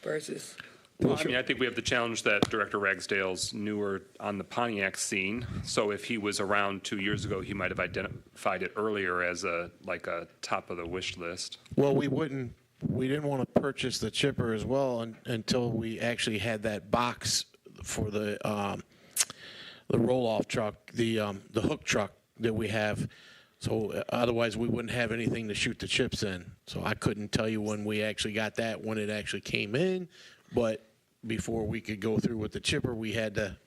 versus. Well, I mean, I think we have the challenge that Director Ragsdale's newer on the Pontiac scene. So if he was around 2 years ago, he might have identified it earlier as a top of the wish list. Well, we didn't want to purchase the chipper as well until we actually had that box for the roll-off truck, the hook truck that we have. So otherwise, we wouldn't have anything to shoot the chips in. So I couldn't tell you when we actually got that, when it actually came in, but before we could go through with the chipper, we had to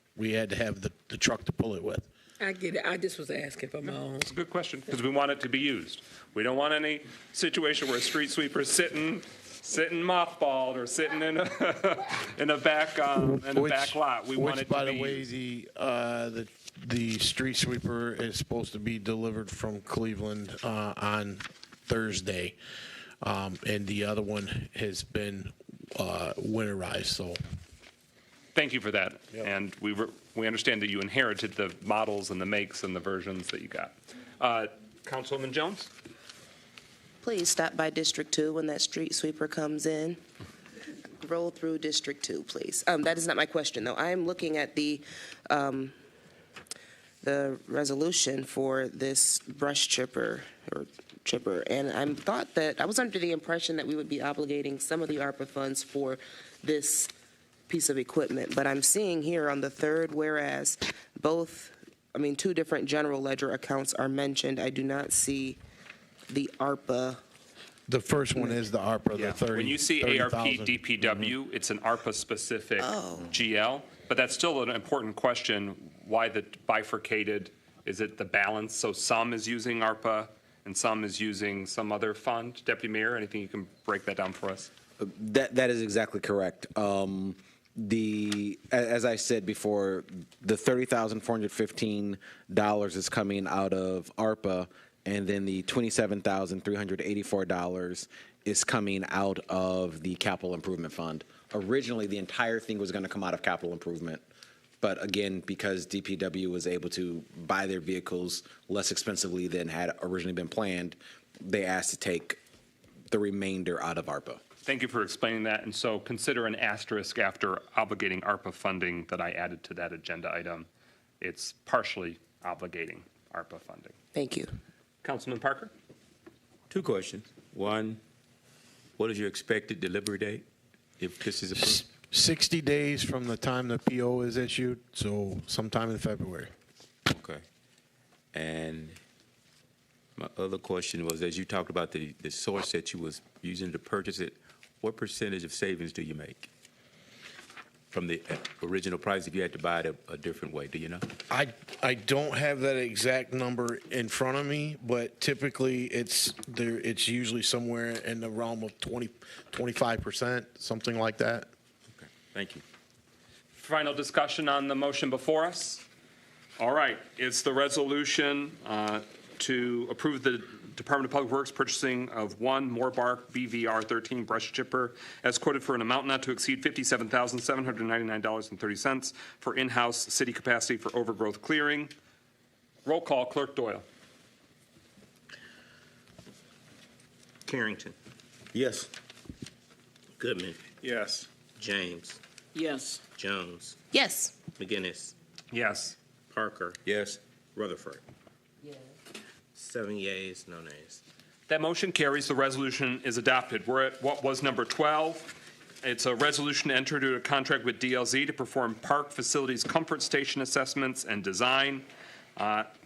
have the truck to pull it with. I get it. I just was asking for my own. It's a good question, because we want it to be used. We don't want any situation where a street sweeper sitting mothballed or sitting in a back lot. We want it to be. By the way, the street sweeper is supposed to be delivered from Cleveland on Thursday, and the other one has been winterized. So, thank you for that. Yep. And we understand that you inherited the models and the makes and the versions that you got. Councilwoman Jones? Please stop by District 2 when that street sweeper comes in. Roll through District 2, please. That is not my question, though. I am looking at the resolution for this brush chipper, and I was under the impression that we would be obligating some of the ARPA funds for this piece of equipment, but I'm seeing here on the third, whereas two different general ledger accounts are mentioned, I do not see the ARPA. The first one is the ARPA, the 30. When you see ARP DPW, it's an ARPA-specific GL, but that's still an important question, why the bifurcated, is it the balance? So some is using ARPA and some is using some other fund? Deputy Mayor, anything you can break that down for us? That is exactly correct. As I said before, the $30,415 is coming out of ARPA, and then the $27,384 is coming out of the capital improvement fund. Originally, the entire thing was going to come out of capital improvement, but again, because DPW was able to buy their vehicles less expensively than had originally been planned, they asked to take the remainder out of ARPA. Thank you for explaining that. And so consider an asterisk after obligating ARPA funding that I added to that agenda item. It's partially obligating ARPA funding. Thank you. Councilman Parker? 2 questions. One, what is your expected delivery date if this is approved? 60 days from the time the PO is issued, so sometime in February. Okay. And my other question was, as you talked about the source that you was using to purchase it, what percentage of savings do you make from the original price if you had to buy it a different way? Do you know? I don't have that exact number in front of me, but typically it's usually somewhere in the realm of 25%, something like that. Okay, thank you. Final discussion on the motion before us. All right, it's the resolution to approve the Department of Public Works purchasing of one Moorbark BVR 13 brush chipper as quoted for an amount not to exceed $57,799.30 for in-house city capacity for overgrowth clearing. Roll call, Clerk Doyle. Carrington. Yes. Goodman. Yes. James. Yes. Jones. Yes. McGinnis. Yes. Parker. Yes. Rutherford. Yes. 7 yeas, no nays. That motion carries. The resolution is adopted. We're at what was number 12. It's a resolution to enter into a contract with DLZ to perform park facilities comfort station assessments and design.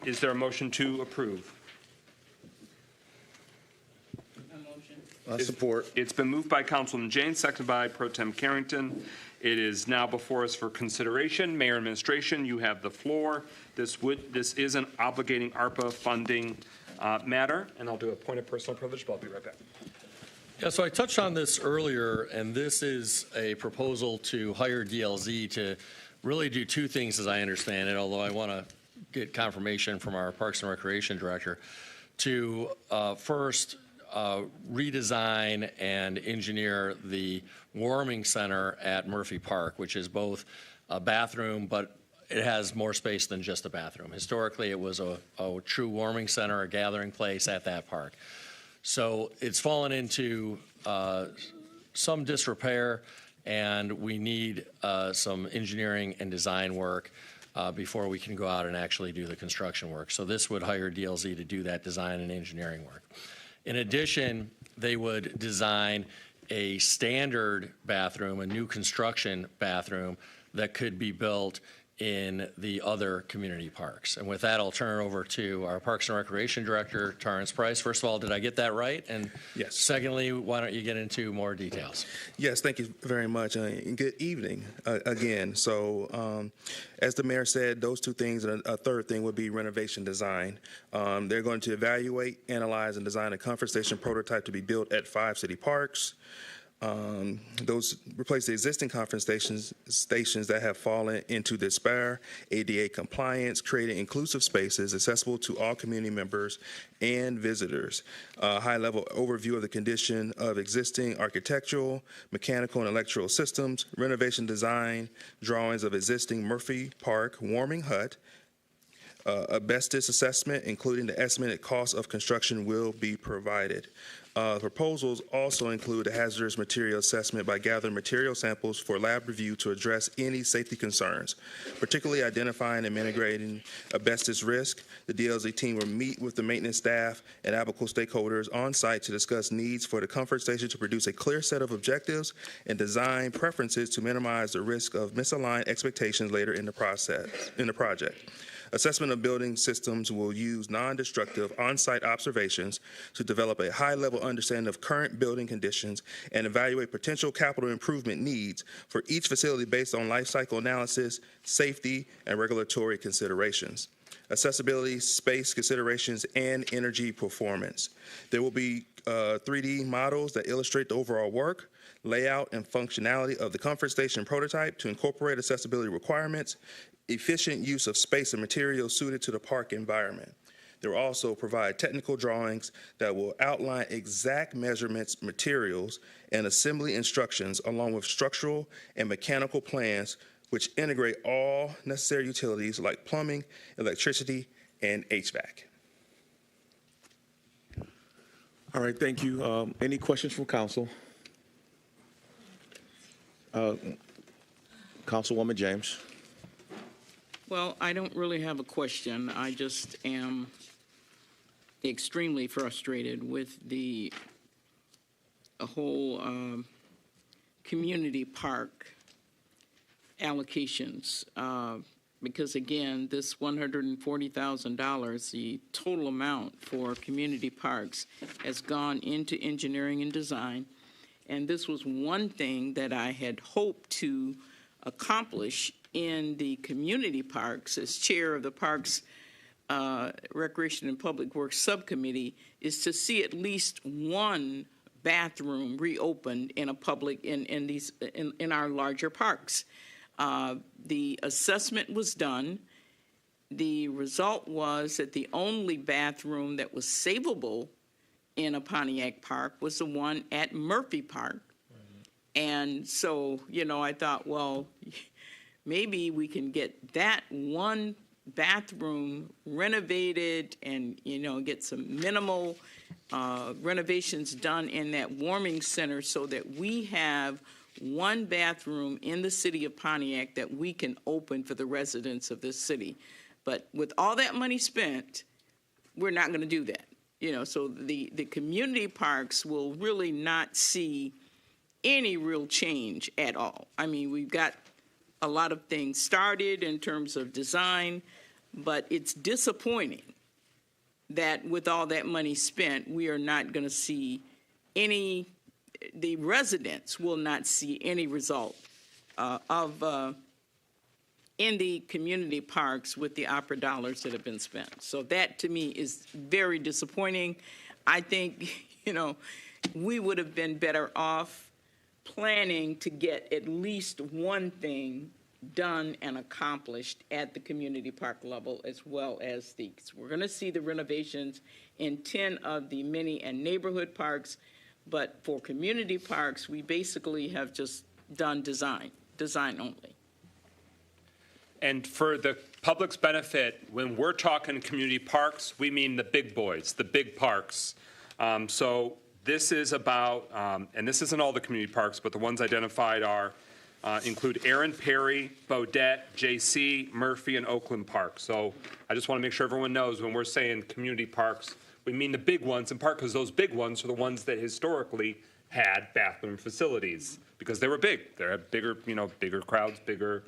Is there a motion to approve? Support. It's been moved by Councilman James, seconded by Pro Tem Carrington. It is now before us for consideration. Mayor and Administration, you have the floor. This is an obligating ARPA funding matter, and I'll do a point of personal privilege, but I'll be right back. Yeah, so I touched on this earlier, and this is a proposal to hire DLZ to really do two things, as I understand it, although I want to get confirmation from our Parks and Recreation Director, to first redesign and engineer the warming center at Murphy Park, which is both a bathroom, but it has more space than just a bathroom. Historically, it was a true warming center, a gathering place at that park. So it's fallen into some disrepair, and we need some engineering and design work before we can go out and actually do the construction work. So this would hire DLZ to do that design and engineering work. In addition, they would design a standard bathroom, a new construction bathroom that could be built in the other community parks. And with that, I'll turn it over to our Parks and Recreation Director, Terrence Price. First of all, did I get that right? And yes. Secondly, why don't you get into more details? Yes, thank you very much. And good evening again. So as the mayor said, those two things, and a third thing would be renovation design. They're going to evaluate, analyze, and design a comfort station prototype to be built at 5 city parks. Those replace the existing conference stations that have fallen into despair, ADA compliance, creating inclusive spaces accessible to all community members and visitors. High-level overview of the condition of existing architectural, mechanical, and electrical systems, renovation design, drawings of existing Murphy Park warming hut, asbestos assessment, including the estimated cost of construction, will be provided. Proposals also include a hazardous material assessment by gathering material samples for lab review to address any safety concerns, particularly identifying and mitigating asbestos risk. The DLZ team will meet with the maintenance staff and applicable stakeholders on site to discuss needs for the comfort station to produce a clear set of objectives and design preferences to minimize the risk of misaligned expectations later in the project. Assessment of building systems will use non-destructive on-site observations to develop a high-level understanding of current building conditions and evaluate potential capital improvement needs for each facility based on life cycle analysis, safety, and regulatory considerations. Accessibility, space considerations, and energy performance. There will be 3D models that illustrate the overall work, layout, and functionality of the comfort station prototype to incorporate accessibility requirements, efficient use of space and materials suited to the park environment. They will also provide technical drawings that will outline exact measurements, materials, and assembly instructions, along with structural and mechanical plans which integrate all necessary utilities like plumbing, electricity, and HVAC. All right, thank you. Any questions from council? Councilwoman James. Well, I don't really have a question. I just am extremely frustrated with the whole community park allocations. Because again, this $140,000, the total amount for community parks has gone into engineering and design. And this was one thing that I had hoped to accomplish in the community parks as chair of the Parks, Recreation and Public Works Subcommittee, is to see at least one bathroom reopened in a public in our larger parks. The assessment was done. The result was that the only bathroom that was savable in a Pontiac park was the one at Murphy Park. And so, I thought, well, maybe we can get that one bathroom renovated and, get some minimal renovations done in that warming center so that we have one bathroom in the city of Pontiac that we can open for the residents of this city. But with all that money spent, we're not going to do that. So the community parks will really not see any real change at all. I mean, we've got a lot of things started in terms of design, but it's disappointing that with all that money spent, we are not going to see the residents will not see any result in the community parks with the ARPA dollars that have been spent. So that, to me, is very disappointing. I think, we would have been better off planning to get at least one thing done and accomplished at the community park level, as well as we're going to see the renovations in 10 of the mini and neighborhood parks, but for community parks, we basically have just done design only. And for the public's benefit, when we're talking community parks, we mean the big boys, the big parks. So this is about, and this isn't all the community parks, but the ones identified include Aaron Perry, Bodette, JC, Murphy, and Oakland Park. So I just want to make sure everyone knows when we're saying community parks, we mean the big ones, in part because those big ones are the ones that historically had bathroom facilities because they were big. They had bigger, bigger crowds, bigger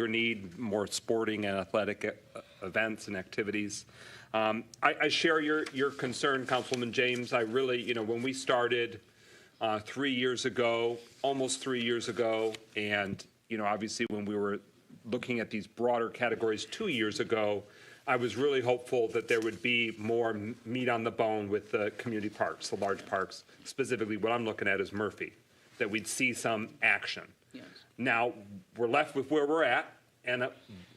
need, more sporting and athletic events and activities. I share your concern, Councilwoman James. I really, when we started 3 years ago, almost 3 years ago, and, obviously when we were looking at these broader categories 2 years ago, I was really hopeful that there would be more meat on the bone with the community parks, the large parks. Specifically, what I'm looking at is Murphy, that we'd see some action. Yes. Now, we're left with where we're at, and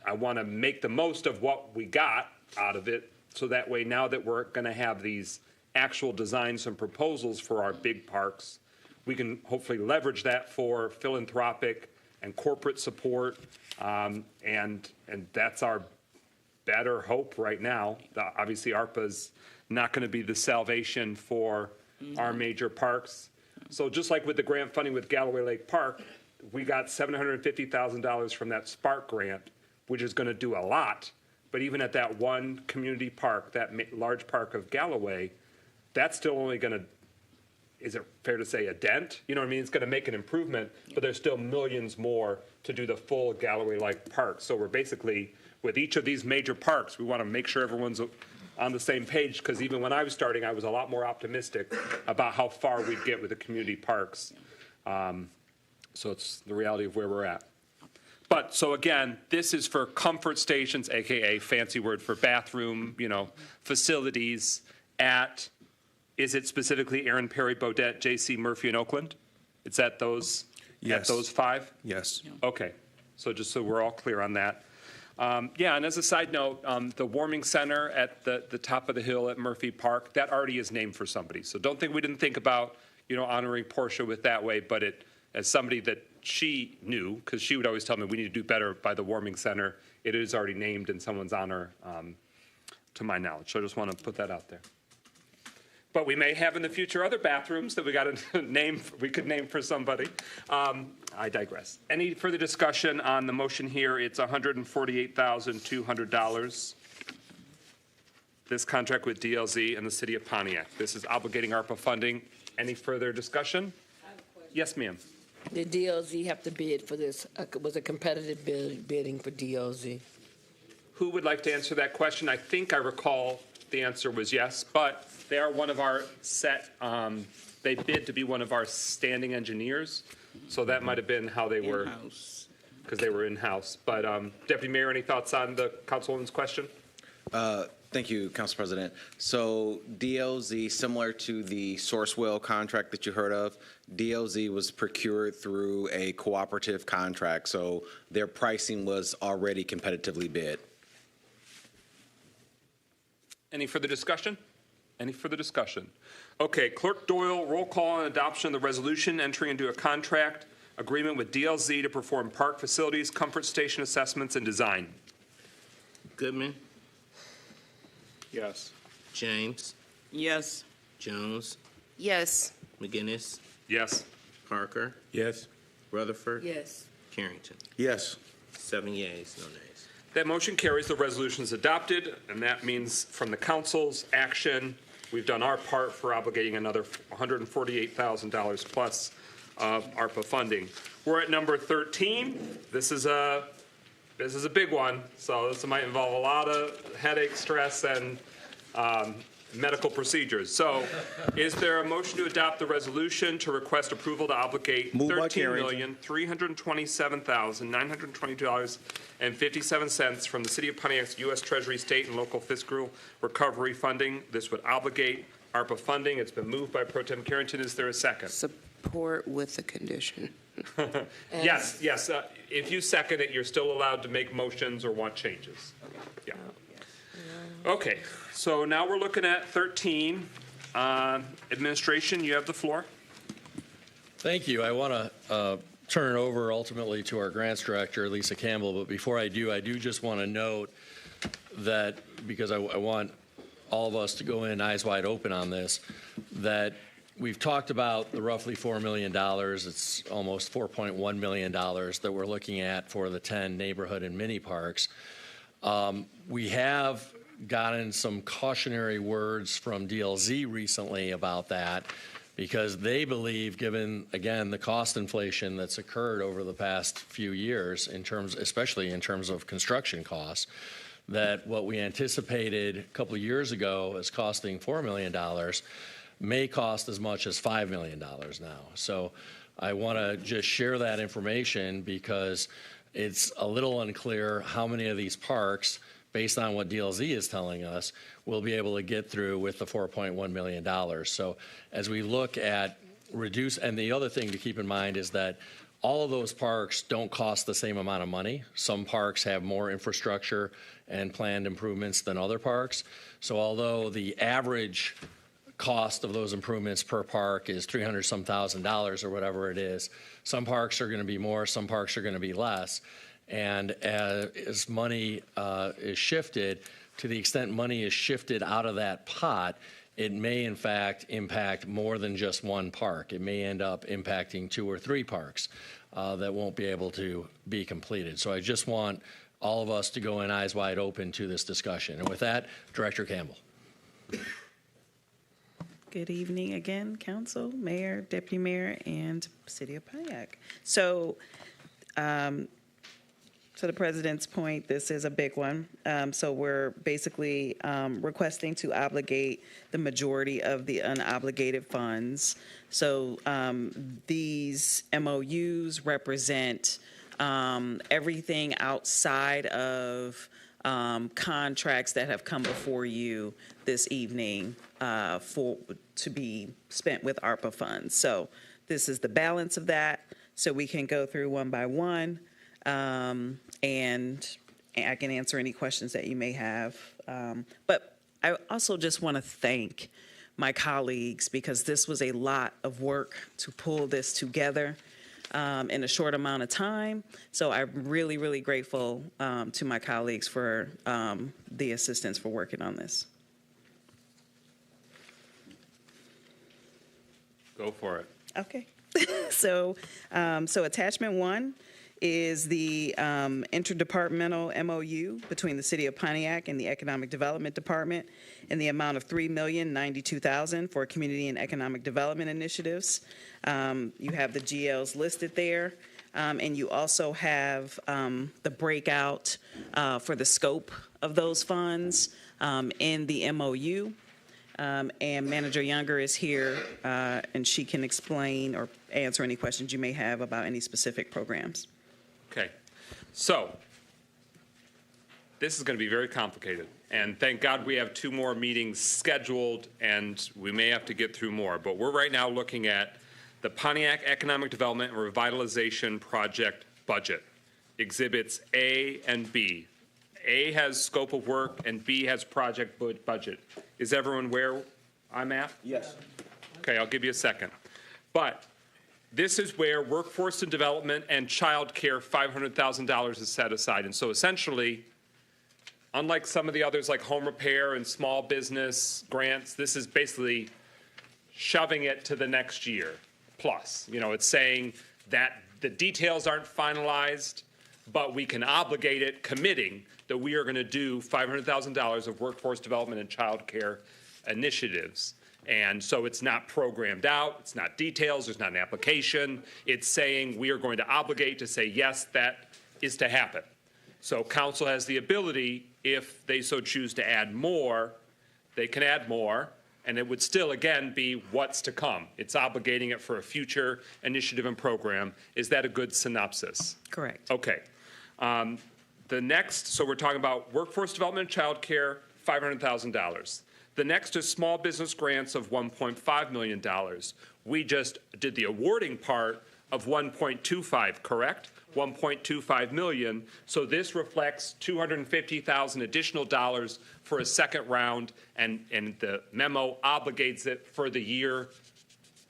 I want to make the most of what we got out of it, so that way now that we're going to have these actual designs and proposals for our big parks, we can hopefully leverage that for philanthropic and corporate support, and that's our better hope right now. Obviously, ARPA is not going to be the salvation for our major parks. So just like with the grant funding with Galloway Lake Park, we got $750,000 from that Spark grant, which is going to do a lot. But even at that one community park, that large park of Galloway, that's still only going to, is it fair to say, a dent? You know what I mean? It's going to make an improvement, but there's still millions more to do the full Galloway Lake Park. So we're basically, with each of these major parks, we want to make sure everyone's on the same page, because even when I was starting, I was a lot more optimistic about how far we'd get with the community parks. So it's the reality of where we're at. But, so again, this is for comfort stations, AKA fancy word for bathroom, facilities at, is it specifically Aaron Perry, Bodette, JC, Murphy, and Oakland? It's at those, Yes. at those 5? Yes. Okay, so just so we're all clear on that. Yeah, and as a side note, the warming center at the top of the hill at Murphy Park, that already is named for somebody. So don't think we didn't think about, honoring Portia with that way, but as somebody that she knew, because she would always tell me we need to do better by the warming center, it is already named in someone's honor, to my knowledge. So I just want to put that out there. But we may have in the future other bathrooms that we got to name, we could name for somebody. I digress. Any further discussion on the motion here? It's $148,200. This contract with DLZ and the city of Pontiac. This is obligating ARPA funding. Any further discussion? Yes, ma'am. Did DLZ have to bid for this? Was it competitive bidding for DLZ? Who would like to answer that question? I think I recall the answer was yes, but they are one of our they bid to be one of our standing engineers, so that might have been how they were, because they were in-house. But Deputy Mayor, any thoughts on the councilwoman's question? Thank you, Council President. So DLZ, similar to the Sourcewell contract that you heard of, DLZ was procured through a cooperative contract, so their pricing was already competitively bid. Any further discussion? Any further discussion? Okay, Clerk Doyle, roll call on adoption of the resolution entering into a contract agreement with DLZ to perform park facilities, comfort station assessments, and design. Goodman, Yes. James, Yes. Jones, Yes. McGinnis, Yes. Parker, Yes. Rutherford, Yes. Carrington. Yes. 7 yeas, no nays. That motion carries. The resolution is adopted, and that means from the council's action, we've done our part for obligating another $148,000 plus of ARPA funding. We're at number 13. This is a big one, so this might involve a lot of headache, stress, and medical procedures. So is there a motion to adopt the resolution to request approval to obligate Moved by Carrington. $13,327,922.57 from the City of Pontiac's U.S. Treasury State and Local Fiscal Recovery Funding? This would obligate ARPA funding. It's been moved by Pro Tem Carrington. Is there a second? Support with the condition. Yes. If you second it, you're still allowed to make motions or want changes. Yeah. Okay, so now we're looking at 13. Administration, you have the floor. Thank you. I want to turn it over ultimately to our grants director, Lisa Campbell, but before I do just want to note that, because I want all of us to go in eyes wide open on this, that we've talked about the roughly $4 million. It's almost $4.1 million that we're looking at for the 10 neighborhood and mini parks. We have gotten some cautionary words from DLZ recently about that, because they believe, given, again, the cost inflation that's occurred over the past few years, especially in terms of construction costs, that what we anticipated a couple of years ago as costing $4 million may cost as much as $5 million now. So I want to just share that information, because it's a little unclear how many of these parks, based on what DLZ is telling us, we'll be able to get through with the $4.1 million. So as we look at and the other thing to keep in mind is that all of those parks don't cost the same amount of money. Some parks have more infrastructure and planned improvements than other parks. So although the average cost of those improvements per park is $300-some thousand or whatever it is, some parks are going to be more, some parks are going to be less. And as money is shifted, to the extent money is shifted out of that pot, it may in fact impact more than just one park. It may end up impacting 2 or 3 parks that won't be able to be completed. So I just want all of us to go in eyes wide open to this discussion. And with that, Director Campbell. Good evening again, Council, Mayor, Deputy Mayor, and City of Pontiac. So, to the President's point, this is a big one. So we're basically requesting to obligate the majority of the unobligated funds. So these MOUs represent everything outside of contracts that have come before you this evening to be spent with ARPA funds. So this is the balance of that. So we can go through one by one. And I can answer any questions that you may have. But I also just want to thank my colleagues, because this was a lot of work to pull this together in a short amount of time. So I'm really, really grateful to my colleagues for the assistance for working on this. Go for it. Okay. So attachment 1 is the interdepartmental MOU between the City of Pontiac and the Economic Development Department in the amount of $3,092,000 for community and economic development initiatives. You have the GLs listed there, and you also have the breakout for the scope of those funds in the MOU. And Manager Younger is here, and she can explain or answer any questions you may have about any specific programs. Okay, so this is going to be very complicated, and thank God we have 2 more meetings scheduled, and we may have to get through more, but we're right now looking at the Pontiac Economic Development and Revitalization Project budget, exhibits A and B. A has scope of work, and B has project budget. Is everyone where I'm at? Yes. Okay, I'll give you a second. But this is where workforce and development and child care, $500,000 is set aside. And so essentially, unlike some of the others like home repair and small business grants, this is basically shoving it to the next year plus. You know, it's saying that the details aren't finalized, but we can obligate it, committing that we are going to do $500,000 of workforce development and child care initiatives. And so it's not programmed out, it's not details, there's not an application. It's saying we are going to obligate to say, yes, that is to happen. So council has the ability, if they so choose to add more, they can add more, and it would still, again, be what's to come. It's obligating it for a future initiative and program. Is that a good synopsis? Correct. Okay. The next, so we're talking about workforce development and child care, $500,000. The next is small business grants of $1.5 million. We just did the awarding part of 1.25, correct? 1.25 million. So this reflects 250,000 additional dollars for a second round, and the memo obligates it for the year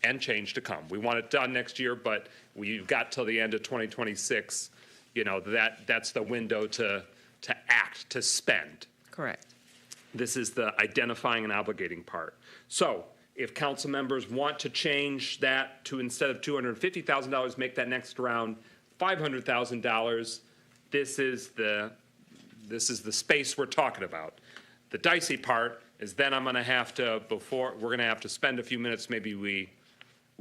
and change to come. We want it done next year, but we've got till the end of 2026. You know, that's the window to act, to spend. Correct. This is the identifying and obligating part. So if council members want to change that to, instead of $250,000, make that next round $500,000, this is the space we're talking about. The dicey part is then I'm going to have to, we're going to have to spend a few minutes, maybe we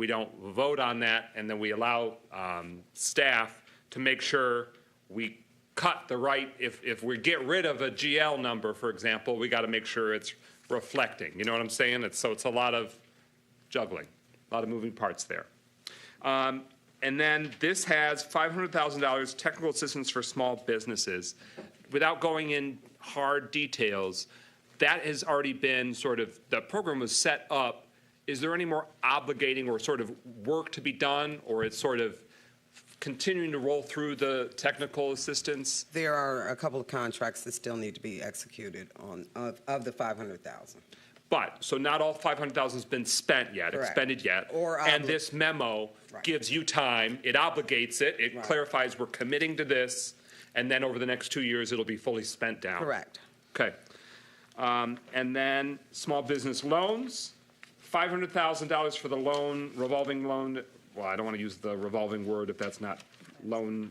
don't vote on that, and then we allow staff to make sure we cut the right, if we get rid of a GL number, for example, we got to make sure it's reflecting. You know what I'm saying? It's a lot of juggling, a lot of moving parts there. And then this has $500,000 technical assistance for small businesses. Without going in hard details, that has already been sort of, the program was set up. Is there any more obligating or sort of work to be done, or it's sort of continuing to roll through the technical assistance? There are a couple of contracts that still need to be executed on, of the 500,000. But, so not all 500,000 has been spent yet, Correct. expended yet. And this memo gives you time, it obligates it, it clarifies we're committing to this, and then over the next 2 years, it'll be fully spent down. Correct. Okay. And then small business loans, $500,000 for the loan, revolving loan. Well, I don't want to use the revolving word if that's not loan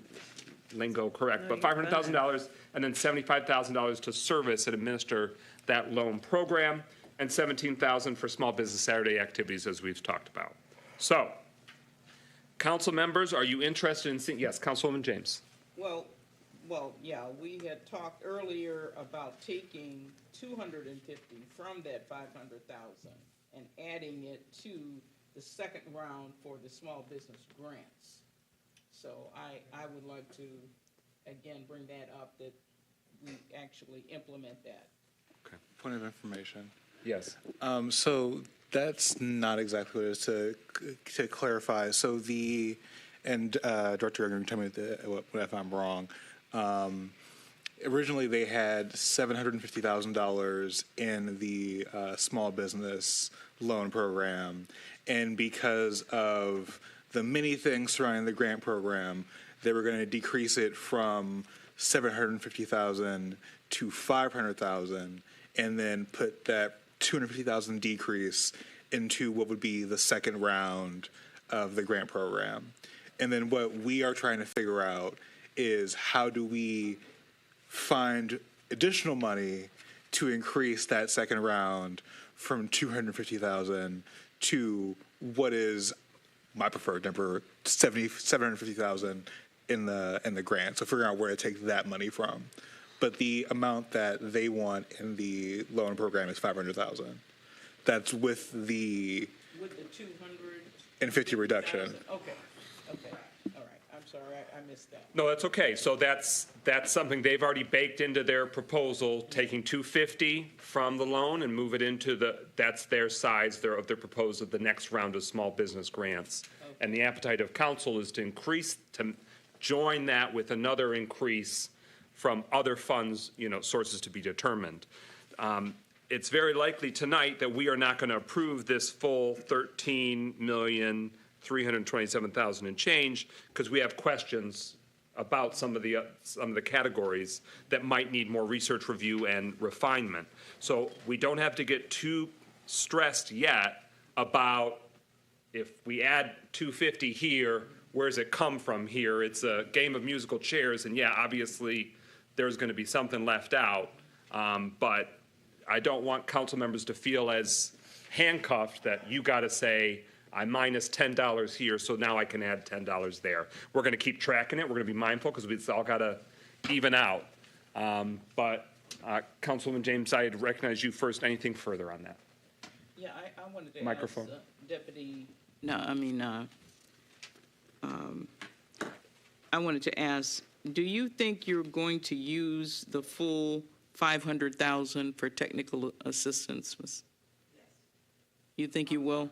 lingo correct, but $500,000 and then $75,000 to service and administer that loan program, and $17,000 for small business Saturday activities, as we've talked about. So, council members, are you interested in seeing? Yes, Councilwoman James. Well, yeah, we had talked earlier about taking 250 from that 500,000 and adding it to the second round for the small business grants. So I would like to, again, bring that up, that we actually implement that. Okay. Point of information. Yes. So that's not exactly what it is, to clarify. So Director, you're going to tell me if I'm wrong. Originally, they had $750,000 in the small business loan program, and because of the many things surrounding the grant program, they were going to decrease it from $750,000 to $500,000, and then put that $250,000 decrease into what would be the second round of the grant program. And then what we are trying to figure out is how do we find additional money to increase that second round from $250,000 to what is my preferred number, $750,000 in the grant. So figuring out where to take that money from. But the amount that they want in the loan program is $500,000. That's with the 250 reduction. Okay. All right. I'm sorry, I missed that. No, that's okay. So that's something they've already baked into their proposal, taking 250 from the loan and move it into that's their size of their proposal, the next round of small business grants. Okay. And the appetite of council is to join that with another increase from other funds, sources to be determined. It's very likely tonight that we are not going to approve this full $13,327,000 and change, because we have questions about some of the categories that might need more research, review, and refinement. So we don't have to get too stressed yet about if we add 250 here, where does it come from here? It's a game of musical chairs, and yeah, obviously, there's going to be something left out. But I don't want council members to feel as handcuffed that you got to say, I minus $10 here, so now I can add $10 there. We're going to keep tracking it. We're going to be mindful because it's all got to even out. But Councilwoman James, I recognize you first. Anything further on that? Yeah, I wanted to Microphone. ask Deputy, no, I mean, I wanted to ask, do you think you're going to use the full $500,000 for technical assistance? You think you will?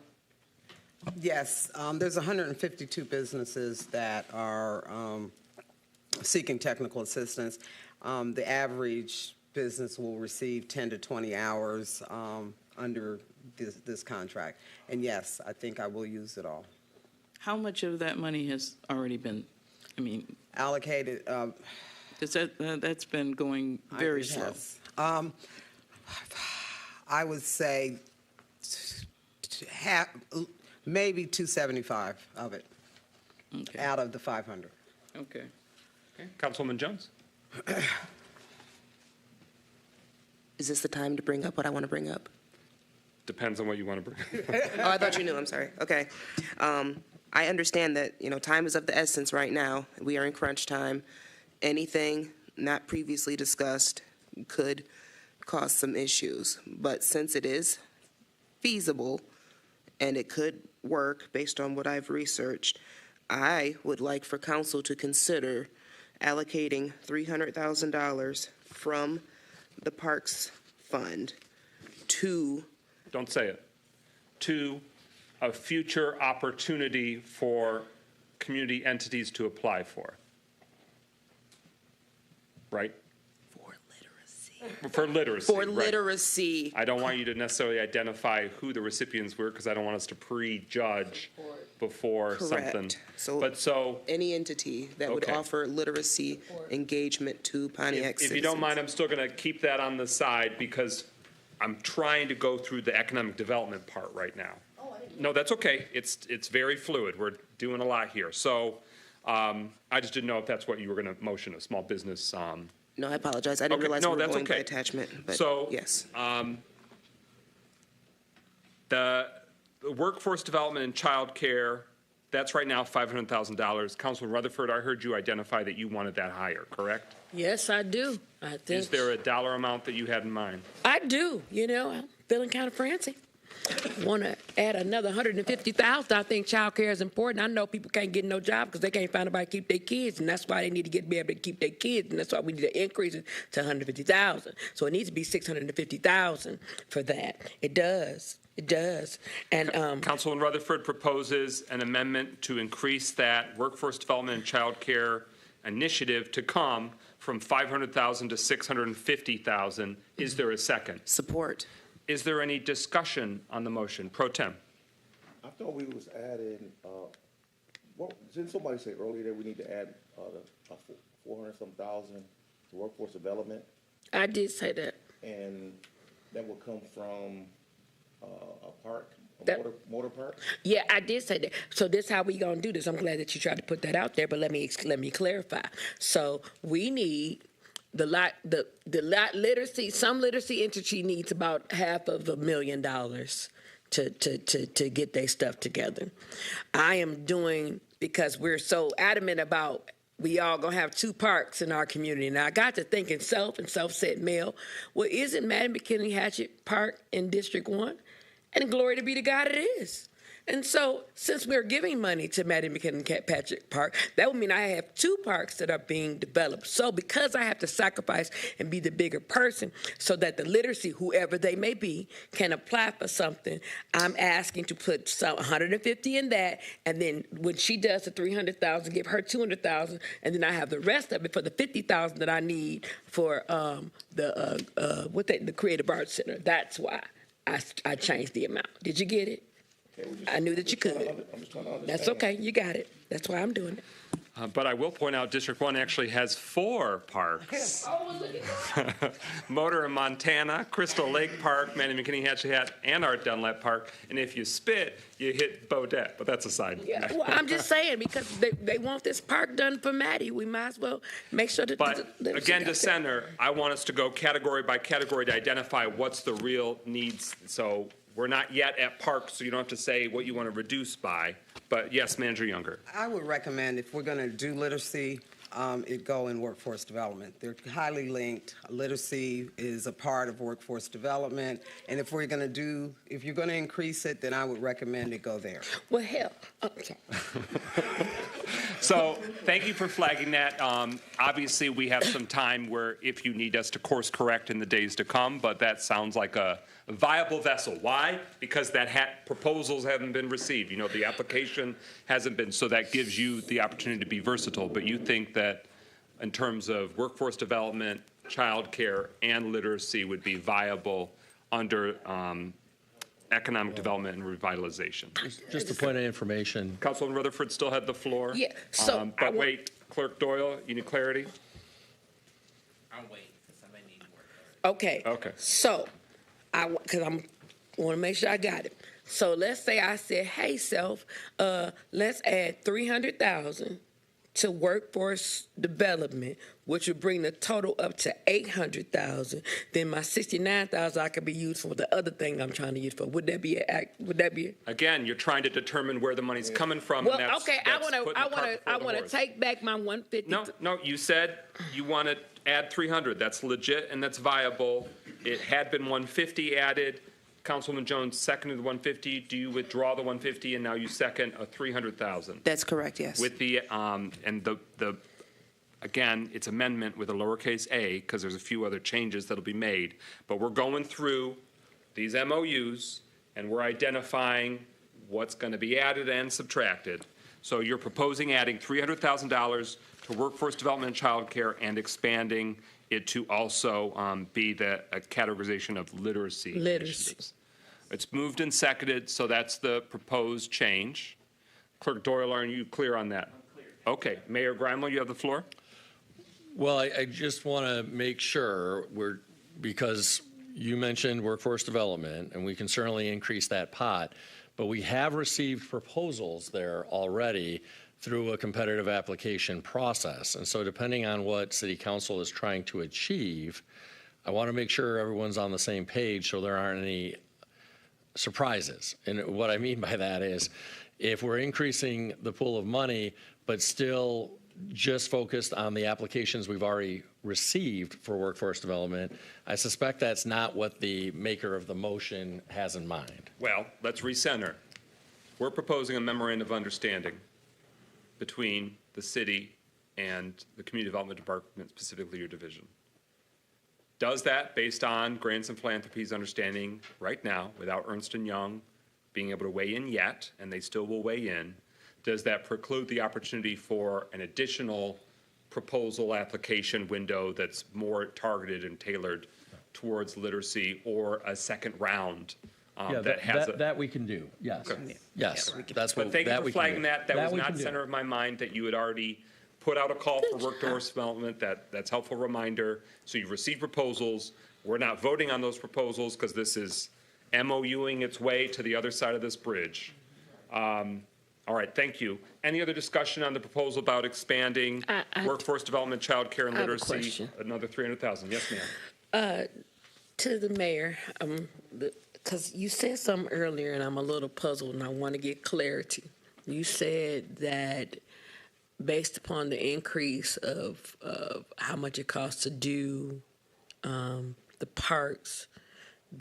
Yes, there's 152 businesses that are seeking technical assistance. The average business will receive 10 to 20 hours under this contract. And yes, I think I will use it all. How much of that money has already been, allocated? Because that's been going very slow. I would say maybe 275 of it out of the 500. Okay. Councilwoman Jones? Is this the time to bring up what I want to bring up? Depends on what you want to bring. Oh, I thought you knew. I'm sorry. Okay. I understand that, time is of the essence right now. We are in crunch time. Anything not previously discussed could cause some issues. But since it is feasible and it could work based on what I've researched, I would like for council to consider allocating $300,000 from the Parks Fund to... Don't say it. To a future opportunity for community entities to apply for. Right? For literacy. For right. literacy. I don't want you to necessarily identify who the recipients were because I don't want us to prejudge before something. So any entity that would offer literacy engagement to Pontiac citizens. If you don't mind, I'm still going to keep that on the side because I'm trying to go through the economic development part right now. No, that's okay. It's very fluid. We're doing a lot here. So I just didn't know if that's what you were going to motion, a small business. No, I apologize. I didn't realize we were going by attachment. But so, yes. The workforce development and child care, that's right now $500,000. Councilman Rutherford, I heard you identify that you wanted that higher, correct? Yes, I do. I think. Is there a dollar amount that you had in mind? I do. I'm feeling kind of frantic. Want to add another $150,000. I think child care is important. I know people can't get no job because they can't find anybody to keep their kids, and that's why they need to be able to keep their kids, and that's why we need to increase it to $150,000. So it needs to be $650,000 for that. It does. It does. And Councilman Rutherford proposes an amendment to increase that workforce development and child care initiative to come from $500,000 to $650,000. Is there a second? Support. Is there any discussion on the motion? Pro Tem. I thought we was adding, didn't somebody say earlier that we need to add 400-some thousand to workforce development? I did say that. And that would come from a park, motor park? Yeah, I did say that. So this is how we gonna do this. I'm glad that you tried to put that out there, but let me clarify. So we need the literacy. Some literacy entity needs about $500,000 to get their stuff together. I am doing, because we're so adamant about we all gonna have two parks in our community. And I got to thinking self said, Mel, well, isn't Madden McKinney Hatchet Park in District 1? And glory to be to God, it is. And so, since we're giving money to Madden McKinney Patrick Park, that would mean I have two parks that are being developed. So, because I have to sacrifice and be the bigger person so that the literacy, whoever they may be, can apply for something, I'm asking to put some 150 in that, and then when she does the 300,000, give her 200,000, and then I have the rest of it for the 50,000 that I need for the Creative Arts Center. That's why I changed the amount. Did you get it? I knew that you could. That's okay. You got it. That's why I'm doing it. But I will point out District 1 actually has 4 parks. Motor in Montana, Crystal Lake Park, Manny McKinney Hatchet Hat, and Art Dunlap Park. And if you spit, you hit Bodette. But that's a side. Yeah, well, I'm just saying, because they want this park done for Maddie. We might as well make sure that. But again, to center, I want us to go category by category to identify what's the real needs. So we're not yet at parks, so you don't have to say what you want to reduce by. But yes, Manager Younger. I would recommend if we're going to do literacy, it go in workforce development. They're highly linked. Literacy is a part of workforce development. And if you're going to increase it, then I would recommend it go there. Well, hell, okay. So thank you for flagging that. Obviously, we have some time where if you need us to course correct in the days to come, but that sounds like a viable vessel. Why? Because that proposals haven't been received. You know, the application hasn't been, so that gives you the opportunity to be versatile. But you think that in terms of workforce development, childcare, and literacy would be viable under economic development and revitalization. Just a point of information. Councilman Rutherford still had the floor. Yeah, so but wait, Clerk Doyle, you need clarity? I'll wait, because I may need more clarity. Okay. Okay. So, because I want to make sure I got it. So let's say I said, hey, self, let's add 300,000 to workforce development, which would bring the total up to 800,000. Then my 69,000 I could be used for the other thing I'm trying to use for. Would that be Again, you're trying to determine where the money's coming from. Well, and that's, okay, that's I want to take back my 150. No, you said you want to add 300. That's legit and that's viable. It had been 150 added. Councilwoman Jones seconded the 150. Do you withdraw the 150 and now you second a 300,000? That's correct, yes. With the and the again, it's amendment with a lowercase a because there's a few other changes that'll be made. But we're going through these MOUs and we're identifying what's going to be added and subtracted. So you're proposing adding $300,000 to workforce development and child care and expanding it to also be a categorization of literacy. Initiatives. It's moved and seconded, so that's the proposed change. Clerk Doyle, are you clear on that? I'm clear. Okay. Mayor Grimel, you have the floor. Well, I just want to make sure because you mentioned workforce development, and we can certainly increase that pot, but we have received proposals there already through a competitive application process. And so depending on what City Council is trying to achieve, I want to make sure everyone's on the same page so there aren't any surprises. And what I mean by that is if we're increasing the pool of money, but still just focused on the applications we've already received for workforce development, I suspect that's not what the maker of the motion has in mind. Well, let's recenter. We're proposing a memorandum of understanding between the city and the Community Development Department, specifically your division. Does that, based on Grants and Philanthropy's understanding right now, without Ernst & Young being able to weigh in yet, and they still will weigh in, does that preclude the opportunity for an additional proposal application window that's more targeted and tailored towards literacy or a second round that we can do, yes. Okay. Yes, that's But what thank you that for we can flagging do. that. That was we not can do. center of my mind that you had already put out a call for workforce development. That's helpful reminder. So you've received proposals. We're not voting on those proposals because this is MOUing its way to the other side of this bridge. All right, thank you. Any other discussion on the proposal about expanding workforce development, child care, and literacy? Another 300,000. Yes, ma'am. To the mayor, because you said something earlier and I'm a little puzzled and I want to get clarity. You said that based upon the increase of how much it costs to do the parks,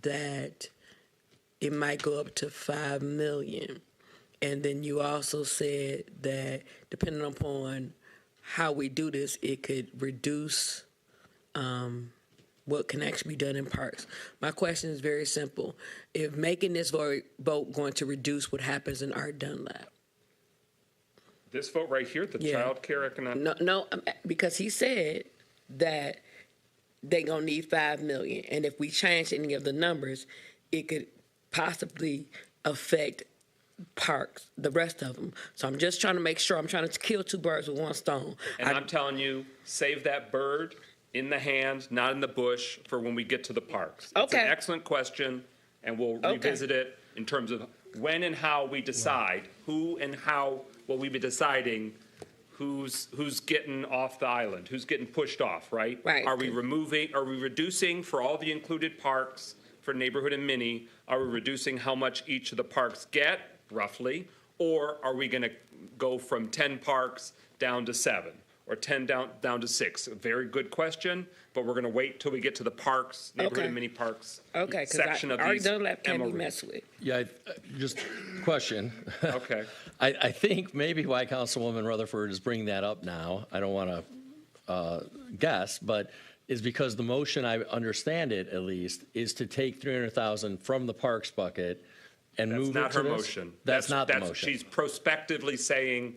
that it might go up to $5 million. And then you also said that depending upon how we do this, it could reduce what can actually be done in parks. My question is very simple. If making this vote going to reduce what happens in Art Dunlap? This vote right here, the child care economic. No, because he said that they're going to need $5 million. And if we change any of the numbers, it could possibly affect parks, the rest of them. So I'm just trying to make sure I'm trying to kill two birds with one stone. And I'm telling you, save that bird in the hand, not in the bush, for when we get to the parks. It's an Okay. excellent question, and we'll revisit it in terms of when and how we decide, who and how will we be deciding who's getting off the island, who's getting pushed off, right? Right. Are we reducing for all the included parks for neighborhood and mini? Are we reducing how much each of the parks get, roughly? Or are we going to go from 10 parks down to 7? Or 10 down to 6? A very good question, but we're going to wait till we get to the parks, neighborhood Okay. and mini parks Okay, because section I of already these know that can't be MOUs. messed with. Yeah, just question. Okay. I think maybe why Councilwoman Rutherford is bringing that up now, I don't want to guess, but is because the motion, I understand it at least, is to take 300,000 from the parks bucket and That's move it to not her this? motion. That's not the motion. She's prospectively saying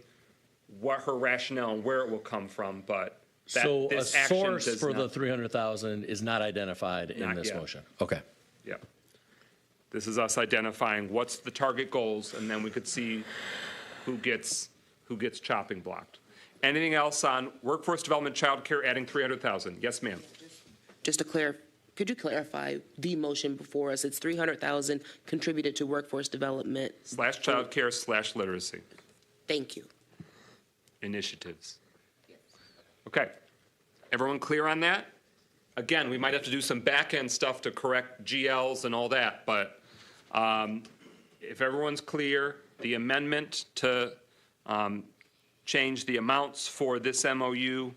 what her rationale and where it will come from, but So a this action source does for the not. 300,000 is not identified in Not this yet. motion? Okay. Yeah. This is us identifying what's the target goals, and then we could see who gets chopping blocked. Anything else on workforce development, childcare, adding 300,000? Yes, ma'am. Just to could you clarify the motion before us? It's 300,000 contributed to workforce development. /childcare /literacy Thank you. initiatives. Okay. Everyone clear on that? Again, we might have to do some back-end stuff to correct GLs and all that, but if everyone's clear, the amendment to change the amounts for this MOU,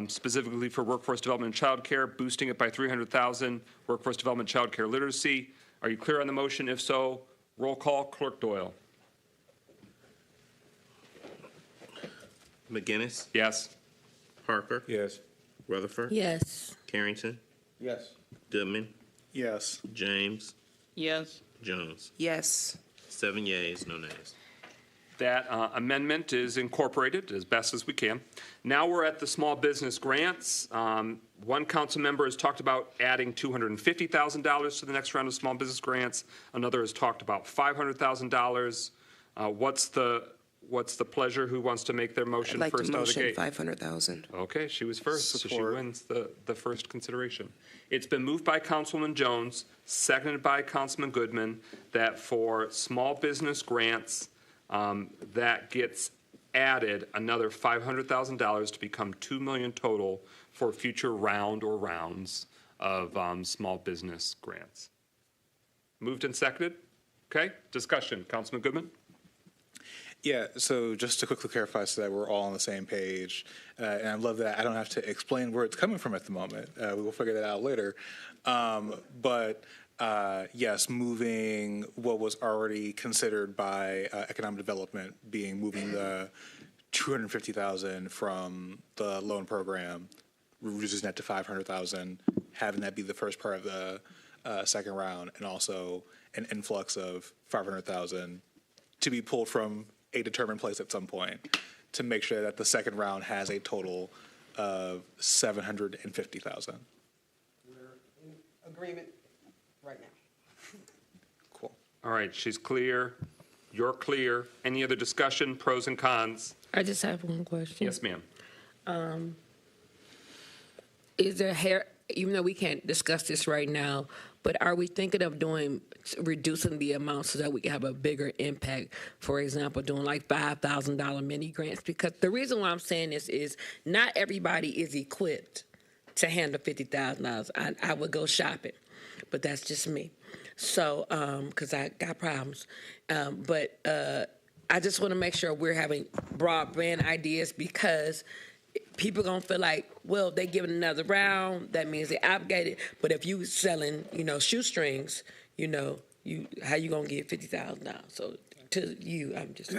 specifically for workforce development and childcare, boosting it by 300,000, workforce development, childcare literacy. Are you clear on the motion? If so, roll call, Clerk Doyle. McGinnis, Yes. Parker. Yes. Rutherford. Yes. Carrington, Yes. Goodman, Yes. James, Yes. Jones. Yes. 7 yeas, no nays. That amendment is incorporated as best as we can. Now we're at the small business grants. One council member has talked about adding $250,000 to the next round of small business grants. Another has talked about $500,000. What's the pleasure? Who wants to make their I'd motion like to first out of the motion gate? 500,000. Okay, she was first, so she Support. wins the first consideration. It's been moved by Councilwoman Jones, seconded by Councilman Goodman, that for small business grants, that gets added another $500,000 to become $2 million total for future round or rounds of small business grants. Moved and seconded? Okay, discussion. Councilman Goodman? Yeah, so just to quickly clarify so that we're all on the same page, and I love that I don't have to explain where it's coming from at the moment. We will figure that out later. But yes, moving what was already considered by economic development, moving the 250,000 from the loan program, reducing that to 500,000, having that be the first part of the second round, and also an influx of 500,000 to be pulled from a determined place at some point to make sure that the second round has a total of 750,000. We're in agreement right now. Cool. All right, she's clear. You're clear. Any other discussion, pros and cons? I just have one question. Yes, ma'am. Is there even though we can't discuss this right now, but are we thinking of reducing the amount so that we can have a bigger impact? For example, doing like $5,000 mini grants? Because the reason why I'm saying this is not everybody is equipped to handle $50,000. I would go shopping, but that's just me. So, because I got problems. But I just want to make sure we're having broadband ideas, because people gonna feel like, well, they giving another round, that means they obligated. But if you selling, shoestrings, how you gonna get $50,000? So to you, I'm just.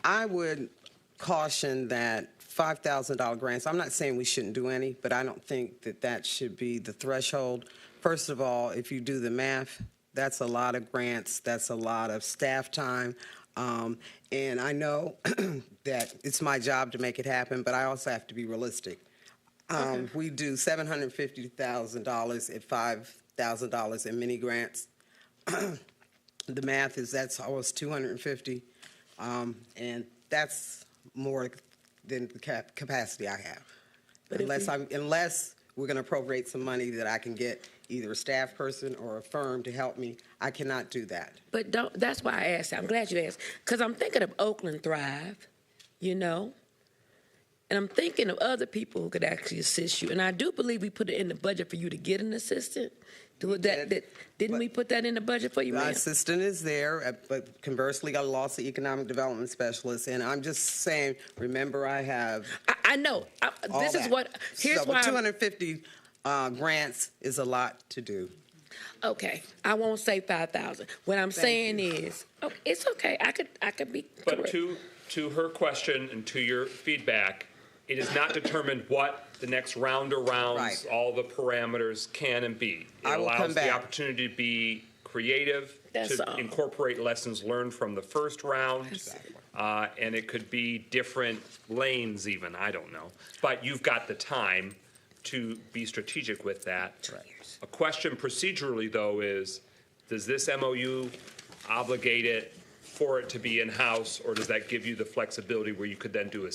I would caution that $5,000 grants. I'm not saying we shouldn't do any, but I don't think that should be the threshold. First of all, if you do the math, that's a lot of grants. That's a lot of staff time. And I know that it's my job to make it happen, but I also have to be realistic. We do $750,000 at $5,000 in mini grants. The math is that's almost 250, and that's more than the capacity I have. But Unless we're going to appropriate some money that I can get either a staff person or a firm to help me, I cannot do that. But that's why I asked. I'm glad you asked, because I'm thinking of Oakland Thrive, you know, and I'm thinking of other people who could actually assist you. And I do believe we put it in the budget for you to get an assistant. Didn't we put that in the budget for you, My ma'am? assistant is there, but conversely, I lost the economic development specialist, and I'm just saying, remember, I have. I know. This is what. Here's why. 250 grants is a lot to do. Okay, I won't say 5,000. What I'm saying is, it's okay. I could be. But correct. to her question and to your feedback, it is not determined what the next round or rounds, all the parameters can and be. It I will allows come the back. opportunity to be creative, That's to all. incorporate lessons learned from the first round. And it could be different lanes even, I don't know. But you've got the time to be strategic with that. A question procedurally, though, is does this MOU obligate it for it to be in-house, or does that give you the flexibility where you could then do a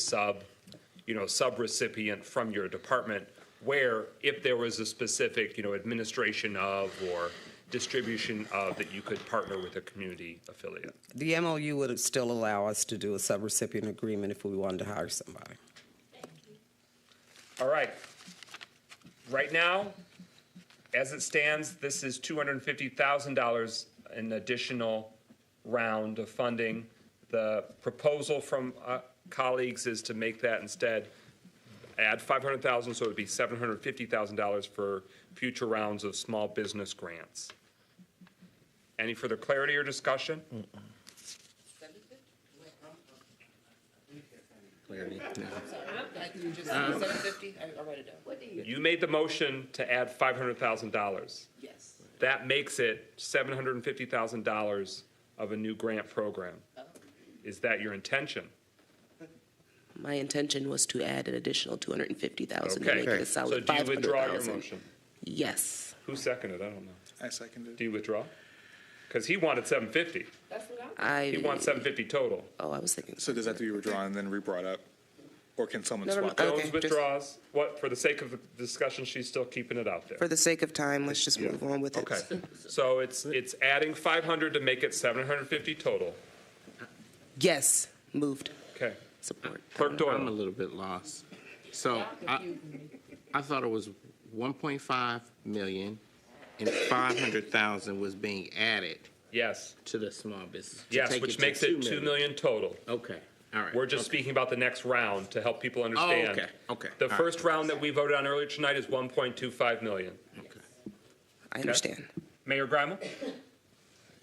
sub-recipient from your department, where if there was a specific, administration of or distribution of, that you could partner with a community affiliate? The MOU would still allow us to do a subrecipient agreement if we wanted to hire somebody. All right. Right now, as it stands, this is $250,000 an additional round of funding. The proposal from colleagues is to make that instead add $500,000, so it would be $750,000 for future rounds of small business grants. Any further clarity or discussion? Clarity. You made the motion to add $500,000. Yes. That makes it $750,000 of a new grant program. Is that your intention? My intention was to add an additional 250,000 to Okay. make it a So solid do you 500,000. withdraw your motion? Yes. Who seconded? I don't know. I seconded. Do you withdraw? Because he wanted 750. He wants 750 total. Oh, I was thinking. So does that have to be withdrawn and then re-brought up? Or can someone No, no, swap? no. Jones Okay, withdraws. What, for the sake of the discussion, she's still keeping it out there. For the sake of time, let's just move on with it. Okay. So it's adding 500 to make it 750 total. Yes, moved. Okay. Support. Clerk Doyle. I'm a little bit lost. So I thought it was 1.5 million and 500,000 was being added Yes. to the small business. to Yes, take which to makes it 2 million total. Okay, all right. We're just speaking about the next round to help people understand. okay. The All right. first round that we voted on earlier tonight is 1.25 million. I understand. Mayor Grimal?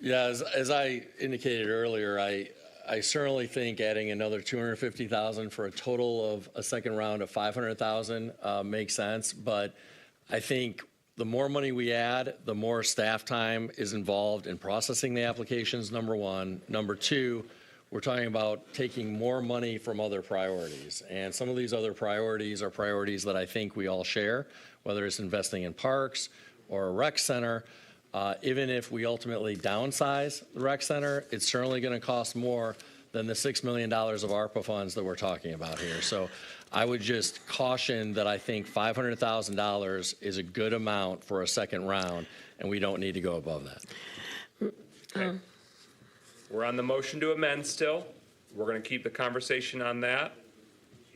Yeah, as I indicated earlier, I certainly think adding another 250,000 for a total of a second round of 500,000 makes sense. But I think the more money we add, the more staff time is involved in processing the applications, number one. Number two, we're talking about taking more money from other priorities. And some of these other priorities are priorities that I think we all share, whether it's investing in parks or a rec center. Even if we ultimately downsize the rec center, it's certainly going to cost more than the $6 million of ARPA funds that we're talking about here. So I would just caution that I think $500,000 is a good amount for a second round, and we don't need to go above that. Okay. We're on the motion to amend still. We're going to keep the conversation on that.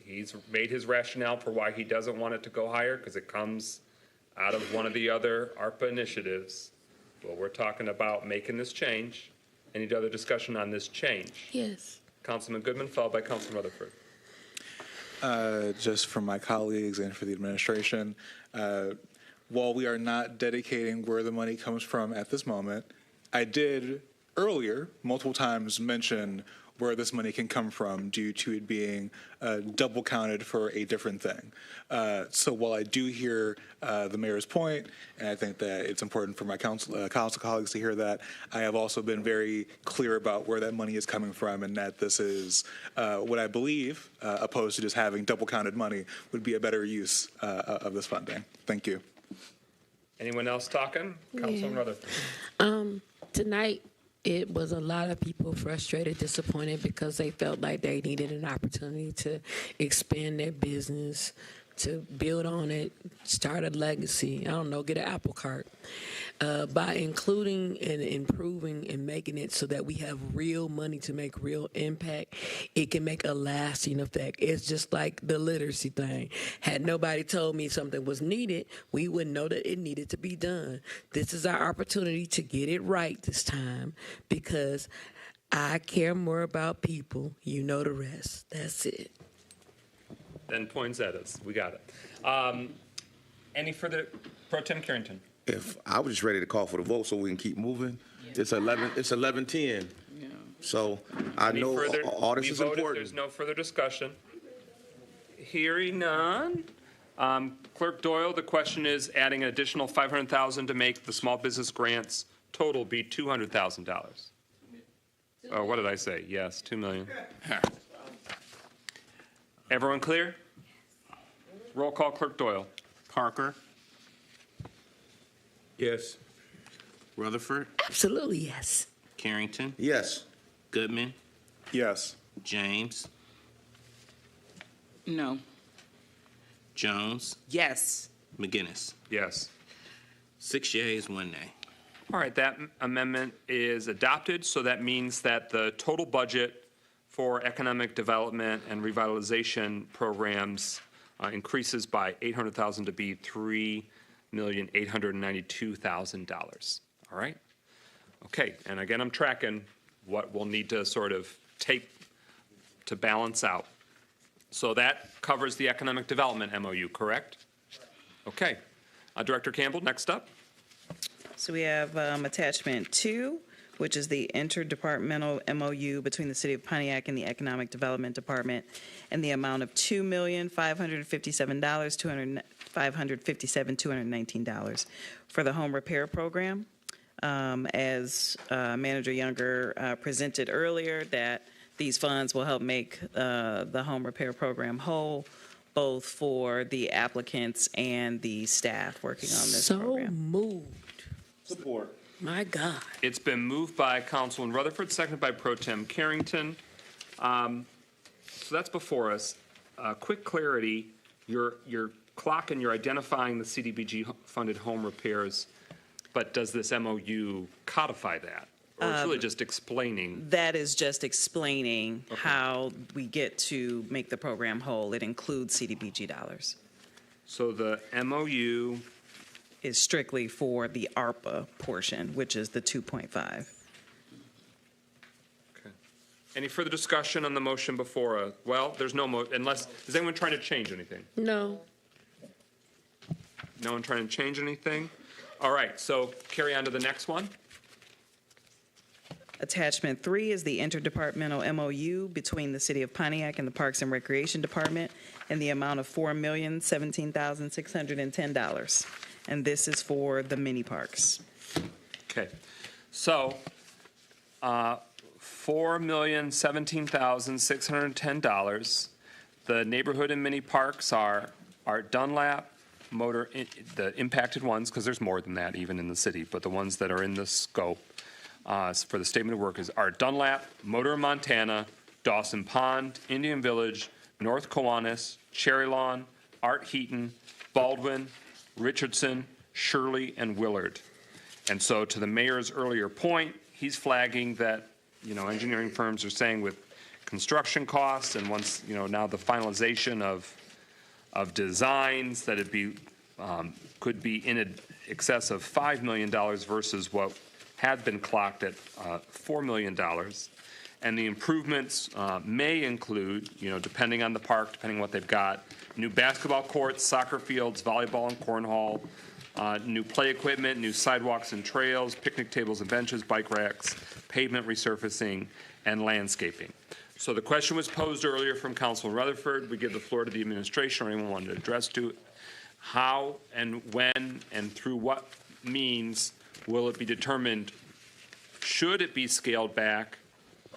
He's made his rationale for why he doesn't want it to go higher, because it comes out of one of the other ARPA initiatives. Well, we're talking about making this change. Any other discussion on this change? Yes. Councilman Goodman, followed by Councilman Rutherford. Just for my colleagues and for the administration, while we are not dedicating where the money comes from at this moment, I did earlier multiple times mention where this money can come from due to it being double counted for a different thing. So while I do hear the mayor's point, and I think that it's important for my council colleagues to hear that, I have also been very clear about where that money is coming from, and that this is what I believe, opposed to just having double counted money, would be a better use of this funding. Thank you. Anyone else talking? Councilman Rutherford. Tonight, It was a lot of people frustrated, disappointed because they felt like they needed an opportunity to expand their business, to build on it, start a legacy, I don't know, get an apple cart. By including and improving and making it so that we have real money to make real impact, it can make a lasting effect. It's just like the literacy thing. Had nobody told me something was needed, we wouldn't know that it needed to be done. This is our opportunity to get it right this time because I care more about people. You know the rest. That's it. Then poinsettias. We got it. Any further? Pro Tem Carrington. If I was just ready to call for the vote so we can keep moving. It's 11:10. Yeah. So I Any know further? all this We is voted. important. There's no further discussion. Hearing none. Clerk Doyle, the question is adding an additional $500,000 to make the small business grants total be $200,000. Oh, what did I say? Yes, $2 million. Everyone clear? Roll call, Clerk Doyle. Parker, Yes. Rutherford, Absolutely, yes. Carrington, Yes. Goodman, Yes. James, No. Jones, Yes. McGinnis. Yes. 6 yeas, 1 nay. All right, that amendment is adopted, so that means that the total budget for economic development and revitalization programs increases by $800,000 to be $3,892,000. All right? Okay, and again, I'm tracking what we'll need to sort of take to balance out. So that covers the economic development MOU, correct? Okay. Director Campbell, next up. So we have attachment 2, which is the interdepartmental MOU between the City of Pontiac and the Economic Development Department, and the amount of $2,557,219 for the home repair program. As Manager Younger presented earlier, that these funds will help make the home repair program whole, both for the applicants and the staff working on this program. So moved. Support. My God. It's been moved by Councilman Rutherford, seconded by Pro Tem Carrington. So that's before us. Quick clarity, you're clocking, you're identifying the CDBG-funded home repairs, but does this MOU codify that? Or it's really just explaining? That is just explaining how we get to make the program whole. It includes CDBG dollars. So the MOU is strictly for the ARPA portion, which is the 2.5. Okay. Any further discussion on the motion before us? Well, there's no unless, is anyone trying to change anything? No. No one trying to change anything? All right, so carry on to the next one. Attachment 3 is the interdepartmental MOU between the City of Pontiac and the Parks and Recreation Department in the amount of $4,017,610. And this is for the mini parks. Okay, so $4,017,610. The neighborhood and mini parks are Dunlap, the impacted ones, because there's more than that even in the city, but the ones that are in the scope for the statement of work is Art Dunlap, Motor Montana, Dawson Pond, Indian Village, North Kiwanis, Cherry Lawn, Art Heaton, Baldwin, Richardson, Shirley, and Willard. And so to the mayor's earlier point, he's flagging that, engineering firms are saying with construction costs and once, now the finalization of designs that could be in excess of $5 million versus what had been clocked at $4 million. And the improvements may include, depending on the park, depending on what they've got, new basketball courts, soccer fields, volleyball and cornhole, new play equipment, new sidewalks and trails, picnic tables and benches, bike racks, pavement resurfacing, and landscaping. So the question was posed earlier from Councilman Rutherford. We give the floor to the administration or anyone wanted to address to it. How and when and through what means will it be determined, should it be scaled back,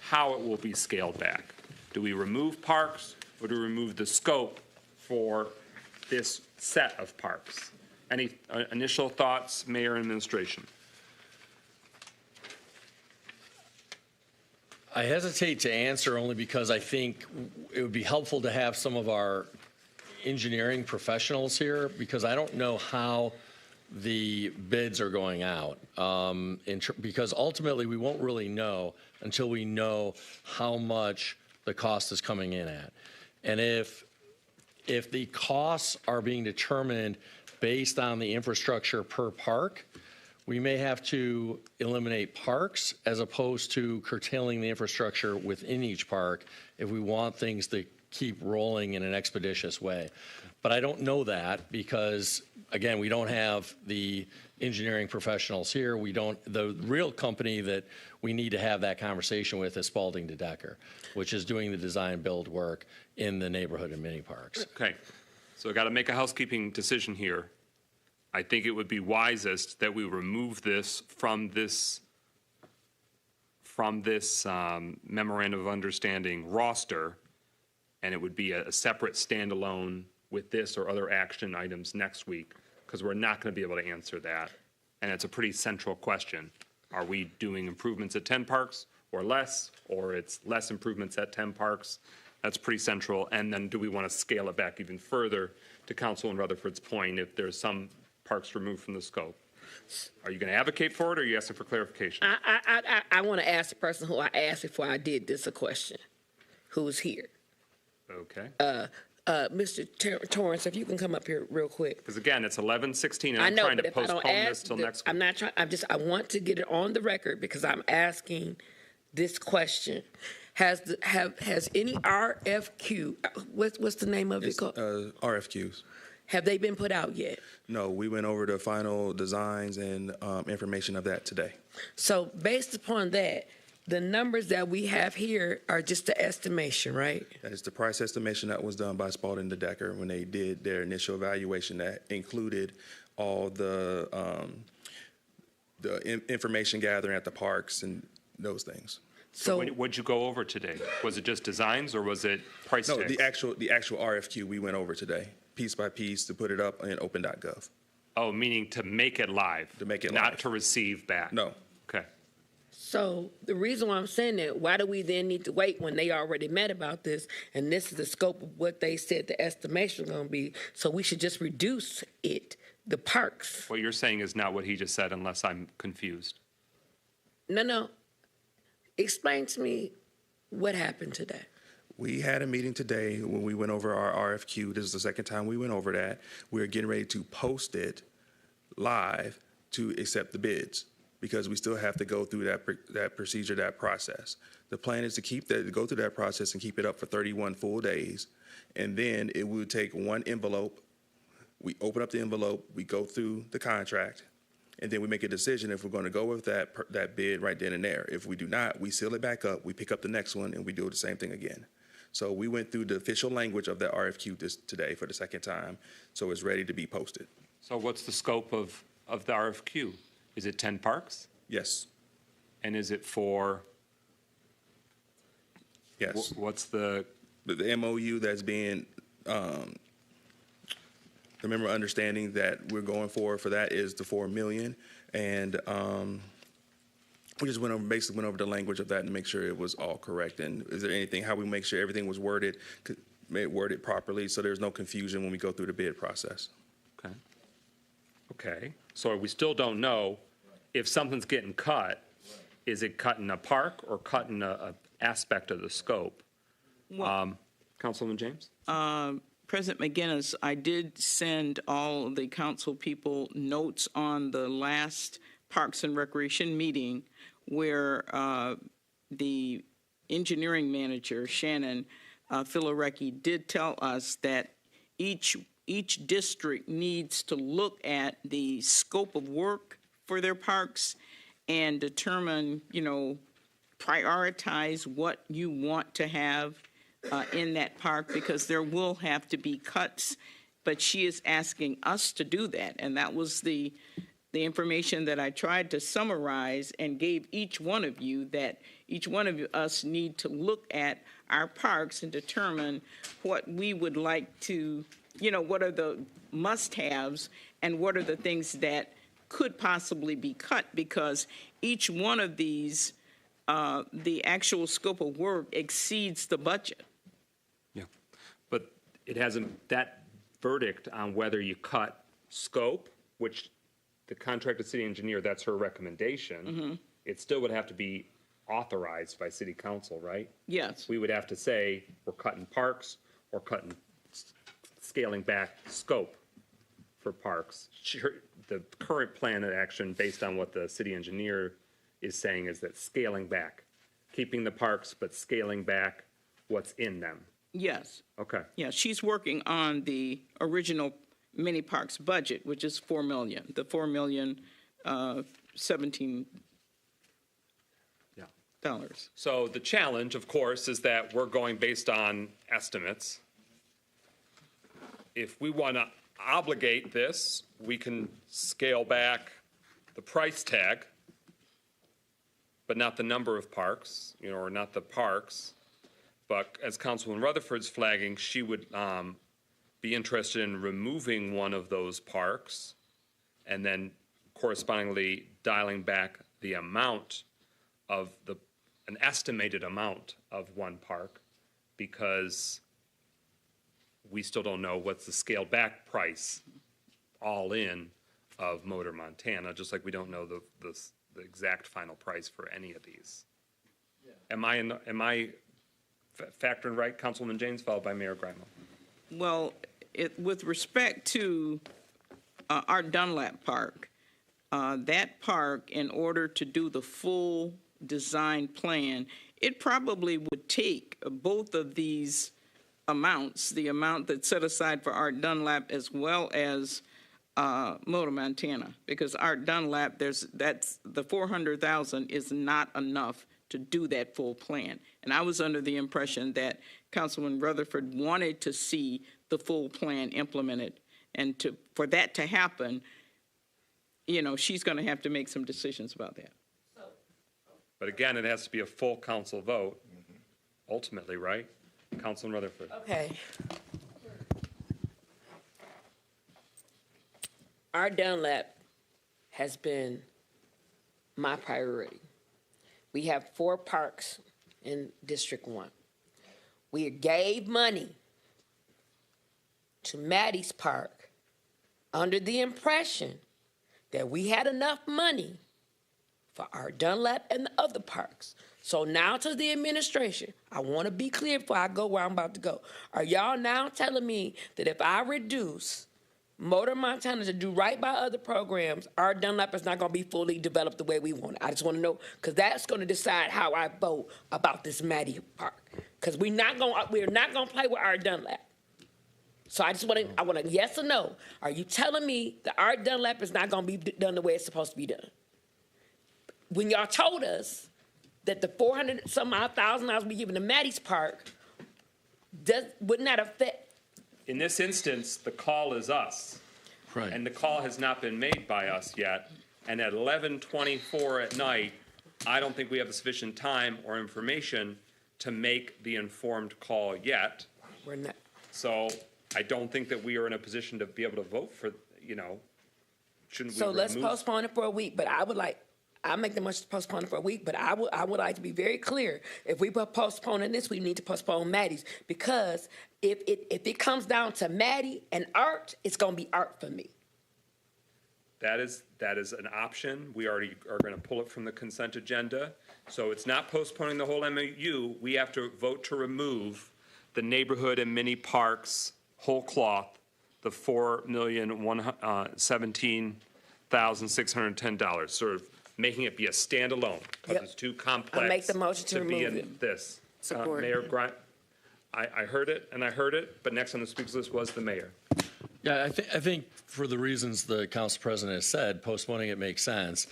how it will be scaled back? Do we remove parks or do we remove the scope for this set of parks? Any initial thoughts, Mayor and Administration? I hesitate to answer only because I think it would be helpful to have some of our engineering professionals here, because I don't know how the bids are going out. Because ultimately, we won't really know until we know how much the cost is coming in at. And if the costs are being determined based on the infrastructure per park, we may have to eliminate parks as opposed to curtailing the infrastructure within each park if we want things to keep rolling in an expeditious way. But I don't know that because, again, we don't have the engineering professionals here. The real company that we need to have that conversation with is Spalding to Decker, which is doing the design build work in the neighborhood and mini parks. Okay, so I got to make a housekeeping decision here. I think it would be wisest that we remove this from this memorandum of understanding roster, and it would be a separate standalone with this or other action items next week, because we're not going to be able to answer that. And it's a pretty central question. Are we doing improvements at 10 parks or less, or it's less improvements at 10 parks? That's pretty central. And then do we want to scale it back even further to Councilman Rutherford's point if there's some parks removed from the scope? Are you going to advocate for it, or are you asking for clarification? I want to ask the person who I asked before I did this a question, who's here. Okay. Mr. Torrance, if you can come up here real quick. Because again, it's 11:16, and I'm know, trying but to if I don't postpone this ask, till next week. I'm not trying. I want to get it on the record because I'm asking this question. Has any RFQ? What's the name of it called? RFQs. Have they been put out yet? No, we went over the final designs and information of that today. So based upon that, the numbers that we have here are just the estimation, right? That is the price estimation that was done by Spalding to Decker when they did their initial evaluation that included all the information gathering at the parks and those things. So what'd you go over today? Was it just designs, or was it price No, tags? the actual RFQ we went over today, piece by piece, to put it up in open.gov. Oh, meaning to make it live? To make it not live. to receive back? No. Okay. So the reason why I'm saying that, why do we then need to wait when they already met about this, and this is the scope of what they said the estimation was going to be, so we should just reduce it, the parks. What you're saying is not what he just said, unless I'm confused. No. Explain to me what happened today. We had a meeting today when we went over our RFQ. This is the second time we went over that. We're getting ready to post it live to accept the bids, because we still have to go through that procedure, that process. The plan is to go through that process and keep it up for 31 full days. And then it would take one envelope. We open up the envelope, we go through the contract, and then we make a decision if we're going to go with that bid right then and there. If we do not, we seal it back up, we pick up the next one, and we do the same thing again. So we went through the official language of that RFQ today for the second time, so it's ready to be posted. So what's the scope of the RFQ? Is it 10 parks? Yes. And is it for? Yes. What's the MOU that's being, the member of understanding that we're going for that is the $4 million. And we just basically went over the language of that and make sure it was all correct. And is there anything, how we make sure everything was worded properly so there's no confusion when we go through the bid process. Okay. So we still don't know if something's getting cut. Is it cut in a park or cut in a aspect of the scope? Councilman James? President McGinnis, I did send all of the council people notes on the last Parks and Recreation meeting where the engineering manager, Shannon Filarecki, did tell us that each district needs to look at the scope of work for their parks and determine, prioritize what you want to have in that park, because there will have to be cuts. But she is asking us to do that, and that was the information that I tried to summarize and gave each one of you, that each one of us need to look at our parks and determine what we would like to, what are the must-haves and what are the things that could possibly be cut, because each one of these the actual scope of work exceeds the budget. Yeah, but it hasn't, that verdict on whether you cut scope, which the contracted city engineer, that's her recommendation, it still would have to be authorized by city council, right? Yes. We would have to say, we're cutting parks, or cutting, scaling back scope for parks. Sure, the current plan of action, based on what the city engineer is saying, is that scaling back, keeping the parks, but scaling back what's in them. Yes. Okay. Yeah, she's working on the original mini parks budget, which is $4 million, the $4 million, 17 dollars. So the challenge, of course, is that we're going based on estimates. If we want to obligate this, we can scale back the price tag, but not the number of parks, or not the parks. But as Councilwoman Rutherford's flagging, she would be interested in removing one of those parks and then correspondingly dialing back the amount of an estimated amount of one park, because we still don't know what's the scaled back price all in of Motor Montana, just like we don't know the exact final price for any of these. Yeah. Am I factoring right, Councilwoman James, followed by Mayor Grimo? Well, with respect to our Dunlap Park, that park, in order to do the full design plan, it probably would take both of these amounts, the amount that's set aside for Art Dunlap as well as Motor Montana, because Art Dunlap, that's the $400,000 is not enough to do that full plan. And I was under the impression that Councilman Rutherford wanted to see the full plan implemented, and for that to happen, she's going to have to make some decisions about that. But again, it has to be a full council vote, ultimately, right? Councilman Rutherford. Okay. Our Dunlap has been my priority. We have 4 parks in District 1. We gave money to Maddie's Park under the impression that we had enough money for our Dunlap and the other parks. So now to the administration, I want to be clear before I go where I'm about to go. Are y'all now telling me that if I reduce Motor Montana to do right by other programs, our Dunlap is not going to be fully developed the way we want it? I just want to know, because that's going to decide how I vote about this Maddie Park. Because we're not going to play with our Dunlap. So I want a yes or no. Are you telling me that our Dunlap is not going to be done the way it's supposed to be done? When y'all told us that the $400,000 we giving to Maddie's Park, wouldn't that affect? In this instance, the call is us. Right. And the call has not been made by us yet. And at 11:24 at night, I don't think we have the sufficient time or information to make the informed call yet. We're not. So I don't think that we are in a position to be able to vote for, shouldn't we So let's remove- postpone it for a week, but I make the motion to postpone it for a week, but I would like to be very clear. If we postpone this, we need to postpone Maddie's, because if it comes down to Maddie and Art, it's going to be Art for me. That is an option. We already are going to pull it from the consent agenda. So it's not postponing the whole MOU. We have to vote to remove the neighborhood and mini parks whole cloth, the $4,017,610, sort of making it be a standalone, because it's too complex. I make the motion to be remove in it. this. Support. Mayor Grant, I heard it, but next on the speakers list was the mayor. Yeah, I think for the reasons the council president has said, postponing it makes sense.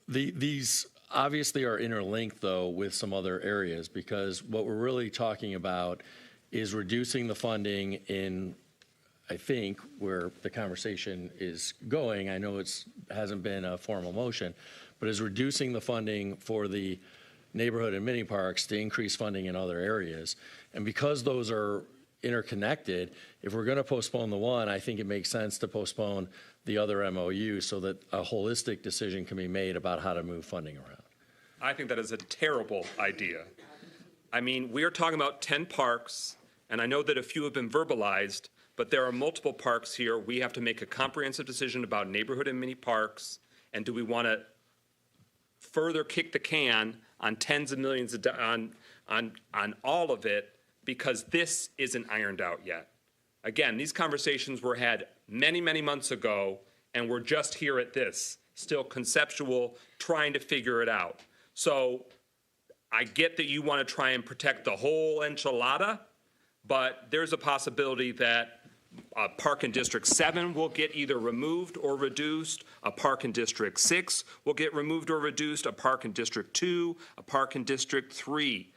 These obviously are interlinked, though, with some other areas, because what we're really talking about is reducing the funding in, I think, where the conversation is going. I know it hasn't been a formal motion, but is reducing the funding for the neighborhood and mini parks to increase funding in other areas. And because those are interconnected, if we're going to postpone the one, I think it makes sense to postpone the other MOU so that a holistic decision can be made about how to move funding around. I think that is a terrible idea. I mean, we are talking about 10 parks, and I know that a few have been verbalized, but there are multiple parks here. We have to make a comprehensive decision about neighborhood and mini parks, and do we want to further kick the can on tens of millions of on all of it because this isn't ironed out yet. Again, these conversations were had many, many months ago, and we're just here at this, still conceptual, trying to figure it out. So I get that you want to try and protect the whole enchilada, but there's a possibility that a park in District 7 will get either removed or reduced. A park in District 6 will get removed or reduced. A park in District 2, a park in District 3.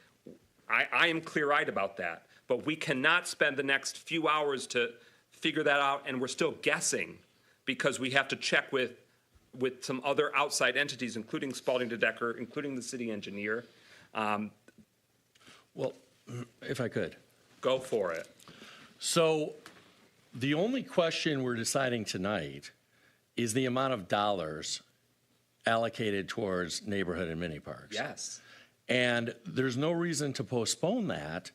I am clear-eyed about that, but we cannot spend the next few hours to figure that out, and we're still guessing because we have to check with some other outside entities, including Spalding to Decker, including the city engineer. Well, if I could. Go for it. So the only question we're deciding tonight is the amount of dollars allocated towards neighborhood and mini parks. Yes. And there's no reason to postpone that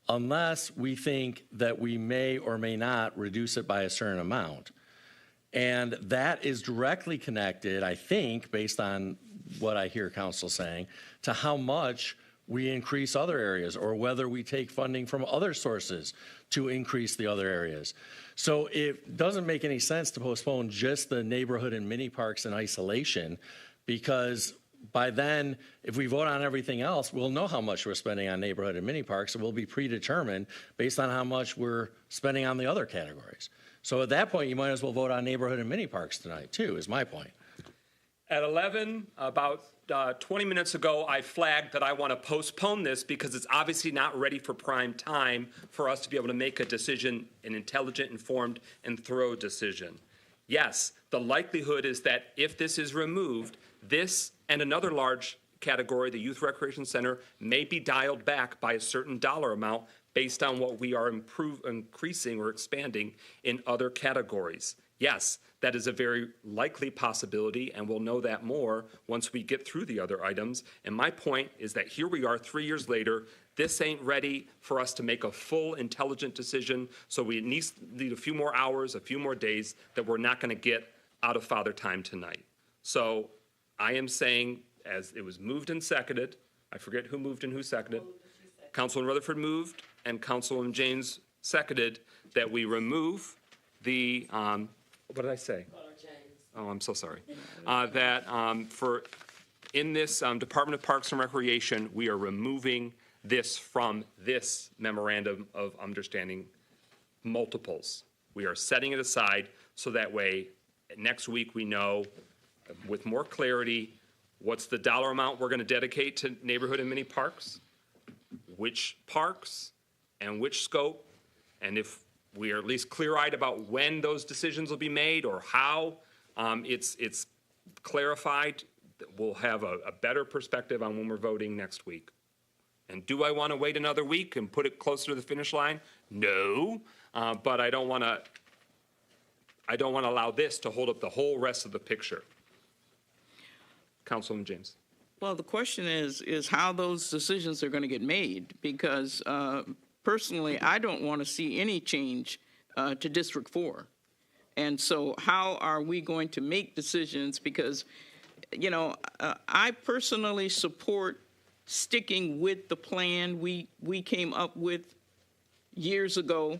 unless we think that we may or may not reduce it by a certain amount. And that is directly connected, I think, based on what I hear council saying, to how much we increase other areas or whether we take funding from other sources to increase the other areas. So it doesn't make any sense to postpone just the neighborhood and mini parks in isolation, because by then, if we vote on everything else, we'll know how much we're spending on neighborhood and mini parks, and we'll be predetermined based on how much we're spending on the other categories. So at that point, you might as well vote on neighborhood and mini parks tonight, too, is my point. At 11, about 20 minutes ago, I flagged that I want to postpone this because it's obviously not ready for prime time for us to be able to make a decision, an intelligent, informed, and thorough decision. Yes, the likelihood is that if this is removed, this and another large category, the Youth Recreation Center, may be dialed back by a certain dollar amount based on what we are increasing or expanding in other categories. Yes, that is a very likely possibility, and we'll know that more once we get through the other items. And my point is that here we are 3 years later. This ain't ready for us to make a full, intelligent decision, so we need a few more hours, a few more days that we're not going to get out of Father Time tonight. So I am saying, as it was moved and seconded, I forget who moved and who seconded. Councilman Rutherford moved and Councilman James seconded that we remove the, what did I say? Oh, I'm so sorry. In this Department of Parks and Recreation, we are removing this from this memorandum of understanding multiples. We are setting it aside so that way next week we know with more clarity what's the dollar amount we're going to dedicate to neighborhood and mini parks, which parks, and which scope, and if we are at least clear-eyed about when those decisions will be made or how it's clarified, we'll have a better perspective on when we're voting next week. And do I want to wait another week and put it closer to the finish line? No, but I don't want to allow this to hold up the whole rest of the picture. Councilman James. Well, the question is how those decisions are going to get made, because personally, I don't want to see any change to District 4. And so how are we going to make decisions? Because, you know, I personally support sticking with the plan we came up with years ago,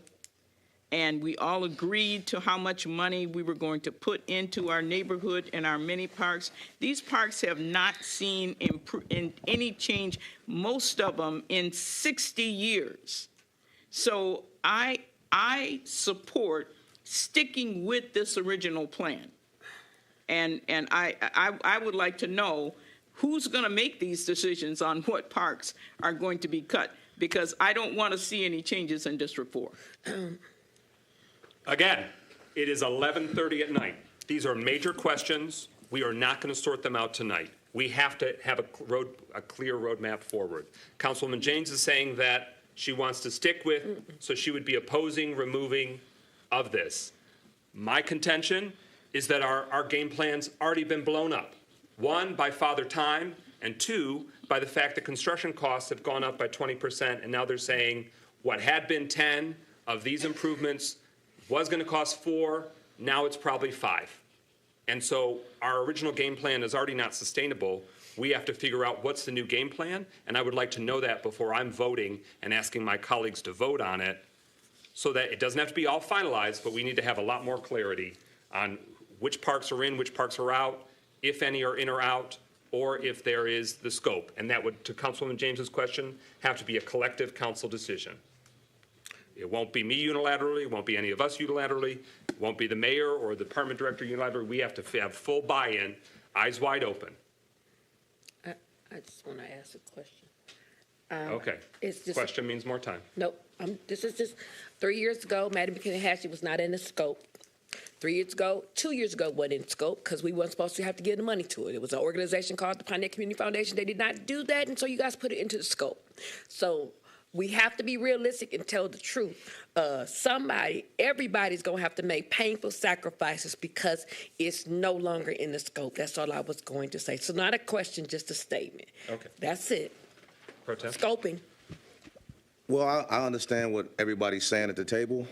and we all agreed to how much money we were going to put into our neighborhood and our mini parks. These parks have not seen any change, most of them in 60 years. So I support sticking with this original plan. And I would like to know who's going to make these decisions on what parks are going to be cut, because I don't want to see any changes in District 4. Again, it is 11:30 at night. These are major questions. We are not going to sort them out tonight. We have to have a clear roadmap forward. Councilwoman James is saying that she wants to stick with, so she would be opposing removing of this. My contention is that our game plan's already been blown up. One, by Father Time, And two, by the fact that construction costs have gone up by 20%, and now they're saying what had been 10 of these improvements was going to cost 4, now it's probably 5. And so our original game plan is already not sustainable. We have to figure out what's the new game plan, and I would like to know that before I'm voting and asking my colleagues to vote on it, so that it doesn't have to be all finalized, but we need to have a lot more clarity on which parks are in, which parks are out, if any are in or out, or if there is the scope. And that would, to Councilwoman James's question, have to be a collective council decision. It won't be me unilaterally, it won't be any of us unilaterally, it won't be the mayor or the department director unilaterally. We have to have full buy-in, eyes wide open. I just want to ask a question. Okay. It's just Question means more time. Nope. This is just 3 years ago, Madam McKinney-Hatchie was not in the scope. 3 years ago, 2 years ago, wasn't in scope because we weren't supposed to have to give the money to it. It was an organization called the Pontiac Community Foundation. They did not do that, and so you guys put it into the scope. So we have to be realistic and tell the truth. Everybody's going to have to make painful sacrifices because it's no longer in the scope. That's all I was going to say. So not a question, just a statement. Okay. That's it. Pro Tem? Scoping. Well, I understand what everybody's saying at the table,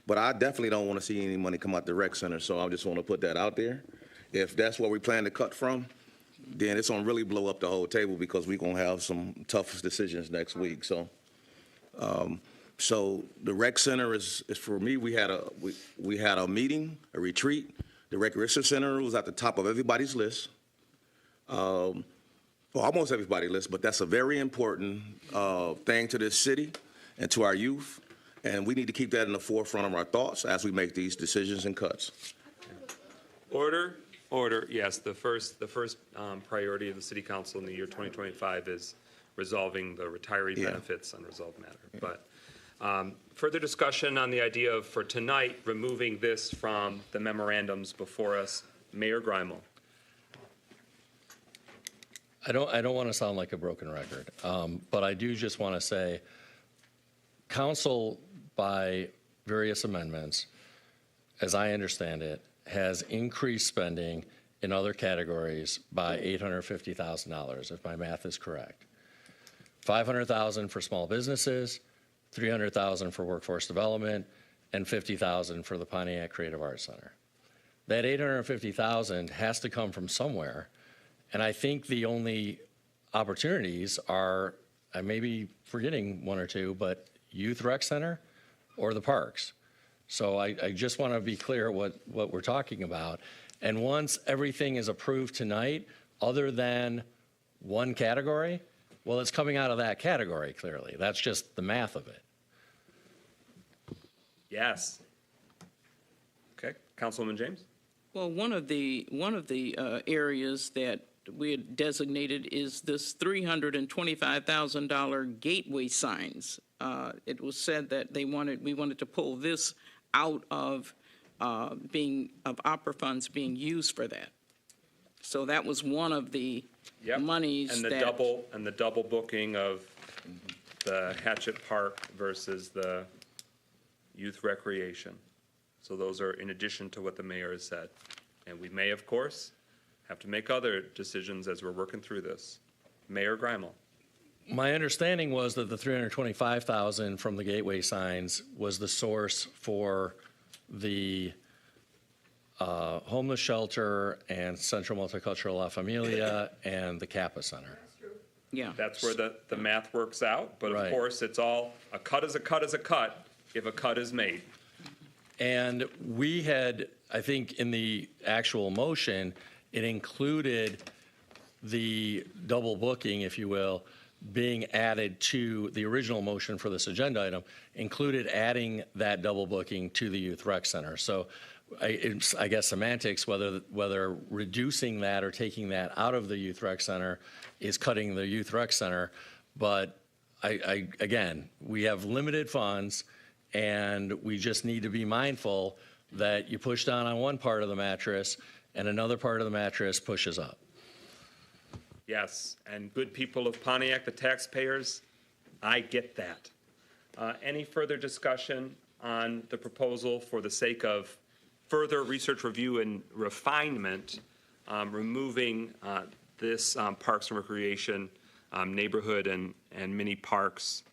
but I definitely don't want to see any money come out the rec center, so I just want to put that out there. If that's what we plan to cut from, then it's going to really blow up the whole table because we're going to have some tough decisions next week. So the rec center is for me, we had a meeting, a retreat. The recreation center was at the top of everybody's list. Well, almost everybody's list, but that's a very important thing to this city and to our youth. And we need to keep that in the forefront of our thoughts as we make these decisions and cuts. Order. Yes, the first priority of the City Council in the year 2025 is resolving the retiree benefits unresolved matter. But further discussion on the idea of, for tonight, removing this from the memorandums before us. Mayor Greimel. I don't want to sound like a broken record, but I do just want to say, Council, by various amendments, as I understand it, has increased spending in other categories by $850,000, if my math is correct. $500,000 for small businesses, $300,000 for workforce development, and $50,000 for the Pontiac Creative Arts Center. That $850,000 has to come from somewhere, and I think the only opportunities are, I may be forgetting one or two, but Youth Rec Center or the parks. So I just want to be clear what we're talking about. And once everything is approved tonight, other than one category, well, it's coming out of that category, clearly. That's just the math of it. Yes. Okay, Councilwoman James? Well, one of the areas that we had designated is this $325,000 gateway signs. It was said that we wanted to pull this out of ARPA funds being used for that. So that was one of the monies and the double booking of the Hatchet Park versus the youth recreation. So those are in addition to what the mayor has said. And we may, of course, have to make other decisions as we're working through this. Mayor Greimel. My understanding was that the $325,000 from the gateway signs was the source for the homeless shelter and Central Multicultural La Familia and the Kappa Center. Yeah. That's where the math works out. But of Right. course, it's all, a cut is a cut is a cut if a cut is made. And we had, I think in the actual motion, it included the double booking, if you will, being added to the original motion for this agenda item, included adding that double booking to the Youth Rec Center. So it's, I guess, semantics, whether reducing that or taking that out of the Youth Rec Center is cutting the Youth Rec Center. But again, we have limited funds, and we just need to be mindful that you push down on one part of the mattress and another part of the mattress pushes up. Yes, and good people of Pontiac, the taxpayers, I get that. Any further discussion on the proposal for the sake of further research, review, and refinement, removing this Parks and Recreation neighborhood and mini parks,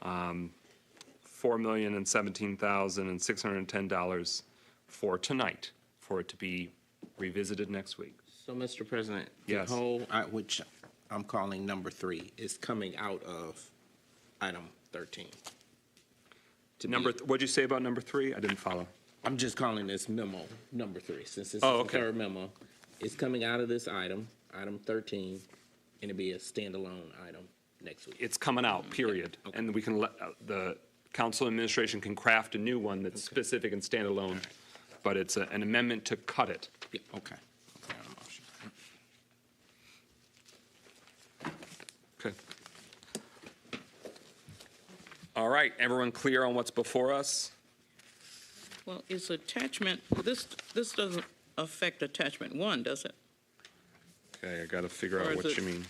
$4,017,610 for tonight, for it to be revisited next week. So, Mr. President, Yes. the whole, which I'm calling number 3, is coming out of item 13. What'd you say about number 3? I didn't follow. I'm just calling this memo number 3, since this is Oh, the okay. third memo. It's coming out of this item, item 13, and it'll be a standalone item next week. It's coming out, period. And we can let, the council administration can craft a new one that's specific and standalone, but it's an amendment to cut it. Yeah, okay. Okay, on the motion. Okay. All right, everyone clear on what's before us? Well, is attachment, this doesn't affect attachment 1, does it? Okay, I got to figure Or out is what it- you mean.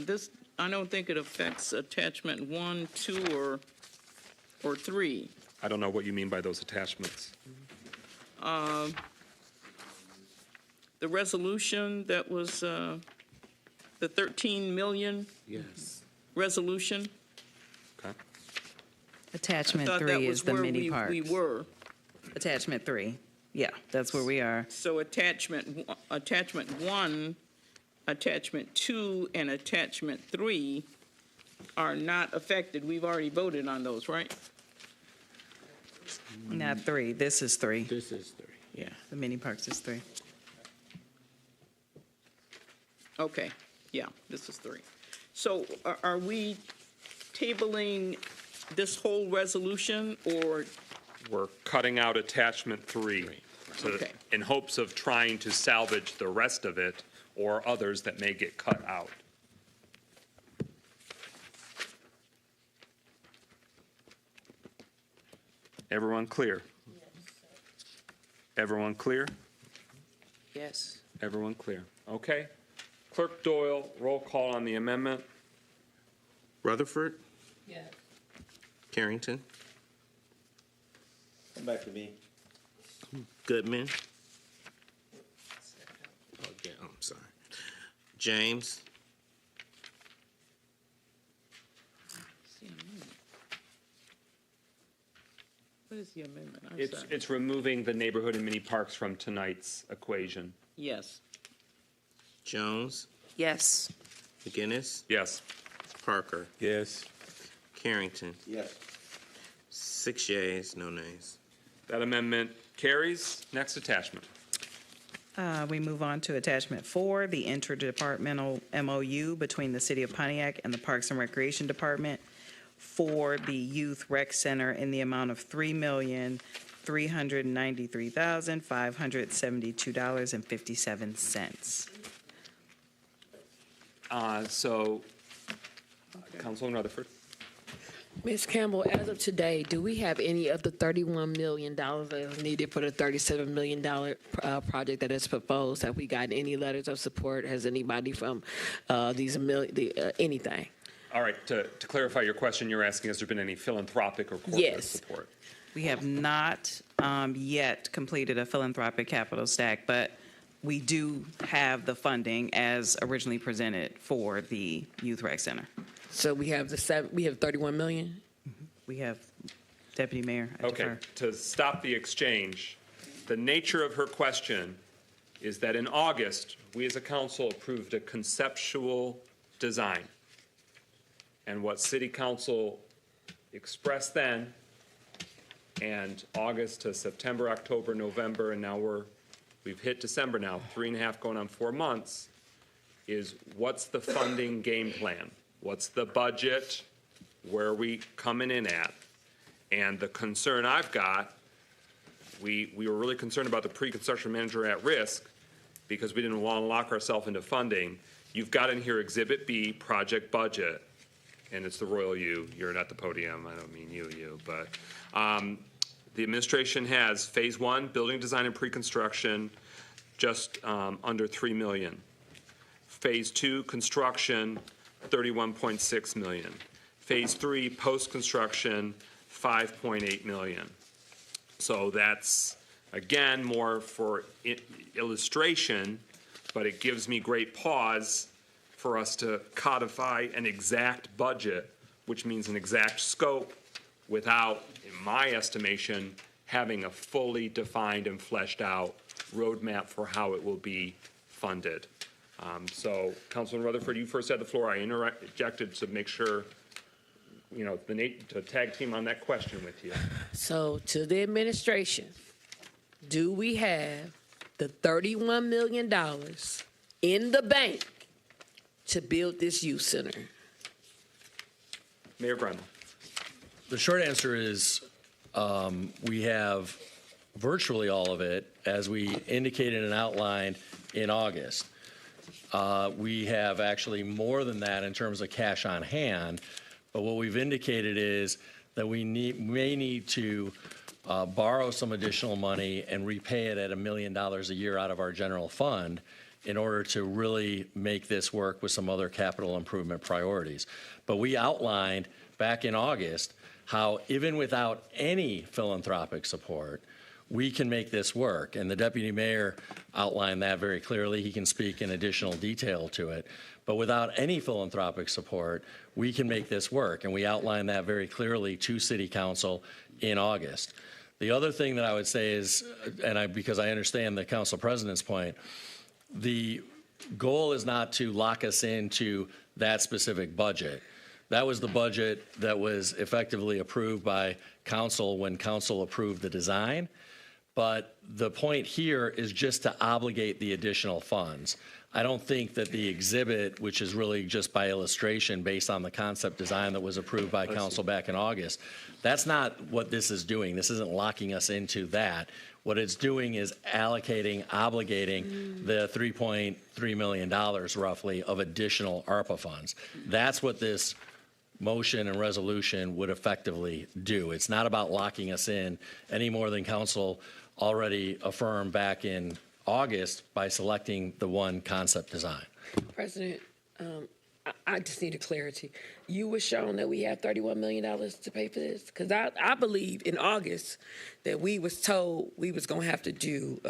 This, I don't think it affects attachment 1, 2, or 3. I don't know what you mean by those attachments. The resolution that was, the 13 million Yes. resolution. Okay. Attachment I thought that 3 was is the where mini parks. we were. Attachment 3, yeah, that's where we are. So attachment 1, attachment 2, and attachment 3 are not affected. We've already voted on those, right? Not 3, this is 3. This is 3. Yeah, the mini parks is 3. Okay, yeah, this is 3. So are we tabling this whole resolution, or? We're cutting out attachment 3 Okay. in hopes of trying to salvage the rest of it or others that may get cut out. Everyone clear? Everyone clear? Yes. Everyone clear? Okay. Clerk Doyle, roll call on the amendment. Rutherford, Yes. Carrington, Come back to me. Goodman. Okay, I'm sorry. James, What is the amendment? I'm sorry. It's removing the neighborhood and mini parks from tonight's equation. Yes. Jones, Yes. McGinnis, Yes. Parker, Yes. Carrington. Yes. 6 yeas, no nays. That amendment carries. Next attachment. We move on to attachment 4, the interdepartmental MOU between the City of Pontiac and the Parks and Recreation Department for the Youth Rec Center in the amount of $3,393,572.57. Councilman Rutherford. Ms. Campbell, as of today, do we have any of the $31 million that is needed for the $37 million project that is proposed? Have we gotten any letters of support? Has anybody from anything? All right, to clarify your question, you're asking has there been any philanthropic or corporate Yes. support? We have not yet completed a philanthropic capital stack, but we do have the funding as originally presented for the Youth Rec Center. So we have we have 31 million? We have Deputy Mayor. I Okay, defer. to stop the exchange, the nature of her question is that in August, we as a council approved a conceptual design. And what City Council expressed then, and August to September, October, November, and now we've hit December now, 3.5 going on 4 months, is what's the funding game plan? What's the budget? Where are we coming in at? And the concern I've got, we were really concerned about the pre-construction manager at risk because we didn't want to lock ourselves into funding. You've got in here Exhibit B, project budget, and it's the royal you. You're not the podium. I don't mean you, but the administration has Phase 1, building design and pre-construction, just under $3 million. Phase 2, construction, $31.6 million. Phase 3, post-construction, $5.8 million. So that's Again, more for illustration, but it gives me great pause for us to codify an exact budget, which means an exact scope, without, in my estimation, having a fully defined and fleshed out roadmap for how it will be funded. So, Councilman Rutherford, you first had the floor. I interjected to make sure, you know, to tag team on that question with you. So to the administration, do we have the $31 million in the bank to build this youth center? Mayor Grundle. The short answer is we have virtually all of it, as we indicated and outlined in August. We have actually more than that in terms of cash on hand, but what we've indicated is that we may need to borrow some additional money and repay it at $1 million a year out of our general fund in order to really make this work with some other capital improvement priorities. But we outlined back in August how even without any philanthropic support, we can make this work. And the deputy mayor outlined that very clearly. He can speak in additional detail to it. But without any philanthropic support, we can make this work. And we outlined that very clearly to City Council in August. The other thing that I would say is, because I understand the Council President's point, the goal is not to lock us into that specific budget. That was the budget that was effectively approved by Council when Council approved the design. But the point here is just to obligate the additional funds. I don't think that the exhibit, which is really just by illustration based on the concept design that was approved by Council back in August, that's not what this is doing. This isn't locking us into that. What it's doing is obligating the $3.3 million roughly of additional ARPA funds. That's what this motion and resolution would effectively do. It's not about locking us in any more than Council already affirmed back in August by selecting the one concept design. President, I just need a clarity. You were shown that we have $31 million to pay for this? Because I believe in August that we was told we was going to have to do,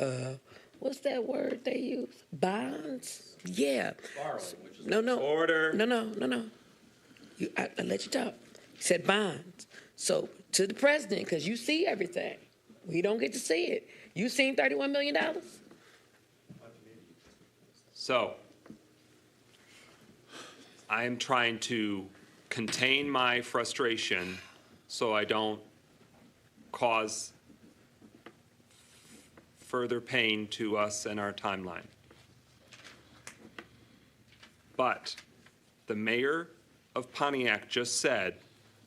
what's that word they use? Bonds? Yeah. Borrowing. No. Order. No. I let you talk. You said bonds. So to the president, because you see everything. We don't get to see it. You seen $31 million? So I am trying to contain my frustration so I don't cause further pain to us and our timeline. But the mayor of Pontiac just said,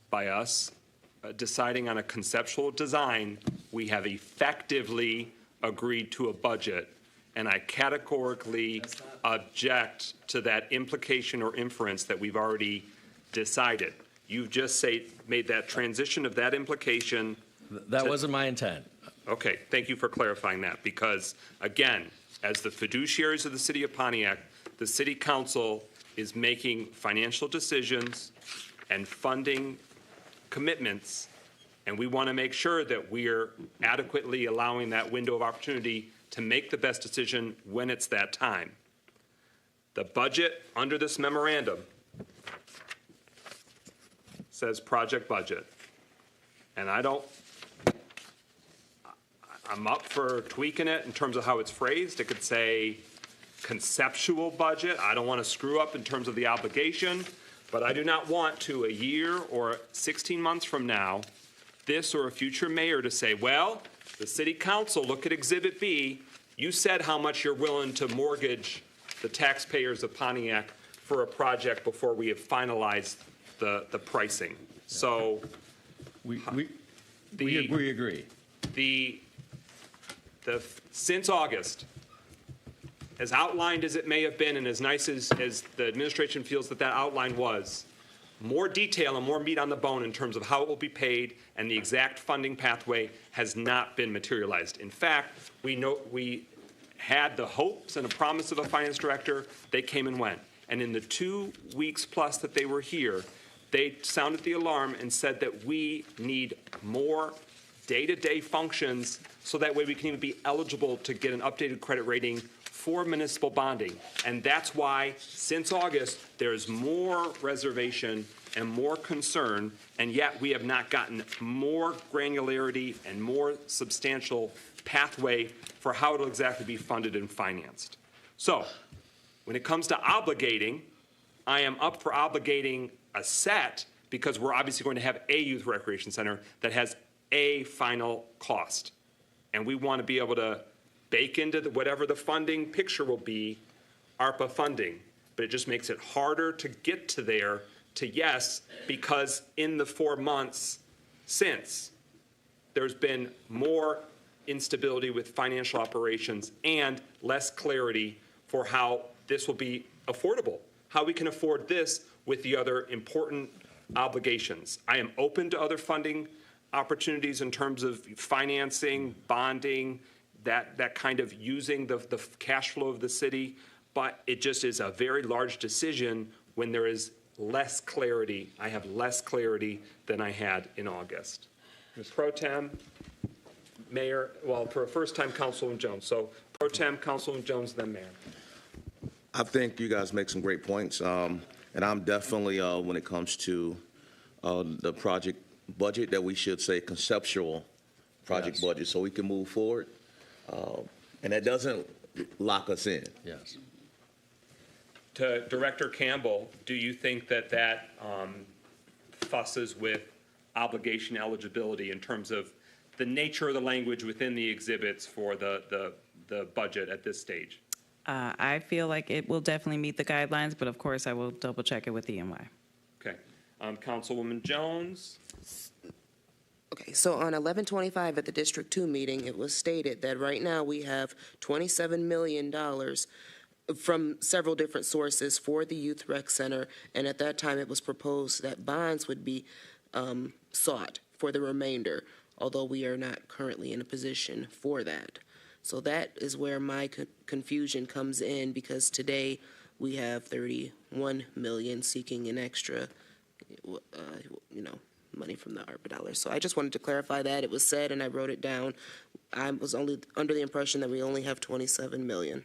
by us deciding on a conceptual design, we have effectively agreed to a budget. And I categorically object to that implication or inference that we've already decided. You've just made that transition of that implication. That wasn't my intent. Okay, thank you for clarifying that, because again, as the fiduciaries of the city of Pontiac, the city council is making financial decisions and funding commitments, and we want to make sure that we're adequately allowing that window of opportunity to make the best decision when it's that time. The budget under this memorandum says project budget. And I'm up for tweaking it in terms of how it's phrased. It could say conceptual budget. I don't want to screw up in terms of the obligation, but I do not want to, a year or 16 months from now, this or a future mayor to say, well, the city council, look at Exhibit B, you said how much you're willing to mortgage the taxpayers of Pontiac for a project before we have finalized the pricing. So we agree. Since August, as outlined as it may have been and as nice as the administration feels that outline was, more detail and more meat on the bone in terms of how it will be paid and the exact funding pathway has not been materialized. In fact, we had the hopes and a promise of a finance director. They came and went. And in the 2 weeks plus that they were here, they sounded the alarm and said that we need more day-to-day functions so that way we can even be eligible to get an updated credit rating for municipal bonding. And that's why, since August, there's more reservation and more concern, and yet we have not gotten more granularity and more substantial pathway for how it'll exactly be funded and financed. So, when it comes to obligating, I am up for obligating a set because we're obviously going to have a youth recreation center that has a final cost. And we want to be able to bake into whatever the funding picture will be, ARPA funding. But it just makes it harder to get to there to yes, because in the 4 months since, there's been more instability with financial operations and less clarity for how this will be affordable, how we can afford this with the other important obligations. I am open to other funding opportunities in terms of financing, bonding, that kind of using the cash flow of the city, but it just is a very large decision when there is less clarity. I have less clarity than I had in August. Ms. Pro Tem, Mayor, well, for a first time, Councilwoman Jones. So Pro Tem, Councilwoman Jones, then Mayor. I think you guys make some great points, and I'm definitely, when it comes to the project budget, that we should say conceptual project budget so we can move forward, and that doesn't lock us in. Yes. To Director Campbell, do you think that fusses with obligation eligibility in terms of the nature of the language within the exhibits for the budget at this stage? I feel like it will definitely meet the guidelines, but of course I will double check it with EMY. Okay. Councilwoman Jones? Okay, so on 11/25 at the District 2 meeting, it was stated that right now we have $27 million from several different sources for the Youth Rec Center, and at that time it was proposed that bonds would be sought for the remainder, although we are not currently in a position for that. So that is where my confusion comes in, because today we have $31 million seeking an extra, money from the ARPA dollars. So I just wanted to clarify that. It was said, and I wrote it down. I was only under the impression that we only have $27 million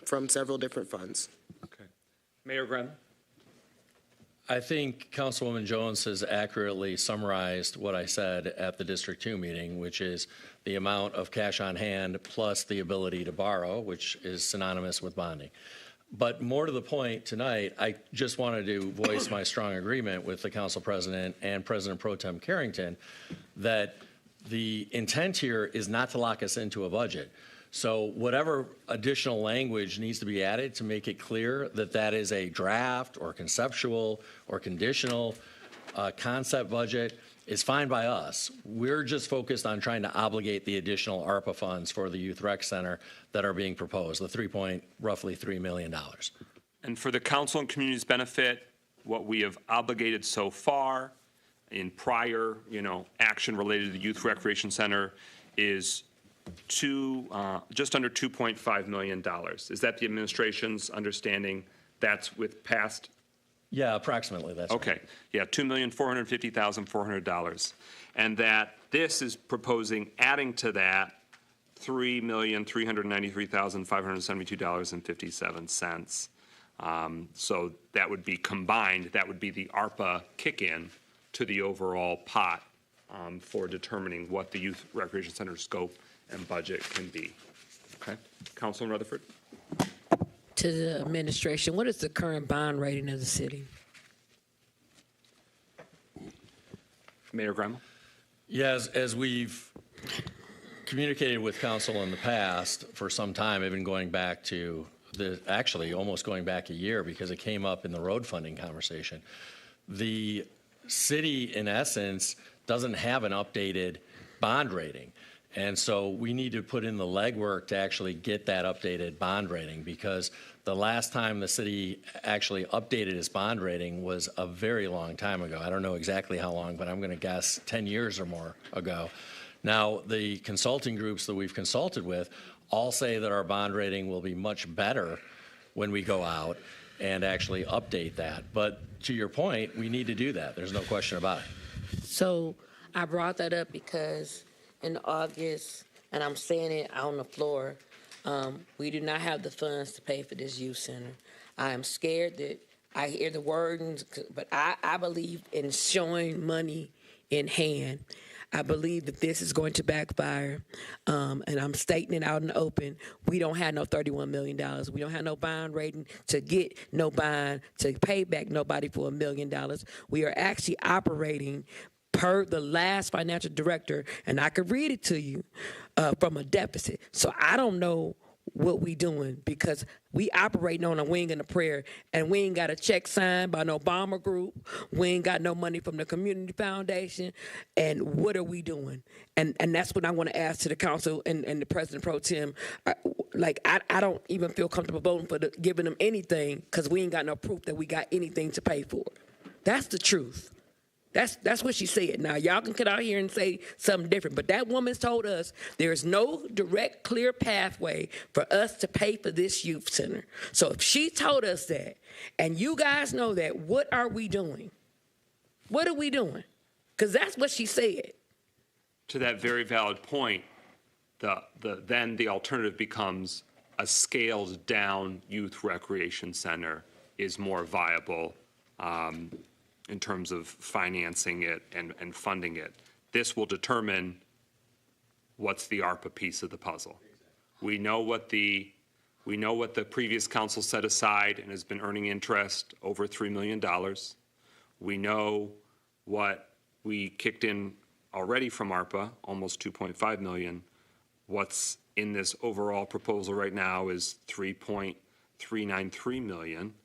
from several different funds. Okay. Mayor Graham? I think Councilwoman Jones has accurately summarized what I said at the District 2 meeting, which is the amount of cash on hand plus the ability to borrow, which is synonymous with bonding. But more to the point tonight, I just wanted to voice my strong agreement with the Council President and President Pro Tem Carrington that the intent here is not to lock us into a budget. So whatever additional language needs to be added to make it clear that that is a draft or conceptual or conditional concept budget is fine by us. We're just focused on trying to obligate the additional ARPA funds for the Youth Rec Center that are being proposed, the roughly $3 million. And for the council and community's benefit, what we have obligated so far in prior, action related to the Youth Recreation Center is just under $2.5 million. Is that the administration's understanding? That's with past? Yeah, approximately. That's okay. Right. Yeah, $2,450,400, and that this is proposing adding to that $3,393,572.57. So that would be combined. That would be the ARPA kick-in to the overall pot for determining what the Youth Recreation Center scope and budget can be. Okay, Councilman Rutherford. To the administration, what is the current bond rating of the city? Mayor Graham. Yes, as we've communicated with council in the past for some time, even going back to actually almost going back a year, because it came up in the road funding conversation. The city, in essence, doesn't have an updated bond rating. And so we need to put in the legwork to actually get that updated bond rating, because the last time the city actually updated its bond rating was a very long time ago. I don't know exactly how long, but I'm going to guess 10 years or more ago. Now, the consulting groups that we've consulted with all say that our bond rating will be much better when we go out and actually update that. But to your point, we need to do that. There's no question about it. So I brought that up because in August, and I'm saying it on the floor, we do not have the funds to pay for this youth center. I am scared that I hear the words, but I believe in showing money in hand. I believe that this is going to backfire, and I'm stating it out in the open. We don't have no $31 million. We don't have no bond rating to get no bond to pay back nobody for $1 million. We are actually operating per the last financial director, and I could read it to you, from a deficit. So I don't know what we doing, because we operating on a wing and a prayer, and we ain't got a check signed by no bomber group. We ain't got no money from the community foundation. And what are we doing? And that's what I want to ask to the council and the president pro tem. I don't even feel comfortable voting for giving them anything, because we ain't got no proof that we got anything to pay for. That's the truth. That's what she said. Now, y'all can get out here and say something different, but that woman's told us there's no direct, clear pathway for us to pay for this youth center. So if she told us that, and you guys know that, what are we doing? What are we Because that's what she said. To that very valid point, then the alternative becomes a scaled down youth recreation center is more viable in terms of financing it and funding it. This will determine what's the ARPA piece of the puzzle. We know what the previous council set aside and has been earning interest, over $3 million. We know what we kicked in already from ARPA, almost $2.5 million. What's in this overall proposal right now is $3.393 million.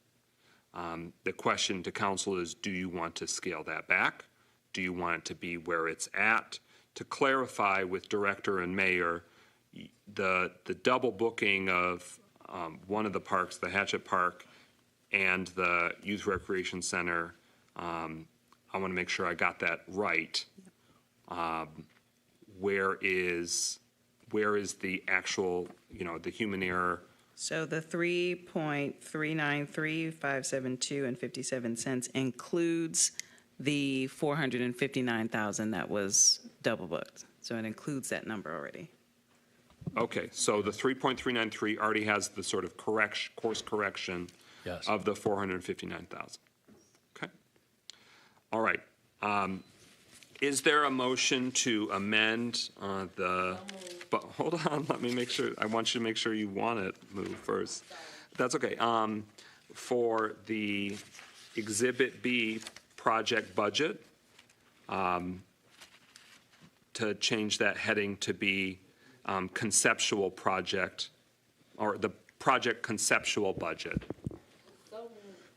The question to council is, do you want to scale that back? Do you want it to be where it's at? To clarify with director and mayor, the double booking of one of the parks, the Hatchet Park, and the Youth Recreation Center, I want to make sure I got that right. Where is the actual, the human error? So the 3.393,572 and 57 cents includes the 459,000 that was double booked. So it includes that number already. Okay, so the 3.393 already has the sort of course correction of the 459,000. Okay. All right. Is there a motion to amend but hold on, let me make sure, I want you to make sure you want it moved first. That's okay. For the Exhibit B project budget, to change that heading to be conceptual project, or the project conceptual budget.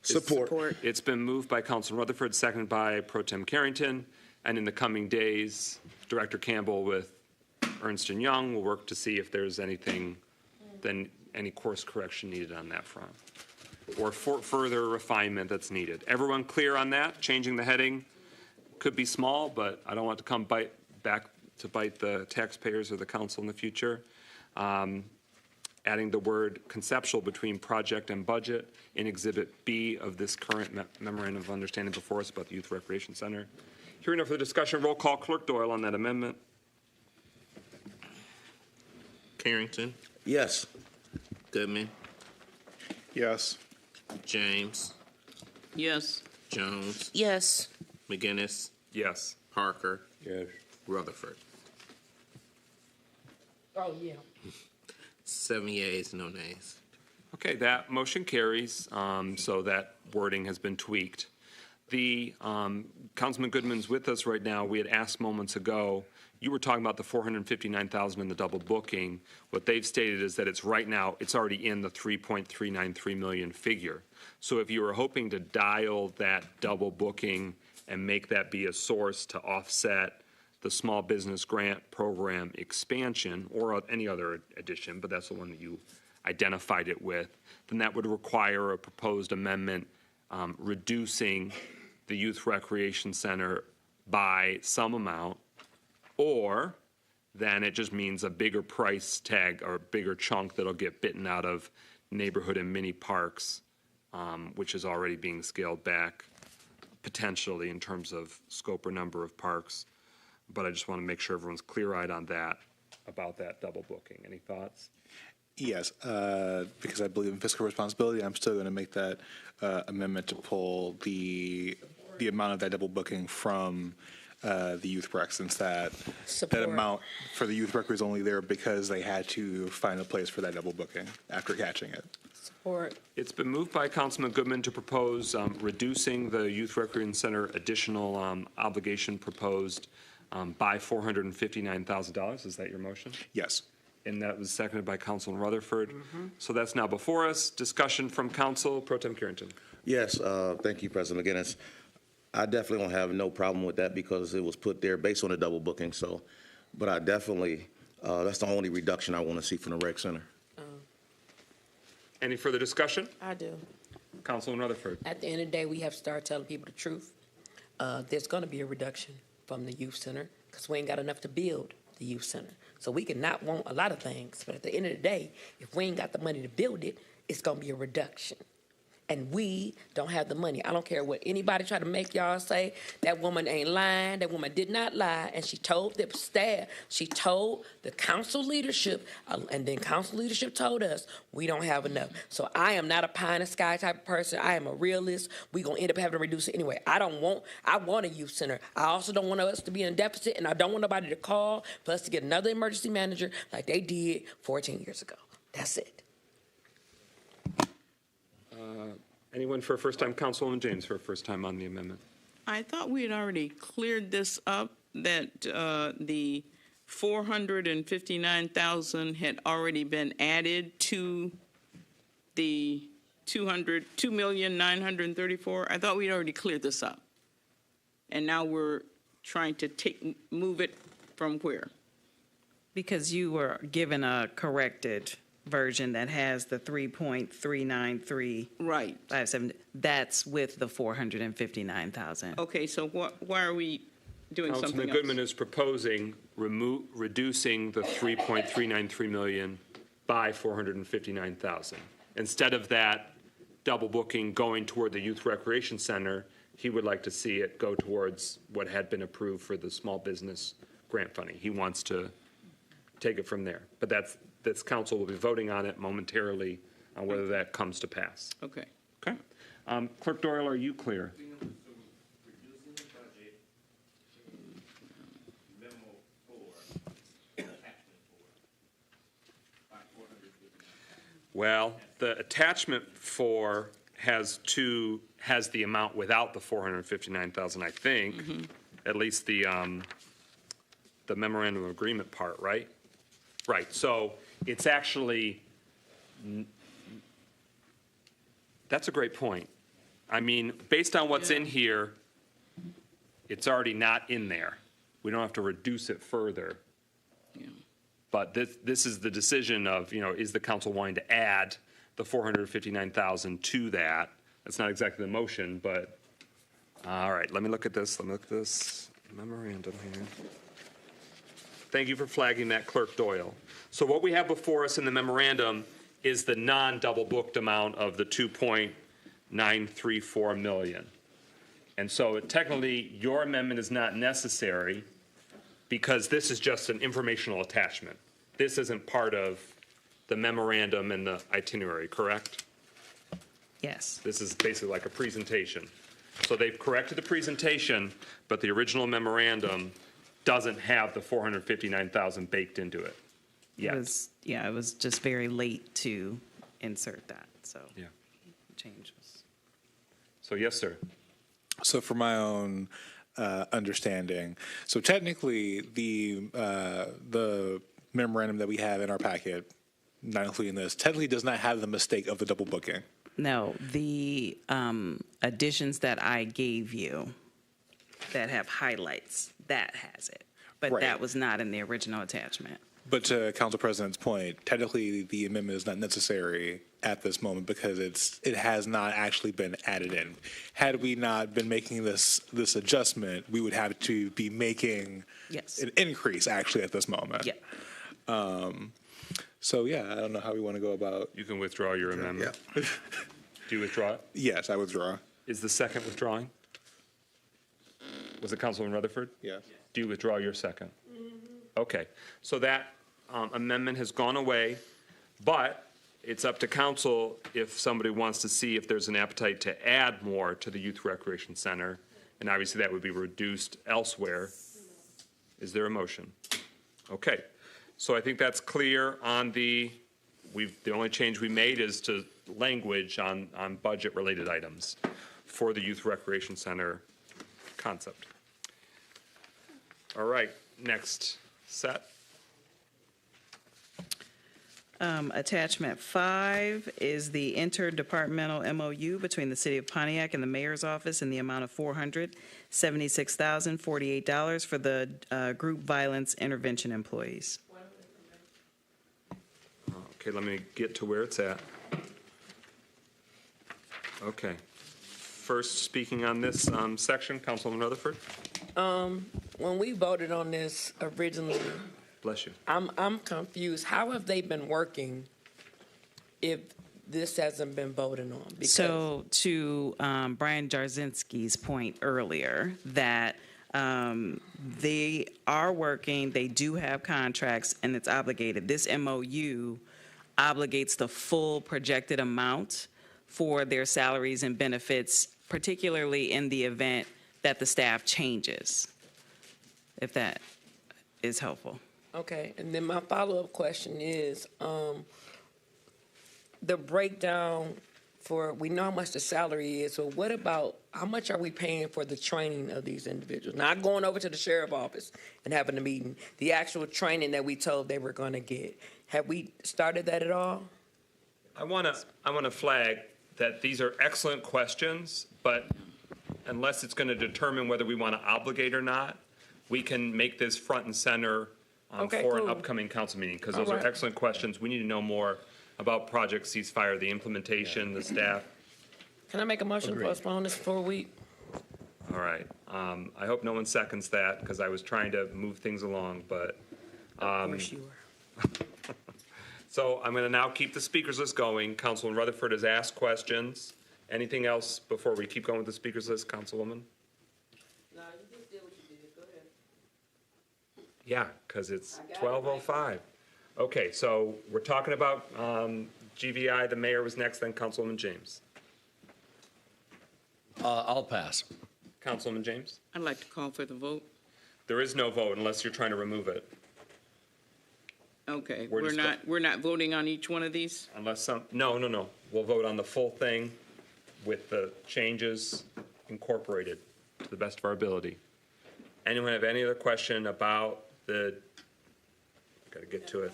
Support. It's been moved by Councilman Rutherford, seconded by Pro Tem Carrington, and in the coming days, Director Campbell with Ernst & Young will work to see if there's any course correction needed on that front, or further refinement that's needed. Everyone clear on that? Changing the heading could be small, but I don't want to come back to bite the taxpayers or the council in the future. Adding the word conceptual between project and budget in Exhibit B of this current memorandum of understanding before us about the Youth Recreation Center. Hearing no further discussion, roll call. Clerk Doyle on that amendment. Carrington, Yes. Goodman, Yes. James, Yes. Jones, Yes. McGinnis, Yes. Parker, Yes. Rutherford. Oh, yeah. 7 yeas, no nays. Okay, that motion carries, so that wording has been tweaked. The Councilman Goodman's with us right now. We had asked moments ago, you were talking about the 459,000 in the double booking. What they've stated is that it's right now, it's already in the 3.393 million figure. So if you were hoping to dial that double booking and make that be a source to offset the small business grant program expansion or any other addition, but that's the one that you identified it with, then that would require a proposed amendment reducing the Youth Recreation Center by some amount, or then it just means a bigger price tag or a bigger chunk that'll get bitten out of neighborhood and mini parks, which is already being scaled back potentially in terms of scope or number of parks. but I just want to make sure everyone's clear-eyed on that, about that double booking. Any thoughts? Yes, because I believe in fiscal responsibility, I'm still going to make that amendment to pull the amount of that double booking from the youth rec, since that amount for the youth rec was only there because they had to find a place for that double booking after catching it. Support. It's been moved by Councilman Goodman to propose reducing the Youth Recreation Center additional obligation proposed by $459,000. Is that your motion? Yes. And that was seconded by Councilman Rutherford. So that's now before us. Discussion from Council. Pro Tem Carrington. Yes, thank you, President McGinnis. I definitely don't have no problem with that because it was put there based on the double booking. So, but I definitely, that's the only reduction I want to see from the rec center. Any further discussion? I do. Councilman Rutherford. At the end of the day, we have to start telling people the truth. There's going to be a reduction from the youth center because we ain't got enough to build the youth center. So we can not want a lot of things, but at the end of the day, if we ain't got the money to build it, it's going to be a reduction. And we don't have the money. I don't care what anybody try to make y'all say. That woman ain't lying. That woman did not lie. And she told the staff, she told the council leadership, and then council leadership told us we don't have enough. So I am not a pie in the sky type of person. I am a realist. We're going to end up having to reduce it anyway. I want a youth center. I also don't want us to be in deficit, and I don't want nobody to call for us to get another emergency manager like they did 14 years ago. That's it. Anyone for a first time? Councilwoman James for a first time on the amendment. I thought we had already cleared this up, that the 459,000 had already been added to the 2,934,000. I thought we'd already cleared this up. And now we're trying to move it from where? Because you were given a corrected version that has the 3.393. Right. 57. That's with the 459,000. Okay, so why are we doing something Councilman else? Goodman is proposing reducing the 3.393 million by 459,000. Instead of that double booking going toward the Youth Recreation Center, he would like to see it go towards what had been approved for the small business grant funding. He wants to take it from there. But this council will be voting on it momentarily on whether that comes to pass. Okay. Okay. Clerk Doyle, are you clear? Well, the attachment 4 has the amount without the 459,000, I think. At least the memorandum of agreement part, right? Right. So it's actually, that's a great point. I mean, based on what's in here, it's already not in there. We don't have to reduce it further. But this is the decision of, is the council wanting to add the 459,000 to that? That's not exactly the motion, but, all right, let me look at this. Memorandum here. Thank you for flagging that, Clerk Doyle. So what we have before us in the memorandum is the non-double booked amount of the 2.934 million. And so technically, your amendment is not necessary because this is just an informational attachment. This isn't part of the memorandum and the itinerary, correct? Yes. This is basically like a presentation. So they've corrected the presentation, but the original memorandum doesn't have the 459,000 baked into it yet. It was just very late to insert that, so. Yeah. Change was. So yes, sir. So for my own understanding, so technically the memorandum that we have in our packet, not including this, technically does not have the mistake of the double booking. No, the additions that I gave you that have highlights, that has it. But Right. that was not in the original attachment. But to Council President's point, technically the amendment is not necessary at this moment because it has not actually been added in. Had we not been making this adjustment, we would have to be making an increase actually at this moment. Yeah. So yeah, I don't know how we want to go about. You can withdraw your amendment. Do you withdraw it? Yes, I withdraw. Is the second withdrawing? Was it Councilman Rutherford? Yes. Do you withdraw your second? Okay, so that amendment has gone away, but it's up to council if somebody wants to see if there's an appetite to add more to the Youth Recreation Center, and obviously that would be reduced elsewhere. Is there a motion? Okay, so I think that's clear on the only change we made is to language on budget-related items for the Youth Recreation Center concept. All right, next set. Attachment 5 is the interdepartmental MOU between the City of Pontiac and the Mayor's Office in the amount of $476,048 for the group violence intervention employees. Okay, let me get to where it's at. Okay. First, speaking on this section, Councilman Rutherford. When we voted on this originally, Bless you. I'm confused. How have they been working if this hasn't been voted on? Because So to Brian Jarzinski's point earlier, that they are working, they do have contracts, and it's obligated. This MOU obligates the full projected amount for their salaries and benefits, particularly in the event that the staff changes, if that is helpful. Okay, and then my follow-up question is, the breakdown for, we know how much the salary is, so what about, how much are we paying for the training of these individuals? Not going over to the sheriff's office and having a meeting, the actual training that we told they were gonna get. Have we started that at all? I want to flag that these are excellent questions, but unless it's going to determine whether we want to obligate or not, we can make this front and center Okay, for an cool. upcoming council meeting, because those All are right. excellent questions. We need to know more about Project Ceasefire, the implementation, the staff. Can I make a motion to postpone this for a week? All right. I hope no one seconds that, because I was trying to move things along, but. Of course you were. So I'm going to now keep the speakers list going. Councilman Rutherford has asked questions. Anything else before we keep going with the speakers list, Councilwoman? No, you just did what you did. Go ahead. Yeah, because it's 12:05. Okay, so we're talking about GVI. The mayor was next, then Councilwoman James. I'll pass. Councilwoman James? I'd like to call for the vote. There is no vote unless you're trying to remove it. Okay, We're just we're not voting on each one of these? Unless no. We'll vote on the full thing with the changes incorporated to the best of our ability. Anyone have any other question about the, got to get to it.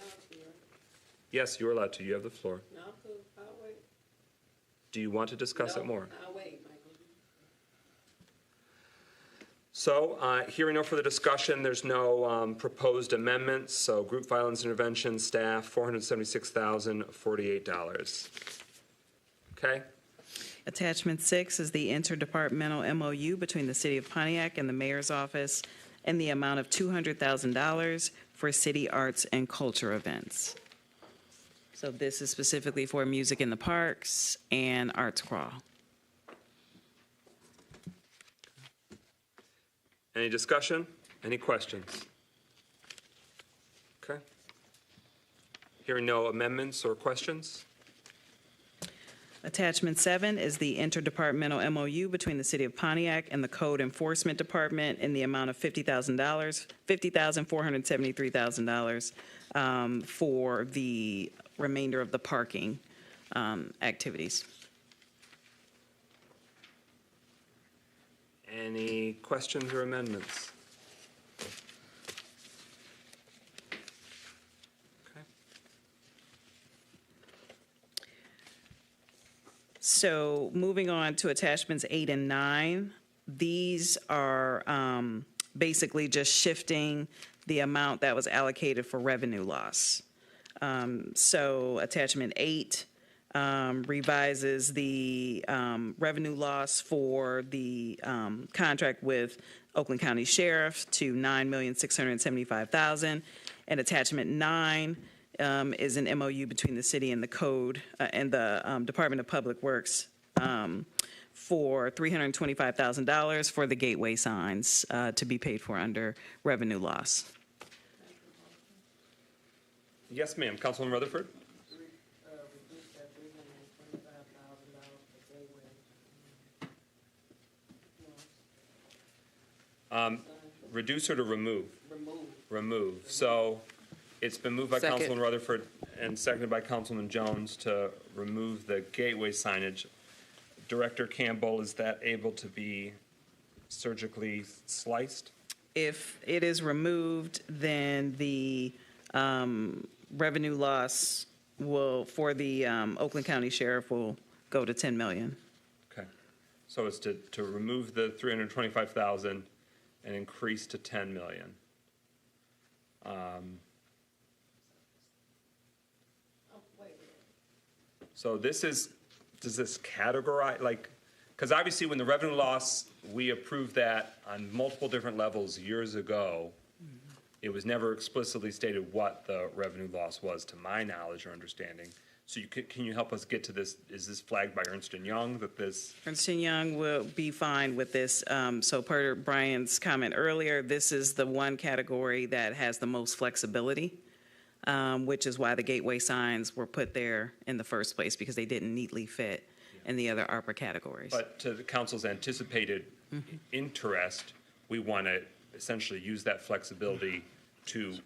Yes, you're allowed to. You have the floor. No, cool. I'll wait. Do you want to discuss it more? I'll wait, Michael. So, hearing no further discussion, there's no proposed amendments. So, group violence intervention staff, $476,048. Okay? Attachment 6 is the interdepartmental MOU between the City of Pontiac and the Mayor's Office in the amount of $200,000 for city arts and culture events. So this is specifically for music in the parks and arts crawl. Any discussion? Any questions? Okay. Hearing no amendments or questions? Attachment 7 is the interdepartmental MOU between the City of Pontiac and the Code Enforcement Department in the amount of $50,473,000 for the remainder of the parking activities. Any questions or amendments? Okay. So moving on to attachments 8 and 9, these are basically just shifting the amount that was allocated for revenue loss. So attachment 8 revises the revenue loss for the contract with Oakland County Sheriff to $9,675,000. And attachment 9 is an MOU between the city and the code and the Department of Public Works for $325,000 for the gateway signs to be paid for under revenue loss. Yes, ma'am. Councilman Rutherford? Reduce or to remove? Remove. So it's been moved by Second. Councilman Rutherford and seconded by Councilman Jones to remove the gateway signage. Director Campbell, is that able to be surgically sliced? If it is removed, then the revenue loss will, for the Oakland County Sheriff, will go to 10 million. Okay. So it's to remove the 325,000 and increase to 10 million. So this is, does this categorize, like, because obviously when the revenue loss, we approved that on multiple different levels years ago. It was never explicitly stated what the revenue loss was, to my knowledge or understanding. So can you help us get to this? Is this flagged by Ernst & Young that this? Ernst & Young will be fine with this. So per Brian's comment earlier, this is the one category that has the most flexibility, which is why the gateway signs were put there in the first place, because they didn't neatly fit in the other ARPA categories. But to the council's anticipated interest, we want to essentially use that flexibility to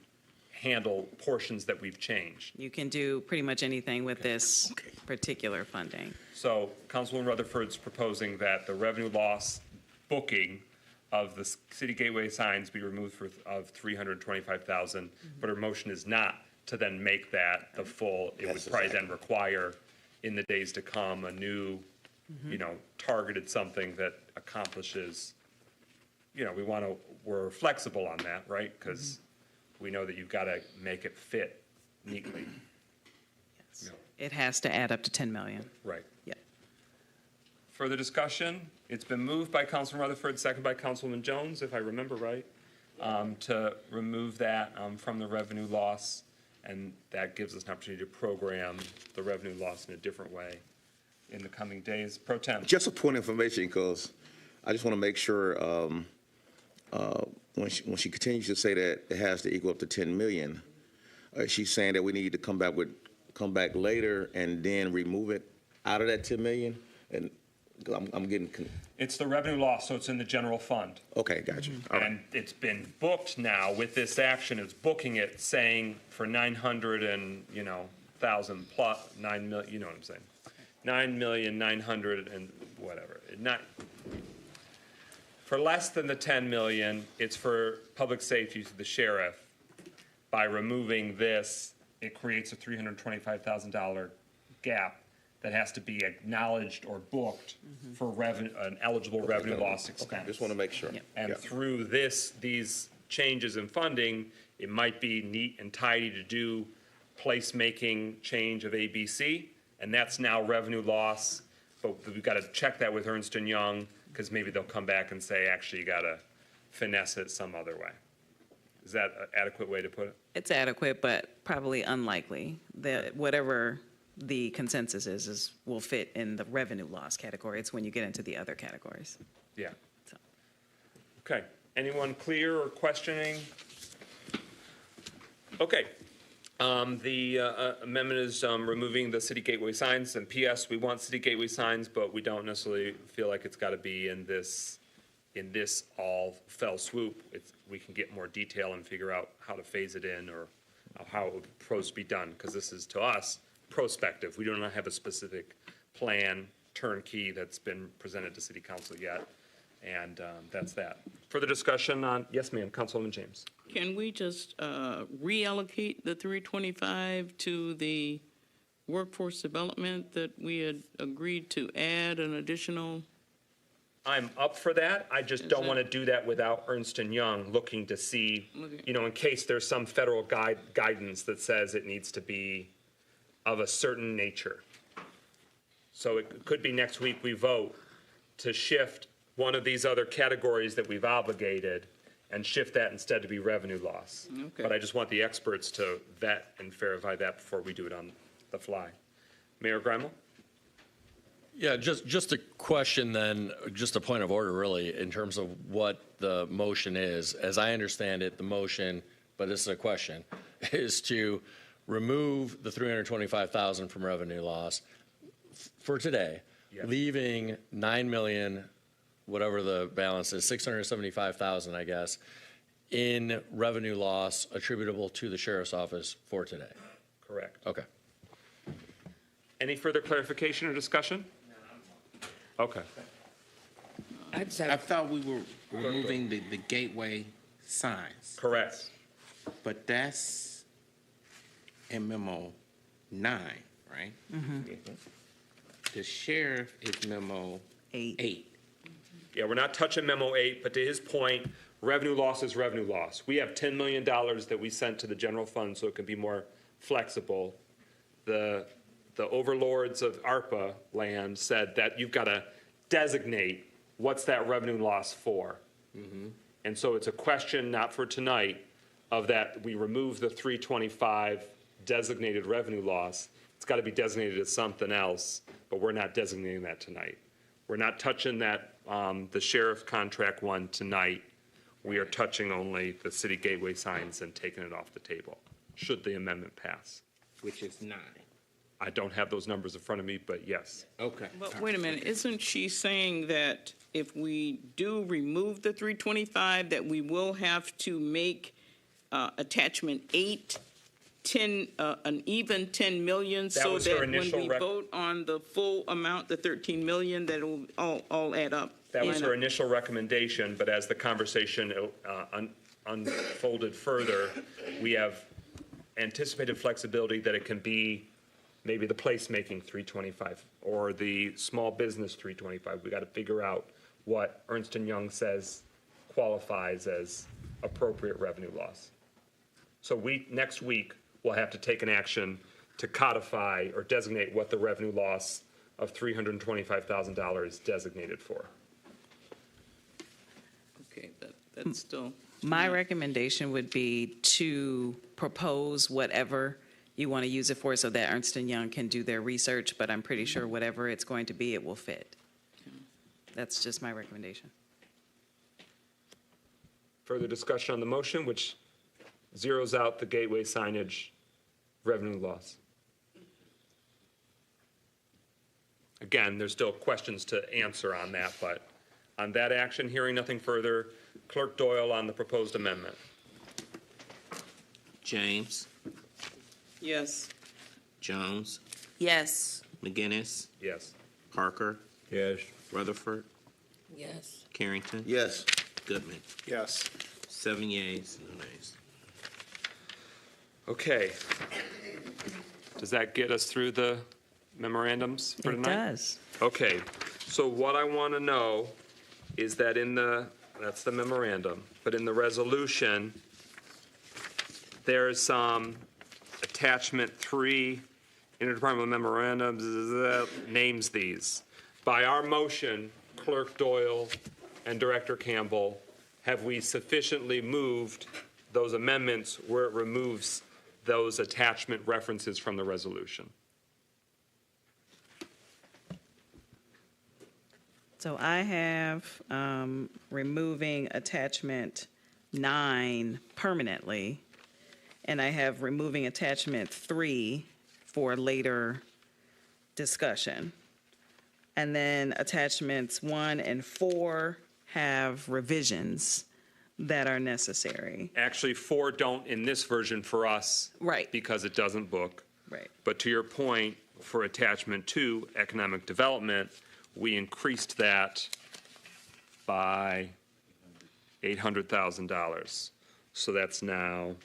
handle portions that we've changed. You can do pretty much anything with this particular funding. So Councilman Rutherford's proposing that the revenue loss booking of the city gateway signs be removed of $325,000, but her motion is not to then make that the full. It would probably then require, in the days to come, a new, targeted something that accomplishes. We're flexible on that, right? Because we know that you've got to make it fit neatly. Yes. It has to add up to 10 million. Right. Yeah. Further discussion? It's been moved by Councilman Rutherford, second by Councilman Jones, if I remember right, to remove that from the revenue loss, and that gives us an opportunity to program the revenue loss in a different way in the coming days. Pro Tem. Just a point of information, because I just want to make sure when she continues to say that it has to equal up to 10 million, she's saying that we need to come back later and then remove it out of that 10 million? And I'm getting. It's the revenue loss, so it's in the general fund. Okay, gotcha. All right. And it's been booked now with this action. It's booking it, saying for 900,000 plus 9 million. You know what I'm saying? 9,900,000 and whatever. Not for less than the 10 million. It's for public safety to the sheriff. By removing this, it creates a $325,000 gap that has to be acknowledged or booked for an eligible revenue loss expense. Just want to make sure. And through these changes in funding, it might be neat and tidy to do placemaking change of ABC, and that's now revenue loss. But we've got to check that with Ernst & Young, because maybe they'll come back and say, actually, you got to finesse it some other way. Is that an adequate way to put it? It's adequate, but probably unlikely. Whatever the consensus is will fit in the revenue loss category. It's when you get into the other categories. Yeah. Okay. Anyone clear or questioning? Okay. The amendment is removing the city gateway signs. And P.S., we want city gateway signs, but we don't necessarily feel like it's got to be in this all fell swoop. We can get more detail and figure out how to phase it in or how it would supposed to be done, because this is, to us, prospective. We do not have a specific plan, turnkey, that's been presented to City Council yet, and that's that. Further discussion on, yes, ma'am, Councilwoman James. Can we just reallocate the 325 to the workforce development that we had agreed to add an additional? I'm up for that. I just don't want to do that without Ernst & Young looking to see, in case there's some federal guidance that says it needs to be of a certain nature. So it could be next week we vote to shift one of these other categories that we've obligated and shift that instead to be revenue loss. Okay. But I just want the experts to vet and verify that before we do it on the fly. Mayor Greimel? Yeah, just a question then, just a point of order really, in terms of what the motion is. As I understand it, the motion, but this is a question, is to remove the $325,000 from revenue loss for today, leaving 9 million, whatever the balance is, 675,000, I guess, in revenue loss attributable to the sheriff's office for today. Correct. Okay. Any further clarification or discussion? Okay. I thought we were removing the gateway signs. Correct. But that's in memo 9, right? The sheriff is memo 8. Yeah, we're not touching memo 8, but to his point, revenue loss is revenue loss. We have $10 million that we sent to the general fund so it can be more flexible. The overlords of ARPA land said that you've got to designate what's that revenue loss for. And so it's a question, not for tonight, of that we remove the 325 designated revenue loss. It's got to be designated as something else, but we're not designating that tonight. We're not touching that, the sheriff contract one tonight. We are touching only the city gateway signs and taking it off the table, should the amendment pass. Which is 9. I don't have those numbers in front of me, but yes. Okay. But wait a minute, isn't she saying that if we do remove the 325, that we will have to make attachment 8, 10, an even 10 million? So was her that when initial we rec- vote on the full amount, the 13 million, that it'll all add up? That was her initial recommendation, but as the conversation unfolded further, we have anticipated flexibility that it can be maybe the placemaking 325 or the small business 325. We got to figure out what Ernst & Young says qualifies as appropriate revenue loss. So next week, we'll have to take an action to codify or designate what the revenue loss of $325,000 is designated for. Okay, that's still. My recommendation would be to propose whatever you want to use it for so that Ernst & Young can do their research, but I'm pretty sure whatever it's going to be, it will fit. That's just my recommendation. Further discussion on the motion, which zeroes out the gateway signage revenue loss. Again, there's still questions to answer on that, but on that action, hearing nothing further, Clerk Doyle on the proposed amendment. James, Yes. Jones, Yes. McGinnis, Yes. Parker, Yes. Rutherford, Yes. Carrington, Yes. Goodman. Yes. 7 yeas, no nays. Okay. Does that get us through the memorandums for It tonight? does. Okay, so what I want to know is that that's the memorandum, but in the resolution, there's attachment 3, interdepartmental memorandums, names these. By our motion, Clerk Doyle and Director Campbell, have we sufficiently moved those amendments where it removes those attachment references from the resolution? So I have removing attachment 9 permanently, and I have removing attachment 3 for later discussion. And then attachments 1 and 4 have revisions that are necessary. Actually, 4 don't in this version for us. Right. Because it doesn't book. Right. But to your point, for attachment 2, economic development, we increased that by $800,000. So that's now,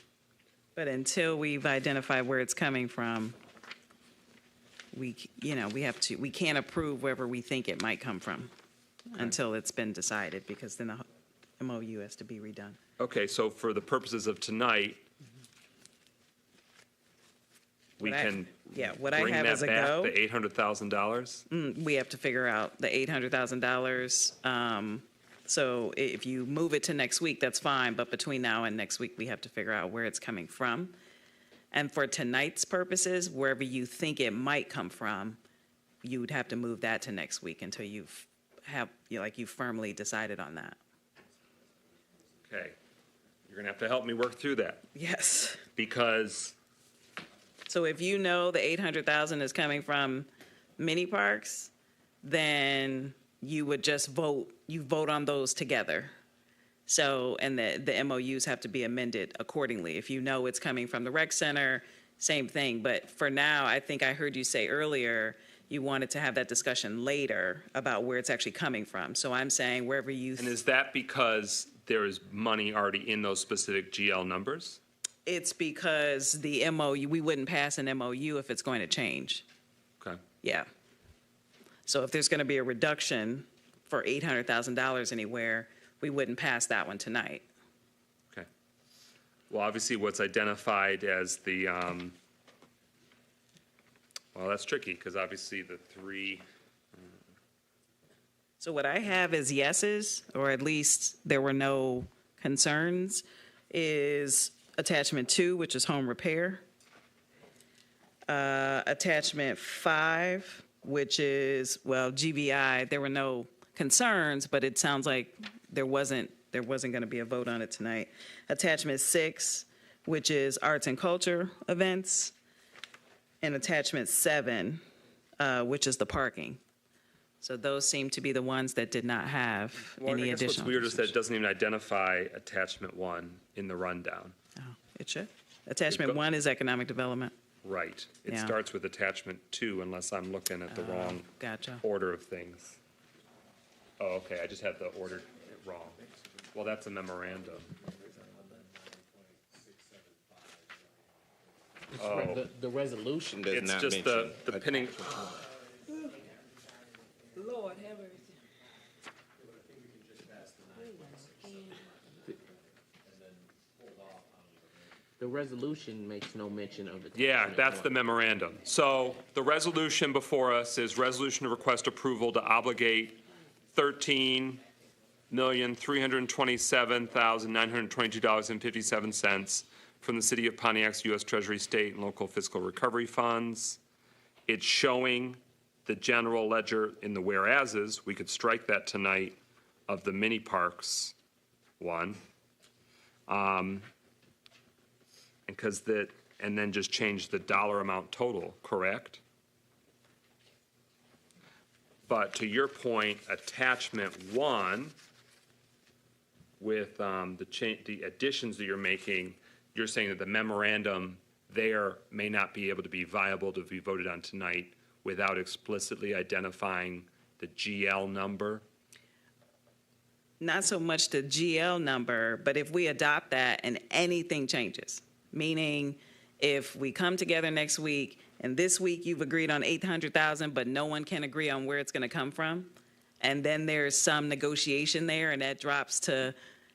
But until we've identified where it's coming from, we can't approve wherever we think it might come from until it's been decided, because then the MOU has to be redone. okay, so for the purposes of tonight, we What I- can yeah, what I bring have that as a back, go- the $800,000? We have to figure out the $800,000. So if you move it to next week, that's fine, but between now and next week, we have to figure out where it's coming from. And for tonight's purposes, wherever you think it might come from, you would have to move that to next week until you firmly decided on that. Okay. You're going to have to help me work through that. Yes. Because So if you know the 800,000 is coming from mini parks, then you would just vote on those together. So, and the MOUs have to be amended accordingly. If you know it's coming from the rec center, same thing. But for now, I think I heard you say earlier, you wanted to have that discussion later about where it's actually coming from. So I'm saying wherever you. And is that because there is money already in those specific GL numbers? It's because the MOU, we wouldn't pass an MOU if it's going to change. Okay. Yeah. So if there's going to be a reduction for $800,000 anywhere, we wouldn't pass that one tonight. Okay. Well, obviously what's identified as the, well, that's tricky because obviously the three. So what I have as yeses, or at least there were no concerns, is attachment 2, which is home repair. Attachment 5, which is, well, GVI, there were no concerns, but it sounds like there wasn't going to be a vote on it tonight. Attachment 6, which is arts and culture events. And attachment 7, which is the parking. So those seem to be the ones that did not have any additional. What's weird is that it doesn't even identify attachment 1 in the rundown. Oh, it should. Attachment 1 is economic development. Right. It Yeah. starts with attachment 2 unless I'm looking at the wrong Gotcha. order of things. Oh, okay, I just had the order wrong. Well, that's a memorandum. Oh. The resolution does It's not just mention. the pinning. Lord have mercy. The resolution makes no mention of it. Yeah, that's the memorandum. So the resolution before us is resolution to request approval to obligate $13,327,922.57 from the City of Pontiac's U.S. Treasury State and Local Fiscal Recovery Funds. It's showing the general ledger in the whereases. We could strike that tonight of the mini parks one. And then just change the dollar amount total, correct? But to your point, attachment 1 with the additions that you're making, you're saying that the memorandum there may not be able to be viable to be voted on tonight without explicitly identifying the GL number? Not so much the GL number, but if we adopt that and anything changes, meaning if we come together next week and this week you've agreed on 800,000, but no one can agree on where it's going to come from, and then there's some negotiation there and that drops to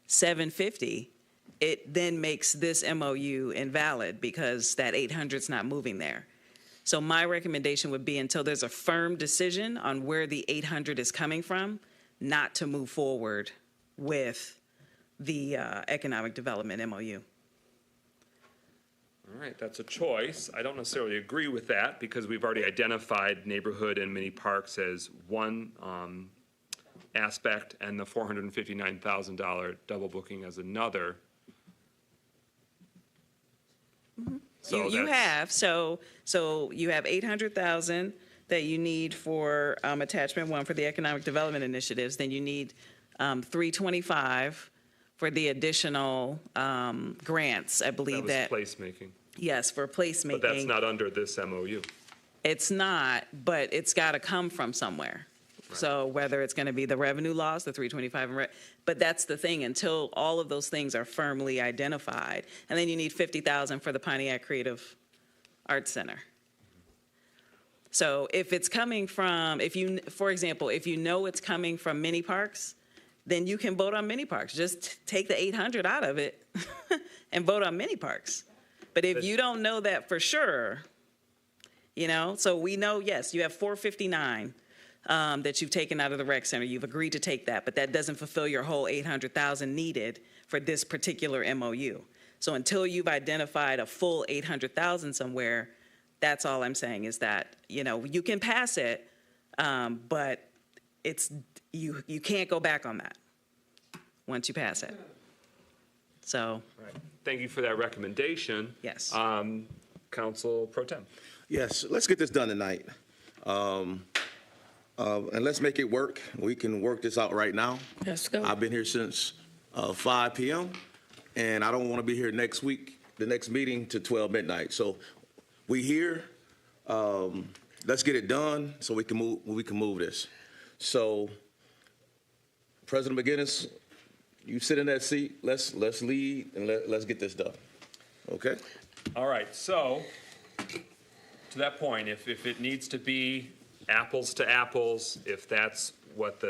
750, it then makes this MOU invalid because that 800's not moving there. So my recommendation would be until there's a firm decision on where the 800 is coming from, not to move forward with the economic development MOU. All right, that's a choice. I don't necessarily agree with that because we've already identified neighborhood and mini parks as one aspect and the $459,000 double booking as another. So You have, so you have 800,000 that you need for attachment 1 for the economic development initiatives. Then you need 325 for the additional grants, I believe that. That was placemaking. Yes, for placemaking. But that's not under this MOU. It's not, but it's got to come from somewhere. So whether it's going to be the revenue loss, the 325, but that's the thing, until all of those things are firmly identified. And then you need 50,000 for the Pontiac Creative Arts Center. So if it's coming from, for example, if you know it's coming from mini parks, then you can vote on mini parks. Just take the 800 out of it and vote on mini parks. But if you don't know that for sure, so we know, yes, you have 459 that you've taken out of the rec center. You've agreed to take that, but that doesn't fulfill your whole 800,000 needed for this particular MOU. So until you've identified a full 800,000 somewhere, that's all I'm saying is that, you can pass it, But you can't go back on that once you pass it. So, Thank you for that recommendation. yes. Council Pro Tem. Yes, let's get this done tonight. And let's make it work. We can work this out right now. Let's go. I've been here since 5 p.m., and I don't want to be here next week, the next meeting, to 12 midnight. So we here. Let's get it done so we can move this. So, President McGinnis, you sit in that seat. Let's lead and let's get this done. Okay? All right, so to that point, if it needs to be apples to apples, if that's what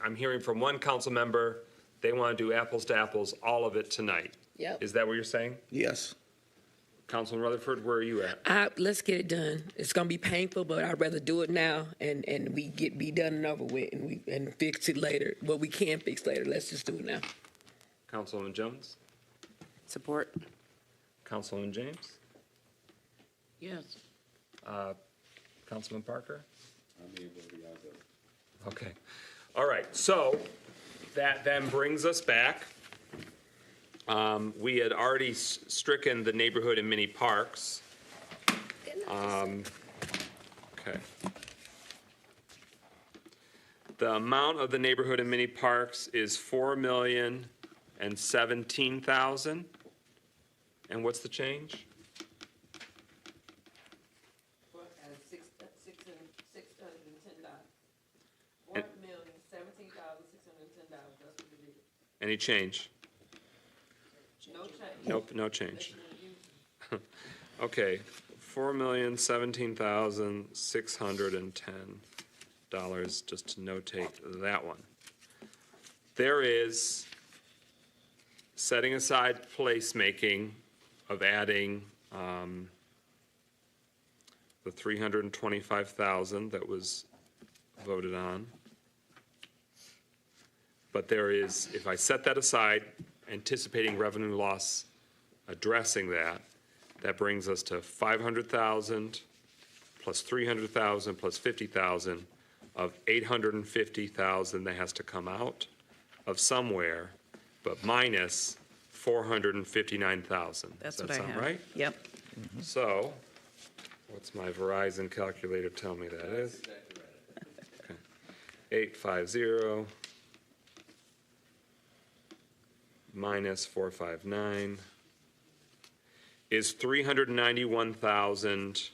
I'm hearing from one council member, they want to do apples to apples, all of it tonight. Yep. Is that what you're saying? Yes. Councilman Rutherford, where are you at? Let's get it done. It's gonna be painful, but I'd rather do it now and be done and over with, and fix it later. What we can fix later, let's just do it now. Councilwoman Jones? Support. Councilwoman James? Yes. Councilman Parker? Okay. All right, so that then brings us back. We had already stricken the neighborhood and mini parks. Okay. The amount of the neighborhood and mini parks is $4,017,000. And what's the change? Any change? Nope, no change. Okay, $4,017,610, just to notate that one. There is setting aside placemaking of adding the $325,000 that was voted on. But there is, if I set that aside, anticipating revenue loss, addressing that, that brings us to $500,000 plus $300,000 plus $50,000 of $850,000 that has to come out of somewhere, but minus $459,000. That's Does what that I sound have. right? Yep. So, what's my Verizon calculator tell me that is? Okay. 850 minus 459 is 391,000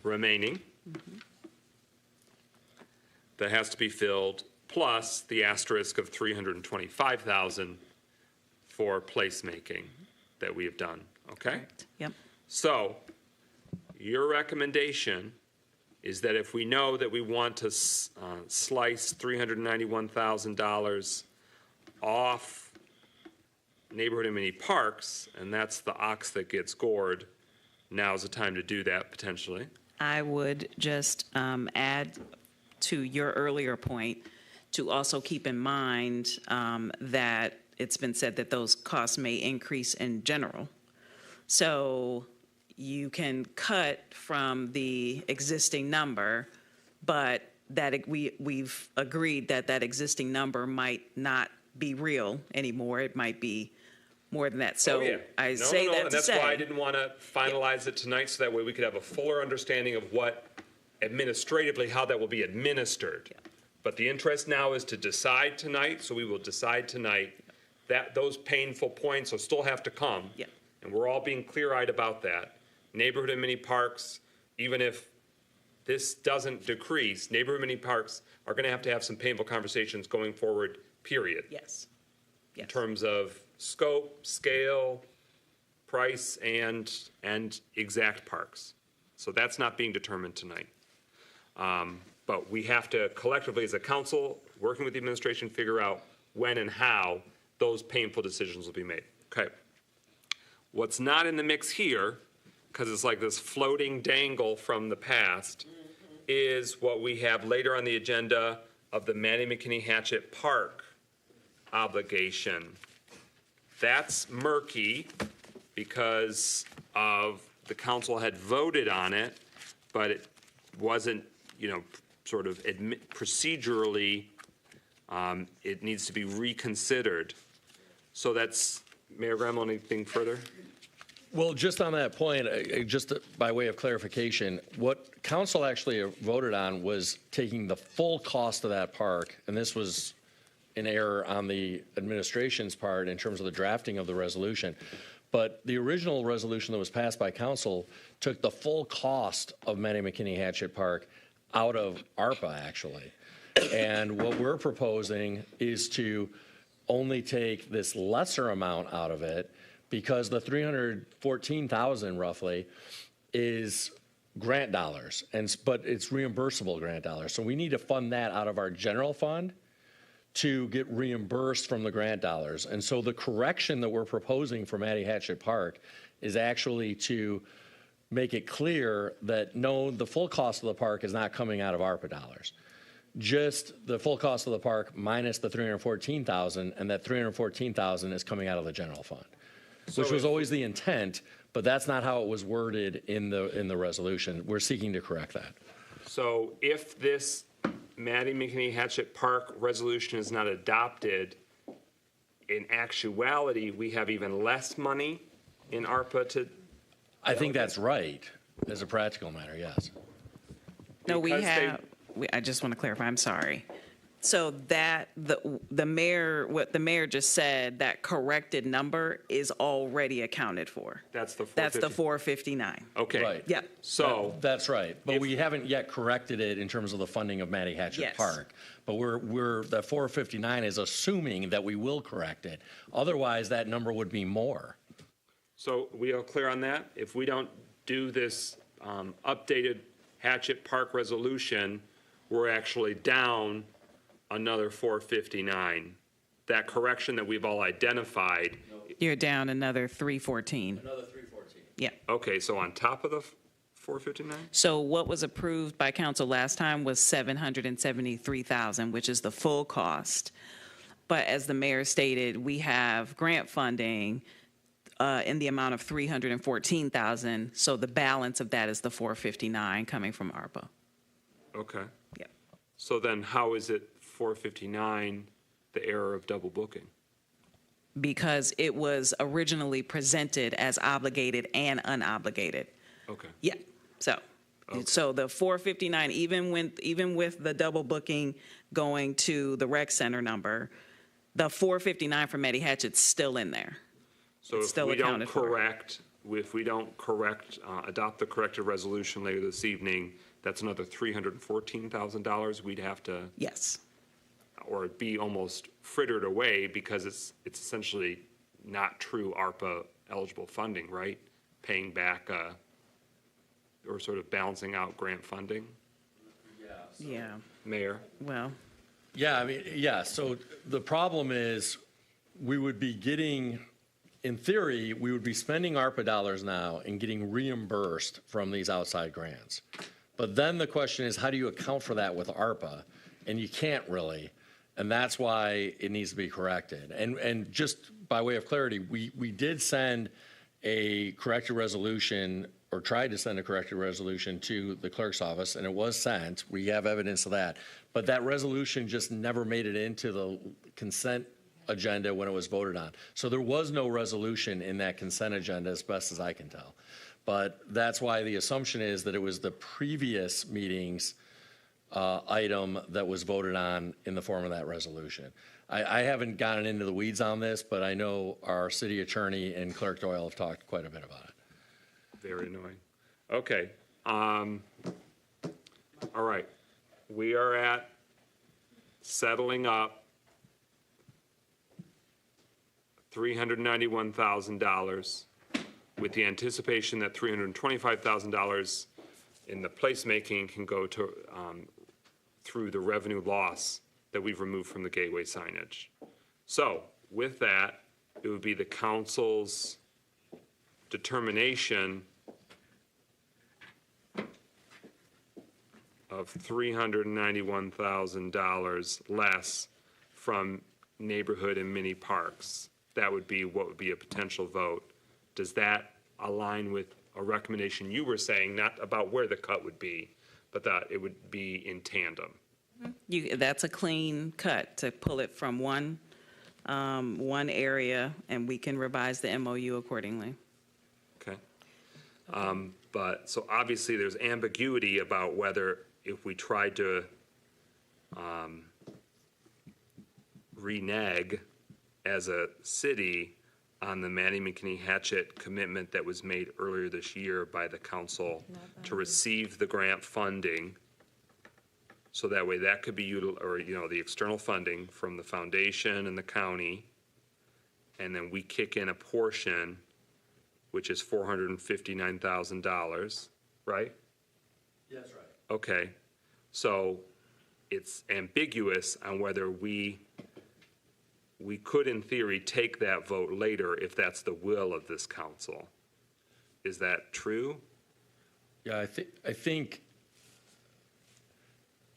remaining. That has to be filled, plus the asterisk of 325,000 for placemaking that we have done, okay? Correct. Yep. So, your recommendation is that if we know that we want to slice $391,000 off neighborhood and mini parks, and that's the ox that gets gored, now's the time to do that potentially. I would just add to your earlier point to also keep in mind that it's been said that those costs may increase in general. So you can cut from the existing number, but that we've agreed that that existing number might not be real anymore. It might be more than that. So I say that and to that's say. why I didn't want to finalize it tonight, so that way we could have a fuller understanding of what administratively, how that will be administered. But the interest now is to decide tonight, so we will decide tonight that those painful points will still have to come. And we're all being clear-eyed about that. Neighborhood and mini parks, even if this doesn't decrease, neighborhood and mini parks are going to have some painful conversations going forward, period. Yes. In terms of scope, scale, price, and exact parks. So that's not being determined tonight. But we have to collectively, as a council, working with the administration, figure out when and how those painful decisions will be made. Okay. What's not in the mix here, because it's like this floating dangle from the past, is what we have later on the agenda of the Manny McKinney Hatchet Park obligation. That's murky because of the council had voted on it, but it wasn't, sort of procedurally, it needs to be reconsidered. So that's, Mayor Gremmel, anything further? Well, just on that point, just by way of clarification, what council actually voted on was taking the full cost of that park, and this was an error on the administration's part in terms of the drafting of the resolution. But the original resolution that was passed by council took the full cost of Mattie McKinney Hatchet Park out of ARPA, actually. And what we're proposing is to only take this lesser amount out of it, because the $314,000 roughly is grant dollars, but it's reimbursable grant dollars. So we need to fund that out of our general fund to get reimbursed from the grant dollars. And so the correction that we're proposing for Mattie Hatchet Park is actually to make it clear that no, the full cost of the park is not coming out of ARPA dollars. Just the full cost of the park minus the $314,000, and that $314,000 is coming out of the general fund, which was always the intent, but that's not how it was worded in the resolution. We're seeking to correct that. So if this Mattie McKinney Hatchet Park resolution is not adopted, in actuality, we have even less money in ARPA to. I think that's right, as a practical matter, yes. No, I just want to clarify, I'm sorry. So that, the mayor, what the mayor just said, that corrected number is already accounted for. That's the 450. That's the 459. Okay. Right. Yep. So. That's right, but we haven't yet corrected it in terms of the funding of Mattie Hatchet Yes. Park. But the 459 is assuming that we will correct it. Otherwise, that number would be more. So we are clear on that? If we don't do this updated Hatchet Park resolution, we're actually down another 459. That correction that we've all identified. You're down another 314. Another 314. Yeah. Okay, so on top of the 459? So what was approved by council last time was $773,000, which is the full cost. But as the mayor stated, we have grant funding in the amount of $314,000. So the balance of that is the 459 coming from ARPA. Okay. Yep. So then how is it 459, the error of double booking? Because it was originally presented as obligated and unobligated. Okay. Yeah. So the 459, even with the double booking going to the rec center number, the 459 for Mattie Hatchet's still in there. So It's if still we don't accounted for. adopt the corrected resolution later this evening, that's another $314,000 we'd have to. Yes. Or be almost frittered away because it's essentially not true ARPA eligible funding, right? Paying back or sort of balancing out grant funding. Yeah. Mayor? Well. Yeah, so the problem is we would be getting, in theory, we would be spending ARPA dollars now and getting reimbursed from these outside grants. But then the question is, how do you account for that with ARPA? And you can't really. And that's why it needs to be corrected. And just by way of clarity, we did send a corrected resolution, or tried to send a corrected resolution to the clerk's office, and it was sent. We have evidence of that. But that resolution just never made it into the consent agenda when it was voted on. So there was no resolution in that consent agenda, as best as I can tell. But that's why the assumption is that it was the previous meeting's item that was voted on in the form of that resolution. I haven't gotten into the weeds on this, but I know our city attorney and Clerk Doyle have talked quite a bit about it. Very annoying. Okay. All right. We are at settling up $391,000 with the anticipation that $325,000 in the placemaking can go to through the revenue loss that we've removed from the gateway signage. So with that, it would be the council's determination of $391,000 less from neighborhood and mini parks. That would be what would be a potential vote. Does that align with a recommendation you were saying, not about where the cut would be, but that it would be in tandem. That's a clean cut to pull it from one area, and we can revise the MOU accordingly. Okay. But, so obviously there's ambiguity about whether if we tried to renege as a city on the Manny McKinney Hatchet commitment that was made earlier this year by the council to receive the grant funding. So that way that could be the external funding from the foundation and the county. And then we kick in a portion, which is $459,000, right? Yes, right. Okay. So it's ambiguous on whether we could, in theory, take that vote later if that's the will of this council. Is that true? Yeah, I think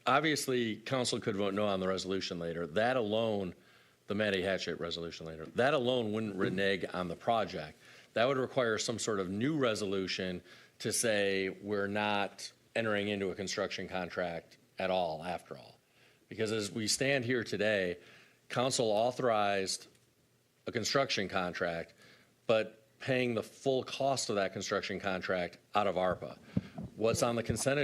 obviously council could vote no on the resolution later. That alone, the Matty Hatchet resolution later, that alone wouldn't renege on the project. That would require some sort of new resolution to say we're not entering into a construction contract at all, after all. Because as we stand here today, council authorized a construction contract, but paying the full cost of that construction contract out of ARPA. What's on the consent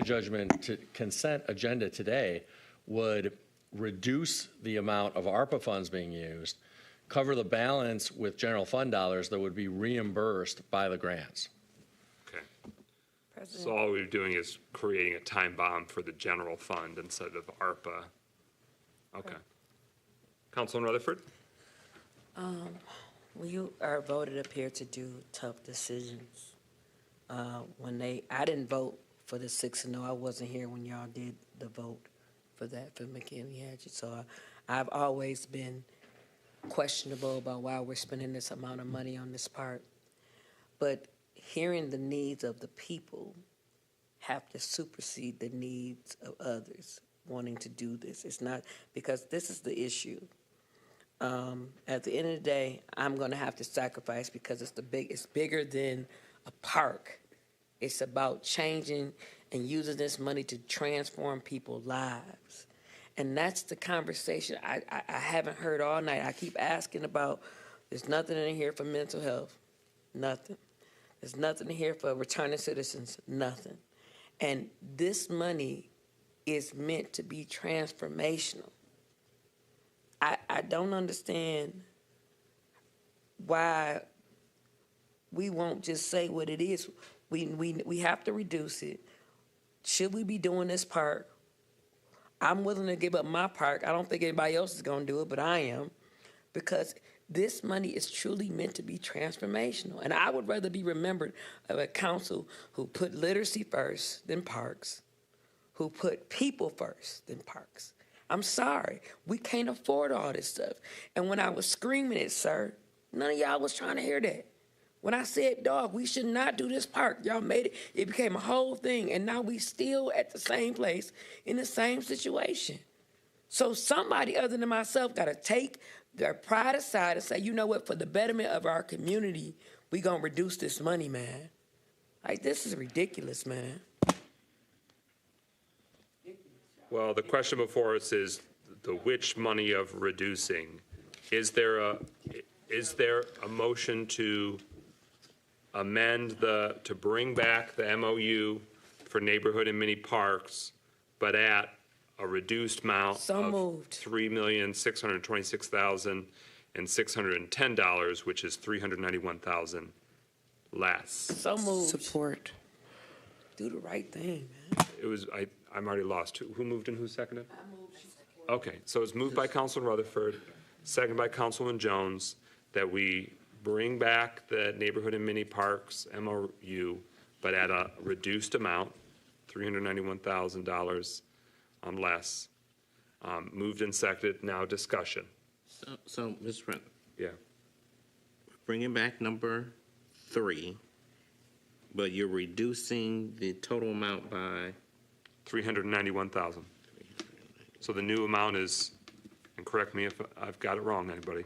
agenda today would reduce the amount of ARPA funds being used, cover the balance with general fund dollars that would be reimbursed by the grants. Okay. So all we're doing is creating a time bomb for the general fund instead of ARPA. Okay. Councilman Rutherford? When you are voted up here to do tough decisions, I didn't vote for the 6-0. I wasn't here when y'all did the vote for that, for McKinney Hatchet. So I've always been questionable about why we're spending this amount of money on this part. But hearing the needs of the people have to supersede the needs of others wanting to do this. It's not, because this is the issue. At the end of the day, I'm going to have to sacrifice because it's bigger than a park. It's about changing and using this money to transform people's lives. And that's the conversation I haven't heard all night. I keep asking about, there's nothing in here for mental health, nothing. There's nothing in here for returning citizens, nothing. And this money is meant to be transformational. I don't understand why we won't just say what it is. We have to reduce it. Should we be doing this park? I'm willing to give up my park. I don't think anybody else is going to do it, but I am, because this money is truly meant to be transformational. And I would rather be remembered of a council who put literacy first than parks, who put people first than parks. I'm sorry, we can't afford all this stuff. And when I was screaming it, sir, none of y'all was trying to hear that. When I said, dog, we should not do this park, y'all made it, it became a whole thing, and now we still at the same place in the same situation. So somebody other than myself got to take their pride aside and say, you know what, for the betterment of our community, we gonna reduce this money, man. Like, this is ridiculous, man. Well, the question before us is the which money of reducing. Is there a motion to amend to bring back the MOU for neighborhood and mini parks, but at a reduced amount of $3,626,610, which is $391,000 less? So moved. Support. Do the right thing, man. It was, I'm already lost. Who moved and who seconded? I moved. Okay, so it's moved by Councilman Rutherford, seconded by Councilman Jones, that we bring back the neighborhood and mini parks MOU, but at a reduced amount, $391,000 less. Moved and seconded. Now discussion. So Mr. President. Yeah. Bringing back number 3, but you're reducing the total amount by $391,000. So the new amount is, and correct me if I've got it wrong, anybody,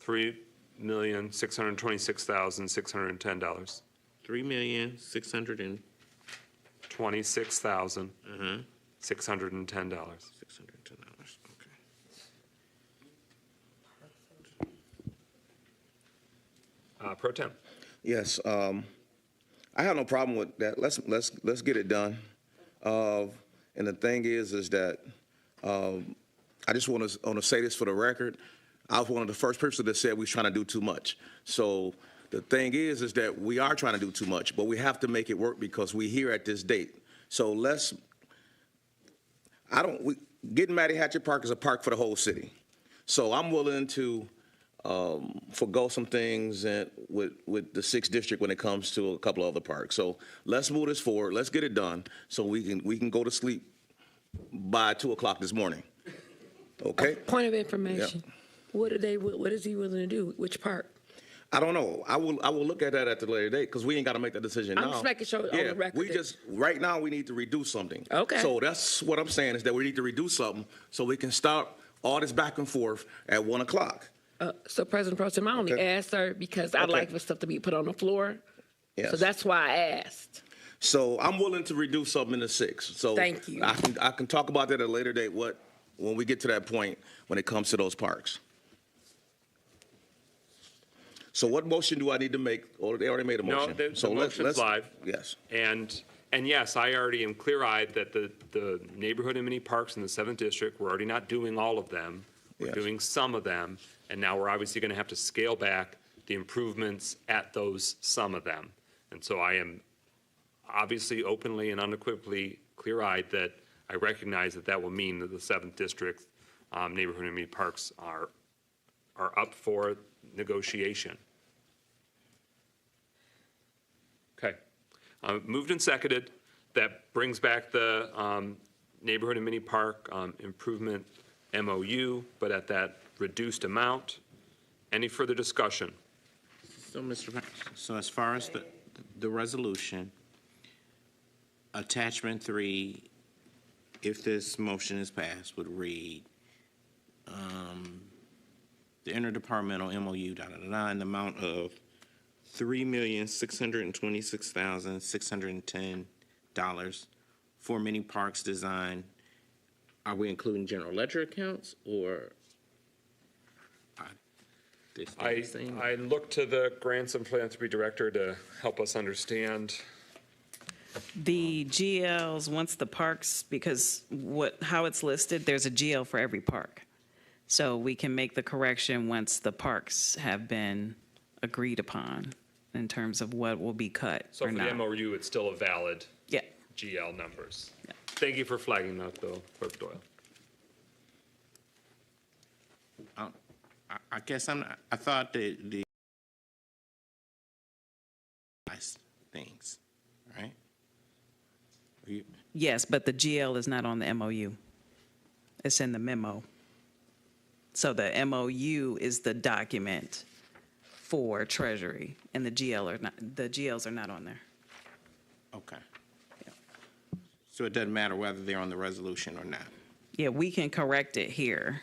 $3,626,610. $3,600,000 $26,610. $610. Okay. Pro Tem. Yes, I have no problem with that. Let's get it done. And the thing is that I just want to say this for the record. I was one of the first people that said we was trying to do too much. So the thing is that we are trying to do too much, but we have to make it work because we're here at this date. So getting Matty Hatchett Park is a park for the whole city. So I'm willing to forgo some things with the 6th district when it comes to a couple of other parks. So let's move this forward. Let's get it done so we can go to sleep by 2 o'clock this morning. Okay? Point of information. Yeah. What is he willing to do? Which part? I don't know. I will look at that at the later date because we ain't got to make that decision now. I'm just making sure on the record. Right now we need to reduce something. Okay. So that's what I'm saying is that we need to reduce something so we can stop all this back and forth at 1 o'clock. So President Pro Tem, I only asked, sir, because I'd like for stuff to be put on the floor. Yes. So that's why I asked. So I'm willing to reduce something in the 6. So thank you. I can talk about that at a later date when we get to that point when it comes to those parks. So what motion do I need to make? Or they already made a motion. No, the motion's live. Yes. And yes, I already am clear-eyed that the neighborhood and mini parks in the 7th district, we're already not doing all of them. We're doing some of them, and now we're obviously going to have to scale back the improvements at those some of them. And so I am obviously openly and unequivocally clear-eyed that I recognize that will mean that the 7th district neighborhood and mini parks are up for negotiation. Okay. Moved and seconded. That brings back the neighborhood and mini park improvement MOU, but at that reduced amount. Any further discussion? So, so as far as the resolution, attachment 3, if this motion is passed, would read the interdepartmental MOU, in the amount of $3,626,610 for mini parks design. Are we including general ledger accounts or? I look to the Grants and Philanthropy Director to help us understand. The GLs, once the parks, because how it's listed, there's a GL for every park. So we can make the correction once the parks have been agreed upon in terms of what will be cut So or for not. the MOU, it's still a valid GL numbers. Yeah. Thank you for flagging that, though, Clerk Doyle. I guess I thought that the things, right? Yes, but the GL is not on the MOU. It's in the memo. So the MOU is the document for Treasury, and the GLs are not on there. Okay. Yeah. So it doesn't matter whether they're on the resolution or not. Yeah, we can correct it here.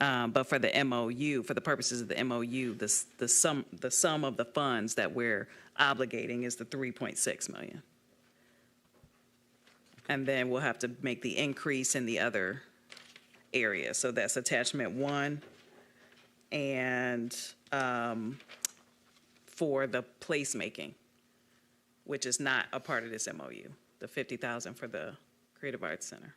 But for the MOU, for the purposes of the MOU, the sum of the funds that we're obligating is the 3.6 million. And then we'll have to make the increase in the other areas. So that's attachment 1. And for the placemaking, which is not a part of this MOU, the 50,000 for the Creative Arts Center.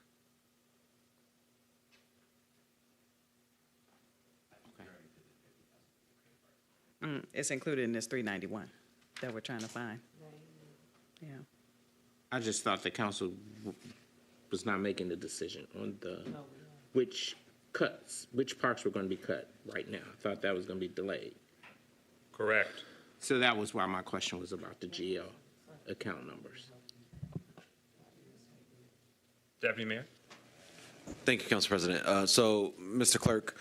It's included in this 391 that we're trying to find. Yeah. I just thought the council was not making the decision on which parks were going to be cut right now. I thought that was going to be delayed. Correct. So that was why my question was about the GL account numbers. Deputy Mayor? Thank you, Council President. So, Mr. Clerk,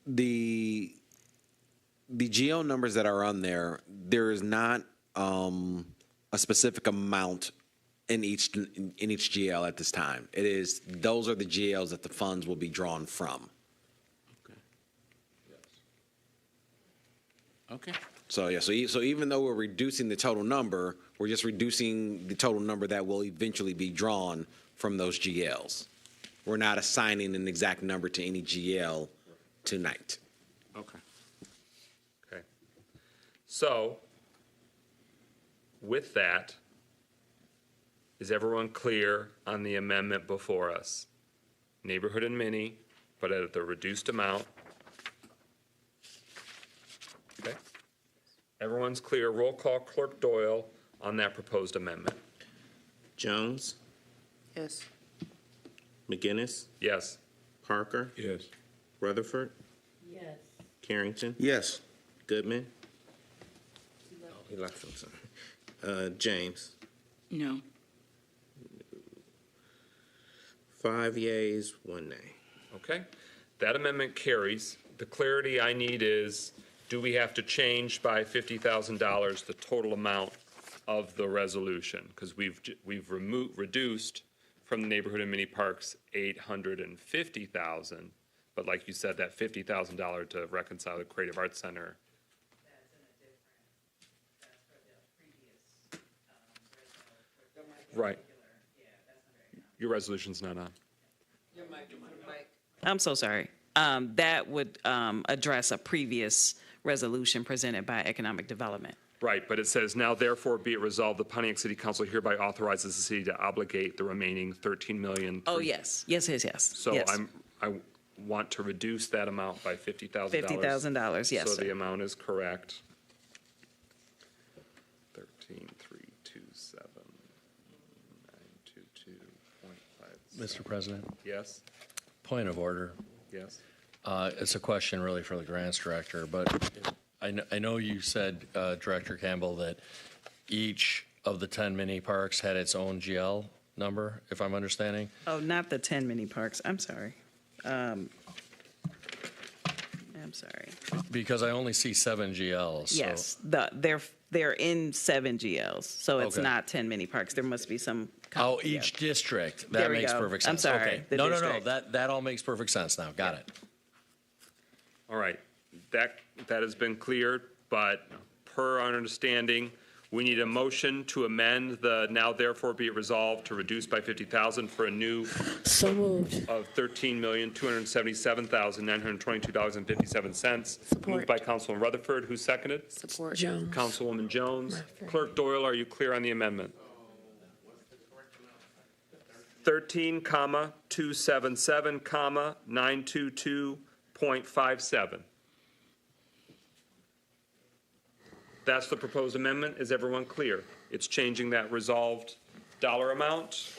the GL numbers that are on there, there is not a specific amount in each GL at this time. Those are the GLs that the funds will be drawn from. Okay. So, yeah, so even though we're reducing the total number, we're just reducing the total number that will eventually be drawn from those GLs. We're not assigning an exact number to any GL tonight. Okay. Okay. So, with that, is everyone clear on the amendment before us? Neighborhood and mini, but at the reduced amount. Okay. Everyone's clear. Roll call Clerk Doyle on that proposed amendment. Jones, Yes. McGinnis, Yes. Parker, Yes. Rutherford, Yes. Carrington, Yes. Goodman. Oh, he left, I'm sorry. James. No. 5 yeas, 1 nay. Okay. That amendment carries. The clarity I need is, do we have to change by $50,000 the total amount of the resolution? Because we've reduced from the neighborhood and mini parks $850,000, but like you said, that $50,000 to reconcile the Creative Arts Center. Right. Your resolution's not on. I'm so sorry. That would address a previous resolution presented by Economic Development. Right, but it says, now therefore be it resolved, the Pontiac City Council hereby authorizes the city to obligate the remaining $13 million. Oh, yes. Yes. So yes. I want to reduce that amount by $50,000. $50,000, yes, So sir. the amount is correct. 13,327, 922.5. Mr. President, Yes, point of order. yes. It's a question really for the grants director, but I know you said, Director Campbell, that each of the 10 mini parks had its own GL number, if I'm understanding. Oh, not the 10 mini parks. I'm sorry. I'm sorry. Because I only see 7 GLs. so- Yes, they're in 7 GLs, so it's Okay. not 10 mini parks. There must be some. Oh, each district. There That we makes go. perfect I'm sense. sorry, Okay. the No, district. that all makes perfect sense now. Got it. All right, that has been cleared, but per our understanding, we need a motion to amend the now therefore be it resolved to reduce by $50,000 for a new So moved. of $13,277,922.57. Support. Moved by Councilman Rutherford, who seconded? Support. Jones. Councilwoman Jones. Rutherford. Clerk Doyle, are you clear on the amendment? 13,277,922.57. That's the proposed amendment. Is everyone clear? It's changing that resolved dollar amount.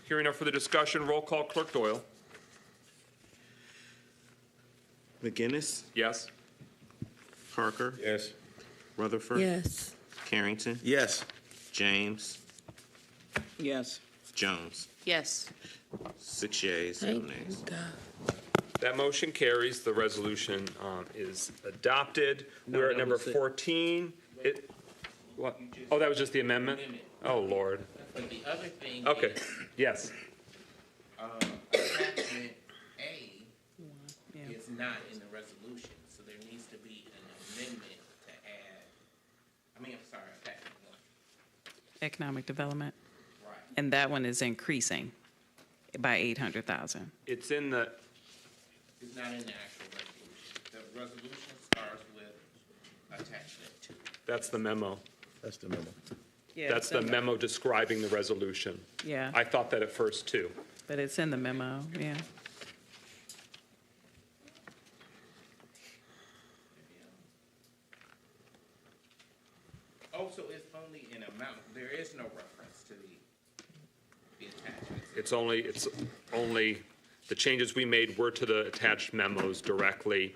Hearing no further discussion, roll call Clerk Doyle. McGinnis, Yes? Parker, Yes. Rutherford, Yes. Carrington, Yes. James, Yes. Jones. Yes. 6 yeas, no Thank nays. God. That motion carries. The resolution is adopted. We're at number 14. What? Oh, that was just the amendment? Oh, Lord. But the other thing Okay, yes. attachment A Yeah. is not in the resolution, so there needs to be an amendment to add, attachment 1. Economic Development. Right. And that one is increasing by 800,000. It's in the, It's not in the actual resolution. The resolution starts with attachment 2. that's the memo. That's the memo. Yeah, That's it's the in memo describing the resolution. Yeah, I thought that at first, too. but it's in the memo, yeah. Oh, so it's only an amount. There is no reference to the attachments. It's only, the changes we made were to the attached memos directly,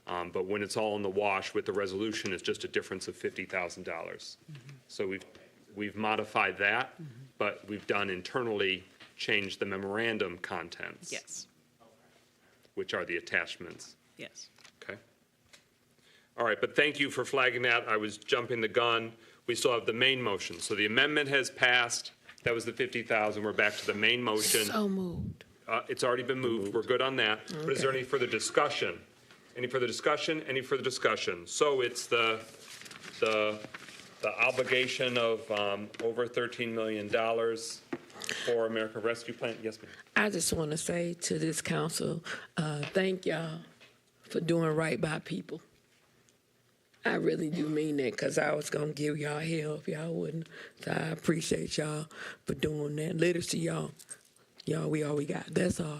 but when it's all in the wash with the resolution, it's just a difference of $50,000. So we've modified that, but we've done internally, changed the memorandum contents. Yes, Which are the attachments. yes. Okay. All right, but thank you for flagging that. I was jumping the gun. We still have the main motion. So the amendment has passed. That was the 50,000. We're back to the main motion. So moved. It's already been moved. We're good on that. But is there any further discussion? Any further discussion? Any further discussion? So it's the obligation of over $13 million for American Rescue Plan. Yes, ma'am. I just want to say to this council, thank y'all for doing right by people. I really do mean that, because I was going to give y'all hell if y'all wouldn't. So I appreciate y'all for doing that. Literacy, y'all, we all we got. That's all.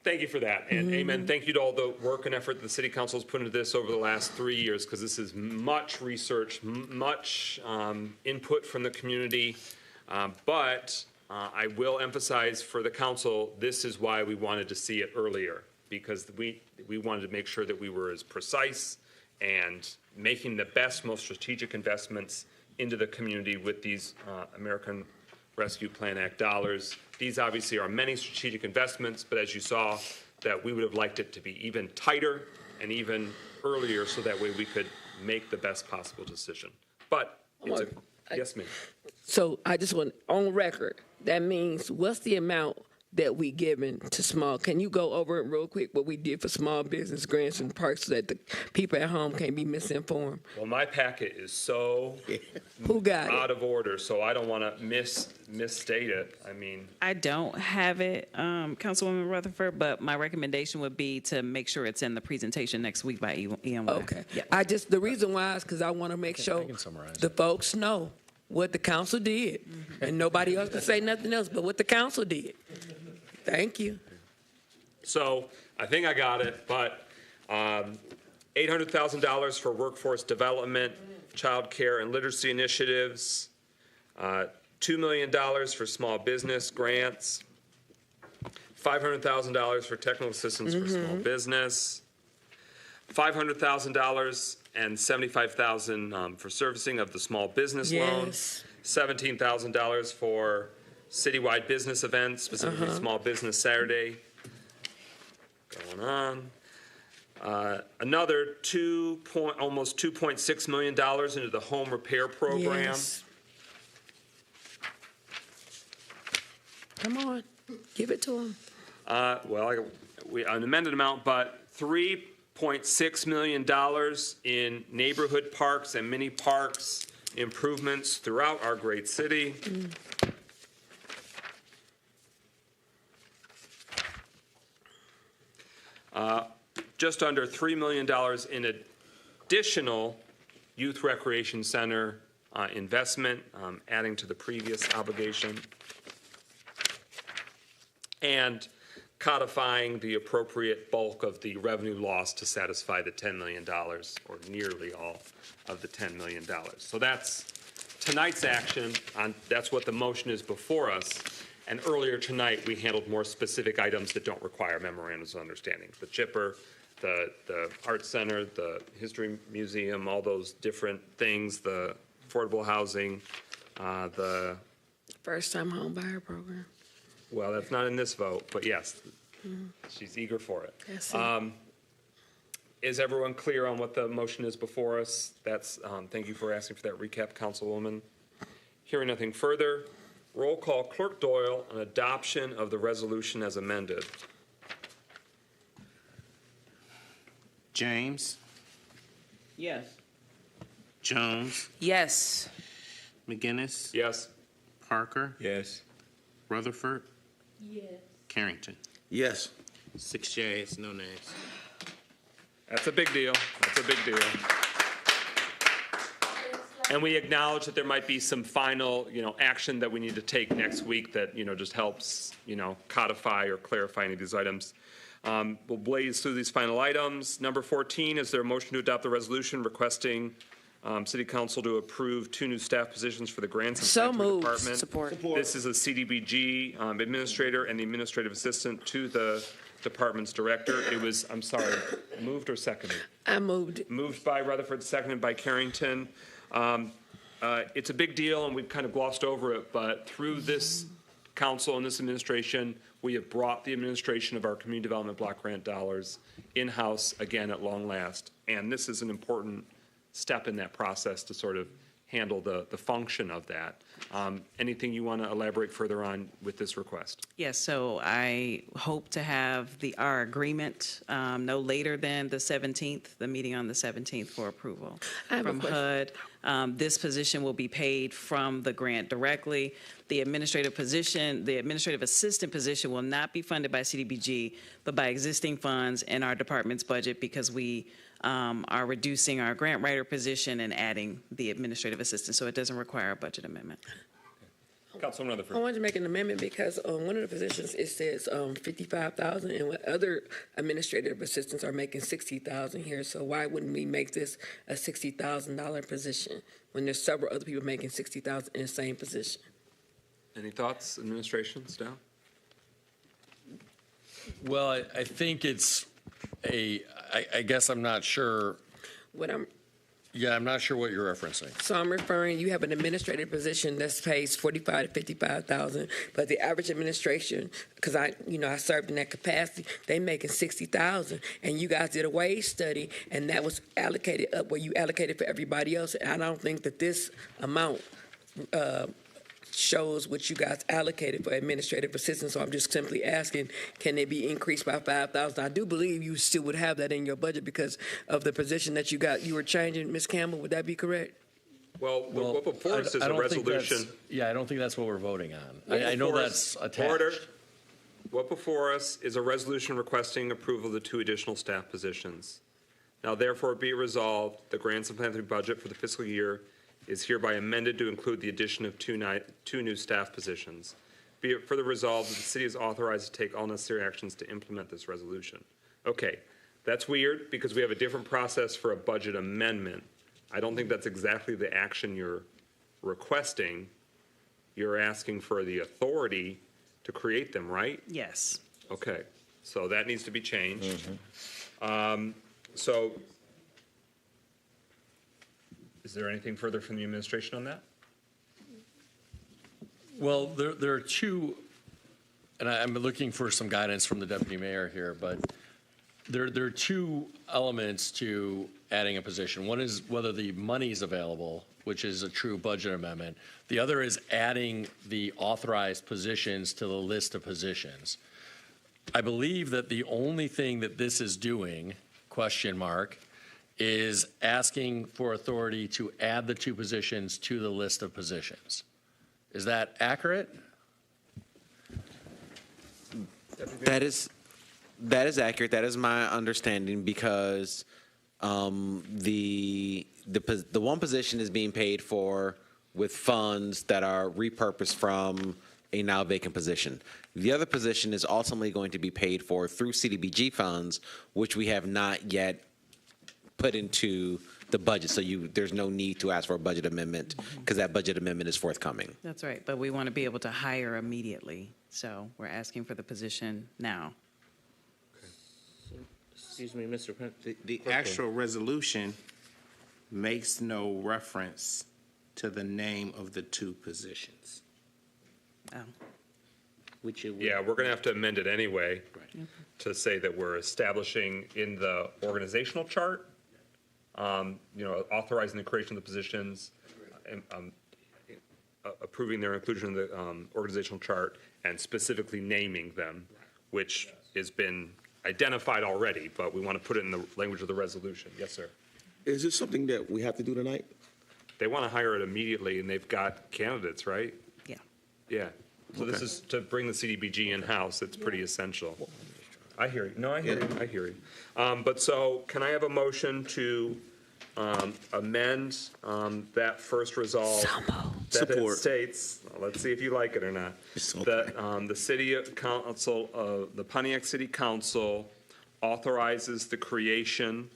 Thank you for that, and amen. Thank you to all the work and effort that the city council has put into this over the last 3 years, because this is much research, much input from the community. But I will emphasize for the council, this is why we wanted to see it earlier, because we wanted to make sure that we were as precise and making the best, most strategic investments into the community with these American Rescue Plan Act dollars. These obviously are many strategic investments, but as you saw, that we would have liked it to be even tighter and even earlier, so that way we could make the best possible decision. But it's yes, ma'am. So I just want, on record, that means what's the amount that we given to small? Can you go over it real quick, what we did for small business grants and parks, so that the people at home can't be misinformed? Well, my packet is so Who got out of order, so I don't want to misstate it. I mean, I don't have it, Councilwoman Rutherford, but my recommendation would be to make sure it's in the presentation next week by EMY. Okay. I just, the reason why is because I want to make sure the folks know what the council did, and nobody else can say nothing else but what the council did. Thank you. so I think I got it, but $800,000 for workforce development, child care and literacy initiatives, $2 million for small business grants, $500,000 for technical assistance for small business, $500,000 and $75,000 for servicing of the small business loans, $17,000 for citywide business events, specifically Small Business Saturday. Going on. Another almost $2.6 million into the home repair program. Yes. Come on, give it to them. Well, an amended amount, but $3.6 million in neighborhood parks and mini parks improvements throughout our great city. Just under $3 million in additional youth recreation center investment, adding to the previous obligation, and codifying the appropriate bulk of the revenue loss to satisfy the $10 million, or nearly all of the $10 million. So that's tonight's action. That's what the motion is before us. And earlier tonight, we handled more specific items that don't require memorandums of understanding. The chipper, the art center, the history museum, all those different things, the affordable housing, the... First-time home buyer program. Well, that's not in this vote, but yes, she's eager for it. Yes, is everyone clear on what the motion is before us? That's, thank you for asking for that recap, Councilwoman. Hearing nothing further, roll call Clerk Doyle on adoption of the resolution as amended. James, Yes. Jones, Yes. McGinnis, Yes. Parker, Yes. Rutherford, Yes. Carrington. Yes. 6 yeas, no nays. That's a big deal. That's a big deal. And we acknowledge that there might be some final, action that we need to take next week that, just helps, codify or clarify any of these items. We'll blaze through these final items. Number 14, is there a motion to adopt the resolution requesting City Council to approve 2 new staff positions for the Grants and So Planning moved. Department? Support. This is a CDBG administrator and the administrative assistant to the department's director. It was, I'm sorry, moved or seconded? I moved it. Moved by Rutherford, seconded by Carrington. It's a big deal, and we've kind of glossed over it, but through this council and this administration, we have brought the administration of our community development block grant dollars in-house again at long last. And this is an important step in that process to sort of handle the function of that. Anything you want to elaborate further on with this request? Yes, so I hope to have our agreement no later than the 17th, the meeting on the 17th for approval I have a from question. HUD. This position will be paid from the grant directly. The administrative assistant position will not be funded by CDBG, but by existing funds in our department's budget because we are reducing our grant writer position and adding the administrative assistant, so it doesn't require a budget amendment. Councilman I Rutherford. wanted to make an amendment because on one of the positions, it says 55,000, and what other administrative assistants are making 60,000 here. So why wouldn't we make this a $60,000 position when there's several other people making 60,000 in the same position? Any thoughts, administration, staff? Well, I think it's I guess I'm not sure. I'm not sure what you're referencing. So I'm referring, you have an administrative position that pays 45 to 55,000, but the average administration, because I served in that capacity, they making 60,000, and you guys did a wage study, and that was allocated up where you allocated for everybody else. And I don't think that this amount shows what you guys allocated for administrative assistance. So I'm just simply asking, can it be increased by 5,000? I do believe you still would have that in your budget because of the position that you were changing, Ms. Campbell. Would that be correct? Well, what before us is a resolution. I don't think that's what we're voting on. I know that's attached. Order. What before us is a resolution requesting approval of the 2 additional staff positions. Now, therefore, be it resolved, the grants and philanthropy budget for the fiscal year is hereby amended to include the addition of 2 new staff positions. Be it further resolved that the city is authorized to take all necessary actions to implement this resolution. Okay, that's weird because we have a different process for a budget amendment. I don't think that's exactly the action you're requesting. You're asking for the authority to create them, right? Yes. Okay, so that needs to be changed. So is there anything further from the administration on that? Well, there are 2, and I'm looking for some guidance from the deputy mayor here, but there are 2 elements to adding a position. One is whether the money is available, which is a true budget amendment. The other is adding the authorized positions to the list of positions. I believe that the only thing that this is doing, is asking for authority to add the 2 positions to the list of positions. Is that accurate? That is accurate. That is my understanding because the one position is being paid for with funds that are repurposed from a now vacant position. The other position is ultimately going to be paid for through CDBG funds, which we have not yet put into the budget. So there's no need to ask for a budget amendment because that budget amendment is forthcoming. That's right, but we want to be able to hire immediately, so we're asking for the position now. Excuse me, Mr. President. The actual resolution makes no reference to the name of the 2 positions. Oh. Yeah, we're going to have to amend it anyway to say that we're establishing in the organizational chart, authorizing the creation of the positions, approving their inclusion in the organizational chart, and specifically naming them, which has been identified already, but we want to put it in the language of the resolution. Yes, sir. Is this something that we have to do tonight? They want to hire it immediately, and they've got candidates, right? Yeah. Yeah. So this is to bring the CDBG in-house. It's pretty essential. I hear you. No, I hear you. I hear you. But so can I have a motion to amend that first resolve? That it states, let's see if you like it or not, that the city council, the Pontiac City Council authorizes the creation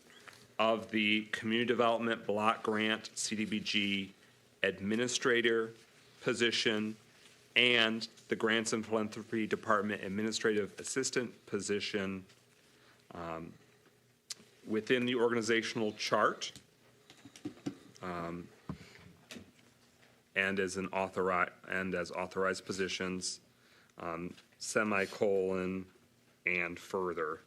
of the Community Development Block Grant CDBG administrator position and the Grants and Philanthropy Department Administrative Assistant position within the organizational chart and as authorized positions, semicolon, and further.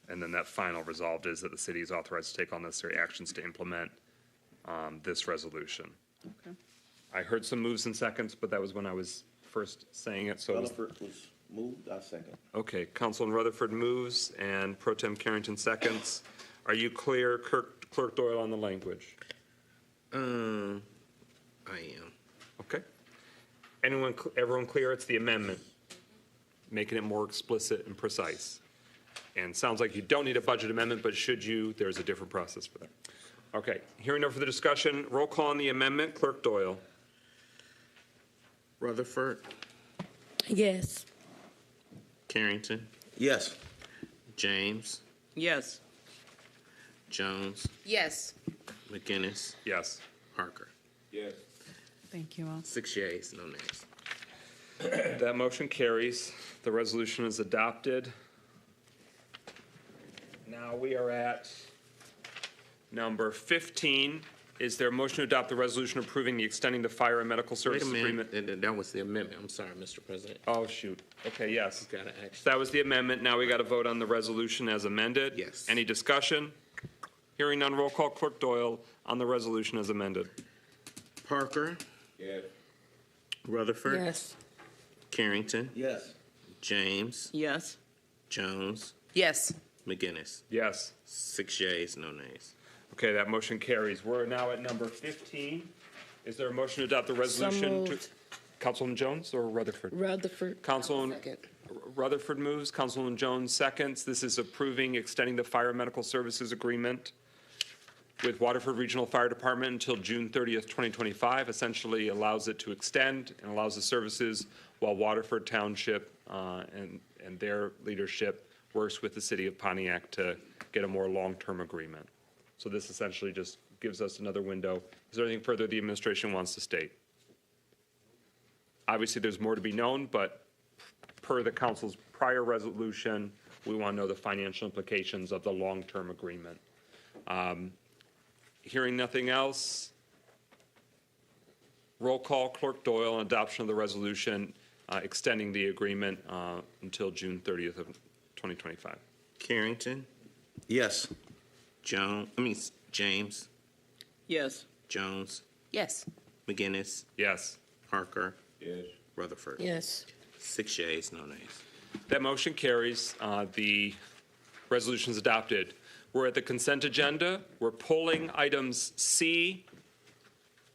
And then that final resolved is that the city is authorized to take all necessary actions to implement this resolution. Okay. I heard some moves and seconds, but that was when I was first saying it, so. Rutherford was moved, I second. Okay, Councilman Rutherford moves and Pro Tem Carrington seconds. Are you clear, Clerk Doyle, on the language? I am. Okay. Everyone clear? It's the amendment, making it more explicit and precise. And sounds like you don't need a budget amendment, but should you, there's a different process for that. Okay, hearing no further discussion, roll call on the amendment. Clerk Doyle. Rutherford, Yes. Carrington, Yes. James, Yes. Jones, Yes. McGinnis, Yes. Parker. Yes. Thank you all. 6 yeas, no nays. That motion carries. The resolution is adopted. Now we are at number 15. Is there a motion to adopt the resolution approving the extending the fire and medical Wait a services agreement? minute, that was the amendment. I'm sorry, Mr. President. Oh, shoot. Okay, yes. You gotta act. That was the amendment. Now we got to vote on the resolution as amended. Yes. Any discussion? Hearing none, roll call. Clerk Doyle on the resolution as amended. Parker, Yes. Rutherford, Yes. Carrington, Yes. James, Yes. Jones, Yes. McGinnis. Yes. 6 yeas, no nays. Okay, that motion carries. We're now at number 15. Is there a motion to adopt the resolution? moved. Councilman Jones or Rutherford? Rutherford. Councilman Rutherford moves, Councilman Jones seconds. This is approving extending the fire medical services agreement with Waterford Regional Fire Department until June 30th, 2025. Essentially allows it to extend and allows the services while Waterford Township and their leadership works with the city of Pontiac to get a more long-term agreement. So this essentially just gives us another window. Is there anything further the administration wants to state? Obviously, there's more to be known, but per the council's prior resolution, we want to know the financial implications of the long-term agreement. Hearing nothing else, roll call. Clerk Doyle on adoption of the resolution extending the agreement until June 30th of 2025. Carrington, Yes. James, Yes. Jones, Yes. McGinnis, Yes. Parker, Yes. Rutherford. Yes. 6 yeas, no nays. That motion carries. The resolution is adopted. We're at the consent agenda. We're pulling items C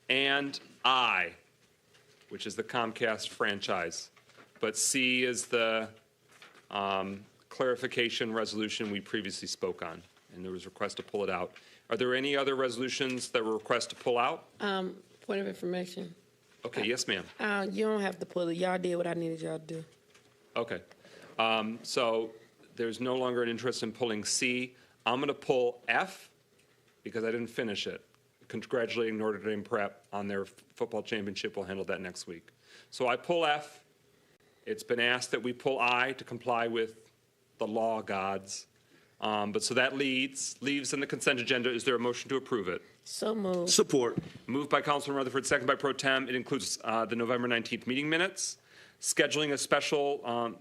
and I, which is the Comcast franchise. But C is the clarification resolution we previously spoke on, and there was a request to pull it out. Are there any other resolutions that were requested to pull out? Point of information. Okay, yes, ma'am. You don't have to pull it. Y'all did what I needed y'all to do. Okay. So there's no longer an interest in pulling C. I'm going to pull F because I didn't finish it. Congratulating Notre Dame Prep on their football championship. We'll handle that next week. So I pull F. It's been asked that we pull I to comply with the law gods. But so that leaves in the consent agenda. Is there a motion to approve it? So moved. Support. Moved by Councilman Rutherford, second by Pro Tem. It includes the November 19th meeting minutes, scheduling a special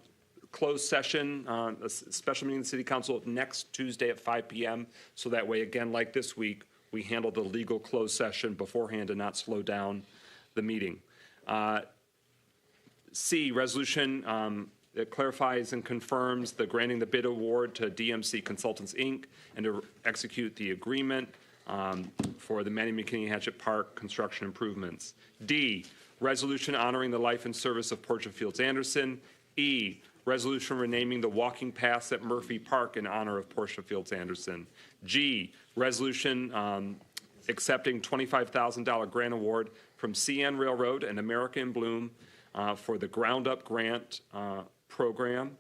closed session, a special meeting of the City Council next Tuesday at 5 p.m. So that way, again, like this week, we handle the legal closed session beforehand and not slow down the meeting. C, resolution that clarifies and confirms the granting the bid award to DMC Consultants, Inc., and to execute the agreement for the Manny McKinney Hatchet Park construction improvements. D, resolution honoring the life and service of Portia Fields Anderson. E, resolution renaming the walking paths at Murphy Park in honor of Portia Fields Anderson. G, resolution accepting $25,000 grant award from CN Railroad and America in Bloom for the Ground Up Grant program.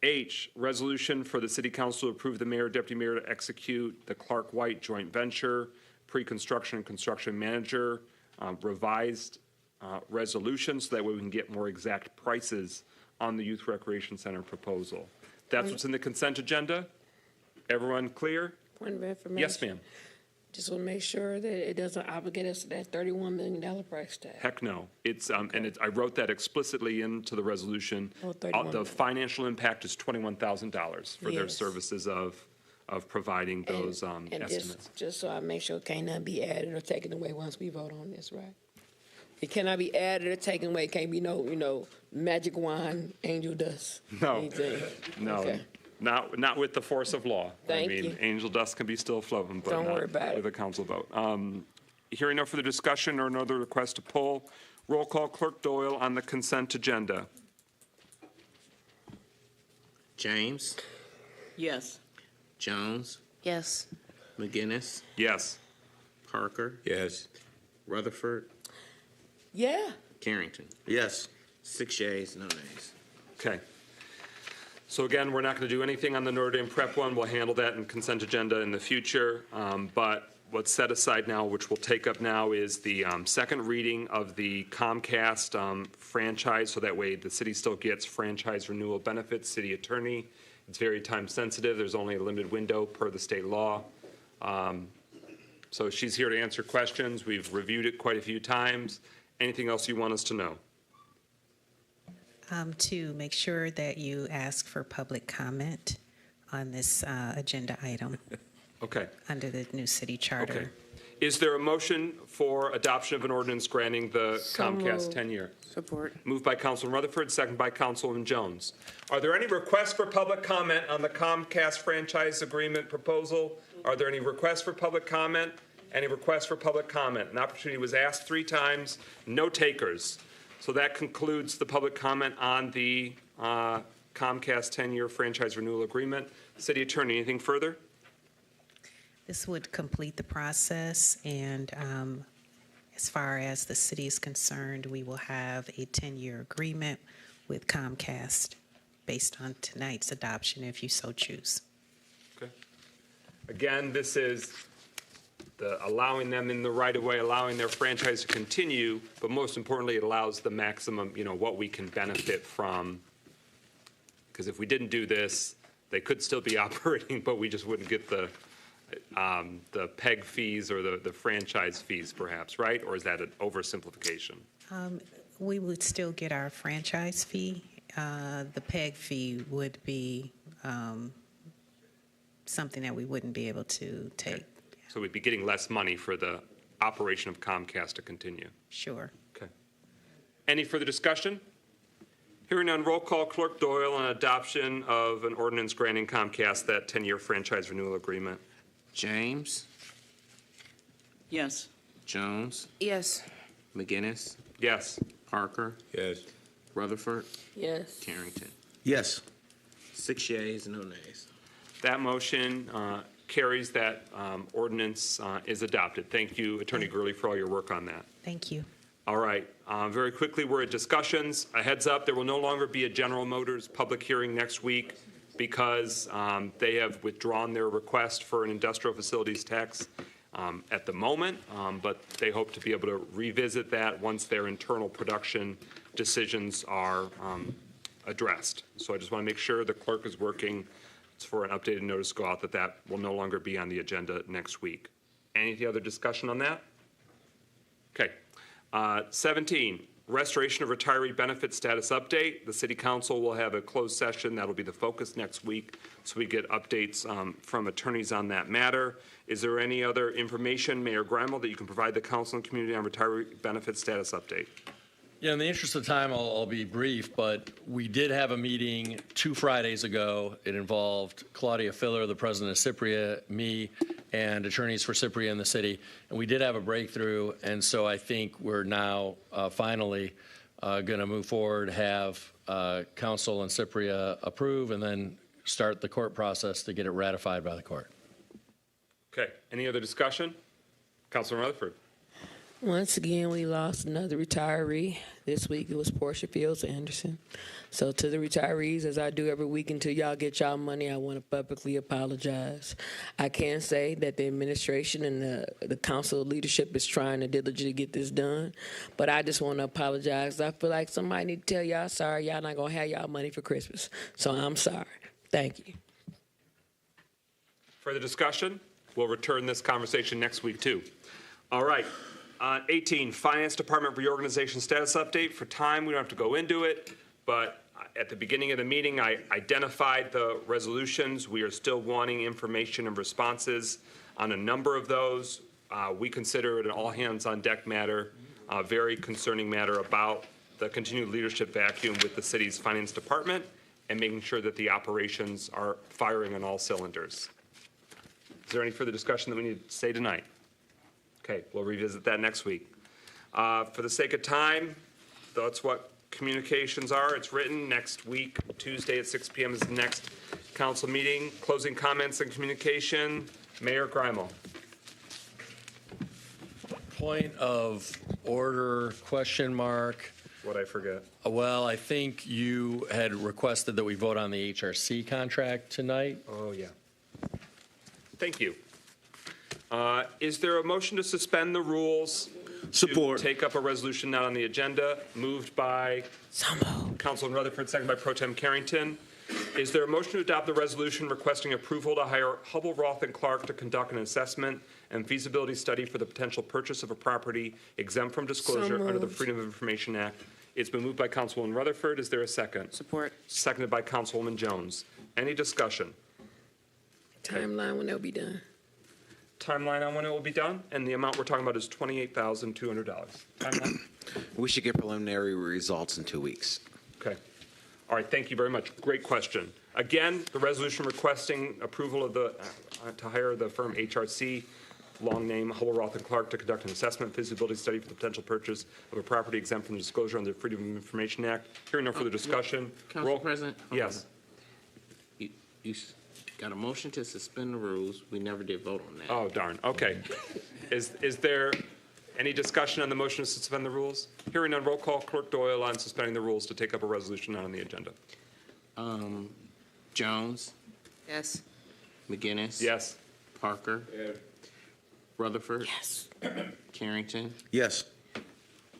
H, resolution for the City Council to approve the mayor, deputy mayor to execute the Clark White joint venture, pre-construction and construction manager, revised resolution, so that way we can get more exact prices on the Youth Recreation Center proposal. That's what's in the consent agenda. Everyone clear? Point of information. Yes, ma'am. Just want to make sure that it doesn't obligate us to that $31 million price tag. Heck no. It's, I wrote that explicitly into the resolution. Oh, $31 The financial impact is $21,000 for their Yes. services of of providing those And estimates. just so I make sure, can't nothing be added or taken away once we vote on this, right? It cannot be added or taken away. Can't be no, magic wand, angel dust. No, anything. no, Okay. not with the force of law. Thank I mean, you. angel dust can be still floating, but Don't not worry about with it. a council vote. Hearing no further discussion or another request to pull, roll call Clerk Doyle on the consent agenda. James, Yes. Jones, Yes. McGinnis, Yes. Parker, Yes. Rutherford, Yeah. Carrington. Yes. 6 yeas, no nays. Okay. So again, we're not going to do anything on the Notre Dame Prep one. We'll handle that in consent agenda in the future. But what's set aside now, which we'll take up now, is the second reading of the Comcast franchise, so that way the city still gets franchise renewal benefits. City attorney, it's very time sensitive. There's only a limited window per the state law. So she's here to answer questions. We've reviewed it quite a few times. Anything else you want us to know? To make sure that you ask for public comment on this agenda item Okay. under the new city charter. Okay. Is there a motion for adoption of an ordinance granting the Comcast 10-year? Support. Moved by Councilman Rutherford, second by Councilman Jones. Are there any requests for public comment on the Comcast franchise agreement proposal? Are there any requests for public comment? Any requests for public comment? An opportunity was asked 3 times, no takers. So that concludes the public comment on the Comcast 10-year franchise renewal agreement. City Attorney, anything further? This would complete the process, and as far as the city is concerned, we will have a 10-year agreement with Comcast based on tonight's adoption, if you so choose. Okay. Again, this is allowing them in the right of way, allowing their franchise to continue, but most importantly, it allows the maximum, what we can benefit from. Because if we didn't do this, they could still be operating, but we just wouldn't get the PEG fees or the franchise fees, perhaps, right? Or is that an oversimplification? We would still get our franchise fee. The PEG fee would be something that we wouldn't be able to take. Okay. So we'd be getting less money for the operation of Comcast to continue. Sure. Okay. Any further discussion? Hearing none, roll call Clerk Doyle on adoption of an ordinance granting Comcast that 10-year franchise renewal agreement. James, Yes. Jones, Yes. McGinnis, Yes. Parker, Yes. Rutherford, Yes. Carrington. Yes. 6 yeas, no nays. That motion carries. That ordinance is adopted. Thank you, Attorney Gurley, for all your work on that. Thank you. All right. Very quickly, we're at discussions. A heads up, there will no longer be a General Motors public hearing next week because they have withdrawn their request for an industrial facilities tax at the moment, but they hope to be able to revisit that once their internal production decisions are addressed. So I just want to make sure the clerk is working for an updated notice to go out that will no longer be on the agenda next week. Any other discussion on that? Okay. 17, restoration of retiree benefit status update. The City Council will have a closed session. That'll be the focus next week, so we get updates from attorneys on that matter. Is there any other information, Mayor Gremmel, that you can provide the council and community on retiree benefit status update? Yeah, in the interest of time, I'll be brief, but we did have a meeting 2 Fridays ago. It involved Claudia Filler, the president of Cypria, me, and attorneys for Cypria in the city. And we did have a breakthrough, and so I think we're now finally going to move forward, have council and Cypria approve, and then start the court process to get it ratified by the court. Okay. Any other discussion? Councilman Rutherford. Once again, we lost another retiree. This week it was Portia Fields Anderson. So to the retirees, as I do every week until y'all get y'all money, I want to publicly apologize. I can say that the administration and the council leadership is trying to diligently get this done, but I just want to apologize. I feel like somebody need to tell y'all sorry. Y'all not going to have y'all money for Christmas. So I'm sorry. Thank you. Further discussion? We'll return this conversation next week, too. All right. 18, Finance Department reorganization status update. For time, we don't have to go into it, but At the beginning of the meeting, I identified the resolutions. We are still wanting information and responses on a number of those. We consider it an all-hands-on-deck matter, a very concerning matter about the continued leadership vacuum with the city's finance department and making sure that the operations are firing on all cylinders. Is there any further discussion that we need to say tonight? Okay, we'll revisit that next week. For the sake of time, that's what communications are. It's written. Next week, Tuesday at 6 p.m. is the next council meeting. Closing comments and communication. Mayor Greimel. Point of order, question mark. What'd I forget? Well, I think you had requested that we vote on the HRC contract tonight. Oh, yeah. Thank you. Is there a motion to suspend the rules? Support. To take up a resolution not on the agenda, moved by Councilman Rutherford, seconded by Pro Tem Carrington. Is there a motion to adopt the resolution requesting approval to hire Hubble, Roth, and Clark to conduct an assessment and feasibility study for the potential purchase of a property exempt from disclosure under the Freedom of Information Act? It's been moved by Councilwoman Rutherford. Is there a second? Support. Seconded by Councilwoman Jones. Any discussion? Timeline when they'll be done. Timeline on when it will be done, and the amount we're talking about is $28,200. Timeline? We should get preliminary results in 2 weeks. Okay. All right, thank you very much. Great question. Again, the resolution requesting approval of the, to hire the firm HRC, long name Hubble, Roth, and Clark, to conduct an assessment feasibility study for the potential purchase of a property exempt from disclosure under the Freedom of Information Act. Hearing no further discussion. Council President? Yes. You got a motion to suspend the rules. We never did vote on that. Oh, darn. Okay. Is there any discussion on the motion to suspend the rules? Hearing none, roll call. Clerk Doyle on suspending the rules to take up a resolution not on the agenda. Jones? Yes. McGinnis? Yes. Parker? Yes. Rutherford? Yes. Carrington? Yes.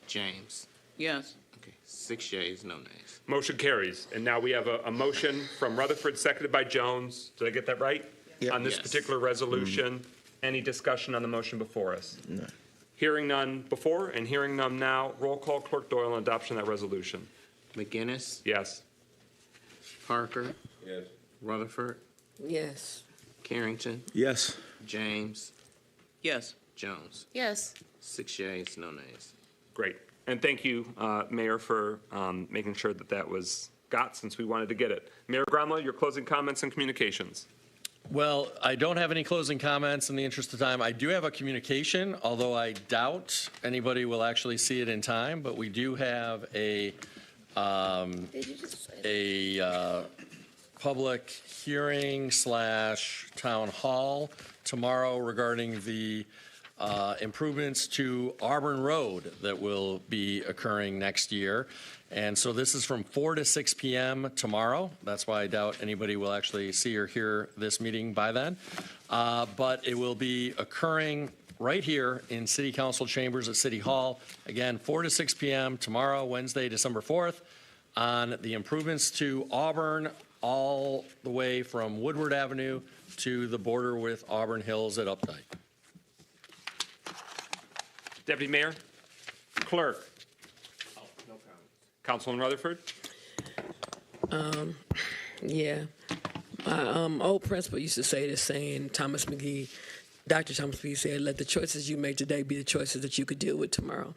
James? Yes. Okay, 6 yeas, no nays. Motion carries. And now we have a motion from Rutherford, seconded by Jones. Did I get that right? Yep. On this Yes. particular resolution. Any discussion on the motion before us? No. Hearing none before and hearing none now, roll call. Clerk Doyle on adoption of that resolution. McGinnis? Yes. Parker? Yes. Rutherford? Yes. Carrington? Yes. James? Yes. Jones? Yes. 6 yeas, no nays. Great. And thank you, Mayor, for making sure that that was got since we wanted to get it. Mayor Gromla, your closing comments and communications. Well, I don't have any closing comments in the interest of time. I do have a communication, although I doubt anybody will actually see it in time, but we do have a public hearing / town hall tomorrow regarding the improvements to Auburn Road that will be occurring next year. And so this is from 4 to 6 p.m. tomorrow. That's why I doubt anybody will actually see or hear this meeting by then. But it will be occurring right here in City Council chambers at City Hall. Again, 4 to 6 p.m. tomorrow, Wednesday, December 4th, on the improvements to Auburn all the way from Woodward Avenue to the border with Auburn Hills at Updike. Deputy Mayor, Clerk. No comment. Councilman Rutherford. Yeah. My old principal used to say this saying, Thomas McGee, Dr. Thomas McGee said, let the choices you make today be the choices that you could deal with tomorrow.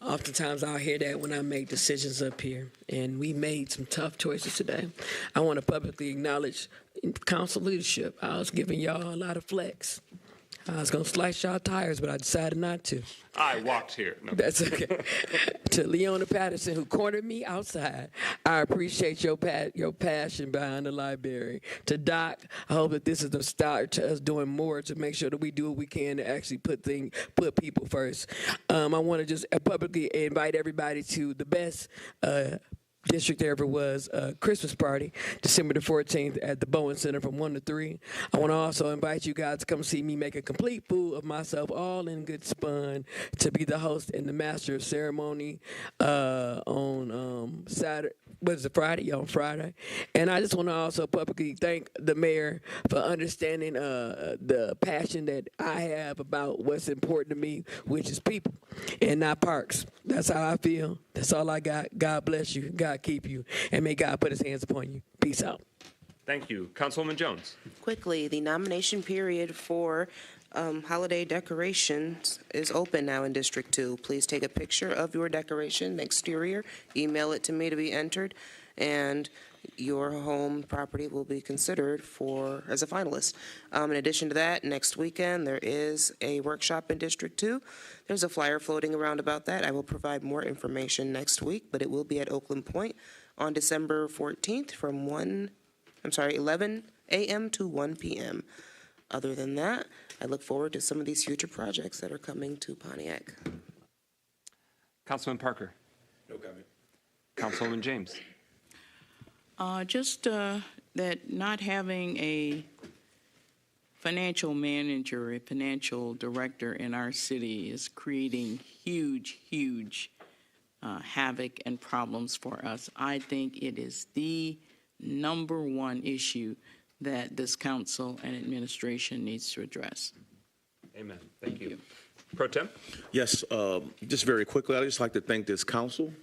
Oftentimes I'll hear that when I make decisions up here, and we made some tough choices today. I want to publicly acknowledge council leadership. I was giving y'all a lot of flex. I was going to slice y'all tires, but I decided not to. I walked here. No. That's okay. To Leona Patterson, who cornered me outside, I appreciate your passion behind the library. To Doc, I hope that this is the start to us doing more to make sure that we do what we can to actually put people first. I want to just publicly invite everybody to the best district there ever was, Christmas party, December the 14th at the Bowen Center from 1 to 3. I want to also invite you guys to come see me make a complete fool of myself, all in good fun, to be the host and the master of ceremony on Saturday. was it Friday? On Friday. And I just want to also publicly thank the mayor for understanding the passion that I have about what's important to me, which is people and not parks. That's how I feel. That's all I got. God bless you. God keep you. And may God put his hands upon you. Peace out. Thank you. Councilwoman Jones. Quickly, the nomination period for holiday decorations is open now in District 2. Please take a picture of your decoration, exterior, email it to me to be entered, and your home property will be considered as a finalist. In addition to that, next weekend there is a workshop in District 2. There's a flyer floating around about that. I will provide more information next week, but it will be at Oakland Point on December 14th from 11 a.m. to 1 p.m. Other than that, I look forward to some of these future projects that are coming to Pontiac. Councilman Parker. No comment. Councilwoman James. Just that not having a financial manager, a financial director in our city is creating huge havoc and problems for us. I think it is the number one issue that this council and administration needs to address. Amen. Thank you. Pro Tem? Yes, just very quickly, I'd just like to thank this council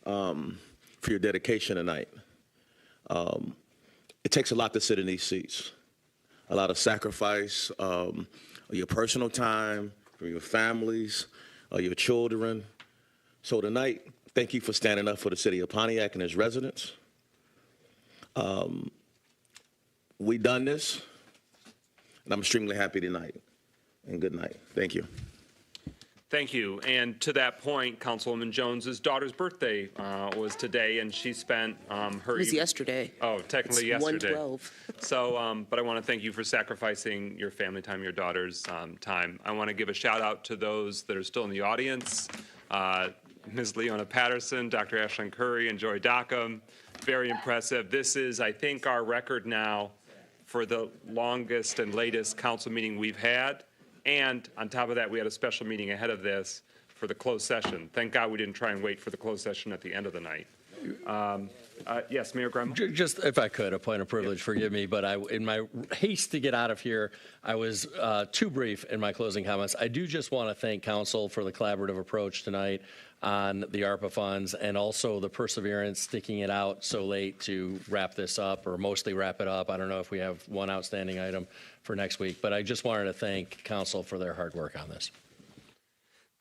for your dedication tonight. It takes a lot to sit in these seats, a lot of sacrifice, your personal time, for your families, your children. So tonight, thank you for standing up for the city of Pontiac and its residents. We done this, and I'm extremely happy tonight. And good night. Thank you. Thank you. And to that point, Councilwoman Jones's daughter's birthday was today, and she spent her. It was yesterday. Oh, technically It's yesterday. 1:12. So, but I want to thank you for sacrificing your family time, your daughter's time. I want to give a shout out to those that are still in the audience. Ms. Leona Patterson, Dr. Ashlyn Curry, and Joy Dockham. Very impressive. This is, I think, our record now for the longest and latest council meeting we've had. And on top of that, we had a special meeting ahead of this for the closed session. Thank God we didn't try and wait for the closed session at the end of the night. Yes, Mayor Graham. Just, if I could, a point of privilege, forgive me, but in my haste to get out of here, I was too brief in my closing comments. I do just want to thank council for the collaborative approach tonight on the ARPA funds and also the perseverance sticking it out so late to wrap this up, or mostly wrap it up. I don't know if we have one outstanding item for next week, but I just wanted to thank council for their hard work on this.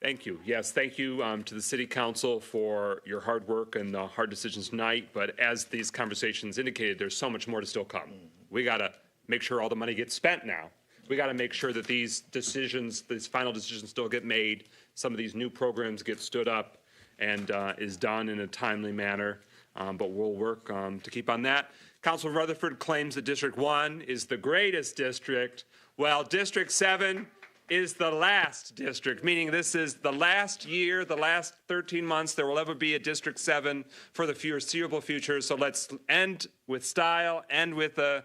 Thank you. Yes, thank you to the City Council for your hard work and the hard decisions tonight. But as these conversations indicated, there's so much more to still come. We got to make sure all the money gets spent now. We got to make sure that these decisions, these final decisions still get made. Some of these new programs get stood up and is done in a timely manner. But we'll work to keep on that. Councilman Rutherford claims that District 1 is the greatest district. Well, District 7 is the last district, meaning this is the last year, the last 13 months there will ever be a District 7 for the foreseeable future. So let's end with style, end with a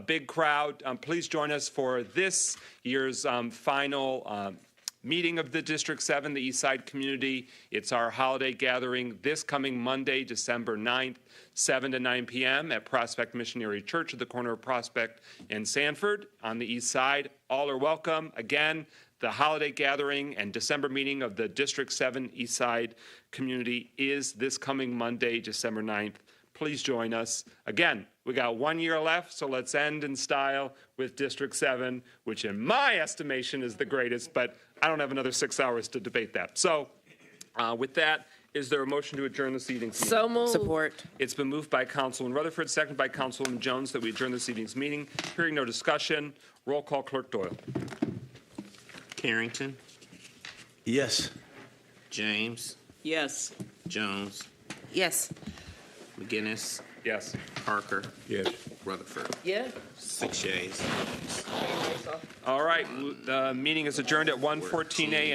big crowd. Please join us for this year's final meeting of the District 7, the East Side community. It's our holiday gathering this coming Monday, December 9th, 7 to 9 p.m. at Prospect Missionary Church at the corner of Prospect and Sanford on the East Side. All are welcome. Again, the holiday gathering and December meeting of the District 7 East Side community is this coming Monday, December 9th. Please join us. Again, we got 1 year left, so let's end in style with District 7, which in my estimation is the greatest, but I don't have another 6 hours to debate that. So with that, is there a motion to adjourn this evening's meeting? So moved. Support. It's been moved by Councilman Rutherford, seconded by Councilwoman Jones that we adjourn this evening's meeting. Hearing no discussion, roll call, Clerk Doyle. Carrington, Yes. James, Yes. Jones, Yes. McGinnis, Yes. Parker, Yes. Rutherford. Yeah. 6 yeas. All right, the meeting is adjourned at 1:14 a.m.